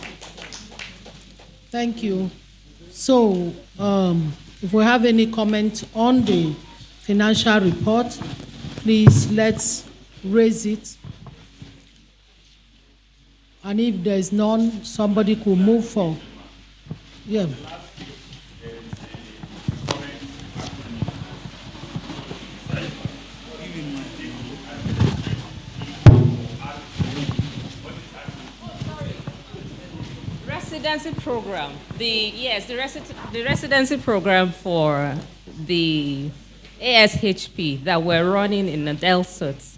Thank you. So if we have any comment on the financial report, please let's raise it. And if there's none, somebody could move for. Yeah. Residency program. The residency program for the ASHP that we're running in the DELSUT.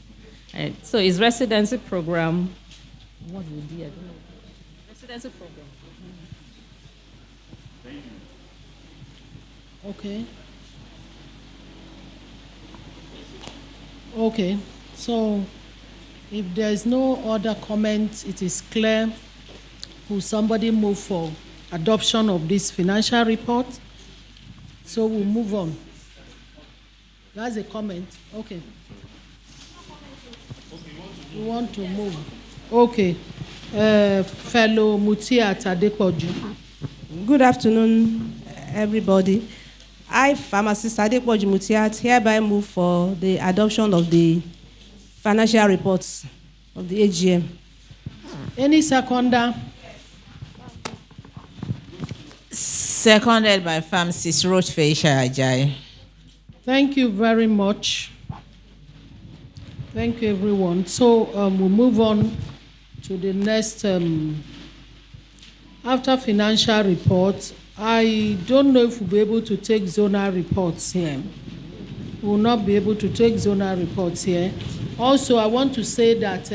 So it's residency program. What would be? I don't know. Residency program. Okay. Okay. So if there's no other comment, it is clear. Will somebody move for adoption of this financial report? So we'll move on. That's a comment. Okay. You want to move? Okay. Fellow Mutia Tadepoju. Good afternoon, everybody. I, Pharmacist Adepoju Mutiat, hereby move for the adoption of the financial reports of the AGM. Any seconder? Seconded by Pharmacist Rochfeisha Ajay. Thank you very much. Thank you, everyone. So we'll move on to the next. After financial reports, I don't know if we'll be able to take zonal reports here. We will not be able to take zonal reports here. Also, I want to say that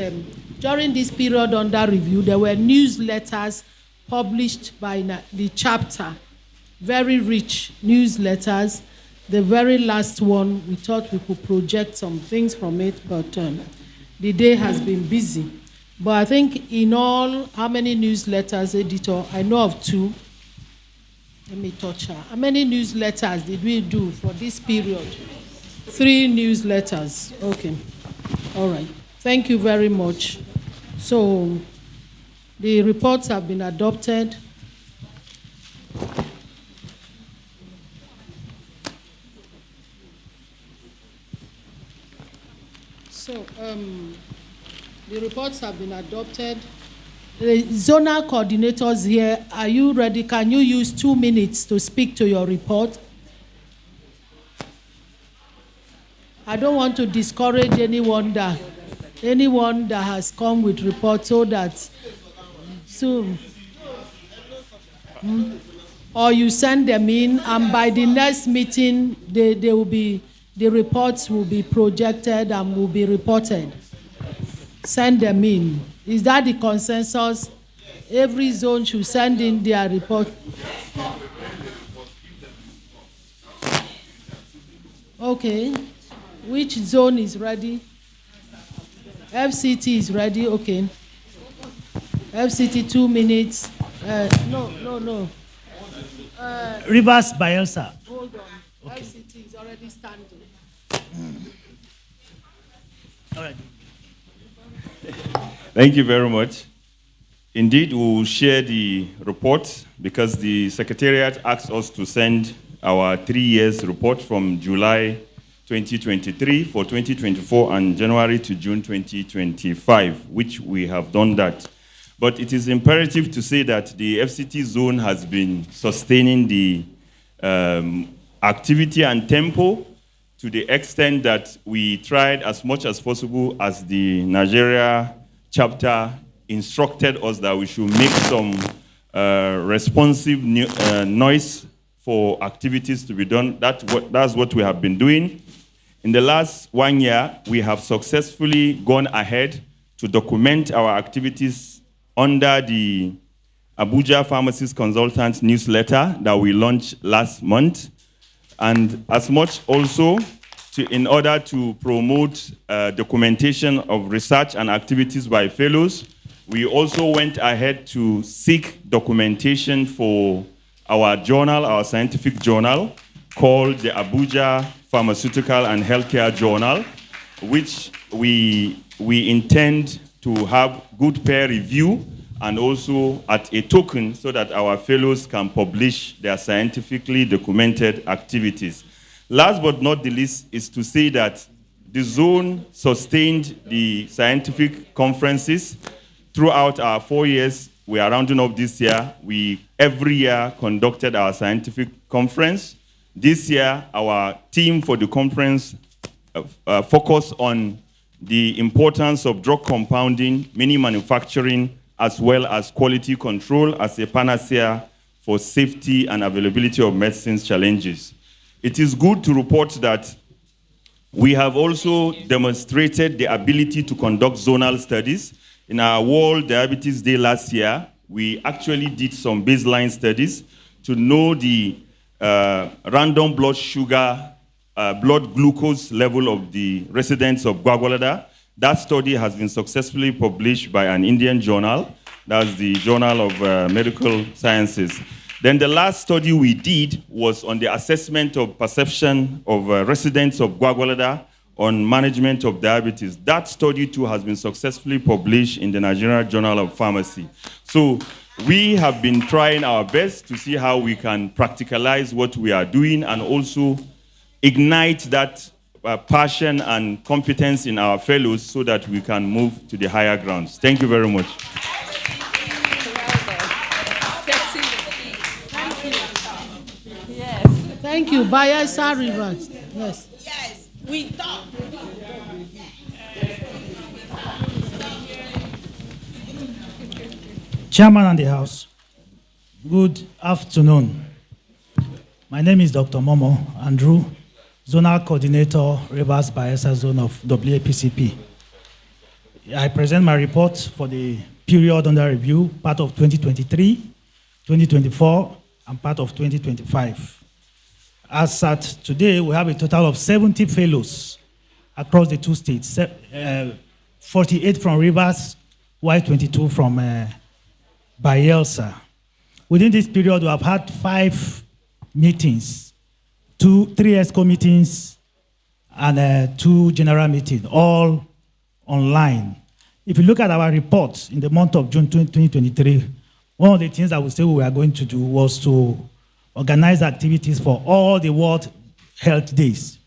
during this period under review, there were newsletters published by the chapter, very rich newsletters. The very last one, we thought we could project some things from it, but the day has been busy. But I think in all, how many newsletters, editor? I know of 2. Let me touch her. How many newsletters did we do for this period? 3 newsletters. Okay. All right. Thank you very much. So the reports have been adopted. So the reports have been adopted. The zonal coordinators here, are you ready? Can you use 2 minutes to speak to your report? I don't want to discourage anyone that has come with reports so that soon. Or you send them in, and by the next meeting, the reports will be projected and will be reported. Send them in. Is that the consensus? Every zone should send in their report. Okay. Which zone is ready? FCT is ready. Okay. FCT 2 minutes. No. Rivers Bayelsa. Hold on. Okay. FCT is already standing. All right. Thank you very much. Indeed, we will share the report because the Secretariat asked us to send our 3 years report from July 2023 for 2024 and January to June 2025, which we have done that. But it is imperative to say that the FCT zone has been sustaining the activity and tempo to the extent that we tried as much as possible, as the Nigeria chapter instructed us, that we should make some responsive noise for activities to be done. That's what we have been doing. In the last 1 year, we have successfully gone ahead to document our activities under the Abuja Pharmacists Consultants newsletter that we launched last month. And as much also in order to promote documentation of research and activities by fellows, we also went ahead to seek documentation for our journal, our scientific journal, called the Abuja Pharmaceutical and Healthcare Journal, which we intend to have good peer review and also at a token so that our fellows can publish their scientifically documented activities. Last but not the least is to say that the zone sustained the scientific conferences throughout our 4 years. We are rounding up this year. We every year conducted our scientific conference. This year, our theme for the conference focused on the importance of drug compounding, mini manufacturing, as well as quality control as a panacea for safety and availability of medicines challenges. It is good to report that we have also demonstrated the ability to conduct zonal studies. In our World Diabetes Day last year, we actually did some baseline studies to know the random blood sugar, blood glucose level of the residents of Gwagwalada. That study has been successfully published by an Indian journal. That's the Journal of Medical Sciences. Then the last study we did was on the assessment of perception of residents of Gwagwalada on management of diabetes. That study too has been successfully published in the Nigerian Journal of Pharmacy. So we have been trying our best to see how we can practicalize what we are doing and also ignite that passion and competence in our fellows so that we can move to the higher grounds. Thank you very much. Thank you. Bayelsa Rivers. Yes. Yes, we talk. Chairman and the House, good afternoon. My name is Dr. Momo Andrew, Zonal Coordinator, Rivers Bayelsa Zone of WAPCP. I present my report for the period under review, part of 2023, 2024, and part of 2025. As at today, we have a total of 70 fellows across the two states, 48 from Rivers, while 22 from Bayelsa. Within this period, we have had 5 meetings, 3 EXCO meetings, and 2 general meetings, all online. If you look at our reports in the month of June 2023, one of the things that we said we were going to do was to organize activities for all the World Health Days.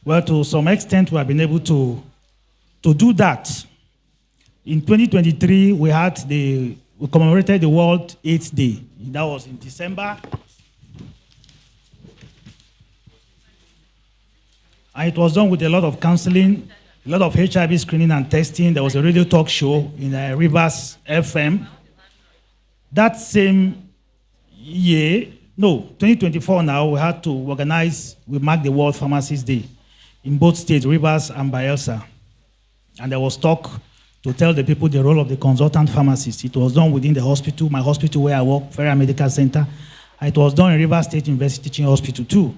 Well, to some extent, we have been able to do that. In 2023, we commemorated the World AIDS Day. That was in December. And it was done with a lot of counseling, a lot of HIV screening and testing. There was a radio talk show in Rivers FM. That same year, 2024 now, we had to we marked the World Pharmacists Day in both states, Rivers and Bayelsa. And there was talk to tell the people the role of the consultant pharmacist. It was done within the hospital, my hospital where I work, Ferrer Medical Center. It was done in Rivers State University Teaching Hospital too.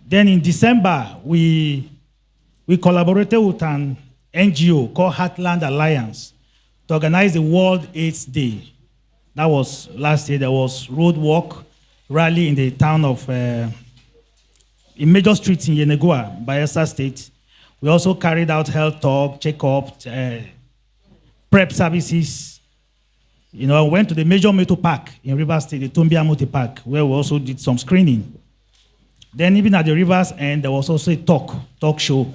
Then in December, we collaborated with an NGO called Heartland Alliance to organize the World AIDS Day. That was last year. There was road walk, rally in the town of, in major streets in Yenagoa, Bayelsa State. We also carried out health talk, check-up, prep services. Went to the major motor park in Rivers State, the Tombia Motor Park, where we also did some screening. Then even at the Rivers end, there was also a talk show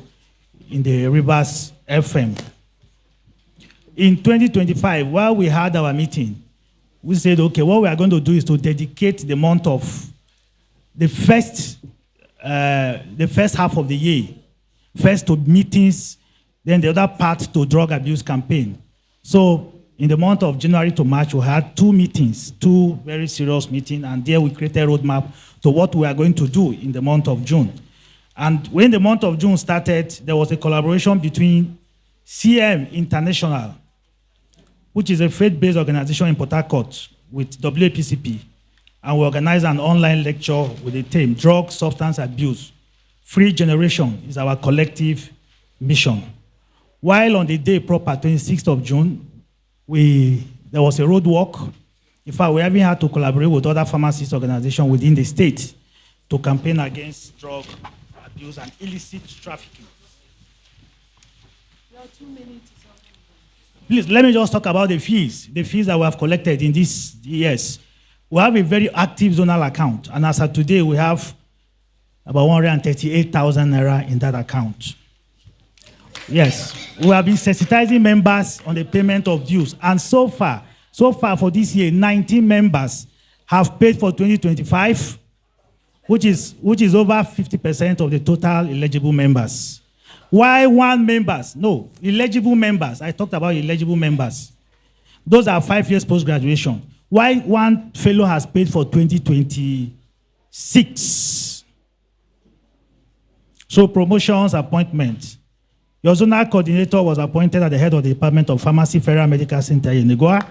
in the Rivers FM. In 2025, while we had our meeting, we said, okay, what we are going to do is to dedicate the month of the first half of the year, first to meetings, then the other part to drug abuse campaign. So in the month of January to March, we had 2 meetings, 2 very serious meetings, and there we created a roadmap to what we are going to do in the month of June. And when the month of June started, there was a collaboration between CM International, which is a faith-based organization in Port Harcourt, with WAPCP, and we organized an online lecture with the theme, Drug Substance Abuse. Free Generation is our collective mission. While on the day proper, 26th of June, there was a road walk. In fact, we even had to collaborate with other pharmacist organizations within the state to campaign against drug abuse and illicit trafficking. Please, let me just talk about the fees that we have collected in these years. We have a very active zonal account, and as of today, we have about 138,000 naira in that account. Yes, we have been sensitizing members on the payment of dues, and so far for this year, 19 members have paid for 2025, which is over 50% of the total eligible members. Why eligible members, I talked about eligible members. Those are 5 years post-graduation. Why one fellow has paid for 2026? So promotions, appointments. Your zonal coordinator was appointed at the head of the Department of Pharmacy, Federal Medical Center in Negoa,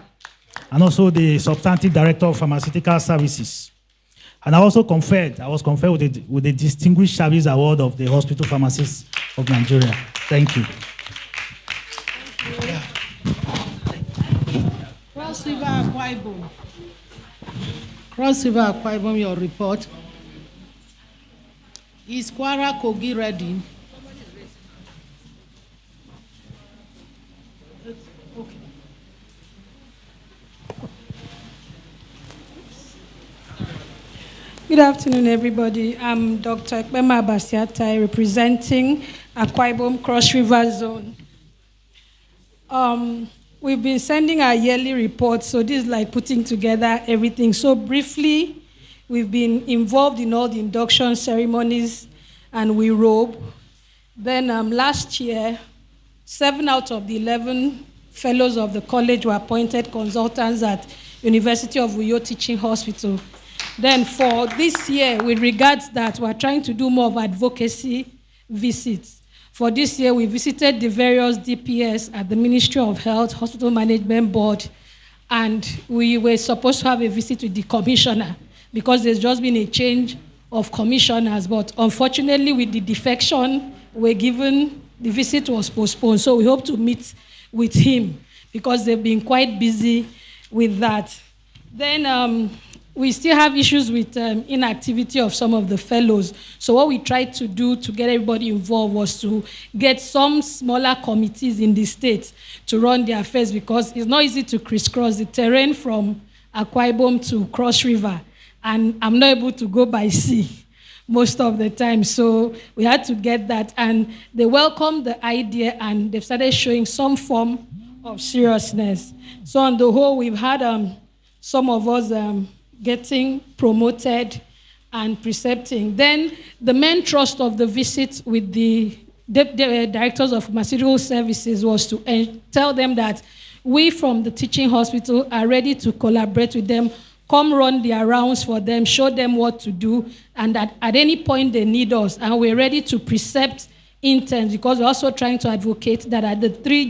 and also the substantive director of Pharmaceutical Services. And I was conferred with the Distinguished Service Award of the Hospital Pharmacists of Nigeria. Thank you. Cross River Akwa Ibom. Cross River Akwa Ibom, your report. Is Kwara Kogi ready? Okay. Good afternoon, everybody. I'm Dr. Ekpema Abasiatai, representing Akwa Ibom Cross River Zone. We've been sending our yearly reports, so this is like putting together everything. So briefly, we've been involved in all the induction ceremonies, and we robe. Then last year, 7 out of the 11 fellows of the college were appointed consultants at University of Uyo Teaching Hospital. Then for this year, with regards that we're trying to do more of advocacy visits. For this year, we visited the various DPS at the Ministry of Health, Hospital Management Board, and we were supposed to have a visit with the commissioner because there's just been a change of commissioners, but unfortunately with the defection we're given, the visit was postponed. So we hope to meet with him because they've been quite busy with that. Then we still have issues with inactivity of some of the fellows. So what we tried to do to get everybody involved was to get some smaller committees in the state to run their affairs because it's not easy to crisscross the terrain from Akwa Ibom to Cross River. And I'm not able to go by sea most of the time. So we had to get that. And they welcomed the idea and they've started showing some form of seriousness. So on the whole, we've had some of us getting promoted and precepting. Then the main thrust of the visit with the directors of pharmaceutical services was to tell them that we from the teaching hospital are ready to collaborate with them, come run their rounds for them, show them what to do, and that at any point they need us, and we're ready to precept interns because we're also trying to advocate that at the 3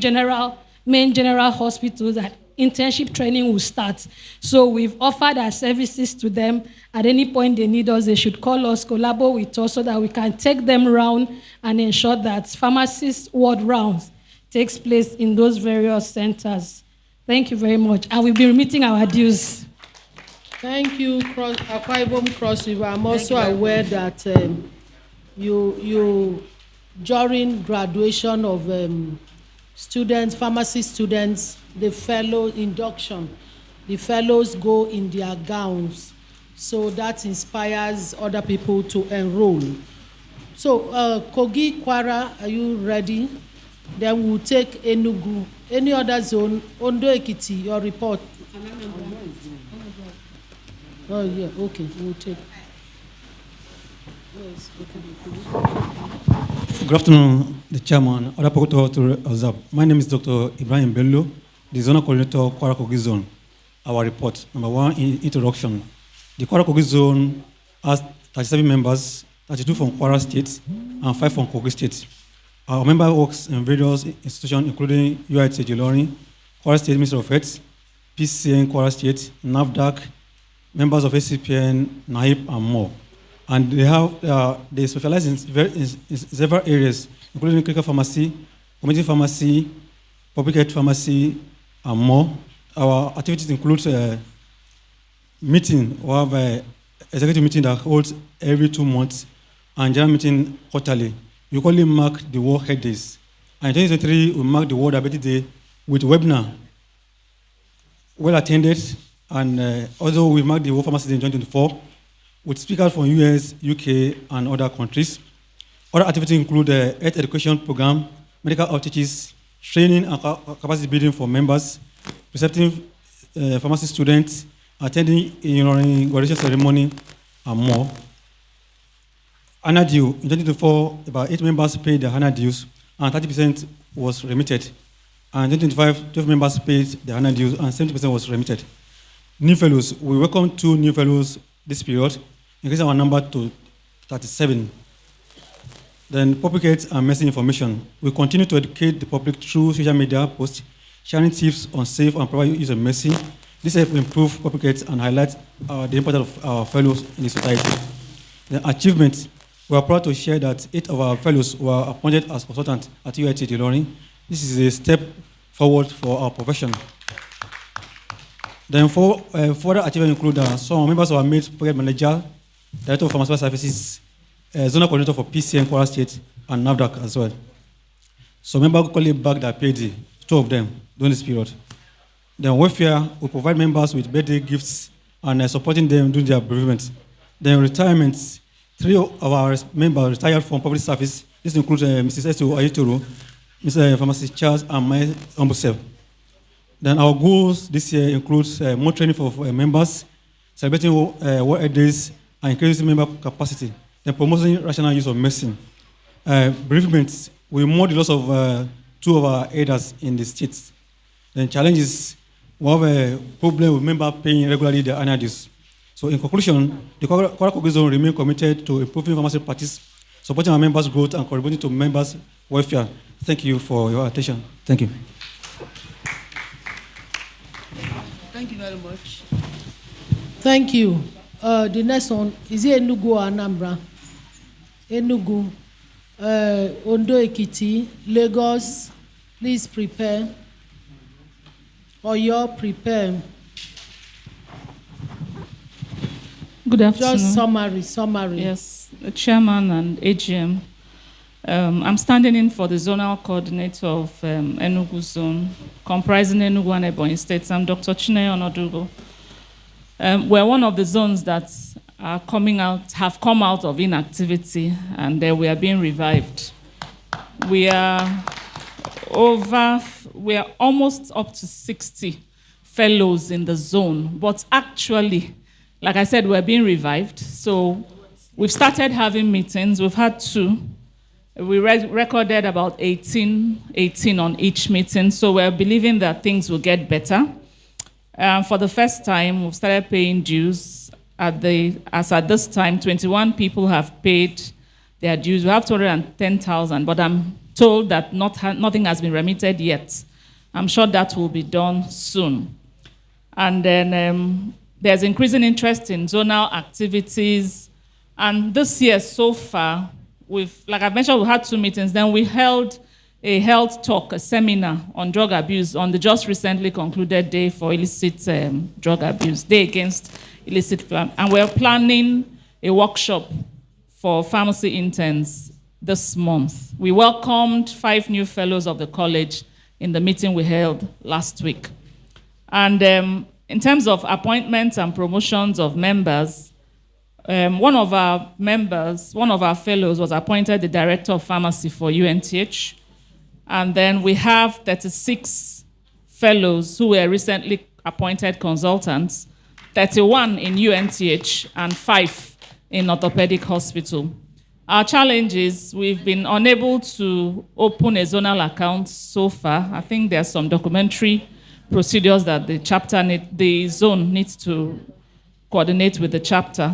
main general hospitals that internship training will start. So we've offered our services to them. At any point they need us, they should call us, collaborate with us so that we can take them around and ensure that pharmacists ward rounds takes place in those various centers. Thank you very much. And we'll be remitting our dues. Thank you, Akwa Ibom Cross River. I'm also aware that you during graduation of students, pharmacy students, the fellow induction, the fellows go in their gowns. So that inspires other people to enroll. So Kogi, Kwara, are you ready? Then we'll take Enugu. Any other zone? Ondo Ekiti, your report. Oh yeah, okay, we'll take. Yes, okay. Good afternoon, the chairman, other people to observe. My name is Dr. Ibrahim Bello, the zonal coordinator of Kwara Kogi Zone. Our report, number 1, introduction. The Kwara Kogi Zone has 37 members, 32 from Kwara State and 5 from Kogi State. Our member works in various institutions, including UIT Jilori, Kwara State Ministry of Health, PCN Kwara State, NAFDAC, members of ACPN, NAIP, and more. And they specialize in several areas, including clinical pharmacy, community pharmacy, public health pharmacy, and more. Our activities include meeting. We have executive meeting that holds every 2 months and general meeting quarterly. We currently mark the World Health Days. And in 2023, we mark the World Diabetes Day with webinar, well attended, and also we mark the World Pharmacy Day in 2024 with speakers from US, UK, and other countries. Other activities include the health education program, medical outreaches, training and capacity building for members, receptive pharmacy students, attending graduation ceremony, and more. Annual due, in 2024, about 8 members paid their annual dues, and 30% was remitted. And in 2025, 12 members paid their annual dues, and 70% was remitted. New fellows, we welcome 2 new fellows this period, increasing our number to 37. Then public health and medicine information. We continue to educate the public through social media posts, sharing tips on safe and proper use of medicine. This helps improve public health and highlight the impact of our fellows in the society. The achievements. We are proud to share that 8 of our fellows were appointed as consultants at UIT Ilorin. This is a step forward for our profession. Then further achievements include some members were made project manager, director of pharmaceutical services, zonal coordinator for PCN Kwara State, and NAFDAC as well. So members call back their PhD, 2 of them during this period. Then welfare, we provide members with birthday gifts and supporting them during their bereavement. Then retirements, 3 of our members retired from public service. This includes Mrs. Estu Ayitoro, Mr. Pharmacist Charles, and my humble self. Then our goals this year includes more training for members, celebrating World Health Days, and increasing member capacity. Then promoting rational use of medicine. Bereavements, we mourn the loss of 2 of our elders in the states. Then challenges, we have a problem with members paying regularly their annual dues. So in conclusion, the Kwara Zone remains committed to improving pharmacy practice, supporting our members' growth, and contributing to members' welfare. Thank you for your attention. Thank you. Thank you very much. Thank you. The next one, is it Enugu or Anambra? Enugu, Ondo Ekiti, Lagos, please prepare. Oyo, prepare. Good afternoon. Just summary. Yes, the chairman and AGM. I'm standing in for the zonal coordinator of Enugu zone, comprising Enugu and Ebonyi states. I'm Dr. Chineye Onodugo. We're one of the zones that are have come out of inactivity, and we are being revived. We are almost up to 60 fellows in the zone, but actually, like I said, we're being revived. So we've started having meetings. We've had 2. We recorded about 18 on each meeting. So we're believing that things will get better. For the first time, we've started paying dues. As at this time, 21 people have paid their dues. We have 210,000, but I'm told that nothing has been remitted yet. I'm sure that will be done soon. And then there's increasing interest in zonal activities. And this year so far, like I mentioned, we had 2 meetings. Then we held a health talk, a seminar on drug abuse on the just recently concluded Day for Illicit Drug Abuse, Day Against Illicit. And we're planning a workshop for pharmacy interns this month. We welcomed 5 new fellows of the college in the meeting we held last week. And in terms of appointments and promotions of members, one of our fellows was appointed the director of pharmacy for UNTH. And then we have 36 fellows who were recently appointed consultants, 31 in UNTH and 5 in orthopedic hospital. Our challenge is we've been unable to open a zonal account so far. I think there's some documentary procedures that the zone needs to coordinate with the chapter.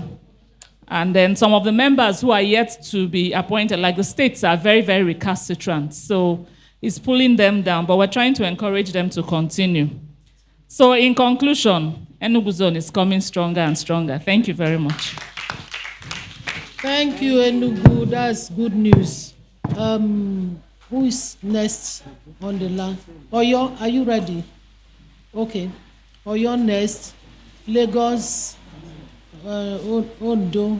And then some of the members who are yet to be appointed, like the states, are very, very recalcitrant. So it's pulling them down, but we're trying to encourage them to continue. So in conclusion, Enugu zone is coming stronger and stronger. Thank you very much. Thank you, Enugu. That's good news. Who is next on the line? Oyo, are you ready? Okay. Oyo next. Lagos. Ondo.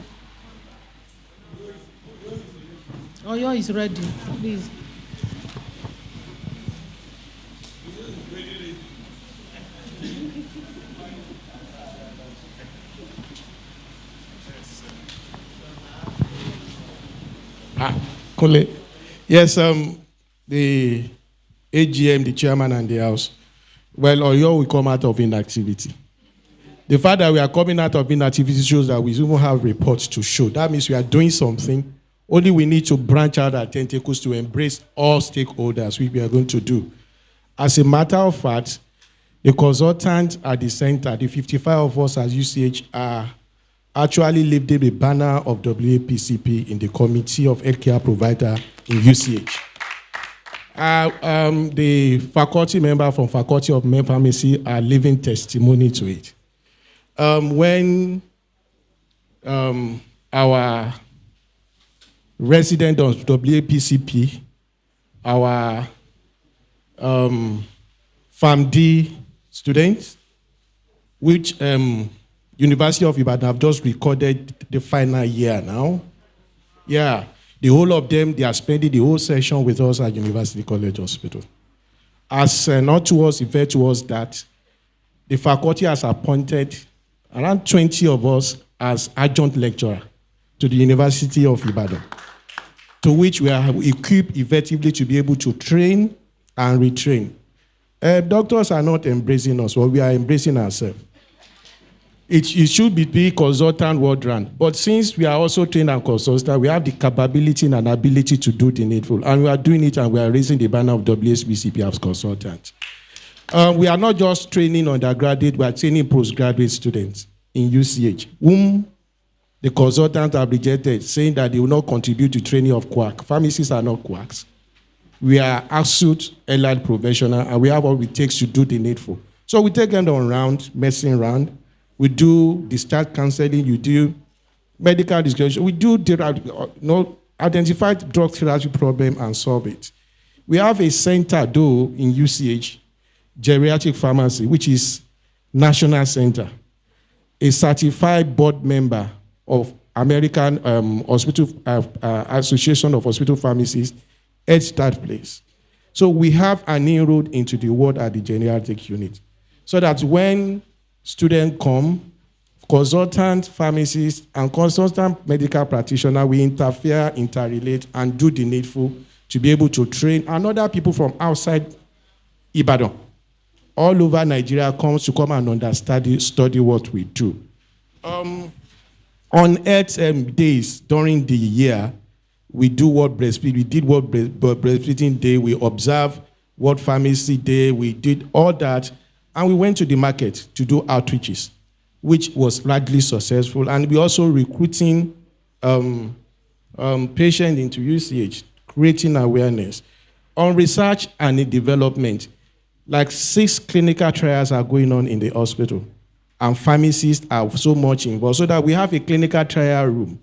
Oyo is ready, please. Kole. Yes, the AGM, the chairman and the house. Well, Oyo will come out of inactivity. The fact that we are coming out of inactivity shows that we even have reports to show. That means we are doing something. Only we need to branch out our tentacles to embrace all stakeholders, which we are going to do. As a matter of fact, the consultants at the center, the 55 of us as UCH, are actually lifted a banner of WAPCP in the Committee of Healthcare Provider in UCH. The faculty member from Faculty of Pharmacy are living testimony to it. When our resident of WAPCP, our FAMD students, which University of Ibadan have just recorded the final year now. Yeah, the whole of them, they are spending the whole session with us at University College Hospital. As not towards, effect towards that, the faculty has appointed around 20 of us as adjunct lecturer to the University of Ibadan, to which we are equipped effectively to be able to train and retrain. Doctors are not embracing us, but we are embracing ourselves. It should be consultant world round. But since we are also trained and consultant, we have the capability and ability to do the needful. And we are doing it, and we are raising the banner of WSBCP as consultants. We are not just training undergraduate, we are training postgraduate students in UCH, whom the consultants have rejected, saying that they will not contribute to training of quack. Pharmacists are not quacks. We are absolute allied professional, and we have what it takes to do the needful. So we take them on round, messing round. We do discharge counseling, you do medical discussion, we do identify drug therapy problem and solve it. We have a center, though, in UCH, geriatric pharmacy, which is national center, a certified board member of American Hospital Association of Hospital Pharmacists, at that place. So we have an inroad into the world at the geriatric unit, so that when students come, consultant pharmacists and consultant medical practitioners, we interfere, interrelate, and do the needful to be able to train. And other people from outside Ibadan, all over Nigeria, comes to come and understand, study what we do. On 8 days during the year, we do World Breastfeeding. We did World Breastfeeding Day. We observed World Pharmacy Day. We did all that. And we went to the market to do outreaches, which was largely successful. And we also recruiting patients into UCH, creating awareness. On research and in development, like 6 clinical trials are going on in the hospital. And pharmacists are so much involved, so that we have a clinical trial room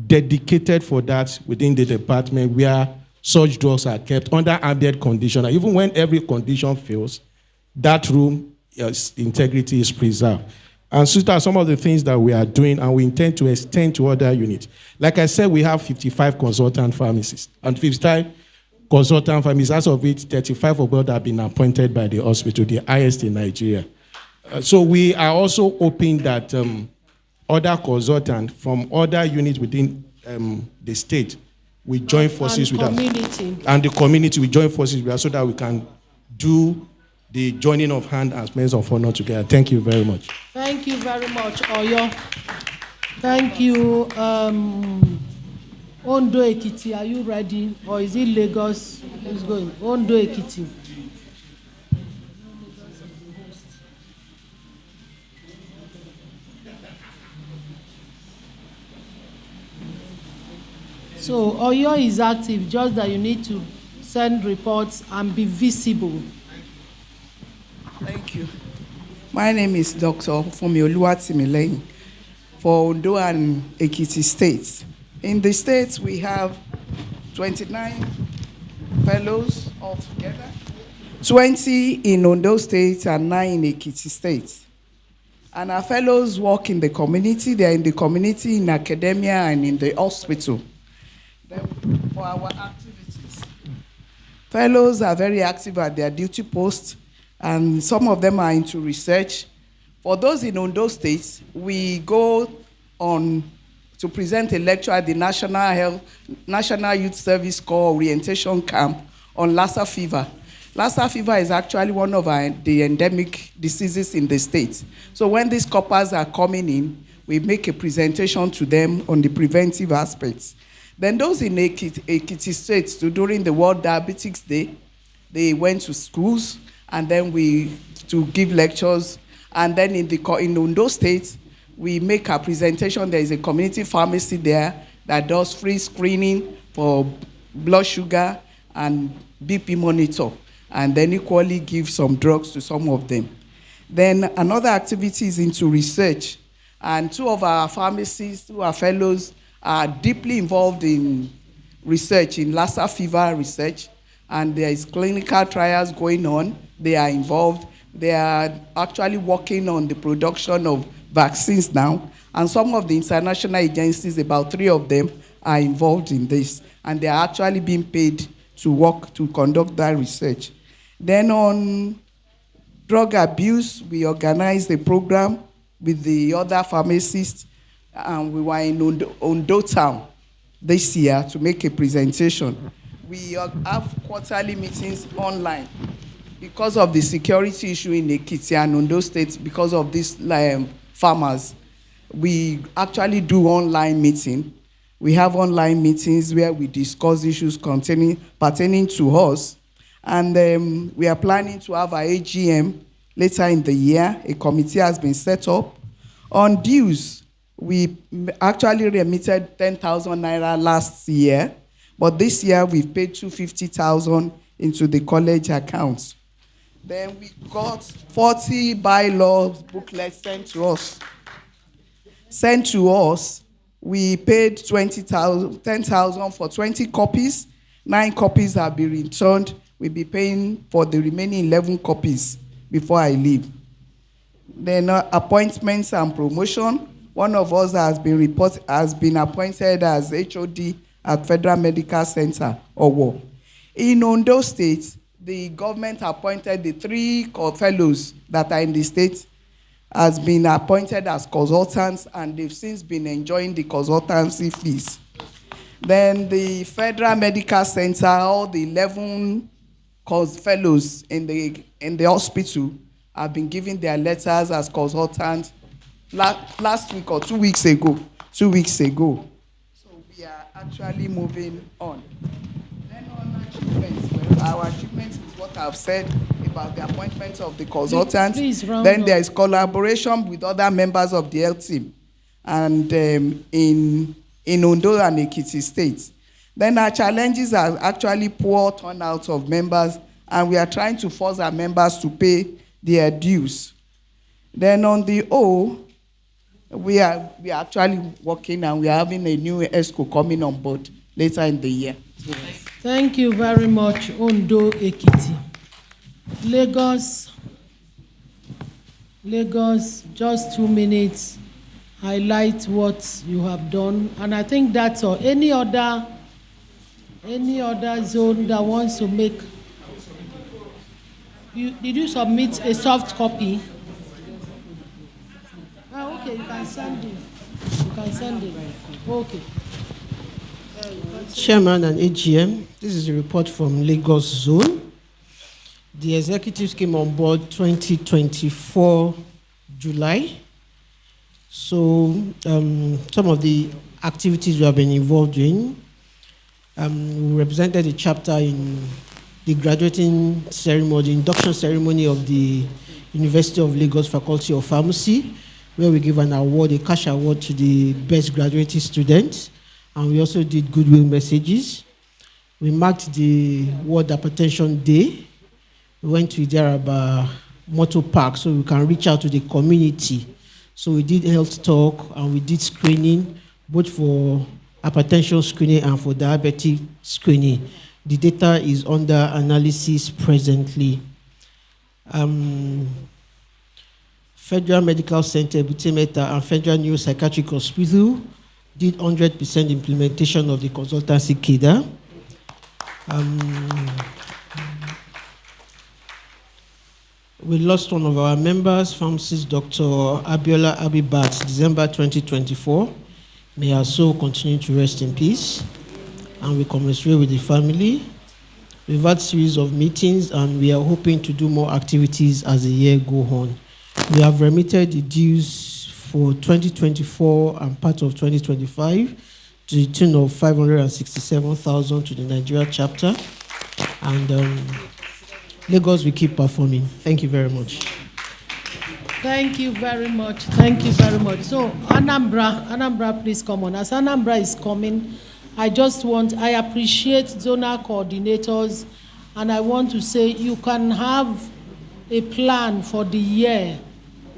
dedicated for that within the department, where such drugs are kept under ambient condition. And even when every condition fails, that room integrity is preserved. And so that are some of the things that we are doing, and we intend to extend to other units. Like I said, we have 55 consultant pharmacists and 55 consultant pharmacists. As of it, 35 of them have been appointed by the hospital, the highest in Nigeria. So we are also hoping that other consultants from other units within the state will join forces with us. And the community will join forces with us, so that we can do the joining of hand as men of honor together. Thank you very much. Thank you very much, Oyo. Thank you. Ondo Ekiti, are you ready? Or is it Lagos? Who's going? Ondo Ekiti. So Oyo is active, just that you need to send reports and be visible. Thank you. My name is Dr. Fumi Oluwatimileyin for Ondo and Ekiti states. In the states, we have 29 fellows altogether, 20 in Ondo state and 9 in Ekiti state. And our fellows work in the community. They are in the community, in academia, and in the hospital. Then for our activities, fellows are very active at their duty posts, and some of them are into research. For those in Ondo State, we go on to present a lecture at the National Youth Service Corps Orientation Camp on Lassa fever. Lassa fever is actually one of the endemic diseases in the state. So when these coppers are coming in, we make a presentation to them on the preventive aspects. Then those in Ekiti State, during the World Diabetics Day, they went to schools, and then to give lectures. And then in Ondo State, we make a presentation. There is a community pharmacy there that does free screening for blood sugar and BP monitor, and then equally give some drugs to some of them. Then another activity is into research, and two of our pharmacists who are fellows are deeply involved in research, in Lassa fever research, and there is clinical trials going on. They are involved. They are actually working on the production of vaccines now, and some of the international agencies, about 3 of them, are involved in this, and they are actually being paid to work to conduct that research. Then on drug abuse, we organized a program with the other pharmacists, and we were in Ondo Town this year to make a presentation. We have quarterly meetings online because of the security issue in Ekiti and Ondo State. Because of these farmers, we actually do online meeting. We have online meetings where we discuss issues pertaining to us. And we are planning to have our AGM later in the year. A committee has been set up. On dues, we actually remitted 10,000 naira last year, but this year we've paid 250,000 into the college accounts. Then we got 40 bylaws booklets sent to us. We paid 10,000 for 20 copies. 9 copies have been returned. We'll be paying for the remaining 11 copies before I leave. Then appointments and promotion. One of us has been appointed as HOD at Federal Medical Center, Owo. In Ondo State, the government appointed the 3 fellows that are in the state, has been appointed as consultants, and they've since been enjoying the consultancy fees. Then the Federal Medical Center, all the 11 fellows in the hospital have been given their letters as consultants last week or 2 weeks ago. 2 weeks ago. So we are actually moving on. Then on achievements, well, our achievements is what I've said about the appointment of the consultants. Then there is collaboration with other members of the health team, and in Ondo and Ekiti states. Then our challenges are actually poor turnout of members, and we are trying to force our members to pay their dues. Then on the O, we are actually working, and we are having a new EXCO coming on board later in the year. Thank you very much, Ondo Ekiti. Lagos, just 2 minutes. Highlight what you have done, and I think that's all. Any other zone that wants to make? Did you submit a soft copy? Okay, you can send it. Okay. Chairman and AGM, this is a report from Lagos Zone. The executives came on board 2024 July. So some of the activities we have been involved in, we represented the chapter in the graduating ceremony, the induction ceremony of the University of Lagos Faculty of Pharmacy, where we give an award, a cash award to the best graduating students. And we also did goodwill messages. We marked the World Hypertension Day. We went to Idaraba Motor Park so we can reach out to the community. So we did health talk and we did screening, both for hypertension screening and for diabetic screening. The data is under analysis presently. Federal Medical Center, Butemeta, and Federal Neuropsychiatric Hospital did 100% implementation of the consultancy cadre. We lost one of our members, pharmacist Dr. Abiola Abibat, December 2024. May our soul continue to rest in peace. And we commiserate with the family. We've had a series of meetings, and we are hoping to do more activities as the year goes on. We have remitted the dues for 2024 and part of 2025 to the tune of 567,000 to the Nigeria chapter. And Lagos will keep performing. Thank you very much. Thank you very much. Thank you very much. So, Anambra, please come on. As Anambra is coming, I appreciate zonal coordinators, and I want to say you can have a plan for the year.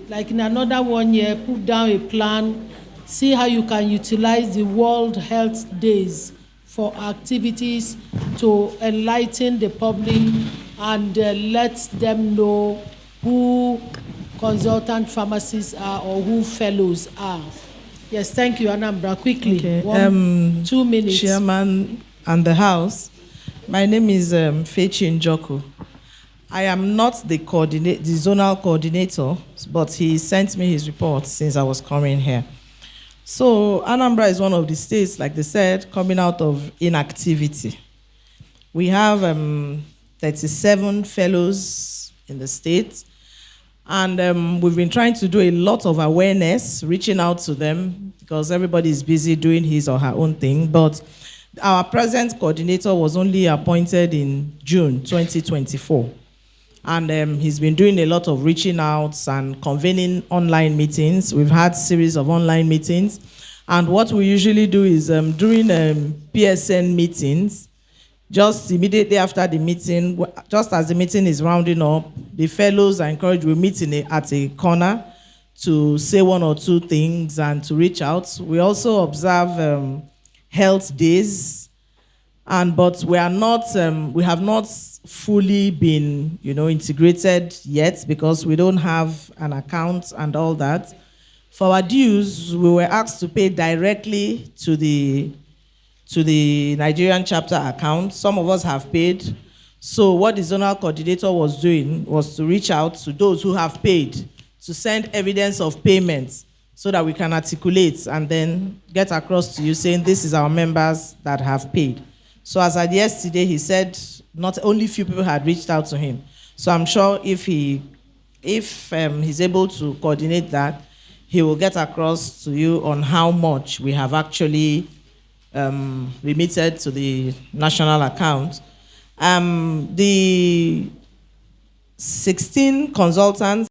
Like in another 1 year, put down a plan, see how you can utilize the World Health Days for activities to enlighten the public and let them know who consultant pharmacists are or who fellows are. Yes, thank you, Anambra. Quickly, Okay. 2 minutes. Chairman and the House, my name is Fechi Njoku. I am not the zonal coordinator, but he sent me his report since I was coming here. So Anambra is one of the states, like they said, coming out of inactivity. We have 37 fellows in the state, and we've been trying to do a lot of awareness, reaching out to them, because everybody is busy doing his or her own thing. But our present coordinator was only appointed in June 2024. And he's been doing a lot of reaching out and convening online meetings. We've had series of online meetings. And what we usually do is during PSN meetings, just immediately after the meeting, just as the meeting is rounding up, the fellows are encouraged, we meet at a corner to say 1 or 2 things and to reach out. We also observe health days, but we have not fully been, integrated yet because we don't have an account and all that. For our dues, we were asked to pay directly to the Nigerian chapter account. Some of us have paid. So what the zonal coordinator was doing was to reach out to those who have paid to send evidence of payment so that we can articulate and then get across to you saying this is our members that have paid. So as at yesterday, he said not only few people had reached out to him. So I'm sure if he's able to coordinate that, he will get across to you on how much we have actually remitted to the national account. The 16 consultants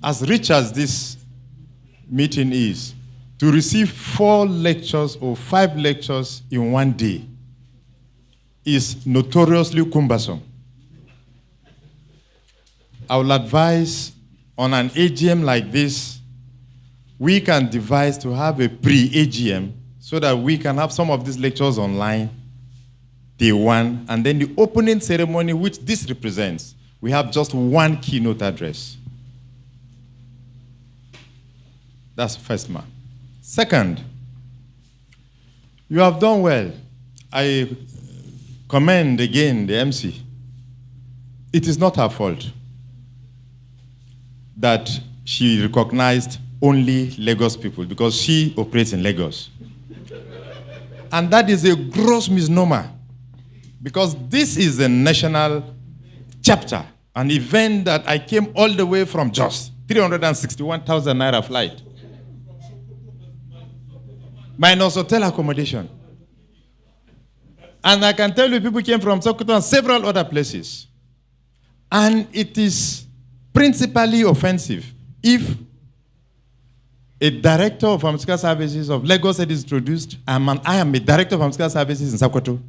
as rich as this meeting is, to receive 4 lectures or 5 lectures in 1 day is notoriously cumbersome. I will advise on an AGM like this, we can devise to have a pre-AGM so that we can have some of these lectures online, day 1, and then the opening ceremony, which this represents, we have just 1 keynote address. That's the first man. Second, you have done well. I commend again the MC. It is not her fault that she recognized only Lagos people because she operates in Lagos. And that is a gross misnomer because this is a national chapter, an event that I came all the way from Jos, 361,000 naira flight. Minus hotel accommodation. And I can tell you people came from Sokoto and several other places. And it is principally offensive if a director of pharmaceutical services of Lagos State is introduced. I am a director of pharmaceutical services in Sokoto.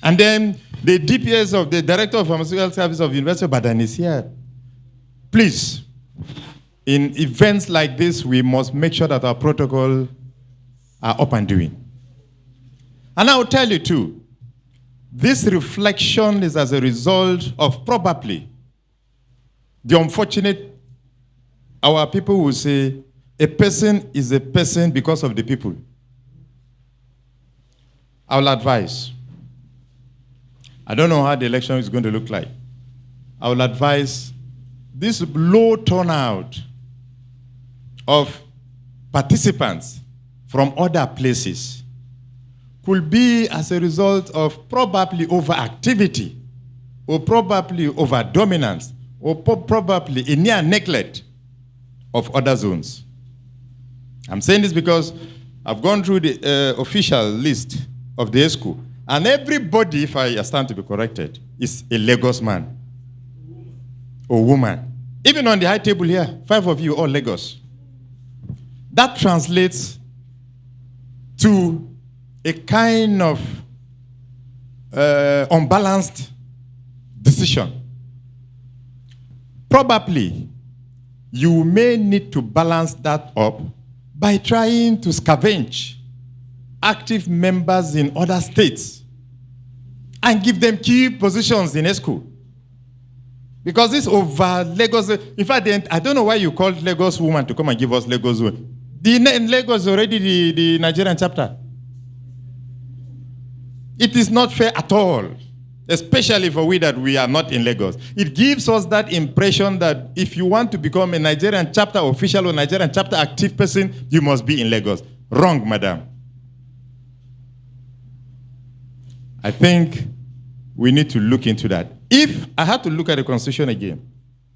And then the DPS of the director of pharmaceutical services of University of Ibadan is here. Please, in events like this, we must make sure that our protocol are up and doing. And I will tell you too, this reflection is as a result of probably the unfortunate, our people will say, a person is a person because of the people. I will advise. I don't know how the election is going to look like. I will advise this low turnout of participants from other places could be as a result of probably overactivity, or probably over-dominance, or probably a near neglect of other zones. I'm saying this because I've gone through the official list of the EXCO, and everybody, if I stand to be corrected, is a Lagos man or woman. Even on the high table here, 5 of you all Lagos. That translates to a kind of unbalanced decision. Probably, you may need to balance that up by trying to scavenge active members in other states and give them key positions in EXCO. Because this over Lagos, in fact, I don't know why you called Lagos woman to come and give us Lagos woman. In Lagos already the Nigerian chapter. It is not fair at all, especially for we that we are not in Lagos. It gives us that impression that if you want to become a Nigerian chapter official or Nigerian chapter active person, you must be in Lagos. Wrong, madam. I think we need to look into that. If I had to look at the Constitution again,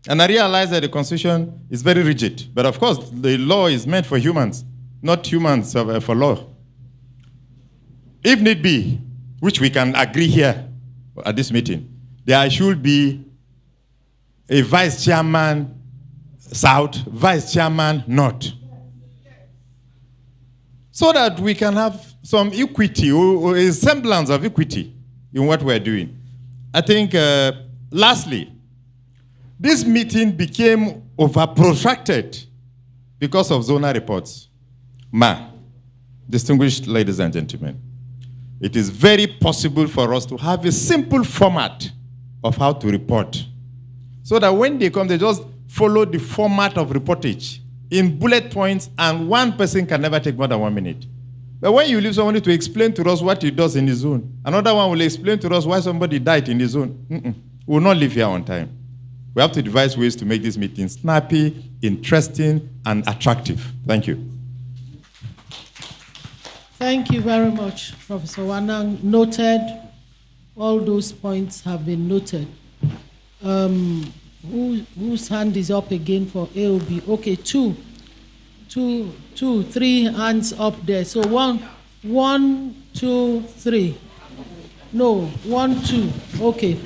and I realize that the Constitution is very rigid, but of course, the law is meant for humans, not humans for law. If need be, which we can agree here at this meeting, there should be a vice chairman south, vice chairman north, so that we can have some equity or a semblance of equity in what we're doing. I think, lastly, this meeting became over-protracted because of zonal reports. Distinguished ladies and gentlemen, it is very possible for us to have a simple format of how to report, so that when they come, they just follow the format of reportage in bullet points, and one person can never take more than 1 minute. But when you leave somebody to explain to us what he does in the zone, another one will explain to us why somebody died in the zone. We will not live here on time. We have to devise ways to make this meeting snappy, interesting, and attractive. Thank you. Thank you very much, Professor Wanang. Noted. All those points have been noted. Whose hand is up again for AOB? Okay, three hands up there. So one, two, three. No, 1, 2. Okay.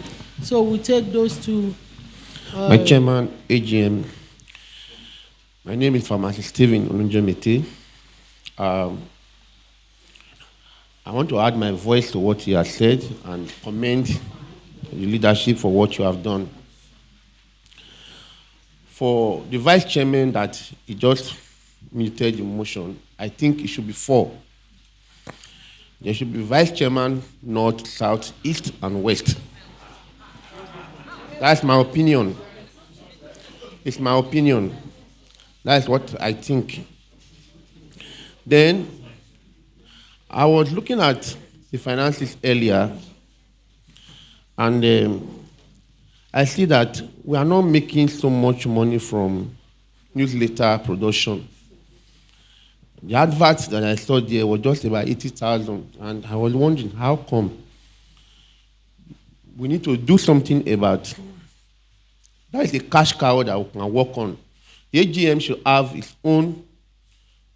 So we take those two. My chairman, AGM. My name is Pharmacist Stephen Onunjomete. I want to add my voice to what he has said and commend the leadership for what you have done. For the vice chairman that he just muted the motion, I think it should be 4. There should be vice chairman, north, south, east, and west. That's my opinion. It's my opinion. That's what I think. Then, I was looking at the finances earlier, and I see that we are not making so much money from newsletter production. The adverts that I saw there were just about 80,000, and I was wondering how come. We need to do something about. That is a cash cow that we can work on. The AGM should have its own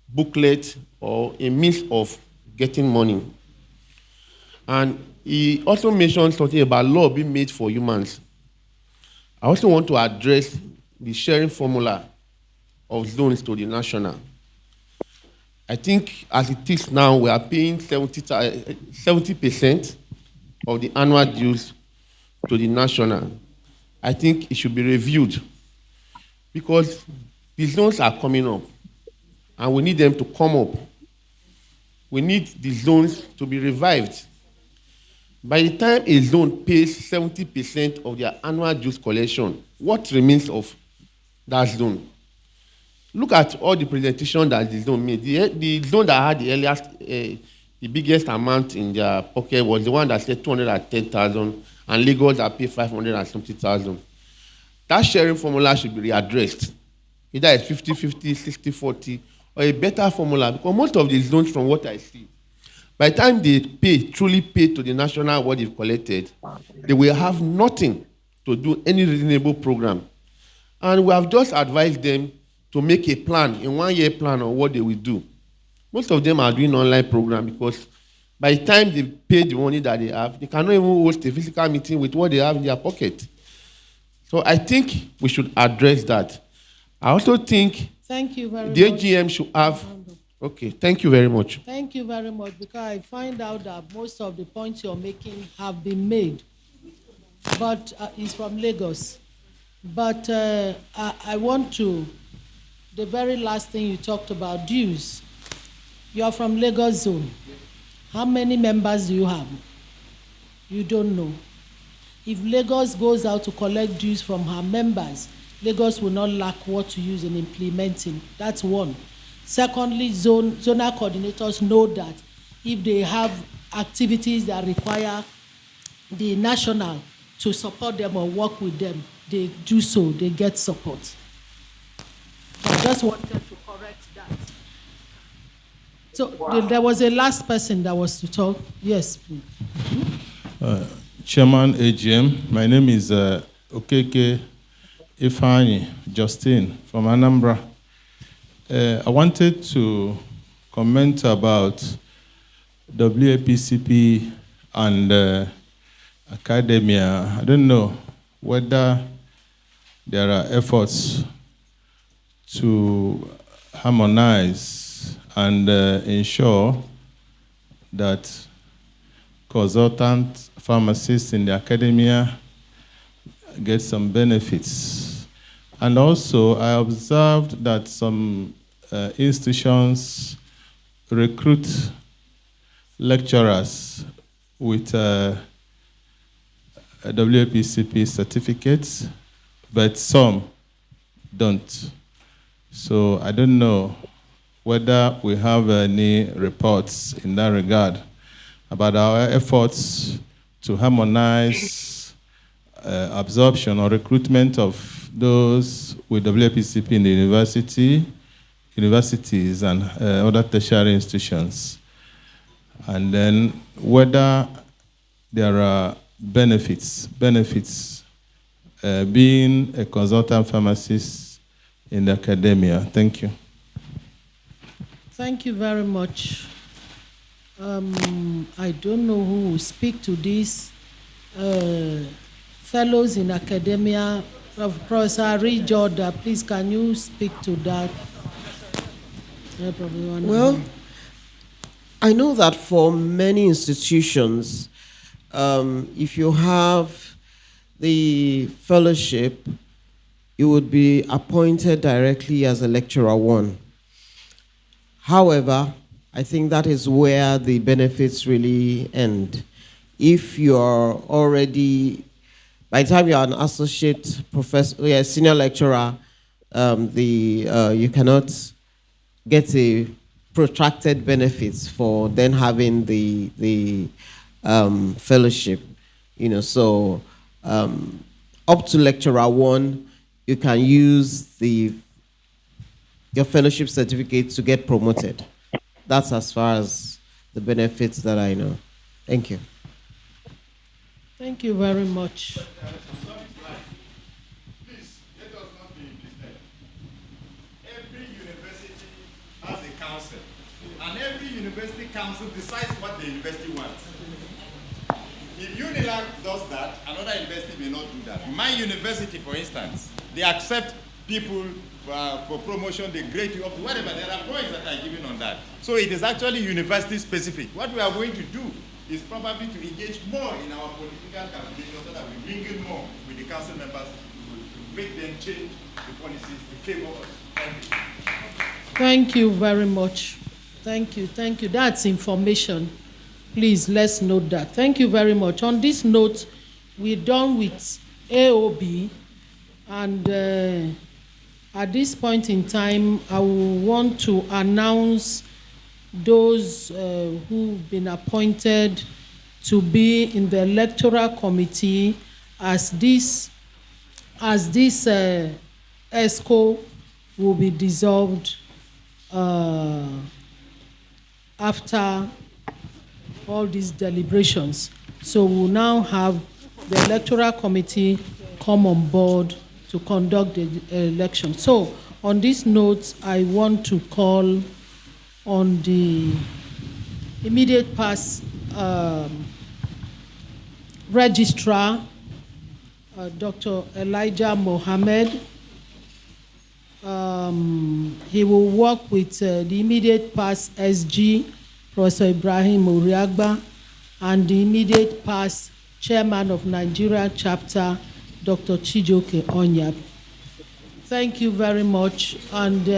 booklet or a means of getting money. And he also mentioned something about law being made for humans. I also want to address the sharing formula of zones to the national. I think as it is now, we are paying 70% of the annual dues to the national. I think it should be reviewed because the zones are coming up and we need them to come up. We need the zones to be revived. By the time a zone pays 70% of their annual dues collection, what remains of that zone? Look at all the presentations that the zone made. The zone that had the earliest, the biggest amount in their pocket was the one that said 210,000, and Lagos that paid 570,000. That sharing formula should be readdressed. Either it's 50-50, 60-40, or a better formula, because most of the zones, from what I see, by the time they truly pay to the national what they've collected, they will have nothing to do any reasonable program. And we have just advised them to make a plan, a one-year plan on what they will do. Most of them are doing online program because by the time they pay the money that they have, they cannot even host a physical meeting with what they have in their pocket. So I think we should address that. I also think Thank you very the much. AGM should have. Okay, thank you very much. Thank you very much, because I find out that most of the points you're making have been made, but it's from Lagos. But I want to, the very last thing you talked about, dues. You are from Lagos zone. How many members do you have? You don't know. If Lagos goes out to collect dues from her members, Lagos will not lack what to use in implementing. That's one. Secondly, zonal coordinators know that if they have activities that require the national to support them or work with them, they do so, they get support. So I just wanted to correct that. So there was a last person that was to talk. Yes, please. Chairman AGM, my name is Okeke Ifeanyi Justine from Anambra. I wanted to comment about WAPCP and academia. I don't know whether there are efforts to harmonize and ensure that consultant pharmacists in the academia get some benefits. And also, I observed that some institutions recruit lecturers with WAPCP certificates, but some don't. So I don't know whether we have any reports in that regard about our efforts to harmonize absorption or recruitment of those with WAPCP in the universities and other tertiary institutions. And then whether there are benefits being a consultant pharmacist in the academia. Thank you. Thank you very much. I don't know who will speak to this. Fellows in academia, Professor Ari Jordan, please can you speak to that? Well, I know that for many institutions, if you have the fellowship, you would be appointed directly as a lecturer one. However, I think that is where the benefits really end. If you're already, by the time you're an associate professor, senior lecturer, you cannot get a protracted benefits for then having the fellowship. So up to lecturer one, you can use your fellowship certificate to get promoted. That's as far as the benefits that I know. Thank you. Thank you very much. Please, let us not be misled. Every university has a council, and every university council decides what the university wants. If UNILAG does that, another university may not do that. My university, for instance, they accept people for promotion, they grade you up to whatever. There are points that are given on that. So it is actually university specific. What we are going to do is probably to engage more in our political calculation so that we bring in more with the council members to make them change the policies to favor us. Thank you. Thank you very much. Thank you. Thank you. That's information. Please, let's note that. Thank you very much. On this note, we're done with AOB, and at this point in time, I will want to announce those who've been appointed to be in the electoral committee as this EXCO will be dissolved after all these deliberations. So we'll now have the electoral committee come on board to conduct the election. So on this note, I want to call on the immediate past registrar, Dr. Elijah Mohammed. He will work with the immediate past SG, Professor Ibrahim Uriagba, and the immediate past chairman of Nigeria chapter, Dr. Chijoke Onyap. Thank you very much. And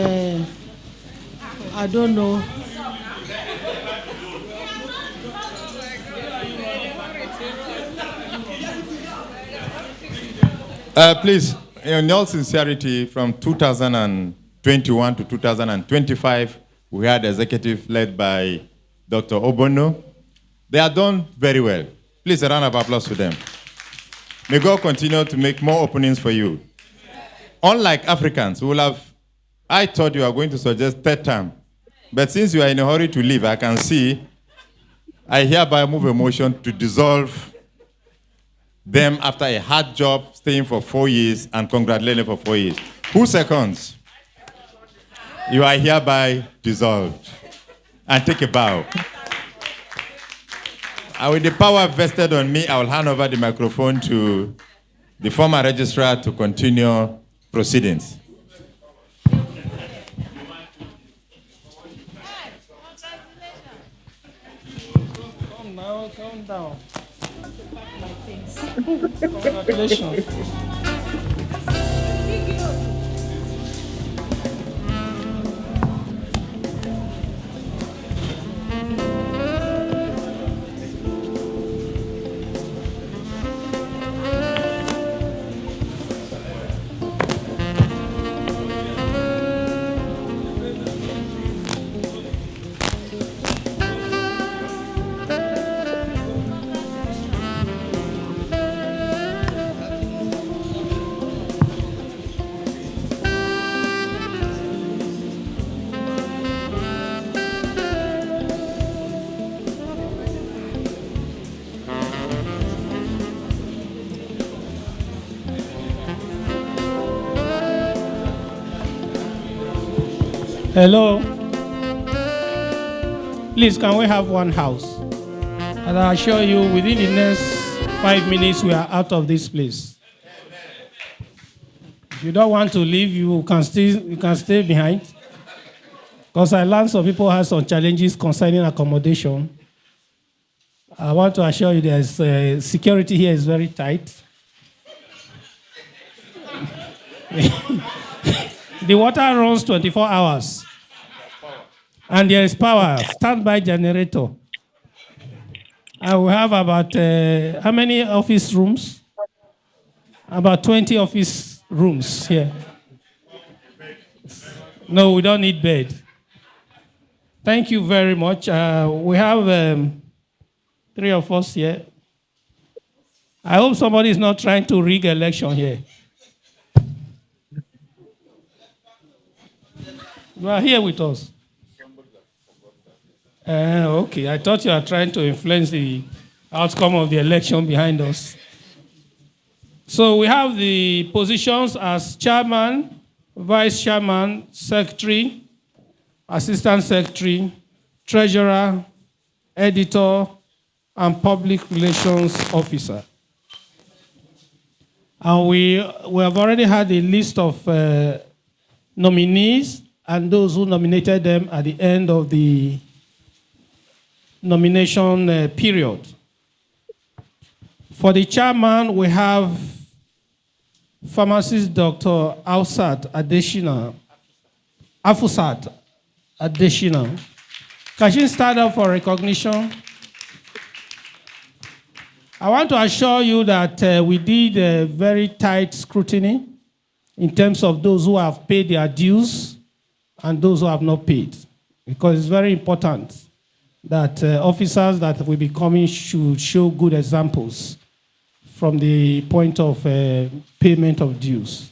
I don't know. Please, in all sincerity, from 2021 to 2025, we had executive led by Dr. Obono. They are done very well. Please, a round of applause to them. May God continue to make more openings for you. Unlike Africans, who will have, I thought you were going to suggest third term, but since you are in a hurry to leave, I can see, I hereby move a motion to dissolve them after a hard job, staying for 4 years and congratulating for 4 years. Who seconds? You are hereby dissolved. And take a bow. And with the power vested on me, I will hand over the microphone to the former registrar to continue proceedings. Come now, calm down. Congratulations. Hello. Please, can we have one house? And I assure you, within the next 5 minutes, we are out of this place. If you don't want to leave, you can stay behind. Because I learned some people have some challenges concerning accommodation. I want to assure you there's security here is very tight. The water runs 24 hours. And there is power, standby generator. And we have about, how many office rooms? About 20 office rooms here. No, we don't need bed. Thank you very much. We have 3 of us here. I hope somebody is not trying to rig election here. You are here with us. Okay, I thought you were trying to influence the outcome of the election behind us. So we have the positions as chairman, vice chairman, secretary, assistant secretary, treasurer, editor, and public relations officer. And we have already had a list of nominees and those who nominated them at the end of the nomination period. For the chairman, we have Pharmacist Dr. Afusat Adeshina. Can she stand up for recognition? I want to assure you that we did a very tight scrutiny in terms of those who have paid their dues and those who have not paid, because it's very important that officers that will be coming should show good examples from the point of payment of dues.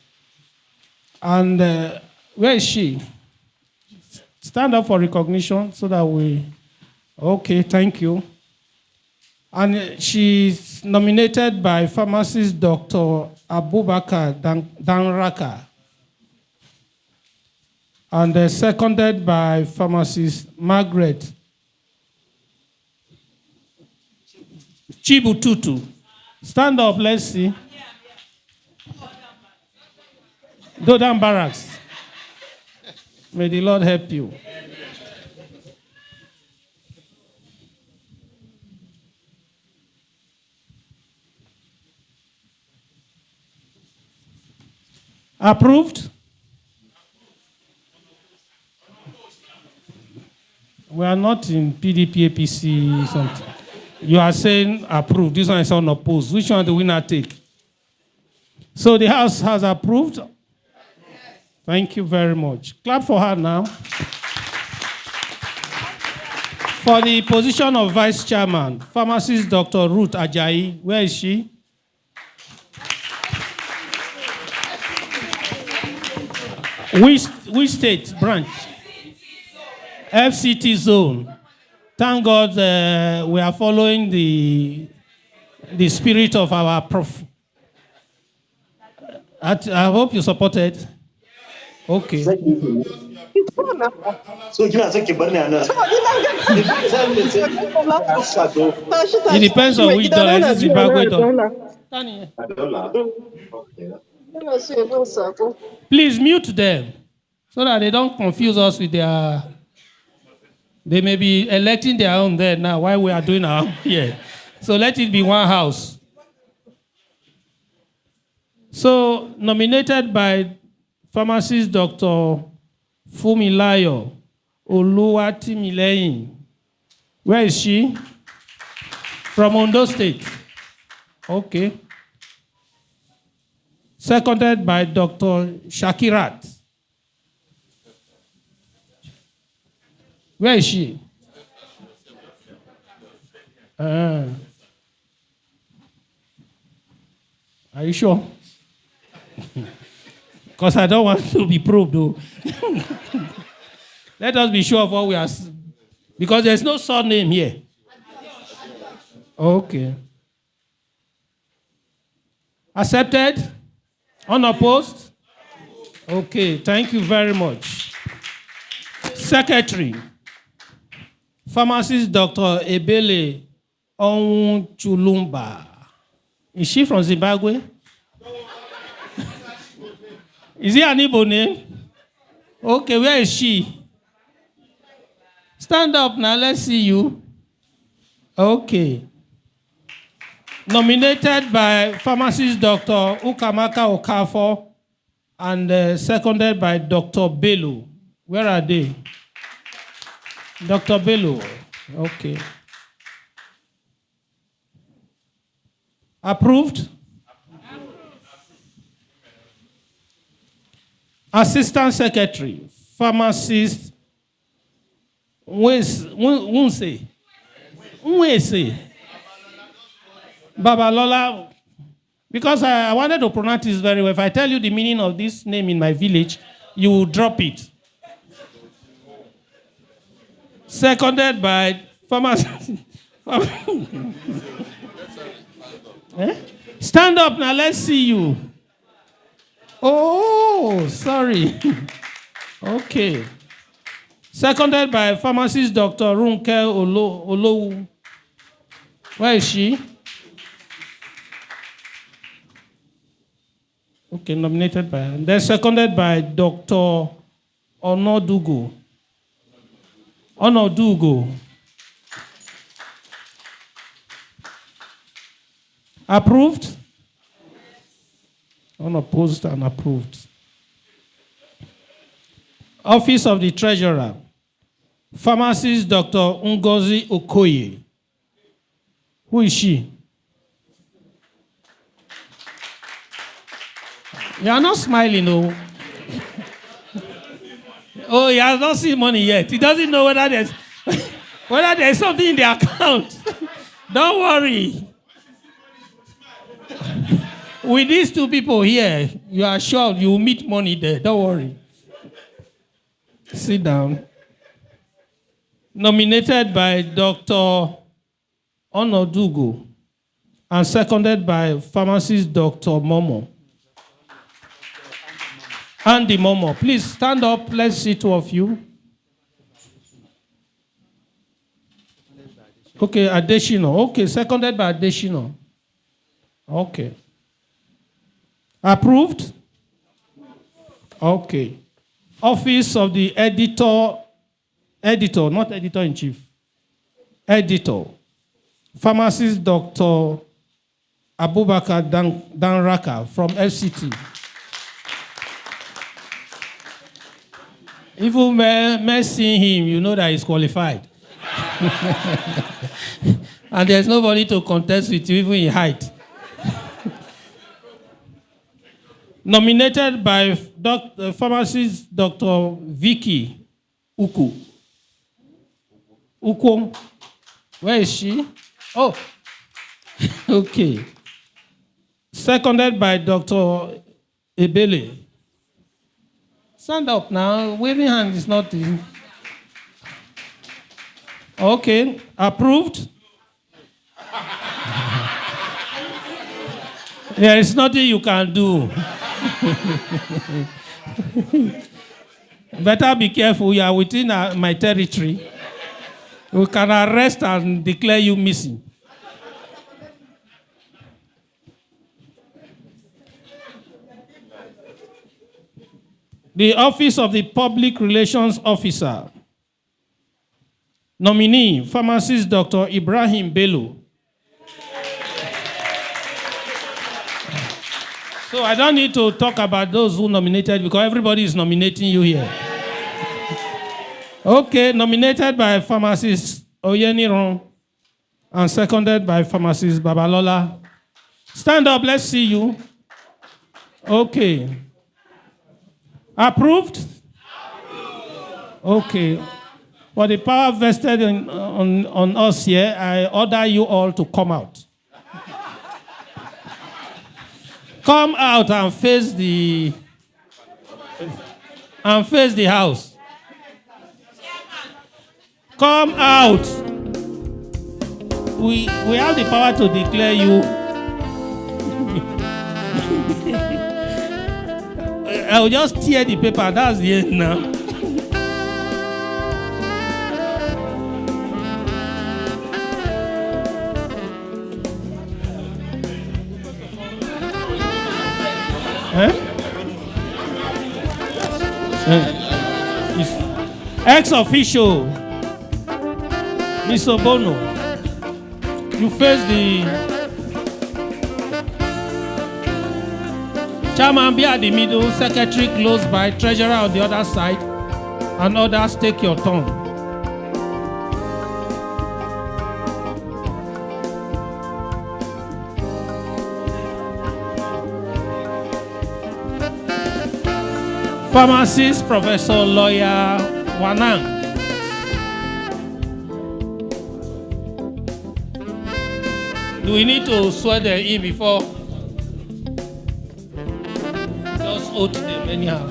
And where is she? Stand up for recognition so that we, okay, thank you. And she's nominated by pharmacist Dr. Abubakar Danraka, and seconded by pharmacist Margaret Chibututu. Stand up, let's see. Dodan Barracks. May the Lord help you. Approved? We are not in PDP, APC, something. You are saying approved. This one is unopposed. Which one do we not take? So the House has approved. Thank you very much. Clap for her now. For the position of Vice Chairman, Pharmacist Dr. Ruth Ajayi. Where is she? Which state branch? FCT zone. Thank God we are following the spirit of our prof. I hope you supported. Okay. It depends on which dollar. Is it Zimbabwe dollar? Please mute them so that they don't confuse us with their. They may be electing their own there now while we are doing our own here. So let it be one house. So nominated by pharmacist Dr. Fumilayo Oluwatimileyin. Where is she? From Ondo State. Okay. Seconded by Dr. Shakirat. Where is she? Are you sure? Because I don't want to be proved, though. Let us be sure of what we are. Because there's no surname here. Okay. Accepted? Unopposed? Okay, thank you very much. Secretary. Pharmacist Dr. Ebele Onwuchulumba. Is she from Zimbabwe? Is it an Igbo name? Okay, where is she? Stand up now, let's see you. Okay. Nominated by pharmacist Dr. Ukamaka Okafo and seconded by Dr. Bello. Where are they? Dr. Bello. Okay. Approved? Assistant Secretary, Pharmacist Wunse. Babalola. Because I wanted to pronounce this very well. If I tell you the meaning of this name in my village, you will drop it. Seconded by pharmacist. Stand up now, let's see you. Oh, sorry. Okay. Seconded by pharmacist Dr. Runke Olowu. Where is she? Okay, nominated by, and then seconded by Dr. Onodugo. Onodugo. Approved? Unopposed and approved. Office of the Treasurer. Pharmacist Dr. Ngozi Okoye. Who is she? You are not smiling, no. Oh, he has not seen money yet. He doesn't know whether there's something in the account. Don't worry. With these two people here, you are sure you will meet money there. Don't worry. Sit down. Nominated by Dr. Onodugo and seconded by pharmacist Dr. Momo. Andy Momo, please stand up. Let's see two of you. Okay, Adeshino. Okay, seconded by Adeshino. Okay. Approved? Okay. Office of the editor, not editor-in-chief, editor. Pharmacist Dr. Abubakar Danraka from FCT. Even men seeing him, you know that he's qualified. And there's nobody to contest with you, even in height. Nominated by pharmacist Dr. Vicky Uku. Uku. Where is she? Oh, okay. Seconded by Dr. Ebele. Stand up now. Waving hand is not in. Okay. Approved? There is nothing you can do. Better be careful. You are within my territory. We can arrest and declare you missing. The Office of the Public Relations Officer. Nominee, pharmacist Dr. Ibrahim Bello. So I don't need to talk about those who nominated because everybody is nominating you here. Okay, nominated by pharmacist Oyeniron and seconded by pharmacist Babalola. Stand up, let's see you. Okay. Approved? Okay. For the power vested on us here, I order you all to come out. Come out and face the house. Come out. We have the power to declare you. I will just tear the paper. That's the end now. Ex officio, Miss Obono, you face the chairman be at the middle, secretary close by, treasurer on the other side, and others take your turn. Pharmacist, professor, lawyer, Wanang. Do we need to swear them in before? Just oath them anyhow.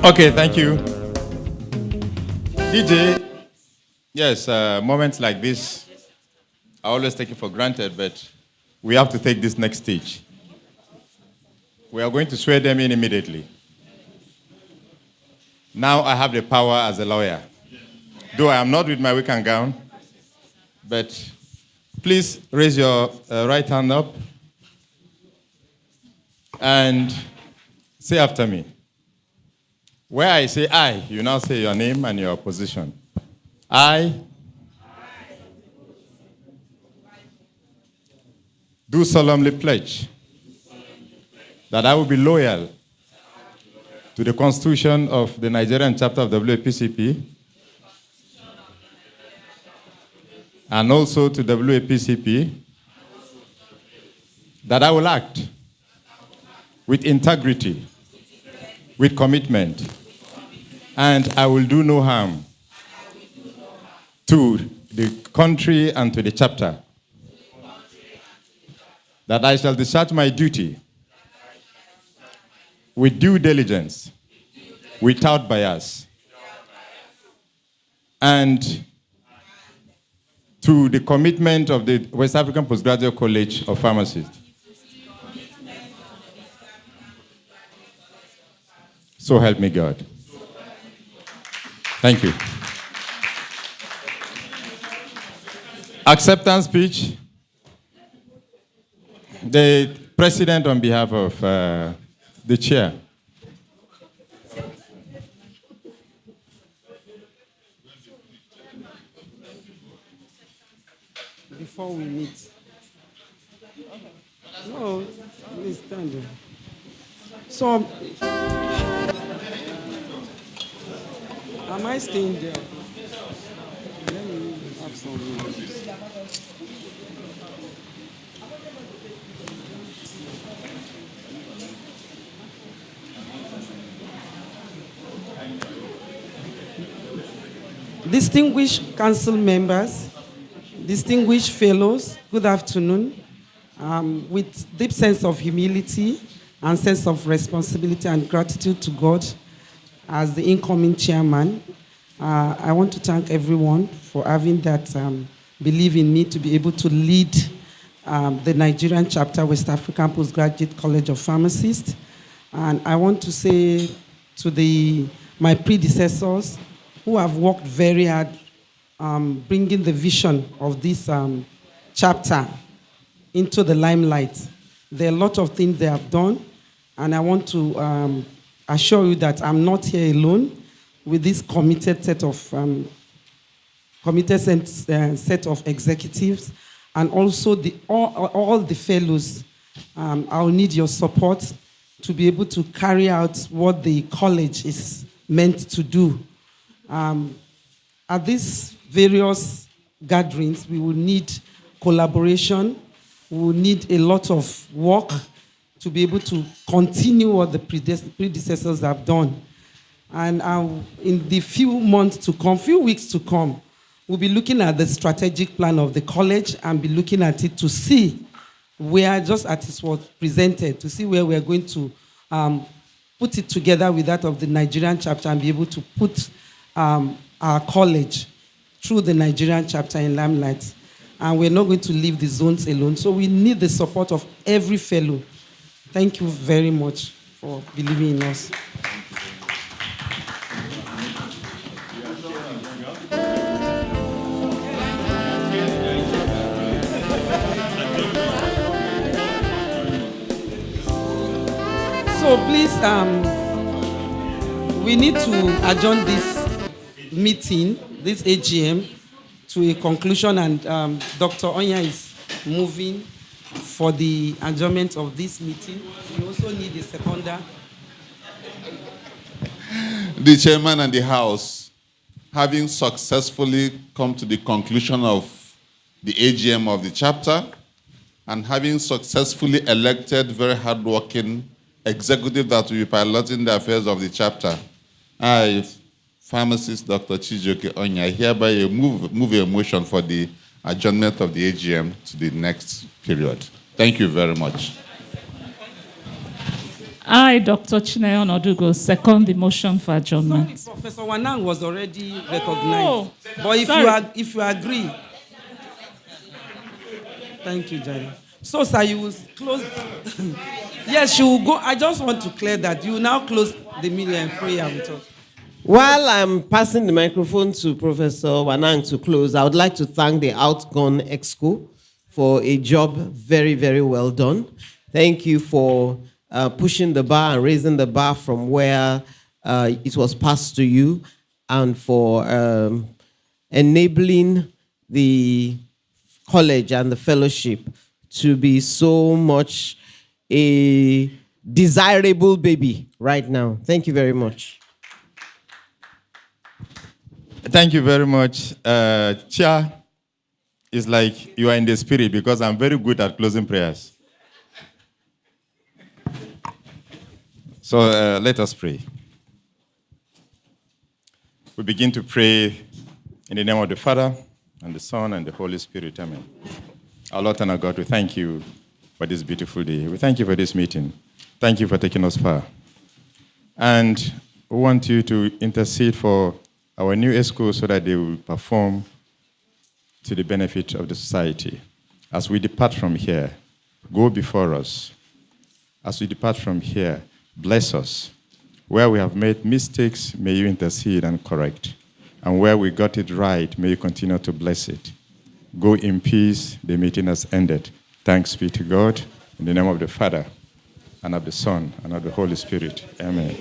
Okay, thank you. DJ, yes, moments like this, I always take it for granted, but we have to take this next stage. We are going to swear them in immediately. Now I have the power as a lawyer. Though I am not with my wig and gown, but Please raise your right hand up and say after me. Where I say I, you now say your name and your position. I do solemnly pledge that I will be loyal to the Constitution of the Nigerian chapter of WAPCP and also to WAPCP, that I will act with integrity, with commitment, and I will do no harm to the country and to the chapter, that I shall discharge my duty with due diligence, without bias, and to the commitment of the West African Postgraduate College of Pharmacists. So help me God. Thank you. Acceptance speech. The president on behalf of the chair. Before we meet. No, please stand there. So, am I staying there? Let me have some minutes. Distinguished council members, distinguished fellows, good afternoon. With deep sense of humility and sense of responsibility and gratitude to God as the incoming chairman, I want to thank everyone for having that belief in me to be able to lead the Nigerian chapter, West African Postgraduate College of Pharmacists. And I want to say to my predecessors who have worked very hard bringing the vision of this chapter into the limelight. There are a lot of things they have done, and I want to assure you that I'm not here alone with this committed set of executives, and also all the fellows. I'll need your support to be able to carry out what the college is meant to do. At these various gatherings, we will need collaboration. We will need a lot of work to be able to continue what the predecessors have done. And in the few weeks to come, we'll be looking at the strategic plan of the college and be looking at it to see where, just as it was presented, to see where we are going to put it together with that of the Nigerian chapter and be able to put our college through the Nigerian chapter in limelight. And we're not going to leave the zones alone. So we need the support of every fellow. Thank you very much for believing in us. So please, we need to adjourn this meeting, this AGM, to a conclusion, and Dr. Onya is moving for the adjournment of this meeting. We also need a seconder. The chairman and the House, having successfully come to the conclusion of the AGM of the chapter, and having successfully elected very hardworking executive that will be piloting the affairs of the chapter, I, Pharmacist Dr. Chijioke Onya, hereby move a motion for the adjournment of the AGM to the next period. Thank you very much. I, Dr. Chineyon Odugo, second the motion for adjournment. Sorry, Professor Wanang was already recognized. But if you agree. Thank you, Jerry. So, sir, you will close. Yes, you will go. I just want to clear that. You will now close the meeting and prayer with us. While I'm passing the microphone to Professor Wanang to close, I would like to thank the outgone EXCO for a job very, very well done. Thank you for pushing the bar and raising the bar from where it was passed to you, and for enabling the college and the fellowship to be so much a desirable baby right now. Thank you very much. Thank you very much. Chair, it's like you are in the spirit because I'm very good at closing prayers. So let us pray. We begin to pray in the name of the Father, and the Son, and the Holy Spirit. Amen. Our Lord and our God, we thank you for this beautiful day. We thank you for this meeting. Thank you for taking us far. And we want you to intercede for our new EXCO so that they will perform to the benefit of the society. As we depart from here, go before us. As we depart from here, bless us. Where we have made mistakes, may you intercede and correct. And where we got it right, may you continue to bless it. Go in peace. The meeting has ended. Thanks be to God. In the name of the Father, and of the Son, and of the Holy Spirit. Amen.